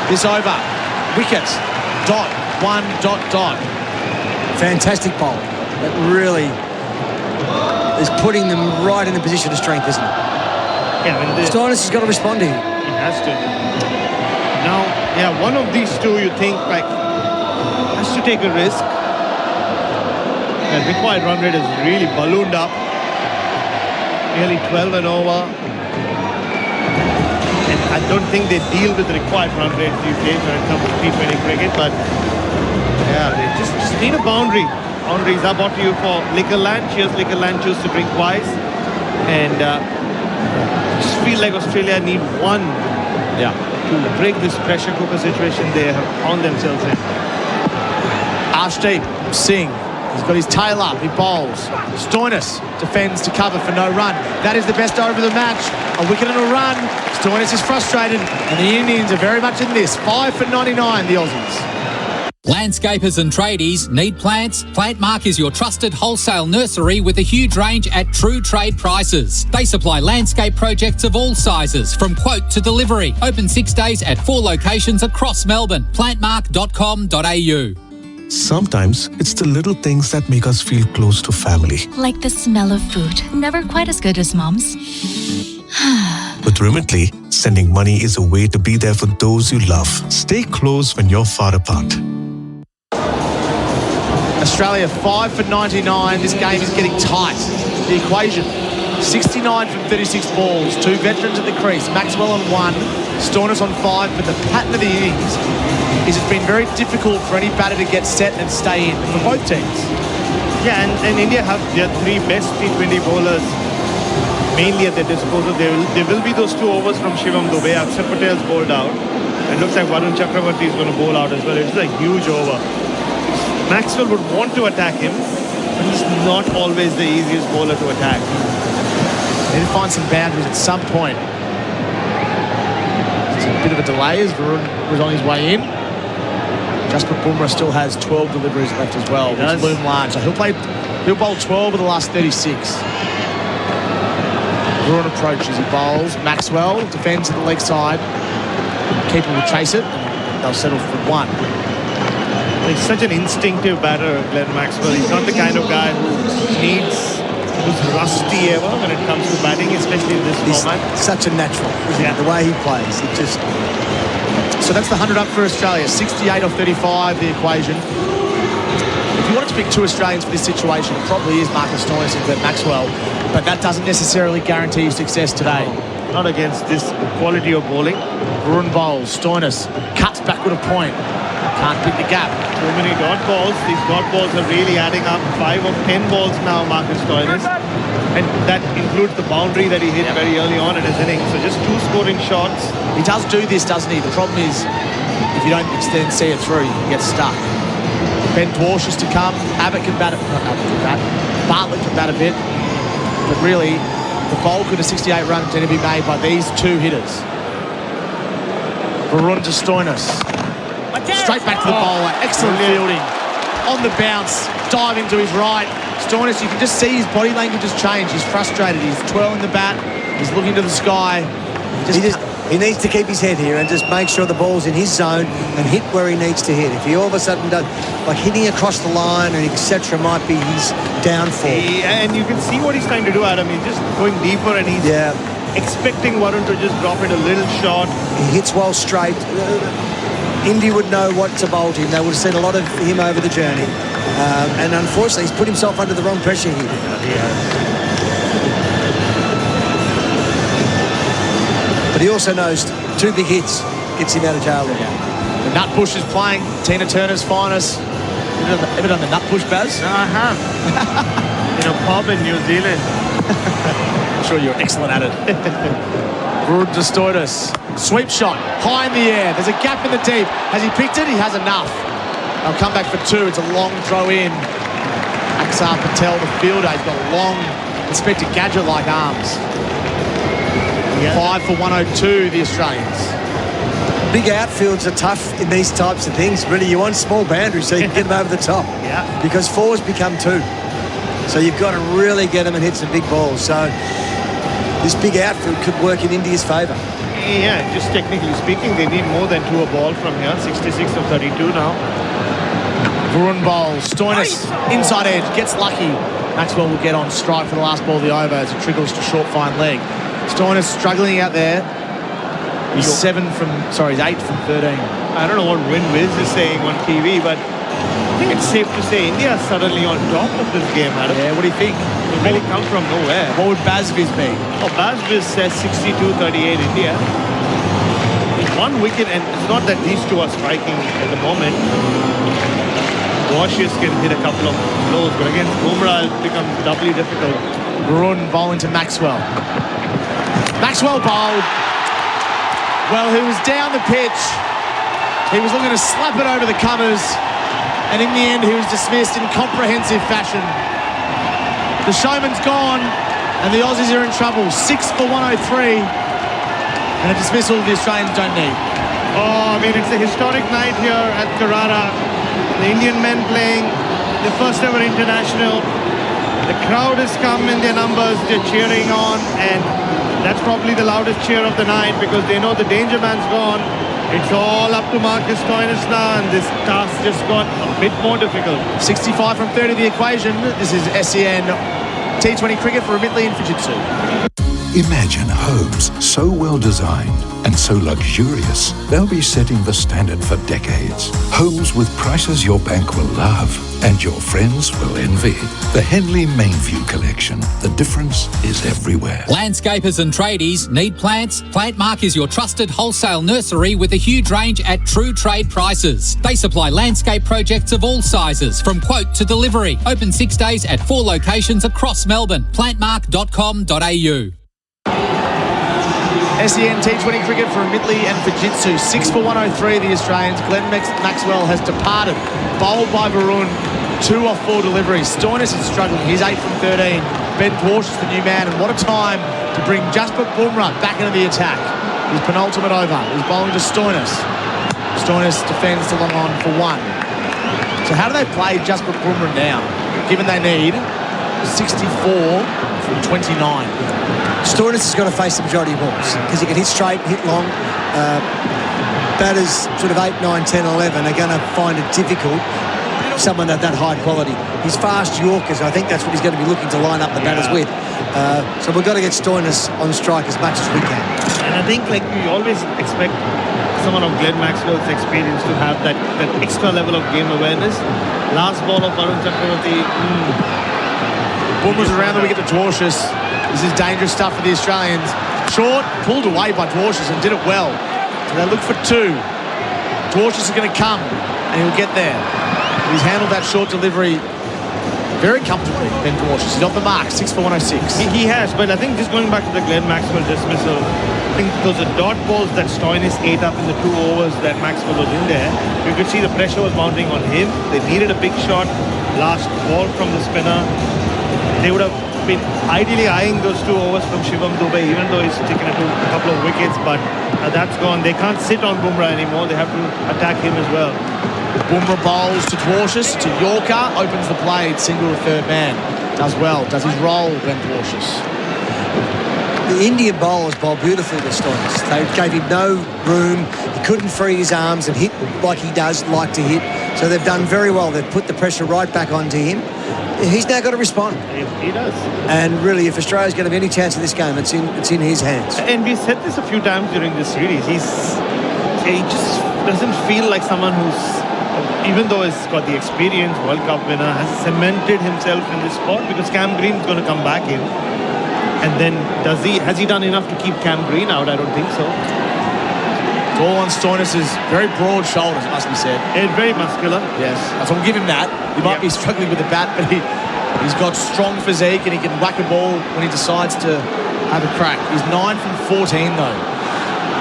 This over, wicket, dot, 1, dot, dot. Fantastic bowl. That really is putting them right in the position of strength, isn't it? Yeah, Stoinis has got to respond to him. He has to. Now, yeah, one of these two you think like has to take a risk. The required run rate is really ballooned up. Nearly 12 and over. And I don't think they deal with the required run rate these days when it comes to T20 cricket, but yeah, they just need a boundary. Boundaries are brought to you for Liquorland. Cheers, Liquorland, choose to drink wise. And just feel like Australia need one to break this pressure cooker situation they have found themselves in. Arshdeep Singh, he's got his tail up, he bowls. Stoinis defends to cover for no run. That is the best over the match. A wicket and a run. Stoinis is frustrated, and the Indians are very much in this. 5 for 99, the Aussies. Landscapers and tradies need plants? Plantmark is your trusted wholesale nursery with a huge range at true trade prices. They supply landscape projects of all sizes, from quote to delivery. Open 6 days at 4 locations across Melbourne. Plantmark.com.au. Sometimes it's the little things that make us feel close to family. Like the smell of food. Never quite as good as Mom's. With Remitly, sending money is a way to be there for those you love. Stay close when you're far apart. Australia 5 for 99. This game is getting tight. The equation, 69 from 36 balls. 2 veterans at the crease. Maxwell on 1, Stoinis on 5. But the pattern of the innings is it's been very difficult for any batter to get set and stay in for both teams. Yeah, and India have their 3 best T20 bowlers mainly at their disposal. There will be those 2 overs from Shivam Dube. Akshar Patel's bowled out. It looks like Varun Chakravarti is going to bowl out as well. It's a huge over. Maxwell would want to attack him, but he's not always the easiest bowler to attack. They need to find some boundaries at some point. It's a bit of a delay as Varun was on his way in. Jasprit Bumrah still has 12 deliveries left as well, which loom large. So he'll bowl 12 of the last 36. Varun approaches, he bowls. Maxwell defends at the leg side. Keeper will chase it. They'll settle for 1. He's such an instinctive batter, Glenn Maxwell. He's not the kind of guy who's rusty ever when it comes to batting, especially in this format. Such a natural, isn't it? The way he plays, it just... So that's the 100 up for Australia. 68 off 35, the equation. If you wanted to pick 2 Australians for this situation, it probably is Marcus Stoinis and Glenn Maxwell, but that doesn't necessarily guarantee you success today. Not against this quality of bowling. Varun bowls, Stoinis cuts backward a point. Can't pick the gap. Too many dot balls. These dot balls are really adding up. 5 of 10 balls now, Marcus Stoinis. And that includes the boundary that he hit very early on in his innings. So just 2 scoring shots. He does do this, doesn't he? The problem is, if you don't extend, see it through, you can get stuck. Ben Dwarsh is to come. Abbott can bat. Not Abbott can bat. Bartlett can bat a bit. But really, the bulk of the 68 runs are going to be made by these 2 hitters. Varun to Stoinis. Straight back to the bowler. Excellent fielding. On the bounce. Diving to his right. Stoinis, you can just see his body language has changed. He's frustrated. He's twirling the bat. He's looking to the sky. He needs to keep his head here and just make sure the ball's in his zone and hit where he needs to hit. If he all of a sudden does, like hitting across the line and etc., might be his downfall. And you can see what he's trying to do, Adam. He's just going deeper and he's expecting Varun to just drop it a little short. He hits well straight. Indy would know what to bowl him. They would have seen a lot of him over the journey. And unfortunately, he's put himself under the wrong pressure here. But he also knows 2 big hits gets him out of jail. The Nutbush is playing Tina Turner's finest. Ever done the Nutbush, Baz? No, I have. In a pub in New Zealand. I'm sure you're excellent at it. Varun Stoinis. Sweep shot, high in the air. There's a gap in the deep. Has he picked it? He has enough. They'll come back for 2. It's a long throw in. Axar Patel, the fielder, he's got long, Inspector Gadget-like arms. 5 for 102, the Australians. Big outfields are tough in these types of things. Really, you want small boundaries so you can get them over the top. Because 4s become 2. So you've got to really get them and hit some big balls. So this big outfield could work in India's favour. Yeah, just technically speaking, they need more than 2 a ball from here. 66 of 32 now. Varun bowls. Stoinis, inside edge, gets lucky. Maxwell will get on strike for the last ball of the over as it trickles to short fine leg. Stoinis struggling out there. He's 8 from 13. I don't know what Win Wiz is saying on TV, but I think it's safe to say India is suddenly on top of this game, Adam. Yeah, what do you think? It really comes from nowhere. What would Bazviz be? Oh, Bazviz says 62-38 India. It's 1 wicket, and it's not that these 2 are striking at the moment. Washius can hit a couple of blows, but against Bumrah, it becomes doubly difficult. Varun bowling to Maxwell. Maxwell bowled. Well, he was down the pitch. He was looking to slap it over the covers. And in the end, he was dismissed in comprehensive fashion. The showman's gone, and the Aussies are in trouble. 6 for 103. And a dismissal the Australians don't need. Oh, I mean, it's a historic night here at Carrara. The Indian men playing the first ever international. The crowd has come in their numbers. They're cheering on, and that's probably the loudest cheer of the night because they know the danger man's gone. It's all up to Marcus Stoinis now, and this task just got a bit more difficult. 65 from 30 the equation. This is SEN T20 cricket for Ridley and Fujitsu. Imagine homes so well designed and so luxurious, they'll be setting the standard for decades. Homes with prices your bank will love and your friends will envy. The Henley Mainview Collection. The difference is everywhere. Landscapers and tradies need plants? Plantmark is your trusted wholesale nursery with a huge range at true trade prices. They supply landscape projects of all sizes, from quote to delivery. Open 6 days at 4 locations across Melbourne. Plantmark.com.au. SEN T20 cricket for Ridley and Fujitsu. 6 for 103 the Australians. Glenn Maxwell has departed. Bowled by Varun. 2 off 4 deliveries. Stoinis is struggling. He's 8 from 13. Ben Porsche is the new man, and what a time to bring Jasprit Bumrah back into the attack. His penultimate over. He's bowling to Stoinis. Stoinis defends to long on for 1. So how do they play Jasprit Bumrah now, given they need 64 from 29? Stoinis has got to face the majority of balls because he can hit straight, hit long. Batters sort of 8, 9, 10, 11 are going to find it difficult. Someone at that high quality. His fast Yorkers, I think that's what he's going to be looking to line up the batters with. So we've got to get Stoinis on strike as much as we can. And I think we always expect someone of Glenn Maxwell's experience to have that extra level of game awareness. Last ball of Varun Chakravarti. Bumrah's around the wicket to Dwarshuis. This is dangerous stuff for the Australians. Short, pulled away by Dwarshuis and did it well. So they look for 2. Dwarshuis is going to come, and he'll get there. He's handled that short delivery very comfortably, Ben Dwarshuis. He's off the mark, 6 for 106. He has, but I think just going back to the Glenn Maxwell dismissal, I think those are dot balls that Stoinis ate up in the 2 overs that Maxwell was in there. You could see the pressure was mounting on him. They needed a big shot. Last ball from the spinner. They would have been ideally eyeing those 2 overs from Shivam Dube, even though he's taken a couple of wickets, but that's gone. They can't sit on Bumrah anymore. They have to attack him as well. Bumrah bowls to Dwarshuis, to Yorker, opens the blade, single to third man. Does well, does his role, Ben Dwarshuis. The Indian bowlers bowl beautifully to Stoinis. They gave him no room. He couldn't free his arms and hit like he does like to hit. So they've done very well. They've put the pressure right back onto him. he's now got to respond. He does. And really, if Australia's going to have any chance of this game, it's in his hands. And we said this a few times during this series. He just doesn't feel like someone who's, even though he's got the experience, World Cup winner, has cemented himself in this spot, because Cam Green's going to come back in. And then has he done enough to keep Cam Green out? I don't think so. It's all on Stoinis' very broad shoulders, it must be said. And very muscular. Yes. So we'll give him that. He might be struggling with the bat, but he's got strong physique and he can whack a ball when he decides to have a crack. He's 9 from 14 though.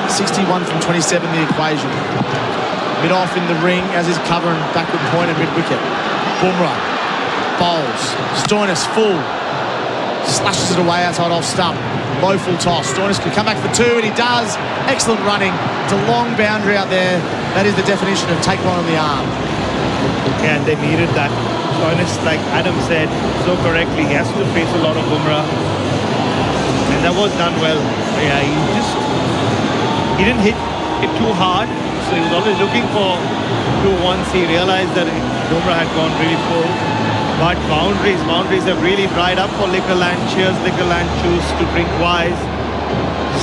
61 from 27 the equation. Mid off in the ring as is covering backward point and mid wicket. Bumrah bowls. Stoinis full. Slashes it away outside off stump. Low full toss. Stoinis can come back for two, and he does. Excellent running. It's a long boundary out there. That is the definition of take one on the arm. Yeah, and they needed that. Stoinis, like Adam said so correctly, he has to face a lot of Bumrah. And that was done well. Yeah, he didn't hit it too hard, so he was always looking for 2 once he realized that Bumrah had gone really full. But boundaries have really dried up for Liquorland. Cheers, Liquorland, choose to drink wise.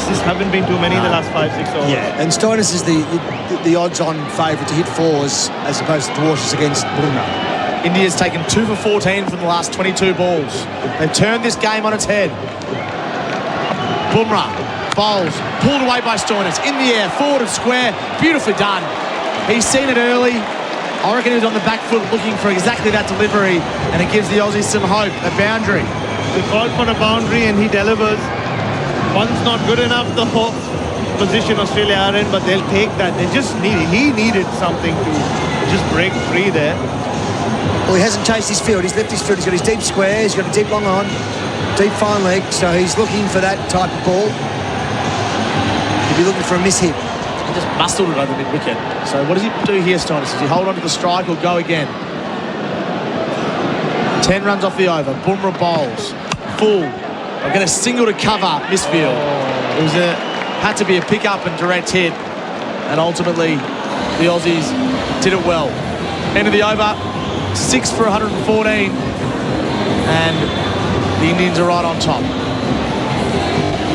Just haven't been too many in the last 5-6 overs. Yeah, and Stoinis is the odds-on favourite to hit fours as opposed to Dwarshuis against Bumrah. India's taken 2 for 14 from the last 22 balls. They've turned this game on its head. Bumrah bowls, pulled away by Stoinis. In the air, forward of square. Beautifully done. He's seen it early. I reckon he was on the back foot looking for exactly that delivery, and it gives the Aussies some hope. A boundary. They called for a boundary and he delivers. One's not good enough, the whole position Australia are in, but they'll take that. He needed something to just break free there. Well, he hasn't chased his field. He's left his field. He's got his deep square. He's got a deep long on, deep fine leg. So he's looking for that type of ball. He'll be looking for a miss hit. He just muscled it over mid-wicket. So what does he do here, Stoinis? Does he hold on to the strike or go again? 10 runs off the over. Bumrah bowls. Full. I'm going to single to cover misfield. It was had to be a pick-up and direct hit. And ultimately, the Aussies did it well. End of the over. 6 for 114. And the Indians are right on top.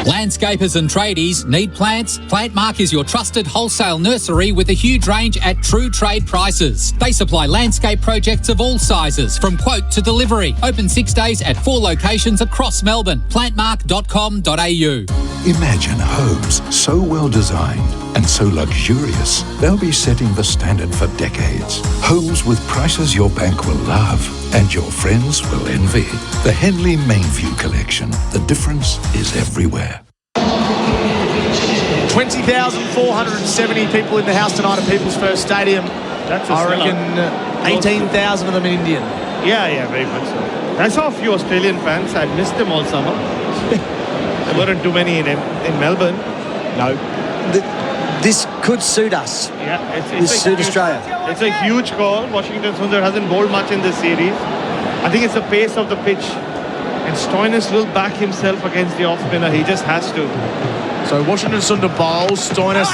Landscapers and tradies need plants? Plantmark is your trusted wholesale nursery with a huge range at true trade prices. They supply landscape projects of all sizes, from quote to delivery. Open 6 days at 4 locations across Melbourne. Plantmark.com.au. Imagine homes so well designed and so luxurious, they'll be setting the standard for decades. Homes with prices your bank will love and your friends will envy. The Henley Mainview Collection. The difference is everywhere. 20,470 people in the house tonight at People's First Stadium. That's I reckon 18,000 of them in Indian. Yeah, very much so. I saw a few Australian fans. I missed them all summer. There weren't too many in Melbourne. No. This could suit us. Yeah, this suit Australia. It's a huge call. Washington Sundar hasn't bowled much in this series. I think it's the pace of the pitch. And Stoinis will back himself against the off-spinner. He just has to. So Washington Sundar bowls. Stoinis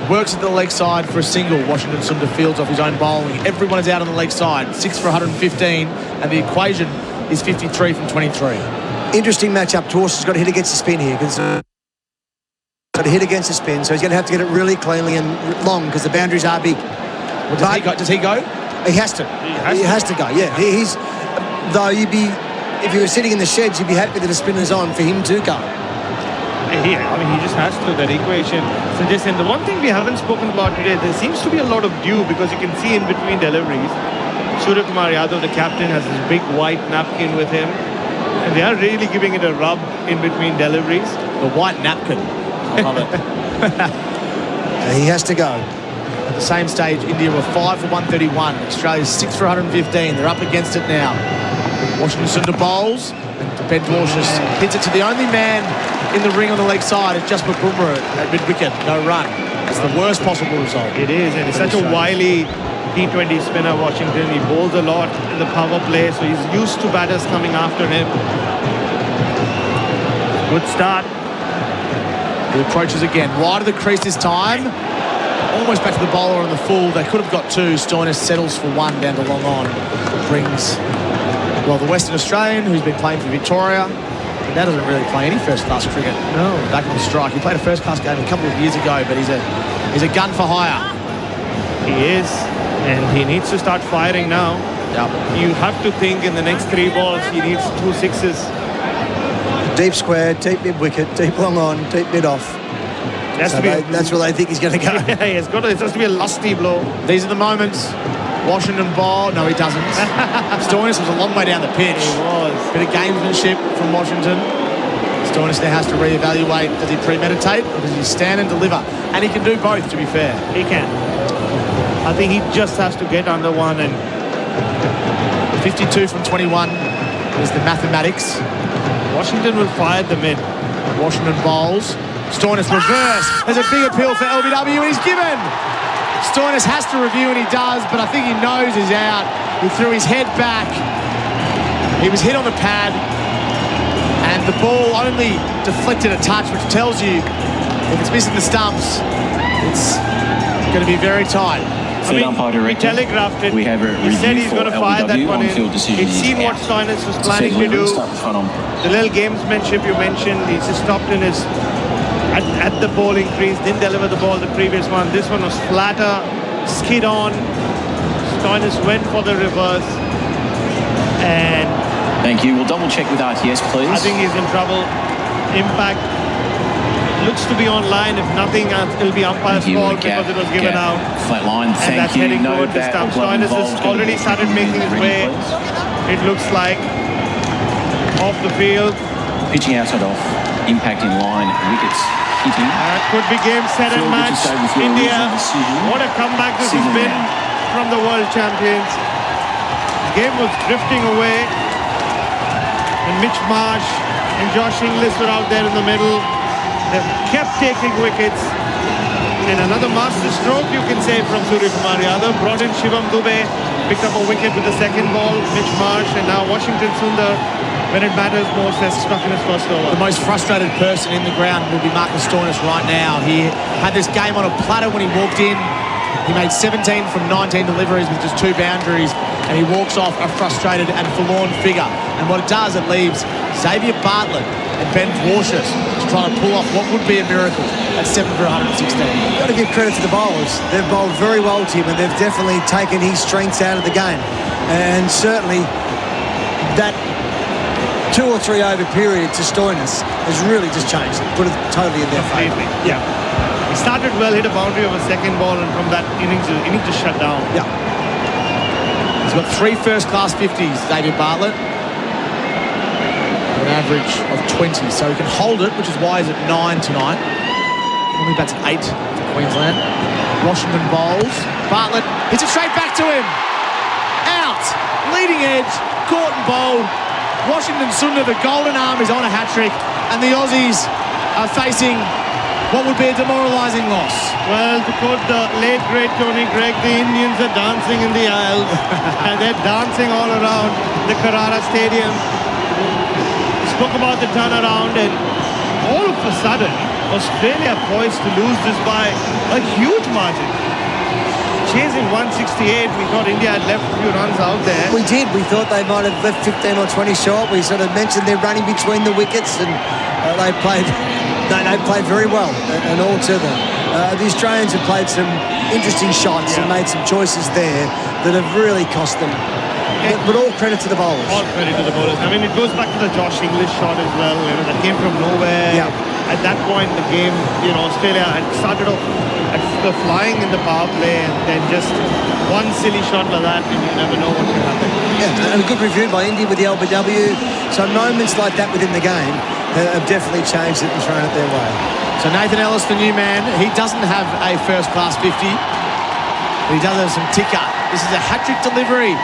works at the leg side for a single. Washington Sundar fields off his own bowling. Everyone is out on the leg side. 6 for 115. And the equation is 53 from 23. Interesting matchup. Dwarshuis has got to hit against the spin here. Got to hit against the spin, so he's going to have to get it really cleanly and long because the boundaries are big. Does he go? He has to. He has to go. Yeah, he's. Though you'd be, if you were sitting in the sheds, you'd be happy that the spinner's on for him to go. He just has to. That equation suggests. And the one thing we haven't spoken about today, there seems to be a lot of dew because you can see in between deliveries. Surya Kumar Yadav, the captain, has this big white napkin with him, and they are really giving it a rub in between deliveries. The white napkin. I love it. He has to go. At the same stage, India were 5 for 131. Australia's 6 for 115. They're up against it now. Washington Sundar bowls. And Ben Dwarshuis hits it to the only man in the ring on the leg side. It's just Bumrah at mid-wicket. No run. It's the worst possible result. It is. And it's such a wily T20 spinner, Washington. He bowls a lot in the power play, so he's used to batters coming after him. Good start. He approaches again. Wide of the crease this time. Almost back to the bowler on the full. They could have got 2. Stoinis settles for 1 down to long on. Brings Well, the Western Australian, who's been playing for Victoria, but now doesn't really play any first-class cricket. No. Back on strike. He played a first-class game a couple of years ago, but he's a gun for hire. He is, and he needs to start firing now. Yep. You have to think in the next 3 balls, he needs 2 sixes. Deep square, deep mid-wicket, deep long on, deep mid-off. That's where they think he's going to go. Yeah, it has to be a lusty blow. These are the moments. Washington ball. No, he doesn't. Stoinis was a long way down the pitch. He was. Bit of gamesmanship from Washington. Stoinis now has to reevaluate. Does he premeditate or does he stand and deliver? And he can do both, to be fair. He can. I think he just has to get under one, and 52 from 21 is the mathematics. Washington will fire the mid. Washington bowls. Stoinis reverse. There's a big appeal for LBW, and he's given. Stoinis has to review, and he does, but I think he knows he's out. He threw his head back. He was hit on the pad, and the ball only deflected a touch, which tells you if it's missing the stumps, it's going to be very tight. He telegraphed it. He said he's going to fire that one in. He'd seen what Stoinis was planning to do. The little gamesmanship you mentioned, he just stopped in his at the bowling crease, didn't deliver the ball the previous one. This one was flatter, skid on. Stoinis went for the reverse, and thank you. We'll double check with RTS, please. I think he's in trouble. Impact looks to be on line. If nothing, it'll be umpire's fault because it was given out. Flat line, and that's heading toward the stump. Stoinis has already started making his way. It looks like off the field. Pitching outside off. Impact in line. Wickets hitting. Could be game, set and match. India, what a comeback this has been from the world champions. The game was drifting away, and Mitch Marsh and Josh Inglis were out there in the middle. They kept taking wickets, and another master stroke, you can say, from Suryakumar Yadav. Brought in Shivam Dubey, picked up a wicket with the second ball. Mitch Marsh, and now Washington Sundar, when it matters most, has struck in his first over. The most frustrated person in the ground will be Marcus Stoinis right now. He had this game on a platter when he walked in. He made 17 from 19 deliveries with just 2 boundaries, and he walks off a frustrated and forlorn figure. And what it does, it leaves Xavier Bartlett and Ben Dwarshuis to try to pull off what would be a miracle at 7 for 116. You've got to give credit to the bowlers. They've bowled very well, Tim, and they've definitely taken his strengths out of the game. And certainly that 2 or 3 over period to Stoinis has really just changed. Put it totally in their favour. Yeah. He started well, hit a boundary of a second ball, and from that innings just shut down. Yeah. He's got 3 first-class 50s, David Bartlett. An average of 20, so he can hold it, which is why he's at 9 tonight. Normally bats at 8 for Queensland. Washington bowls. Bartlett hits it straight back to him. Out. Leading edge. Caught and bowled. Washington Sundar, the golden arm, is on a hat-trick, and the Aussies are facing what would be a demoralising loss. Well, to quote the late, great Tony Gregg, the Indians are dancing in the aisles, and they're dancing all around the Carrara Stadium. Spoke about the turnaround, and all of a sudden, Australia poised to lose this by a huge margin. Chasing 168, we thought India had left a few runs out there. We did. We thought they might have left 15 or 20 short. We sort of mentioned they're running between the wickets, and they played very well, and all to them. The Australians have played some interesting shots and made some choices there that have really cost them. But all credit to the bowlers. All credit to the bowlers. I mean, it goes back to the Josh Inglis shot as well. You know, that came from nowhere. Yeah. At that point, the game, Australia had started off flying in the power play, and then just one silly shot like that, and you never know what can happen. Yeah, and a good review by India with the LBW. So moments like that within the game have definitely changed it and thrown it their way. So Nathan Ellis, the new man, he doesn't have a first-class 50, but he does have some ticker. This is a hat-trick delivery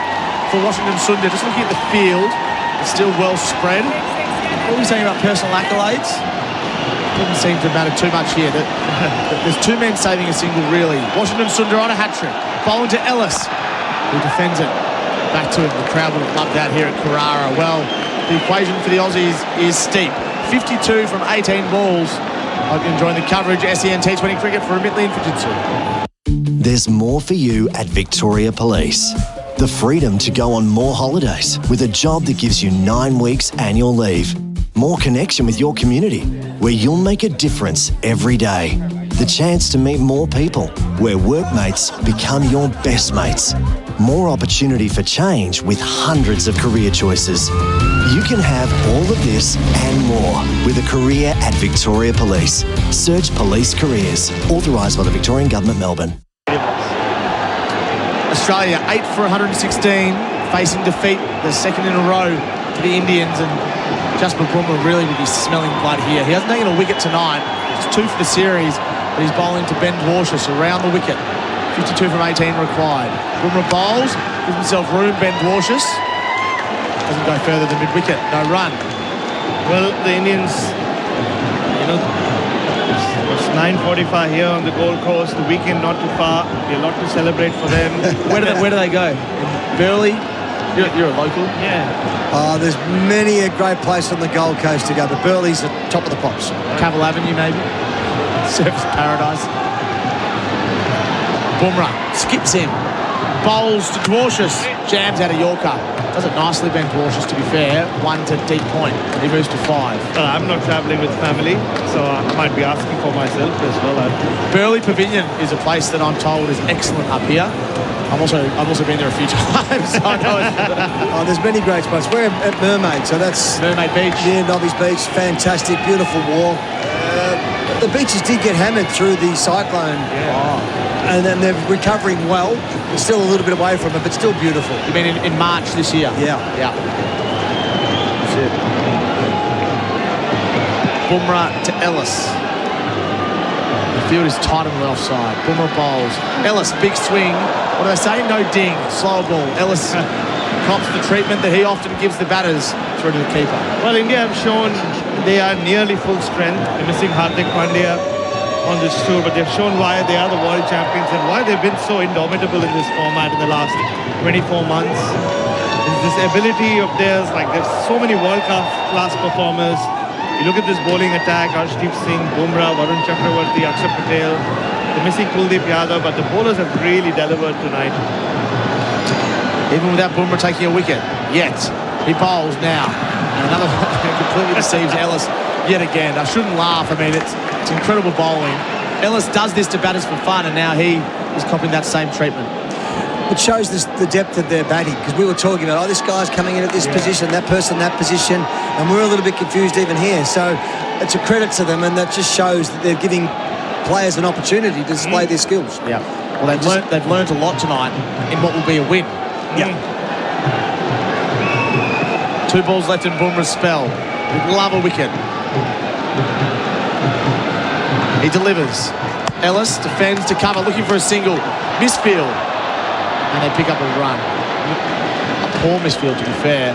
for Washington Sundar. Just looking at the field, it's still well spread. What are we saying about personal accolades? Doesn't seem to matter too much here. There's 2 men saving a single, really. Washington Sundar on a hat-trick. Bowling to Ellis, who defends it. Back to him. The crowd would have loved that here at Carrara. Well, the equation for the Aussies is steep. 52 from 18 balls. Hope you're enjoying the coverage. SEN T20 Cricket for Midley and Fujitsu. There's more for you at Victoria Police. The The freedom to go on more holidays with a job that gives you 9 weeks annual leave. More connection with your community, where you'll make a difference every day. The chance to meet more people, where workmates become your best mates. More opportunity for change with hundreds of career choices. You can have all of this and more with a career at Victoria Police. Search Police Careers. Authorised by the Victorian Government, Melbourne. Australia 8 for 116, facing defeat, the second in a row to the Indians, and Jasprit Bumrah really would be smelling blood here. He hasn't taken a wicket tonight. It's 2 for the series, but he's bowling to Ben Dwarshuis around the wicket. 52 from 18 required. Bumrah bowls, gives himself room. Ben Dwarshuis doesn't go further than mid-wicket. No run. Well, the Indians, it's 9:45 here on the Gold Coast. The weekend not too far. Be a lot to celebrate for them. Where do they go? In Burleigh? You're a local. Yeah. There's many a great place on the Gold Coast to go, but Burleigh's at top of the pops. Cavill Avenue, maybe. Surfers Paradise. Bumrah skips him. Bowls to Dwarshuis. Jams out of Yorker. Does it nicely, Ben Dwarshuis, to be fair. 1 to deep point. He moves to 5. I'm not travelling with family, so I might be asking for myself as well. Burleigh Pavilion is a place that I'm told is excellent up here. I've also been there a few times. So I know there's many great spots. We're at Mermaid, so that's Mermaid Beach. Yeah, Nobby's Beach, fantastic, beautiful walk. The beaches did get hammered through the cyclone, and then they're recovering well. They're still a little bit away from it, but still beautiful. You mean in March this year? Yeah. That's it. Bumrah to Ellis. The field is tight on the offside. Bumrah bowls. Ellis, big swing. What do they say? No ding. Slower ball. Ellis cops the treatment that he often gives the batters through to the keeper. Well, India have shown they are nearly full strength. They're missing Hardik Pandya on this tour, but they've shown why they are the world champions and why they've been so indomitable in this format in the last 24 months. This ability of theirs, like there's so many world-class performers. You look at this bowling attack, Arshdeep Singh, Bumrah, Varun Chakravarti, Akshar Patel. They're missing Kuldeep Yadav, but the bowlers have really delivered tonight. Even without Bumrah taking a wicket, yet he bowls now. And another one completely deceives Ellis yet again. I shouldn't laugh. I mean, it's incredible bowling. Ellis does this to batters for fun, and now he is copying that same treatment. It shows the depth of their batting, because we were talking about, this guy's coming in at this position, that person, that position, and we're a little bit confused even here. So it's a credit to them, and that just shows that they're giving players an opportunity to display their skills. Yeah. Well, they've learned a lot tonight in what will be a win. Yeah. 2 balls left in Bumrah's spell. He'd love a wicket. He delivers. Ellis defends to cover, looking for a single. Misfield. And they pick up a run. A poor misfield, to be fair.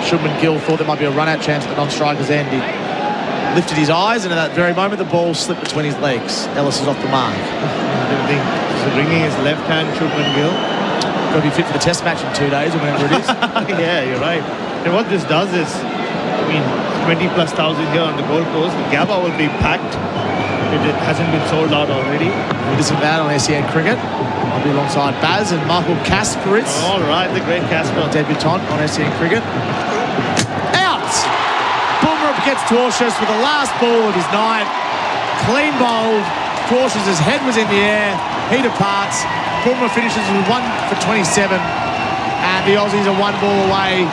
Shubman Gill thought there might be a run-out chance at the non-striker's end. He lifted his eyes, and at that very moment, the ball slipped between his legs. Ellis is off the mark. I don't think he's bringing his left hand, Shubman Gill. Got to be fit for the test match in 2 days, or whenever it is. Yeah, you're right. And what this does is, 20,000+ here on the Gold Coast. The Gabba will be packed. It hasn't been sold out already. This and that on SEN Cricket. I'll be alongside Baz and Michael Kasparitz. All right, the great Kasper. Debutant on SEN Cricket. Out! Bumrah gets Dwarshuis with the last ball of his night. Clean bowled. Dwarshuis' head was in the air. He departs. Bumrah finishes with 1 for 27. And the Aussies are 1 ball away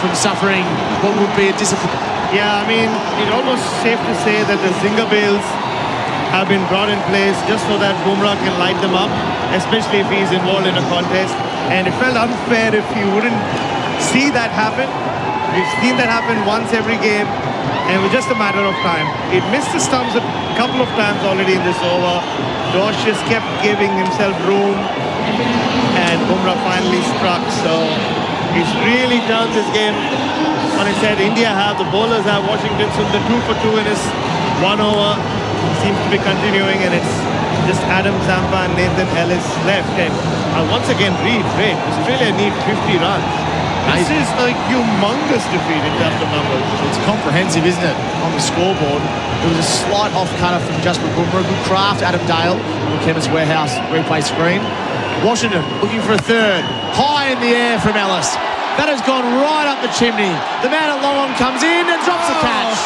from suffering what would be a disappointment. Yeah, I mean, it's almost safe to say that the Zinger Bales have been brought in place just so that Bumrah can light them up, especially if he's involved in a contest. And it felt unfair if you wouldn't see that happen. We've seen that happen once every game, and it was just a matter of time. It missed the stumps a couple of times already in this over. Dwarshuis kept giving himself room, and Bumrah finally struck. So he's really turned this game on its head. India have, the bowlers have Washington Sundar 2 for 2 in his 1 over. Seems to be continuing, and it's just Adam Zampa and Nathan Ellis left. And I'll once again reiterate, Australia need 50 runs. This is a humongous defeat in terms of numbers. It's comprehensive, isn't it, on the scoreboard. There was a slight off-cutter from Jasprit Bumrah. Good craft, Adam Dale, on the Chemist Warehouse replay screen. Washington looking for a third. High in the air from Ellis. That has gone right up the chimney. The man at long on comes in and drops the catch.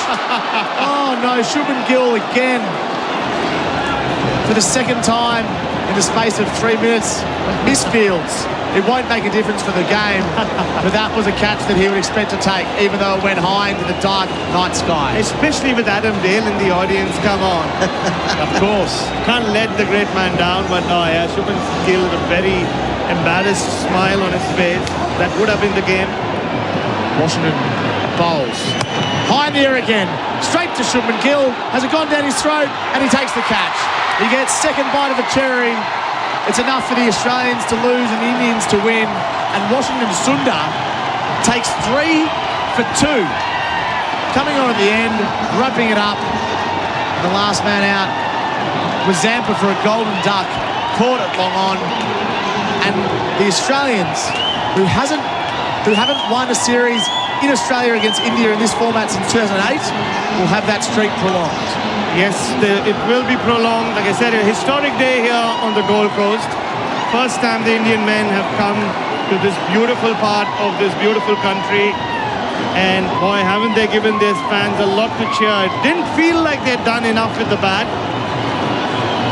Oh no, Shubman Gill again. For the second time in the space of 3 minutes, misfields. It won't make a difference for the game, but that was a catch that he would expect to take, even though it went high into the dark night sky. Especially with Adam Dale in the audience, come on. Of course. Can't let the great man down, but no, yeah, Shubman Gill with a very embarrassed smile on his face. That would have been the game. Washington bowls. High in the air again. Straight to Shubman Gill. Has it gone down his throat? And he takes the catch. He gets second bite of the cherry. It's enough for the Australians to lose and the Indians to win. And Washington Sundar takes 3 for 2. Coming on at the end, wrapping it up. And the last man out was Zampa for a golden duck. Caught it long on. And the Australians, who haven't won a series in Australia against India in this format since 2008, will have that streak prolonged. Yes, it will be prolonged. Like I said, a historic day here on the Gold Coast. First time the Indian men have come to this beautiful part of this beautiful country. And boy, haven't they given their fans a lot to cheer. It didn't feel like they'd done enough with the bat.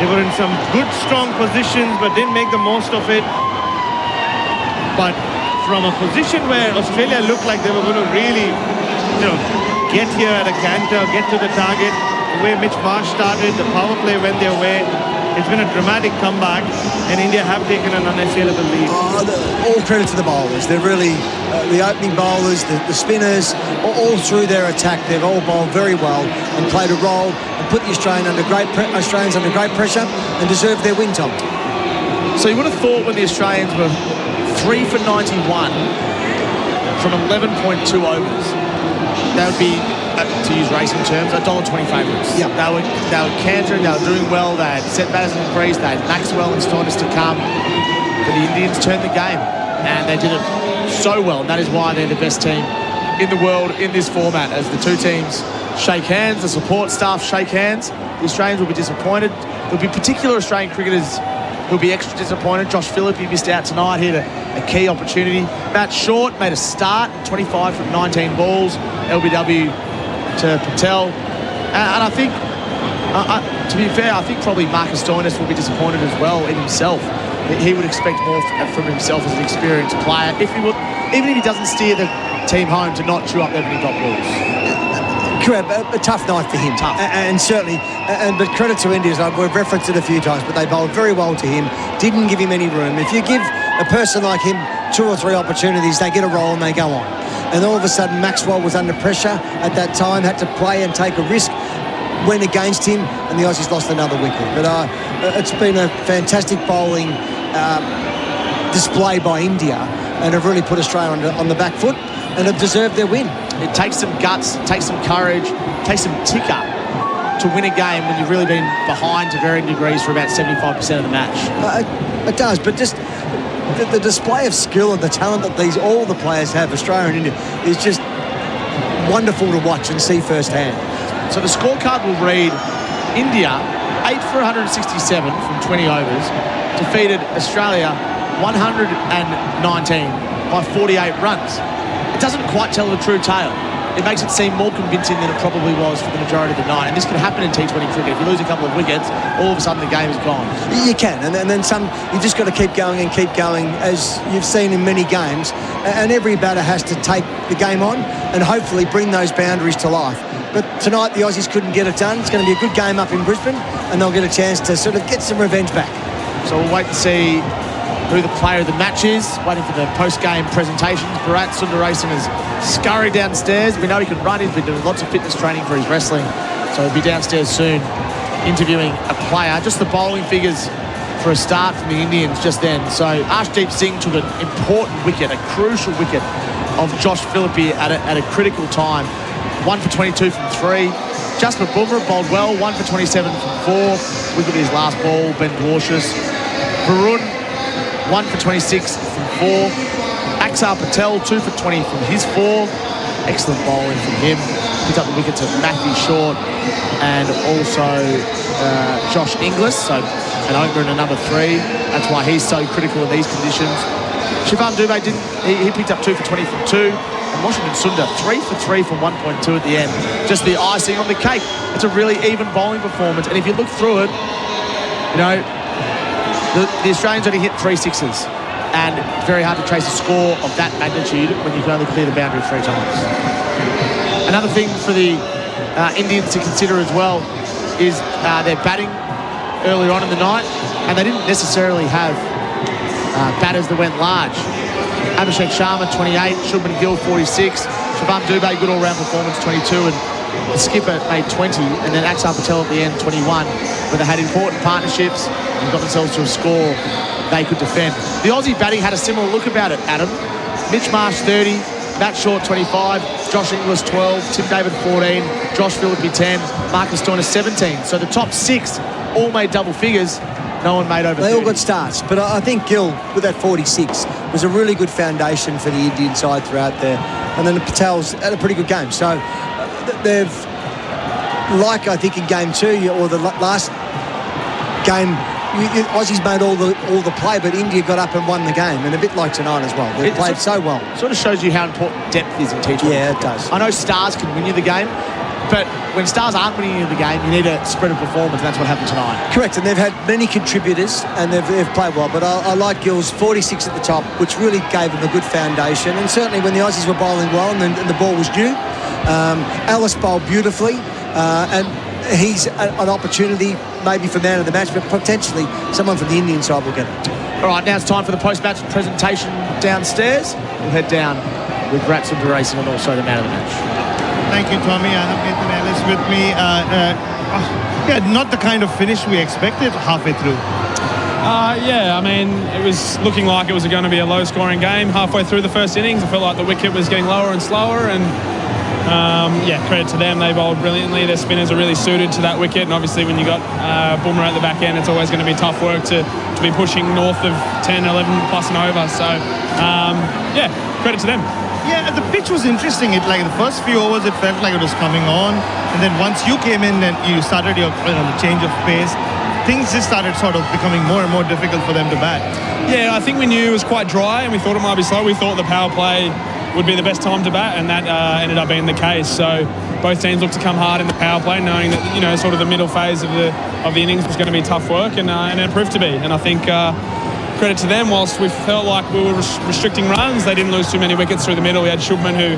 They were in some good, strong positions, but didn't make the most of it. But from a position where Australia looked like they were going to really, get here at a canter, get to the target, the way Mitch Marsh started, the power play went their way. It's been a dramatic comeback, and India have taken an unassailable lead. All credit to the bowlers. They're really the opening bowlers, the spinners, all through their attack. They've all bowled very well and played a role and put the Australians under great pressure and deserved their win, Tom. So you would have thought when the Australians were 3 for 91 from 11.2 overs, that would be, to use racing terms, $1.20 favourites. Yeah. They were cantering, they were doing well, they had set batters in the crease, they had Maxwell and Stoinis to come, but the Indians turned the game, and they did it so well, and that is why they're the best team in the world in this format. As the two teams shake hands, the support staff shake hands, the Australians will be disappointed. There'll be particular Australian cricketers who'll be extra disappointed. Josh Philippe missed out tonight, he had a key opportunity. Matt Short made a start, 25 from 19 balls, LBW to Patel. And I think, to be fair, I think probably Marcus Stoinis will be disappointed as well in himself. He would expect more from himself as an experienced player, even if he doesn't steer the team home to not chew up that many dot balls. Correct, a tough night for him. Tough. And certainly, but credit to India, we've referenced it a few times, but they bowled very well to him, didn't give him any room. If you give a person like him 2 or 3 opportunities, they get a roll and they go on. And all of a sudden, Maxwell was under pressure at that time, had to play and take a risk, went against him, and the Aussies lost another wicket. But it's been a fantastic bowling display by India, and have really put Australia on the back foot and have deserved their win. It takes some guts, it takes some courage, it takes some ticker to win a game when you've really been behind to varying degrees for about 75% of the match. It does, but just the display of skill and the talent that all the players have, Australia and India, is just wonderful to watch and see firsthand. So the scorecard will read: India 8 for 167 from 20 overs, defeated Australia 119 by 48 runs. It doesn't quite tell the true tale. It makes it seem more convincing than it probably was for the majority of the night. And this can happen in T20 cricket. If you lose a couple of wickets, all of a sudden the game is gone. You can, and then some. You just got to keep going and keep going, as you've seen in many games. And every batter has to take the game on and hopefully bring those boundaries to life. But tonight the Aussies couldn't get it done. It's going to be a good game up in Brisbane, and they'll get a chance to sort of get some revenge back. So we'll wait to see who the player of the match is. Waiting for the post-game presentations. Bharat Sundaresan has scurried downstairs. We know he can run. He's been doing lots of fitness training for his wrestling, so he'll be downstairs soon interviewing a player. Just the bowling figures for a start from the Indians just then. So Arshdeep Singh took an important wicket, a crucial wicket of Josh Philippe at a critical time. 1 for 22 from 3. Jasprit Bumrah bowled well, 1 for 27 from 4. Wicket his last ball, Ben Dwarshuis. Varun, 1 for 26 from 4. Axar Patel, 2 for 20 from his 4. Excellent bowling from him. Picked up the wickets of Matthew Short and also Josh Inglis. So an opener in number 3. That's why he's so critical in these conditions. Shivam Dubé he picked up 2 for 20 from 2. And Washington Sundar 3 for 3 from 1.2 at the end. Just the icing on the cake. It's a really even bowling performance. And if you look through it, you know, the Australians only hit 3 sixes. And it's very hard to trace a score of that magnitude when you can only clear the boundary 3 times. Another thing for the Indians to consider as well is their batting earlier on in the night, and they didn't necessarily have batters that went large. Abhishek Sharma, 28, Shubman Gill, 46, Shivam Dubé, good all-round performance, 22, and the skipper made 20, and then Axar Patel at the end, 21, where they had important partnerships and got themselves to a score they could defend. The Aussie batting had a similar look about it, Adam. Mitch Marsh, 30, Matt Short, 25, Josh Inglis, 12, Tim David, 14, Josh Philippi, 10, Marcus Stoinis, 17. So the top 6 all made double figures. No one made over 30. They all got starts, but I think Gill, with that 46, was a really good foundation for the Indian side throughout there. And then the Patels had a pretty good game. So they've, like I think in game 2 or the last game, Aussies made all the play, but India got up and won the game, and a bit like tonight as well. They played so well. Sort of shows you how important depth is in T20. Yeah, it does. I know stars can win you the game, but when stars aren't winning you the game, you need a spread of performance, and that's what happened tonight. Correct, and they've had many contributors, and they've played well, but I like Gill's 46 at the top, which really gave them a good foundation, and certainly when the Aussies were bowling well and the ball was due, Ellis bowled beautifully, and he's an opportunity maybe for man of the match, but potentially someone from the Indian side will get it. All right, now it's time for the post-match presentation downstairs. We'll head down with Bharat Sundaresan and also the man of the match. Thank you, Tommy. I have Nathan Ellis with me. Yeah, not the kind of finish we expected halfway through. Yeah, I mean, it was looking like it was going to be a low-scoring game halfway through the first innings. I felt like the wicket was getting lower and slower, and yeah, credit to them. They bowled brilliantly. Their spinners are really suited to that wicket, and obviously when you got Boomer at the back end, it's always going to be tough work to be pushing north of 10, 11 plus and over. So, yeah, credit to them. Yeah, the pitch was interesting. It like the first few overs, it felt like it was coming on, and then once you came in and you started your the change of pace, things just started sort of becoming more and more difficult for them to bat. Yeah, I think we knew it was quite dry, and we thought it might be slow. We thought the power play would be the best time to bat, and that ended up being the case. So both teams looked to come hard in the power play, knowing that sort of the middle phase of the innings was going to be tough work, and it proved to be. And I think credit to them. Whilst we felt like we were restricting runs, they didn't lose too many wickets through the middle. We had Shubman who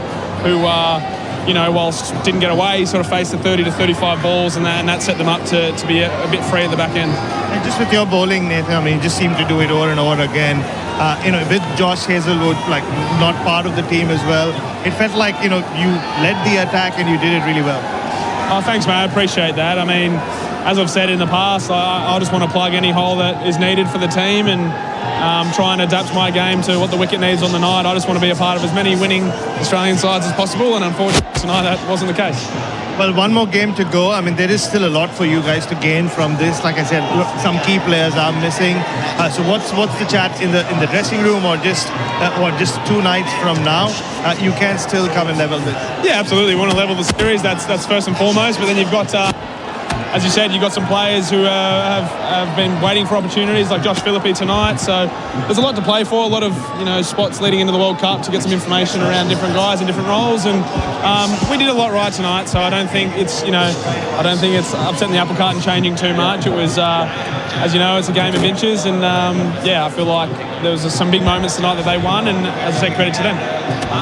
whilst didn't get away, he sort of faced the 30 to 35 balls, and that set them up to be a bit free at the back end. And just with your bowling, Nathan, I mean, you just seem to do it over and over again. With Josh Hazelwood like not part of the team as well, it felt like you led the attack and you did it really well. Oh, thanks, mate. I appreciate that. I mean, as I've said in the past, I just want to plug any hole that is needed for the team and try and adapt my game to what the wicket needs on the night. I just want to be a part of as many winning Australian sides as possible, and unfortunately tonight that wasn't the case. Well, one more game to go. I mean, there is still a lot for you guys to gain from this. Like I said, some key players are missing. So what's the chat in the dressing room, or just 2 nights from now, you can still come and level this? Yeah, absolutely. We want to level the series. That's first and foremost. But then you've got, as you said, you've got some players who have been waiting for opportunities, like Josh Philippi tonight. So there's a lot to play for. A lot of spots leading into the World Cup to get some information around different guys in different roles. And we did a lot right tonight. So I don't think it's upsetting the apple cart and changing too much. It was, as you know, it's a game of inches. And I feel like there was some big moments tonight that they won. And as I said, credit to them.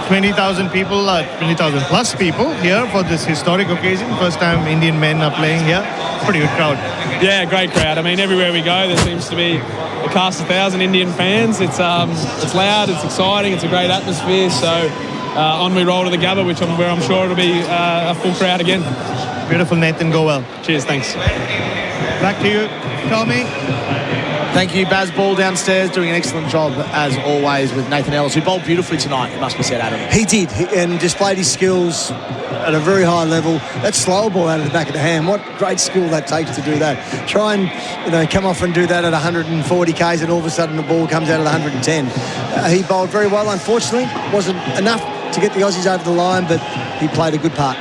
20,000 people, 20,000 plus people here for this historic occasion. First time Indian men are playing here. Pretty good crowd. Yeah, great crowd. I mean, everywhere we go, there seems to be a cast of 1,000 Indian fans. It's loud, it's exciting, it's a great atmosphere. So on we roll to the Gabba, where I'm sure it'll be a full crowd again. Beautiful, Nathan. Go well. Cheers, thanks. Back to you, Tommy. Thank you, Baz Ball downstairs, doing an excellent job as always with Nathan Ellis, who bowled beautifully tonight, it must be said, Adam. He did, and displayed his skills at a very high level. That slow ball out of the back of the hand, what great skill that takes to do that. Try and come off and do that at 140 Ks, and all of a sudden the ball comes out at 110. He bowled very well. Unfortunately, wasn't enough to get the Aussies over the line, but he played a good part.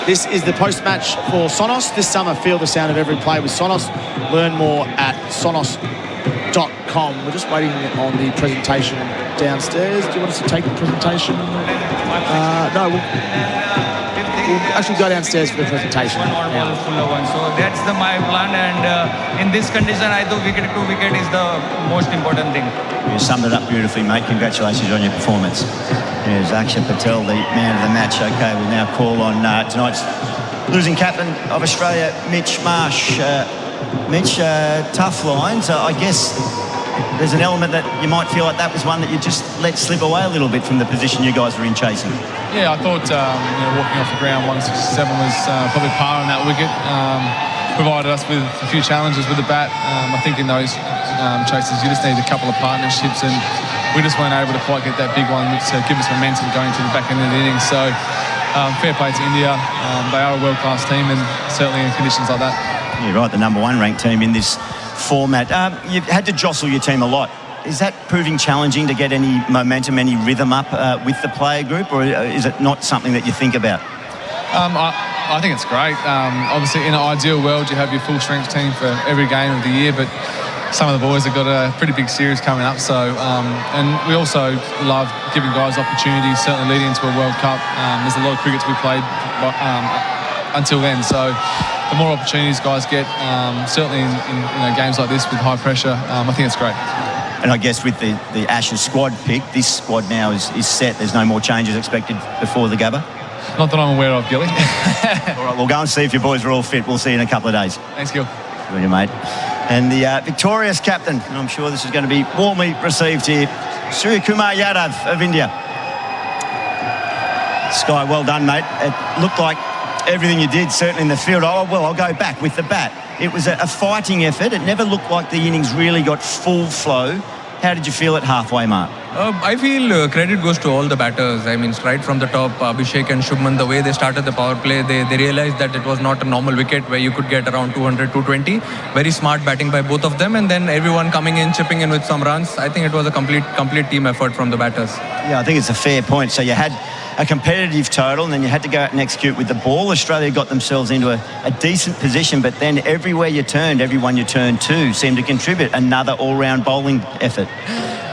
This is the post-match for Sonos. This summer, feel the sound of every play with Sonos. Learn more at sonos.com. We're just waiting on the presentation downstairs. Do you want us to take the presentation? No, we'll actually go downstairs for the presentation. So that's my plan, and in this condition, I think wicket to wicket is the most important thing. You summed it up beautifully, mate. Congratulations on your performance. There's Akshay Patel, the man of the match. Okay, we'll now call on tonight's losing captain of Australia, Mitch Marsh. Mitch, tough lines. I guess there's an element that you might feel like that was one that you just let slip away a little bit from the position you guys were in chasing. Yeah, I thought walking off the ground 167 was probably par on that wicket. Provided us with a few challenges with the bat. I think in those chases you just need a couple of partnerships, and we just weren't able to quite get that big one to give us momentum going to the back end of the innings. So fair play to India. They are a world-class team, and certainly in conditions like that. You're right, the number one ranked team in this format. You've had to jostle your team a lot. Is that proving challenging to get any momentum, any rhythm up with the player group, or is it not something that you think about? I think it's great. Obviously, in an ideal world, you have your full strength team for every game of the year, but some of the boys have got a pretty big series coming up. So, and we also love giving guys opportunities, certainly leading into a World Cup. There's a lot of cricket to be played until then. So the more opportunities guys get, certainly in games like this with high pressure, I think it's great. And I guess with the Ashes squad pick, this squad now is set. There's no more changes expected before the Gabba? Not that I'm aware of, Gilly. All right, we'll go and see if your boys are all fit. We'll see you in a couple of days. Thanks, Gil. Good on you, mate. And the victorious captain, and I'm sure this is going to be warmly received here, Suryakumar Yadav of India. Sky, well done, mate. It looked like everything you did, certainly in the field. I'll go back with the bat. It was a fighting effort. It never looked like the innings really got full flow. How did you feel at halfway mark? I feel credit goes to all the batters. I mean, right from the top, Abhishek and Shubman, the way they started the power play, they realized that it was not a normal wicket where you could get around 200, 220. Very smart batting by both of them, and then everyone coming in, chipping in with some runs. I think it was a complete team effort from the batters. Yeah, I think it's a fair point. So you had a competitive total, and then you had to go out and execute with the ball. Australia got themselves into a decent position, but then everywhere you turned, everyone you turned to seemed to contribute. Another all-round bowling effort.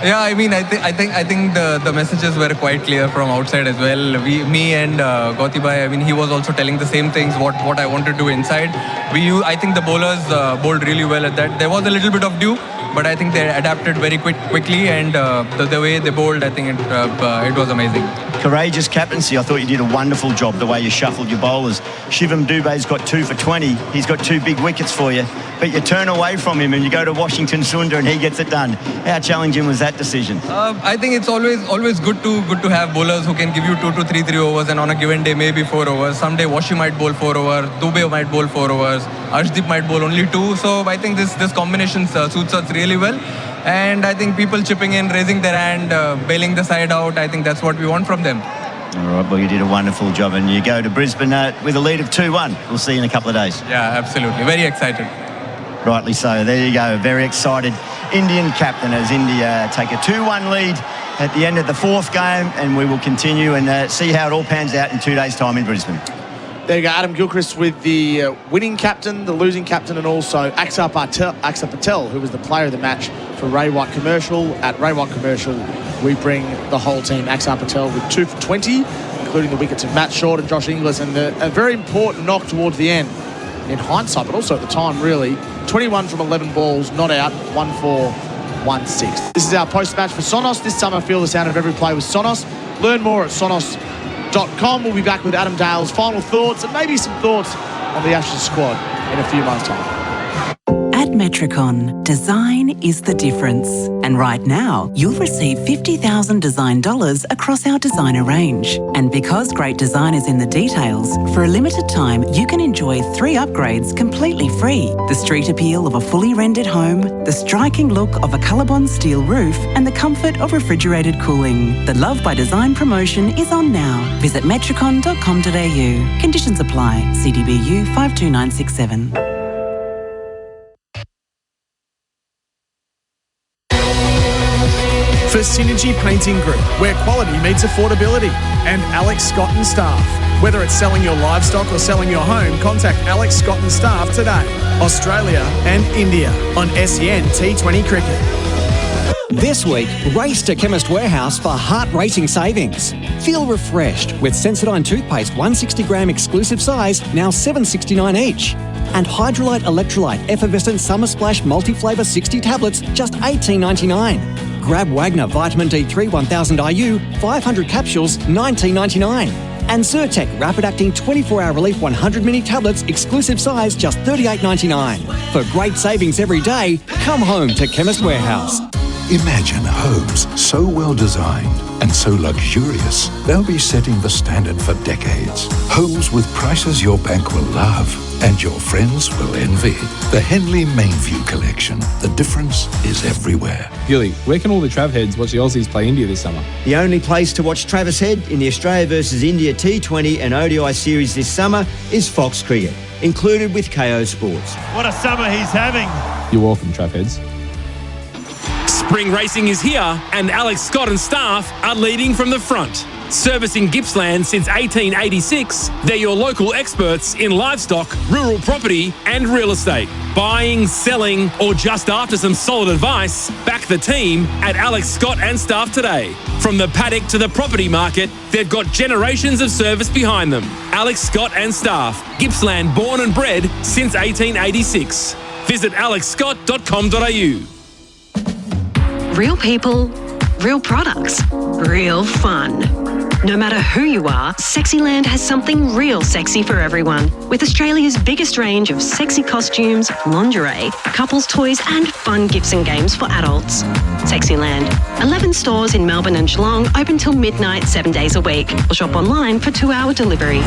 Yeah, I mean, I think the messages were quite clear from outside as well. Me and Gauti Bhai, I mean, he was also telling the same things, what I wanted to do inside. I think the bowlers bowled really well at that. There was a little bit of dew, but I think they adapted very quickly, and the way they bowled, I think it was amazing. Courageous captaincy. I thought you did a wonderful job the way you shuffled your bowlers. Shivam Dubé's got 2 for 20. He's got 2 big wickets for you, but you turn away from him and you go to Washington Sundar and he gets it done. How challenging was that decision? I think it's always good to have bowlers who can give you 2 to 3 overs, and on a given day maybe 4 overs. Someday Washi might bowl 4 overs, Dubé might bowl 4 overs, Arshdeep might bowl only 2. So I think this combination suits us really well. And I think people chipping in, raising their hand, bailing the side out, I think that's what we want from them. All right, well, you did a wonderful job, and you go to Brisbane with a lead of 2-1. We'll see you in a couple of days. Yeah, absolutely. Very excited. Rightly so. There you go. Very excited Indian captain as India take a 2-1 lead at the end of the 4th game, and we will continue and see how it all pans out in 2 days' time in Brisbane. There you go, Adam Gilchrist with the winning captain, the losing captain, and also Akshay Patel, who was the player of the match for Ray White Commercial. At Ray White Commercial, we bring the whole team. Akshay Patel with 2 for 20, including the wickets of Matt Short and Josh Inglis, and a very important knock towards the end, in hindsight, but also at the time, really. 21 from 11 balls, not out, 1-4, 1-6. This is our post-match for Sonos. This summer, feel the sound of every play with Sonos. Learn more at sonos.com. We'll be back with Adam Dale's final thoughts and maybe some thoughts on the Ashes squad in a few months' time. At Metricon, design is the difference. And right now, you'll receive $50,000 design dollars across our designer range. And because great design is in the details, for a limited time, you can enjoy 3 upgrades completely free. The street appeal of a fully rendered home, the striking look of a Colorbond steel roof, and the comfort of refrigerated cooling. The Love by Design promotion is on now. Visit metricon.com.au. Conditions apply. CDBU 52967. For Synergy Painting Group, where quality meets affordability. And Alex Scott and Staff. Whether it's selling your livestock or selling your home, contact Alex Scott and Staff today. Australia and India on SEN T20 Cricket. This week, race to Chemist Warehouse for heart racing savings. Feel refreshed with Sensodyne toothpaste 160-gram exclusive size, now $7.69 each. And Hydrolyte Electrolyte Effervescent Summer Splash Multi-Flavour 60 tablets, just $18.99. Grab Wagner Vitamin D3 1000 IU, 500 capsules, $19.99. And Zyrtec Rapid-Acting 24-Hour Relief 100 mini tablets, exclusive size, just $38.99. For great savings every day, come home to Chemist Warehouse. Imagine homes so well designed and so luxurious, they'll be setting the standard for decades. Homes with prices your bank will love and your friends will envy. The Henley Mainview Collection. The difference is everywhere. Gilly, where can all the Trav heads watch the Aussies play India this summer? The only place to watch Travis Head in the Australia versus India T20 and ODI series this summer is Fox Cricket, included with KO Sports. What a summer he's having. You're welcome, Trav heads. Spring racing is here, and Alex Scott and Staff are leading from the front. Servicing Gippsland since 1886, they're your local experts in livestock, rural property and real estate. Buying, selling, or just after some solid advice, back the team at Alex Scott and Staff today. From the paddock to the property market, they've got generations of service behind them. Alex Scott and Staff, Gippsland born and bred since 1886. Visit alexscott.com.au. Real people, real products, real fun. No matter who you are, Sexyland has something real sexy for everyone. With Australia's biggest range of sexy costumes, lingerie, couples toys and fun gifts and games for adults. Sexyland. 11 stores in Melbourne and Geelong, open till midnight 7 days a week. Or shop online for 2-hour delivery.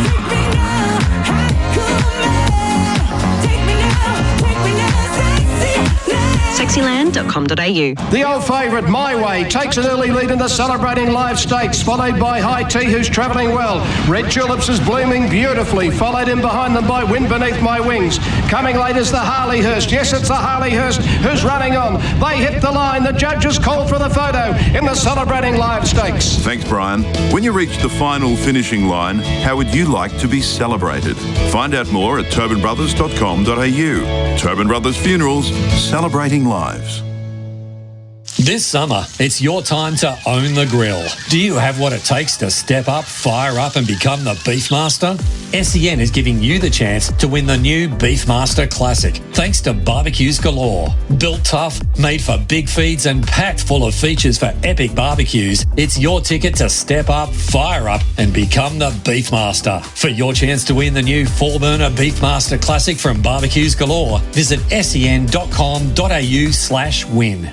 Sexyland.com.au. The old favourite, My Way, takes an early lead in the Celebrating Live Stakes, followed by High Tea, who's travelling well. Red Tulips is blooming beautifully, followed in behind them by Wind Beneath My Wings. Coming late is the Harleyhurst. Yes, it's the Harleyhurst who's running on. They hit the line. The judges called for the photo in the Celebrating Live Stakes. Thanks, Brian. When you reach the final finishing line, how would you like to be celebrated? Find out more at turbanbrothers.com.au. Turban Brothers Funerals, celebrating lives. This summer, it's your time to own the grill. Do you have what it takes to step up, fire up and become the Beefmaster? SEN is giving you the chance to win the new Beefmaster Classic, thanks to barbecues galore. Built tough, made for big feeds and packed full of features for epic barbecues, it's your ticket to step up, fire up and become the Beefmaster. For your chance to win the new 4-burner Beefmaster Classic from barbecues galore, visit sen.com.au/win.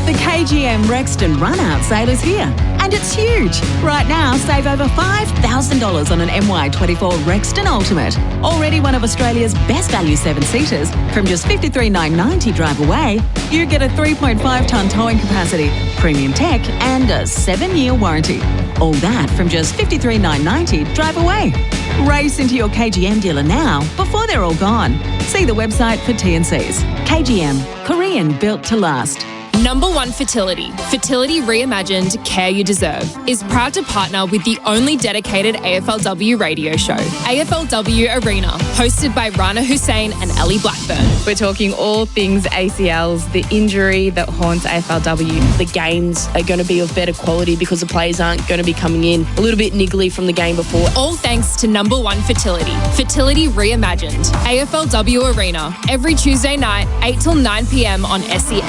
The KGM Rexton Run-Out sale is here, and it's huge. Right now, save over $5,000 on an MY24 Rexton Ultimate. Already one of Australia's best value 7-seaters. From just $53,990 drive away, you get a 3.5-tonne towing capacity, premium tech, and a 7-year warranty. All that from just $53,990 drive away. Race into your KGM dealer now before they're all gone. See the website for T&Cs. KGM, Korean built to last. Number 1 Fertility. Fertility Reimagined, Care You Deserve, is proud to partner with the only dedicated AFLW radio show, AFLW Arena, hosted by Rana Hussein and Ellie Blackburn. We're talking all things ACLs, the injury that haunts AFLW. The games are going to be of better quality because the players aren't going to be coming in a little bit niggly from the game before. All thanks to Number 1 Fertility. Fertility Reimagined, AFLW Arena, every Tuesday night, 8 till 9 p.m. on SEN.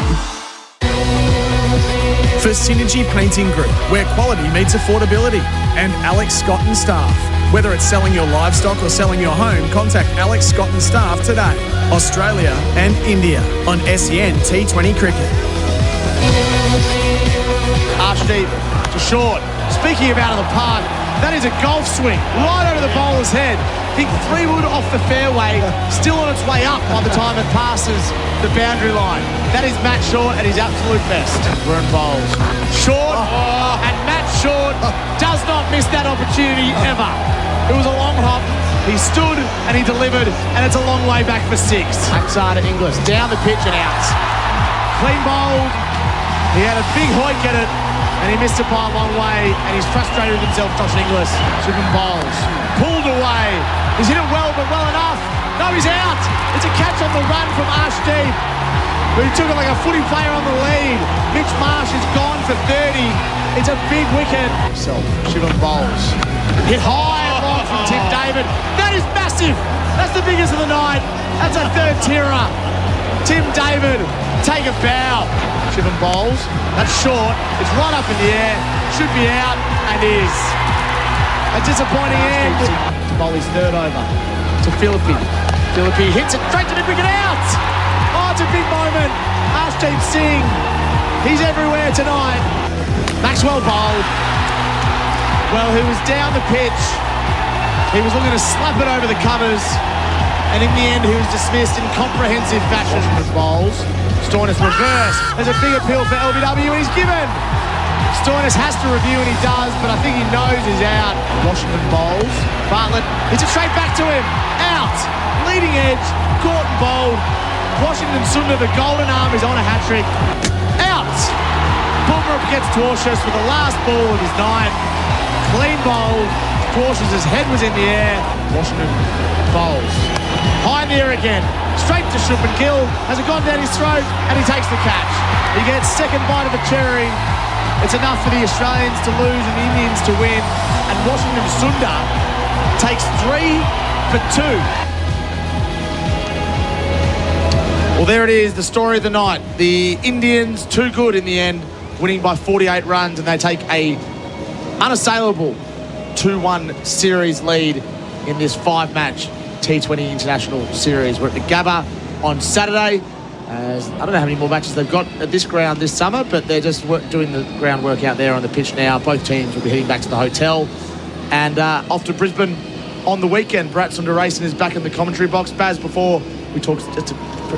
For Synergy Painting Group, where quality meets affordability. And Alex Scott and Staff. Whether it's selling your livestock or selling your home, contact Alex Scott and Staff today. Australia and India on SEN T20 Cricket. Archdeep to short. Speaking of out of the park, that is a golf swing right over the bowler's head. Think 3-wood off the fairway, still on its way up by the time it passes the boundary line. That is Matt Short at his absolute best. Burn bowls. Short, and Matt Short does not miss that opportunity ever. It was a long hop. He stood and he delivered, and it's a long way back for 6. Axar to Inglis, down the pitch and out. Clean bowled. He had a big hoik at it. and he missed it by a long way, and he's frustrated with himself, Josh Inglis. Shippen bowls. Pulled away. He's hit it well, but well enough. No, he's out. It's a catch on the run from Arshdeep, who took it like a footy player on the lead. Mitch Marsh is gone for 30. It's a big wicket. Shippen bowls. Hit high and long from Tim David. That is massive. That's the biggest of the night. That's a third tierer. Tim David, take a bow. Shippen bowls. That's short. It's right up in the air. Should be out and is. A disappointing end. To bowl his third over to Philippe. Philippe hits it straight to the wicket out. Oh, it's a big moment. Arshdeep Singh. He's everywhere tonight. Maxwell bowled. Well, he was down the pitch. He was looking to slap it over the covers. And in the end, he was dismissed in comprehensive fashion. Bowls. Stoinis reverse. There's a big appeal for LBW, and he's given. Stoinis has to review, and he does, but I think he knows he's out. Washington bowls. Bartlett hits it straight back to him. Out. Leading edge. Caught and bowled. Washington Sundar, the golden arm, is on a hat-trick. Out. Bumrah gets Tortious with the last ball of his night. Clean bowled. Tortious' head was in the air. Washington bowls. High in the air again. Straight to Shippen Gill. Has it gone down his throat? And he takes the catch. He gets second bite of the cherry. It's enough for the Australians to lose and the Indians to win. And Washington Sundar takes 3 for 2. Well, there it is, the story of the night. The Indians, too good in the end, winning by 48 runs, and they take a unassailable 2-1 series lead in this 5-match T20 International Series. We're at the Gabba on Saturday. I don't know how many more matches they've got at this ground this summer, but they're just doing the groundwork out there on the pitch now. Both teams will be heading back to the hotel and off to Brisbane on the weekend. Bharat Sundaresan is back in the commentary box. Baz, before we talked just a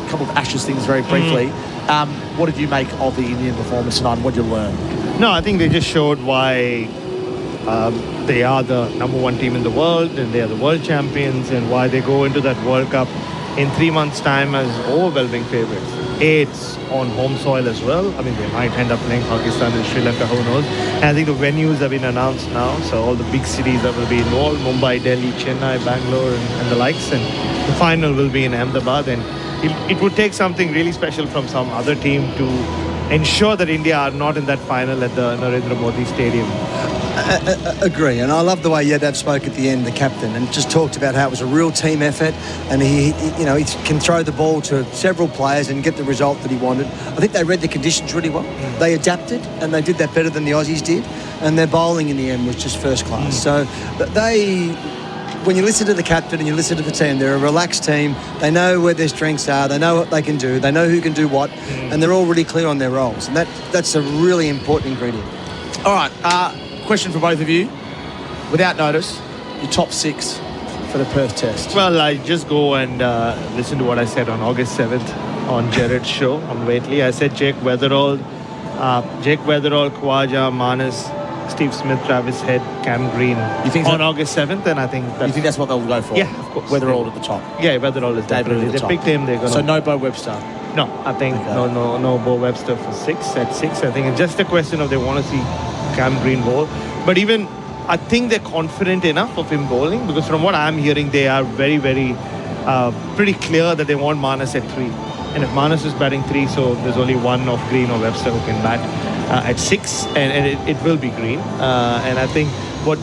couple of Ashes things very briefly, what did you make of the Indian performance tonight and what did you learn? No, I think they just showed why they are the #1 team in the world, and they are the world champions, and why they go into that World Cup in 3 months' time as overwhelming favorites. It's on home soil as well. I mean, they might end up playing Pakistan and Sri Lanka, who knows. And I think the venues have been announced now, so all the big cities that will be involved, Mumbai, Delhi, Chennai, Bangalore, and the likes, and the final will be in Ahmedabad, and it would take something really special from some other team to ensure that India are not in that final at the Narendra Modi Stadium. Agree, and I love the way Yadav spoke at the end, the captain, and just talked about how it was a real team effort, and he can throw the ball to several players and get the result that he wanted. I think they read the conditions really well. They adapted, and they did that better than the Aussies did, and their bowling in the end was just first class. So when you listen to the captain and you listen to the team, they're a relaxed team. They know where their strengths are. They know what they can do. They know who can do what, and they're all really clear on their roles, and that's a really important ingredient. All right. Question for both of you. Without notice, your top 6 for the Perth Test. Well, I just go and listen to what I said on August 7th on Jared's show on Waitley. I said Jake Weatherall, Khawaja, Manas, Steve Smith, Travis Head, Cam Green. You think on August 7th, and I think that's what they'll go for? Yeah, of course. Weatherall at the top. Yeah, Weatherall is definitely. They picked him. They're gonna. So no Bo Webster. No, I think no Bo Webster for 6 at 6. I think it's just a question of they want to see Cam Green bowl. But even I think they're confident enough of him bowling, because from what I'm hearing, they are very, very pretty clear that they want Manas at 3. And if Manas is batting 3, so there's only one of Green or Webster who can bat at 6, and it will be Green. And I think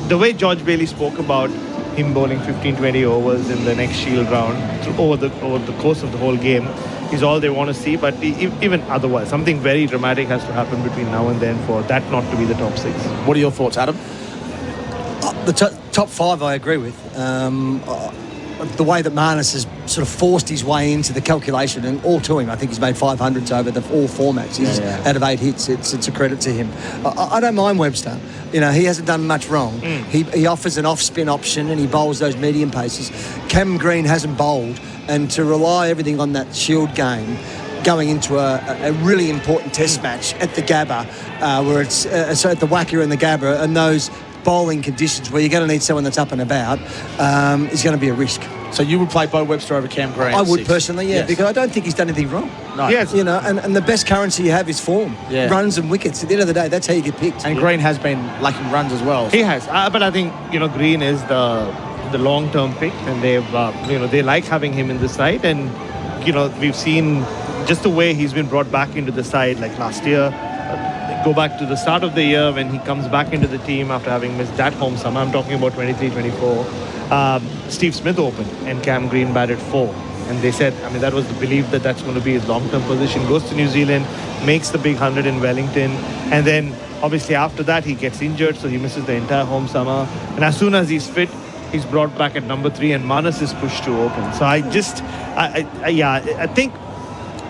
the way George Bailey spoke about him bowling 15-20 overs in the next Shield round over the course of the whole game is all they want to see. But even otherwise, something very dramatic has to happen between now and then for that not to be the top 6. What are your thoughts, Adam? The top 5 I agree with. The way that Manas has sort of forced his way into the calculation, and all to him. I think he's made 500s over all formats. He's out of 8 hits. It's a credit to him. I don't mind Webster. He hasn't done much wrong. He offers an off-spin option and he bowls those medium paces. Cam Green hasn't bowled, and to rely everything on that Shield game going into a really important test match at the Gabba, where it's at the Wacker and the Gabba, and those bowling conditions where you're going to need someone that's up and about, is going to be a risk. So you would play Bo Webster over Cam Green? I would personally, because I don't think he's done anything wrong. No. Yes. You know, and the best currency you have is form. Yeah. Runs and wickets. At the end of the day, that's how you get picked. And Green has been lacking runs as well. He has, but I think Green is the long-term pick, and they've they like having him in the side, and we've seen just the way he's been brought back into the side, like last year. Go back to the start of the year when he comes back into the team after having missed that home summer. I'm talking about 23-24. Steve Smith opened and Cam Green batted 4. And they said, that was the belief that that's going to be his long-term position. Goes to New Zealand, makes the big 100 in Wellington. And then, obviously, after that, he gets injured, so he misses the entire home summer. And as soon as he's fit, he's brought back at number 3, and Manas is pushed to open. So I think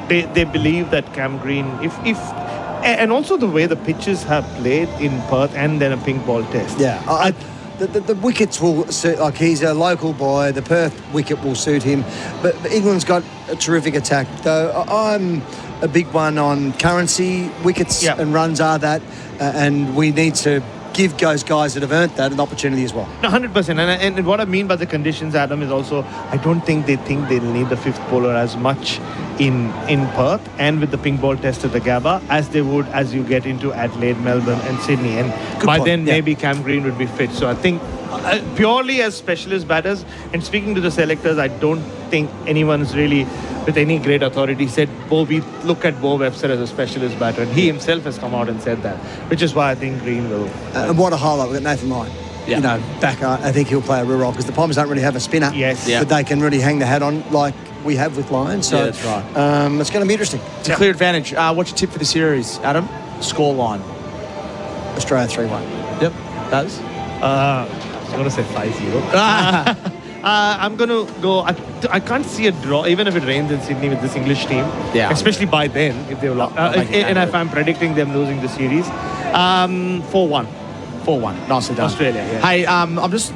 they believe that Cam Green, and also the way the pitches have played in Perth and then a pink ball test. Yeah, the wickets will suit, like he's a local boy, the Perth wicket will suit him, but England's got a terrific attack. Though I'm a big one on currency, wickets and runs are that, and we need to give those guys that have earned that an opportunity as well. 100%. And what I mean by the conditions, Adam, is also I don't think they'll need the fifth bowler as much in Perth and with the pink ball test at the Gabba as they would as you get into Adelaide, Melbourne and Sydney. And then maybe Cam Green would be fit. So I think purely as specialist batters, and speaking to the selectors, I don't think anyone's really with any great authority said, we look at Bo Webster as a specialist batter, and he himself has come out and said that, which is why I think Green will. And what a highlight, we've got Nathan Lyon. Back, I think he'll play a real role because the Palmers don't really have a spinner. Yes. But they can really hang the hat on like we have with Lyon. So that's right. It's going to be interesting. It's a clear advantage. What's your tip for the series, Adam? Score line. Australia 3-1. Yep. Does? I was going to say 5-0. I'm going to go. I can't see a draw, even if it rains in Sydney with this English team. Yeah. Especially by then, if they've lost. And if I'm predicting them losing the series. 4-1. 4-1. Nicely done. Australia, yeah. Hey, I'm just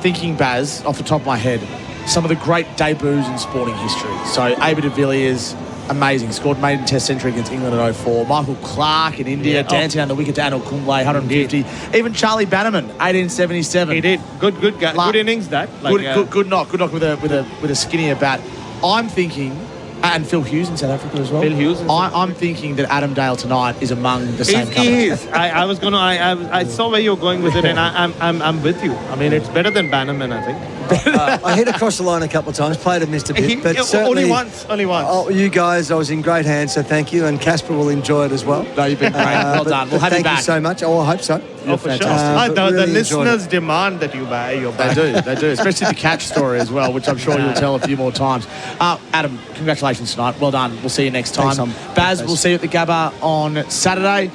thinking, Baz, off the top of my head, some of the great debuts in sporting history. So, Aber de Villiers, amazing. Scored maiden test century against England in 04. Michael Clarke in India, dancing down the wicket to Anil Kumble, 150. Even Charlie Bannerman, 1877. He did. Good guy. Good innings, that. Good knock with a skinnier bat. I'm thinking, and Phil Hughes in South Africa as well. Phil Hughes. I'm thinking that Adam Dale tonight is among the same company. He is. I saw where you're going with it, and I'm with you. It's better than Bannerman, I think. I hit across the line a couple of times, played and missed a bit, but only once. Oh, you guys, I was in great hands, so thank you, and Casper will enjoy it as well. No, you've been great. Well done. We'll have you back. Thank you so much. Oh, I hope so. Oh, for sure. The listeners demand that you buy your back. They do, especially the catch story as well, which I'm sure you'll tell a few more times. Adam, congratulations tonight. Well done. We'll see you next time. Thanks, Baz, we'll see you at the Gabba on Saturday.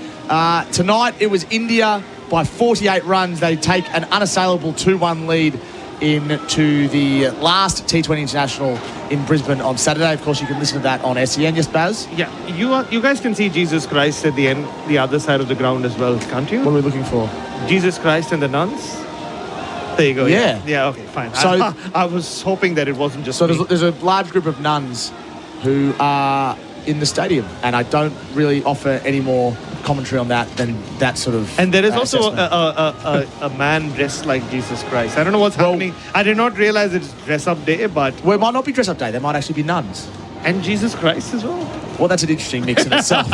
Tonight, it was India by 48 runs. They take an unassailable 2-1 lead into the last T20 International in Brisbane on Saturday. Of course, you can listen to that on SEN. Yes, Baz? Yeah, you guys can see Jesus Christ at the end, the other side of the ground as well, can't you? What are we looking for? Jesus Christ and the nuns. There you go. Yeah. Yeah, okay, fine. So I was hoping that it wasn't just So there's a large group of nuns who are in the stadium, and I don't really offer any more commentary on that than that sort of. And there is also a man dressed like Jesus Christ. I don't know what's happening. I did not realize it's dress-up day, but it might not be dress-up day. There might actually be nuns and Jesus Christ as well. Well, that's an interesting mix in itself.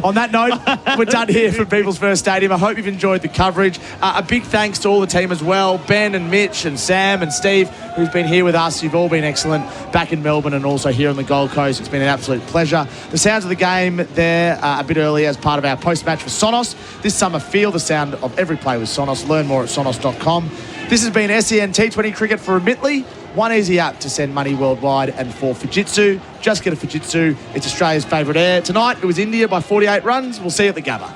On that note, we're done here from People's First Stadium. I hope you've enjoyed the coverage. A big thanks to all the team as well. Ben and Mitch and Sam and Steve, who's been here with us. You've all been excellent back in Melbourne and also here on the Gold Coast. It's been an absolute pleasure. The sounds of the game there a bit earlier as part of our post-match for Sonos. This summer, feel the sound of every play with Sonos. Learn more at sonos.com. This has been SEN T20 Cricket for Admittedly. One easy app to send money worldwide, and for Fujitsu, just get a Fujitsu. It's Australia's favourite air. Tonight, it was India by 48 runs. We'll see you at the Gabba.